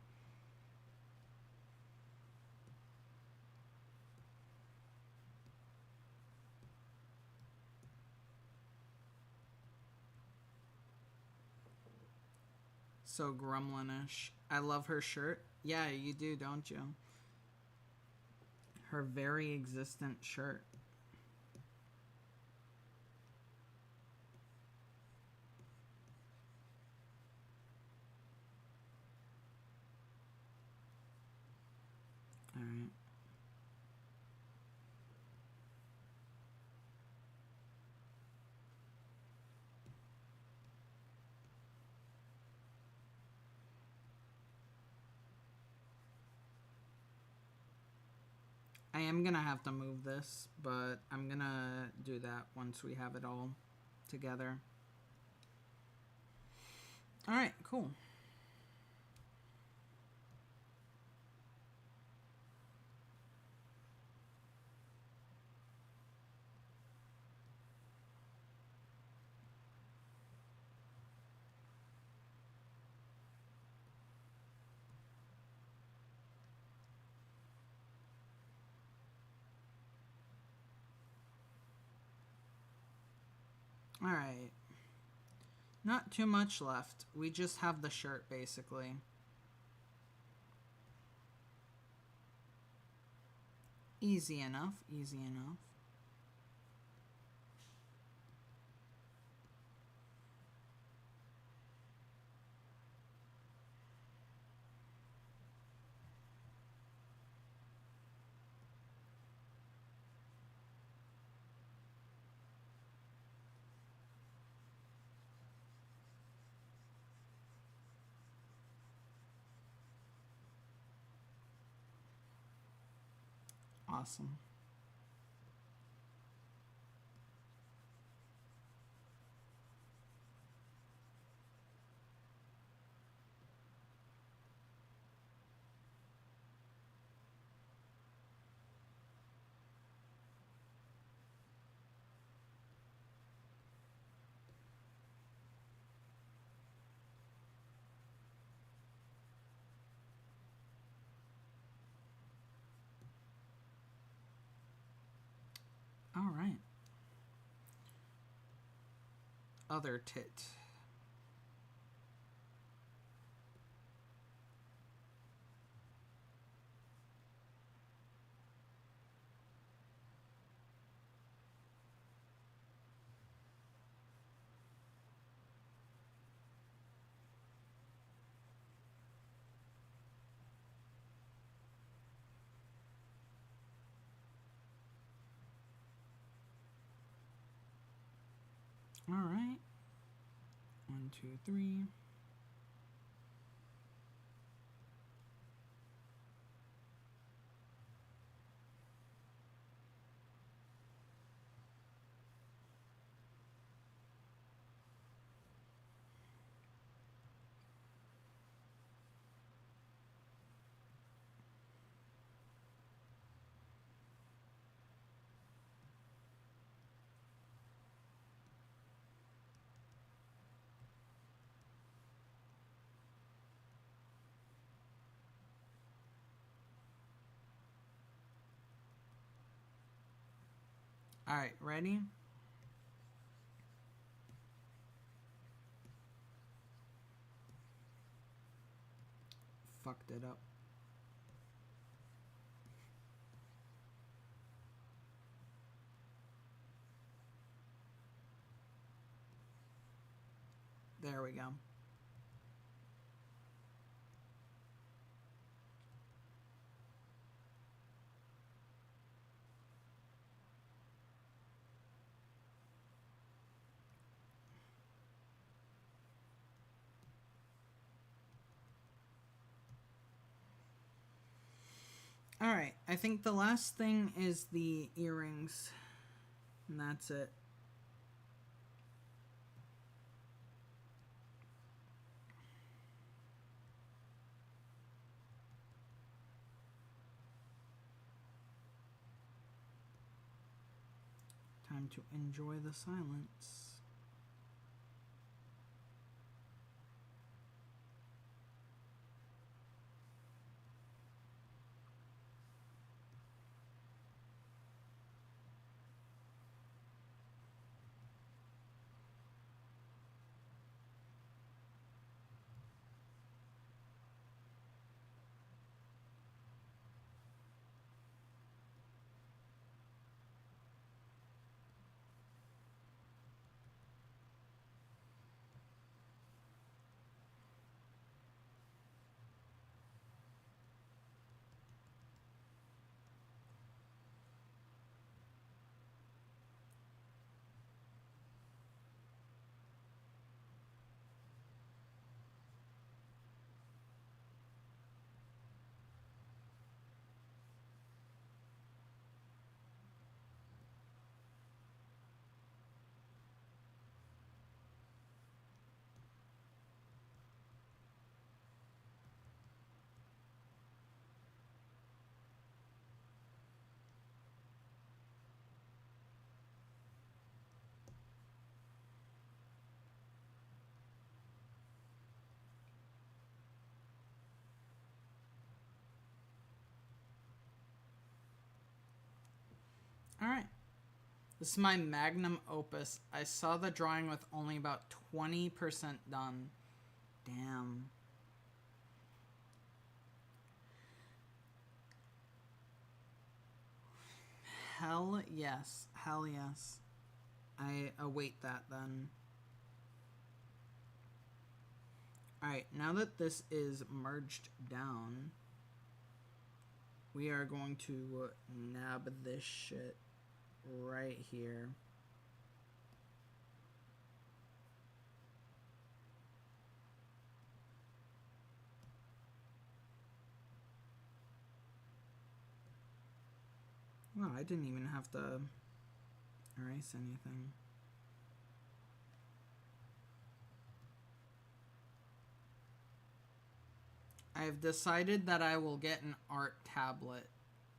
So gremlin-ish. I love her shirt. Yeah, you do, don't you? Her very existent shirt. Alright. I am gonna have to move this, but I'm gonna do that once we have it all together. Alright, cool. Alright. Not too much left. We just have the shirt, basically. Easy enough, easy enough. Awesome. All right. Other tit. All right. 1, 2, 3. All right, ready? Fucked it up. There we go. All right, I think the last thing is the earrings, and that's it. Time to enjoy the silence. All right. This is my magnum opus. I saw the drawing with only about 20% done. Damn. Hell yes. Hell yes. I await that then. Alright, now that this is merged down, we are going to nab this shit right here. Wow, I didn't even have to erase anything. I have decided that I will get an art tablet.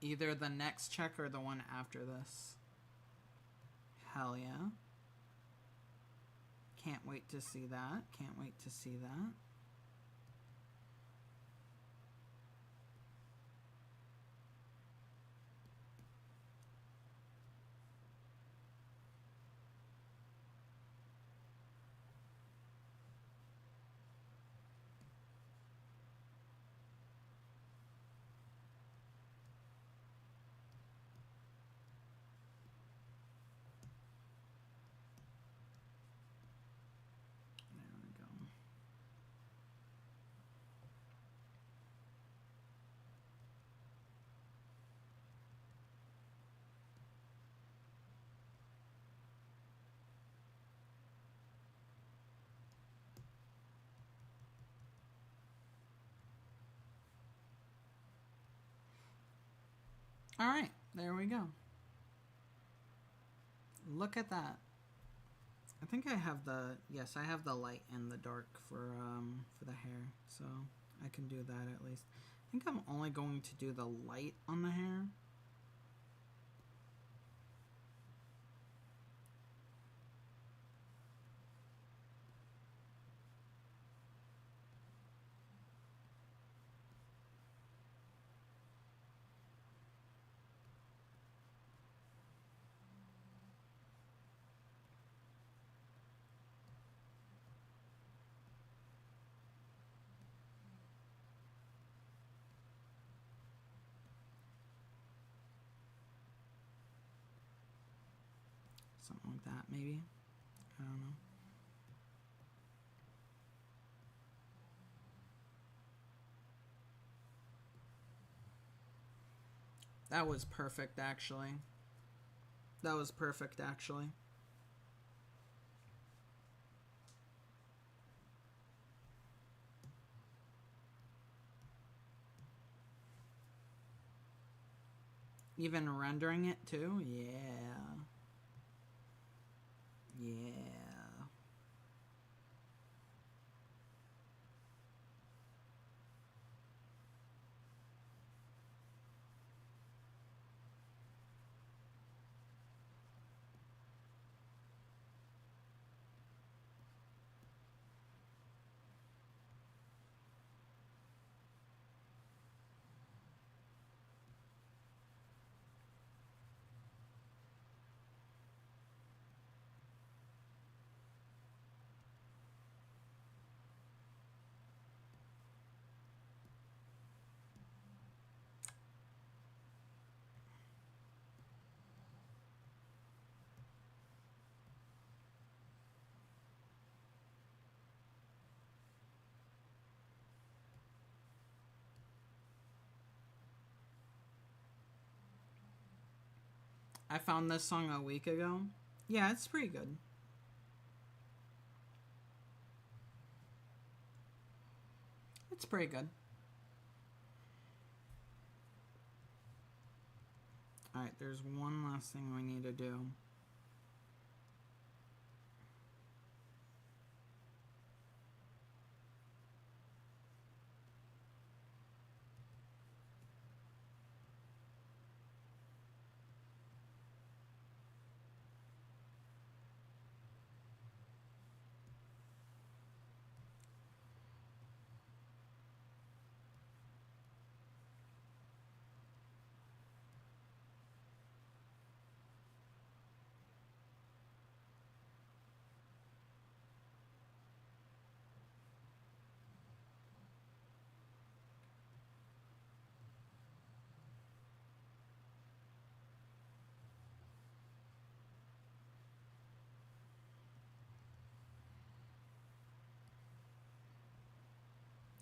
Either the next check or the one after this. Hell yeah. Can't wait to see that. Can't wait to see that. There we go. Alright, there we go. Look at that. I think I have the, yes, I have the light and the dark for the hair, so I can do that at least. I think I'm only going to do the light on the hair. Something like that, maybe. I don't know. That was perfect, actually. That was perfect, actually. Even rendering it, too? Yeah. Yeah. I found this song a week ago. Yeah, it's pretty good. It's pretty good. Alright, there's one last thing we need to do.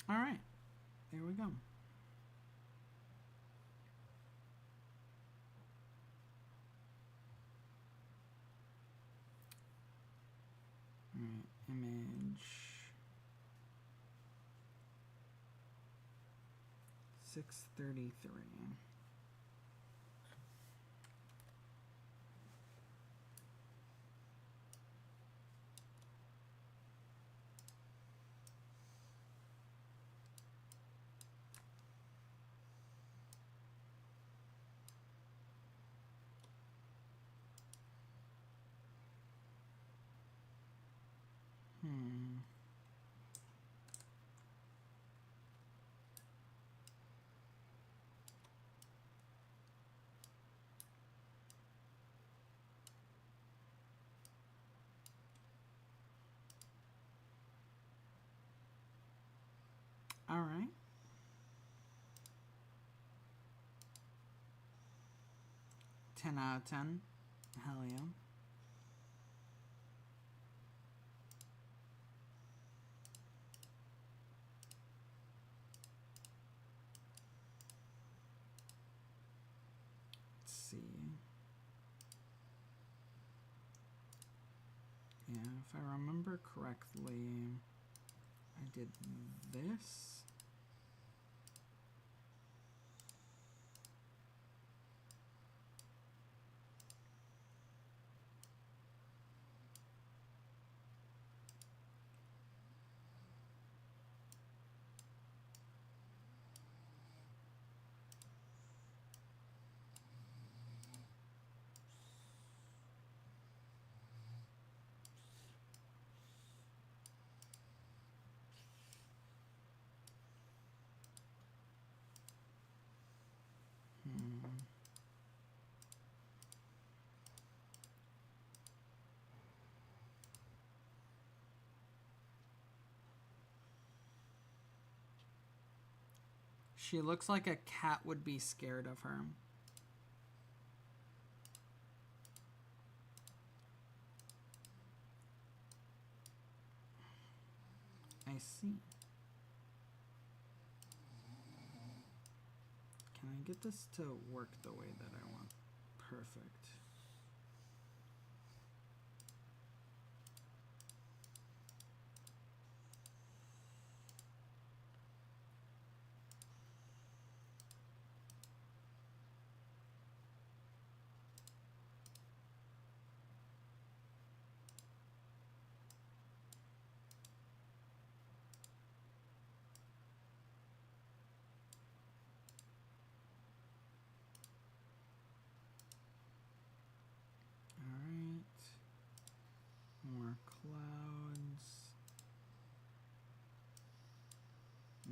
Alright, there we go. Alright, image 633. Alright. Ten out of 10. Hell yeah. Let's see. Yeah, if I remember correctly, I did this. She looks like a cat would be scared of her. I see. Can I get this to work the way that I want? Perfect. More clouds.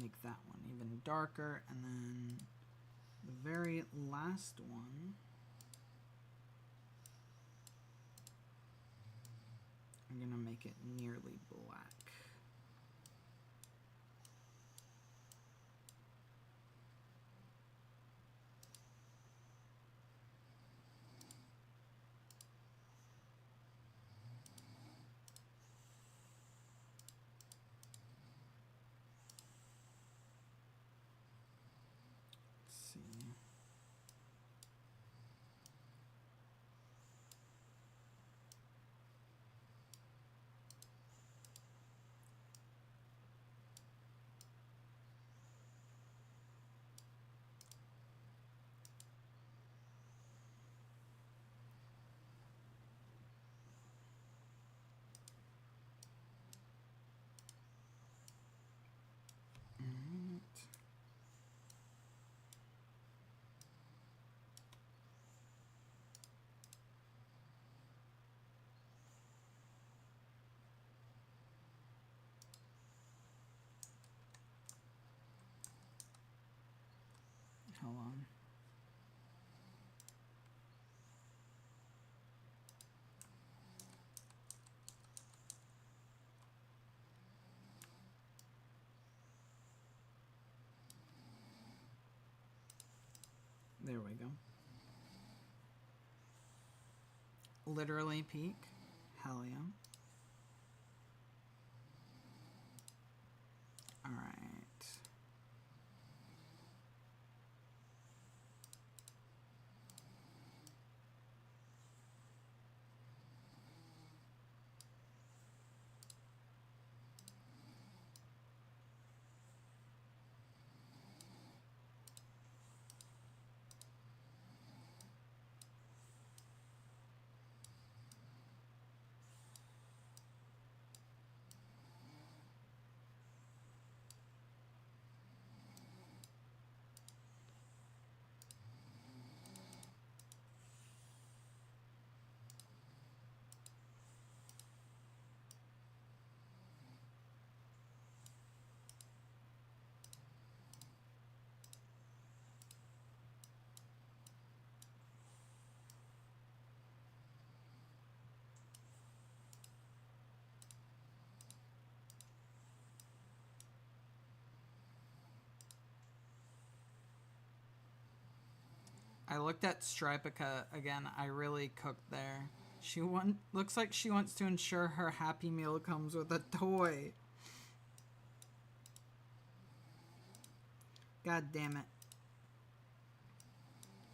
Make that one even darker, and then the very last one, I'm gonna make it nearly black. Hold on. There we go. Literally peak. Hell yeah. All right. I looked at Stripica again. I really cooked there. Looks like she wants to ensure her Happy Meal comes with a toy. God damn it.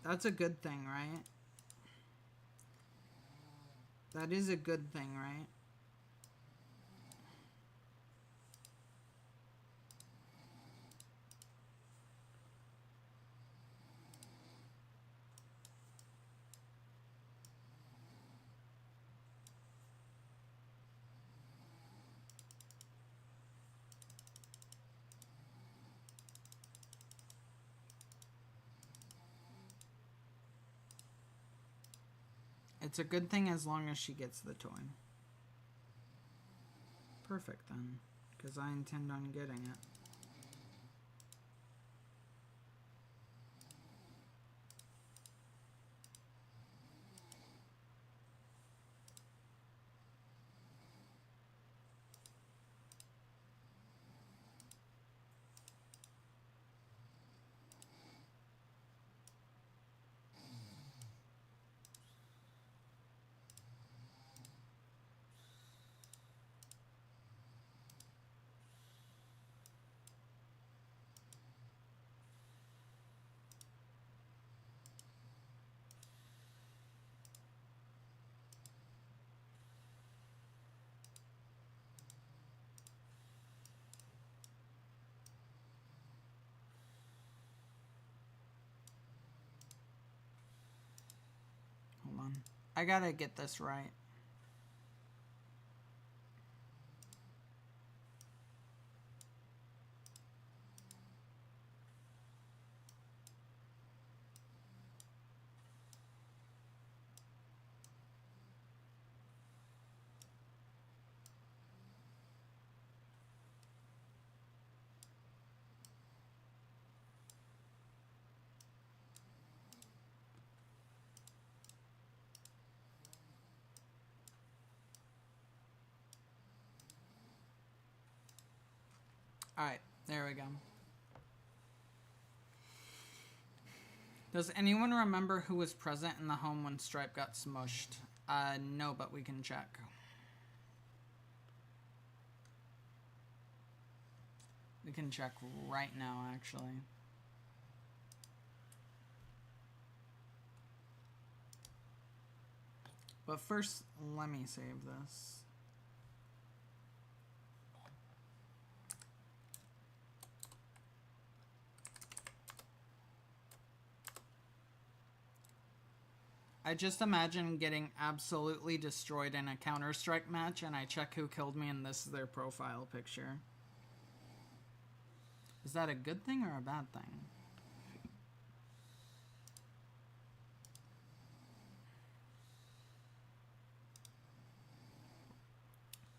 That's a good thing, right? That is a good thing, right? It's a good thing as long as she gets the toy. Perfect then, because I intend on getting it. I gotta get this right. Alright, there we go. Does anyone remember who was present in the home when Stripe got smushed? No, but we can check. We can check right now, actually. But first, let me save this. I just imagine getting absolutely destroyed in a Counter-Strike match, and I check who killed me, and this is their profile picture. Is that a good thing or a bad thing?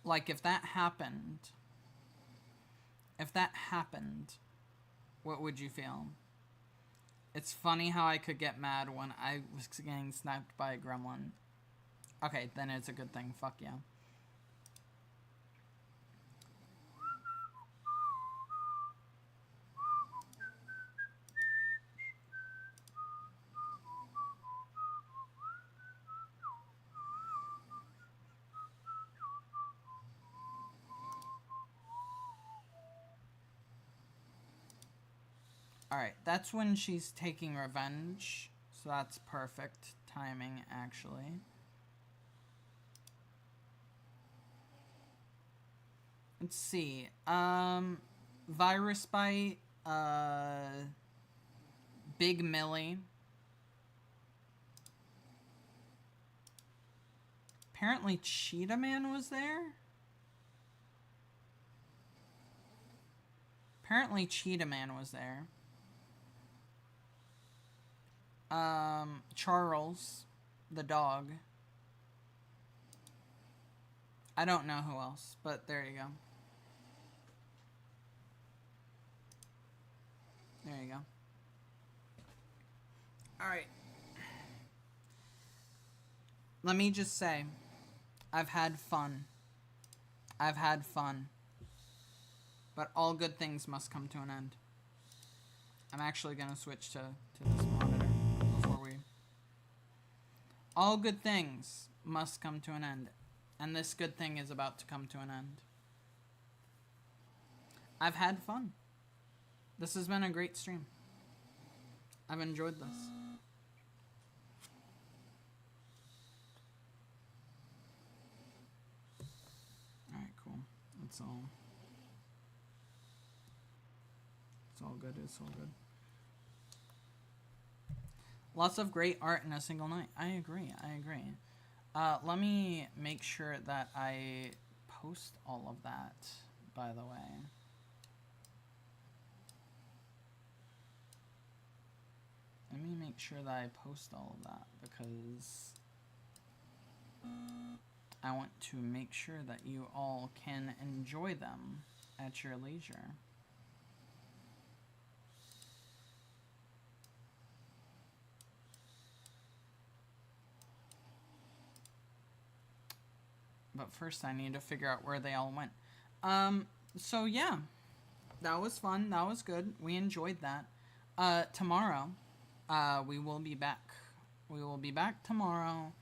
Like, if that happened, what would you feel? It's funny how I could get mad when I was getting sniped by a gremlin. Okay, then it's a good thing. Fuck yeah. Alright, that's when she's taking revenge. So that's perfect timing, actually. Let's see. Virus Bite, Big Millie. Apparently Cheetah Man was there. Apparently Cheetah Man was there. Charles, the dog. I don't know who else, but there you go. There you go. Alright. Let me just say, I've had fun. I've had fun. But all good things must come to an end. I'm actually going to switch to this monitor before we... All good things must come to an end. And this good thing is about to come to an end. I've had fun. This has been a great stream. I've enjoyed this. Alright, cool. It's all good. It's all good. Lots of great art in a single night. I agree. Let me make sure that I post all of that, by the way. Let me make sure that I post all of that, because I want to make sure that you all can enjoy them at your leisure. But first I need to figure out where they all went. So yeah, that was fun. That was good. We enjoyed that. Tomorrow, we will be back. We will be back tomorrow.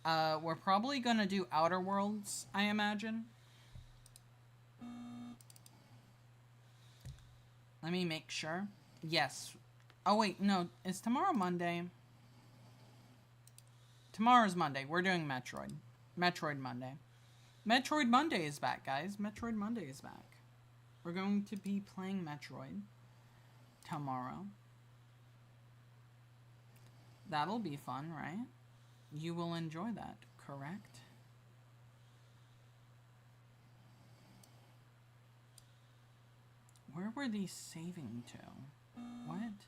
We're probably gonna do Outer Worlds, I imagine. Let me make sure. Yes. Oh wait, no. Is tomorrow Monday? Tomorrow's Monday. We're doing Metroid. Metroid Monday. Metroid Monday is back, guys. Metroid Monday is back. We're going to be playing Metroid tomorrow. That'll be fun, right? you will enjoy that, correct? Where were these saving to? What?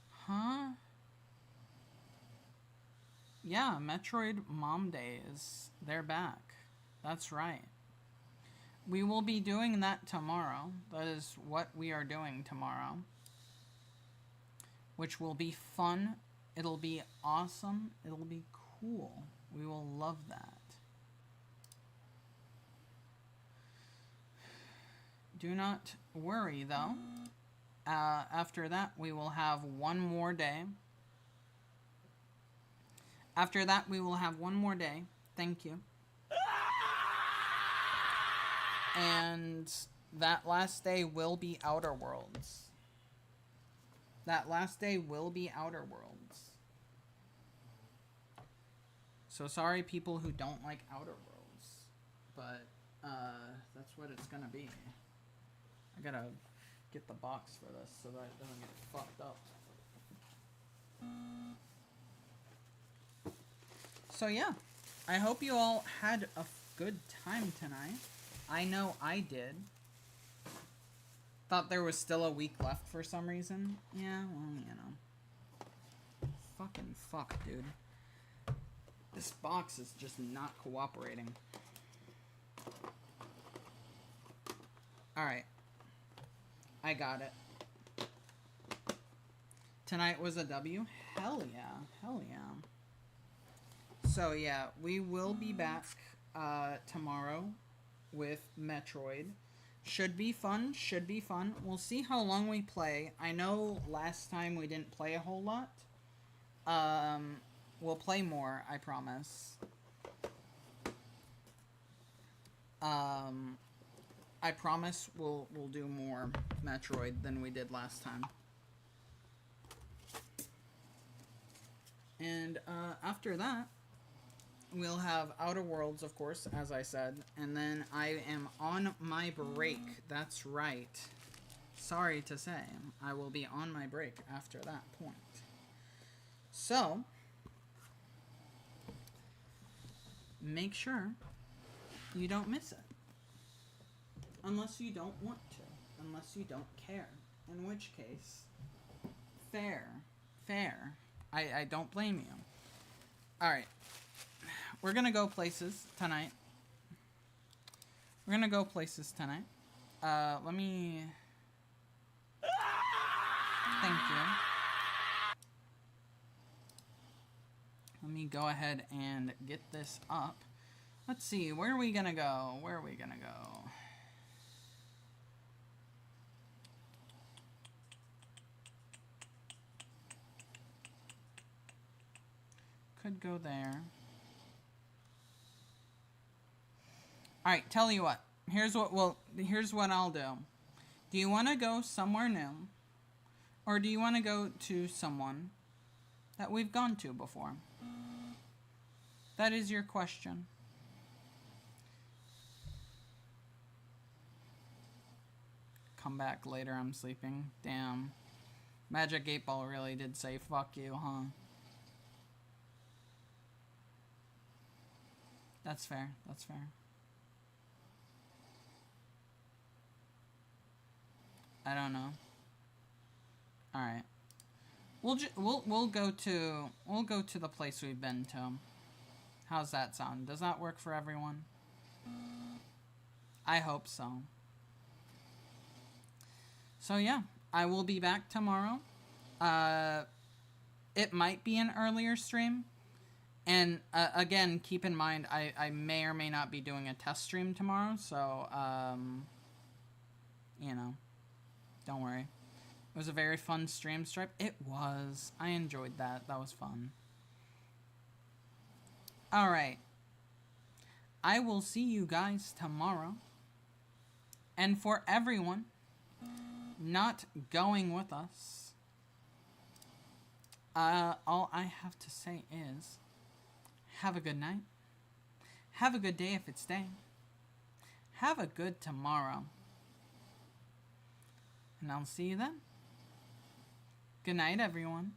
Huh? Yeah, Metroid Mom Days. They're back. That's right. We will be doing that tomorrow. That is what we are doing tomorrow. Which will be fun. It'll be awesome. It'll be cool. We will love that. Do not worry, though. After that, we will have one more day. After that, we will have one more day. Thank you. And that last day will be Outer Worlds. That last day will be Outer Worlds. So sorry, people who don't like Outer Worlds. But, that's what it's gonna be. I gotta get the box for this so that it doesn't get fucked up. So yeah, I hope you all had a good time tonight. I know I did. Thought there was still a week left for some reason. Yeah, well, you know. Fucking fuck, dude. This box is just not cooperating. Alright. I got it. Tonight was a W? Hell yeah. Hell yeah. So yeah, we will be back tomorrow with Metroid. Should be fun, should be fun. We'll see how long we play. I know last time we didn't play a whole lot. We'll play more, I promise. I promise we'll do more Metroid than we did last time. And after that, we'll have Outer Worlds, of course, as I said. And then I am on my break. That's right. Sorry to say, I will be on my break after that point. So, make sure you don't miss it. Unless you don't want to. Unless you don't care. In which case, fair. Fair. I don't blame you. Alright. We're gonna go places tonight. We're gonna go places tonight. Let me... Thank you. Let me go ahead and get this up. Let's see, where are we gonna go? Where are we gonna go? Could go there. Alright, tell you what. Here's what I'll do. Do you want to go somewhere new? Or do you want to go to someone that we've gone to before? That is your question. Come back later, I'm sleeping. Damn. Magic 8-Ball really did say fuck you, huh? That's fair. That's fair. I don't know. All right. We'll go to the place we've been to. How's that sound? Does that work for everyone? I hope so. So yeah, I will be back tomorrow. It might be an earlier stream. And again, keep in mind, I may or may not be doing a test stream tomorrow, so, you know, don't worry. It was a very fun stream, Stripe. It was. I enjoyed that. That was fun. Alright. I will see you guys tomorrow. And for everyone not going with us, all I have to say is... have a good night. Have a good day if it's day. Have a good tomorrow. And I'll see you then. Good night, everyone.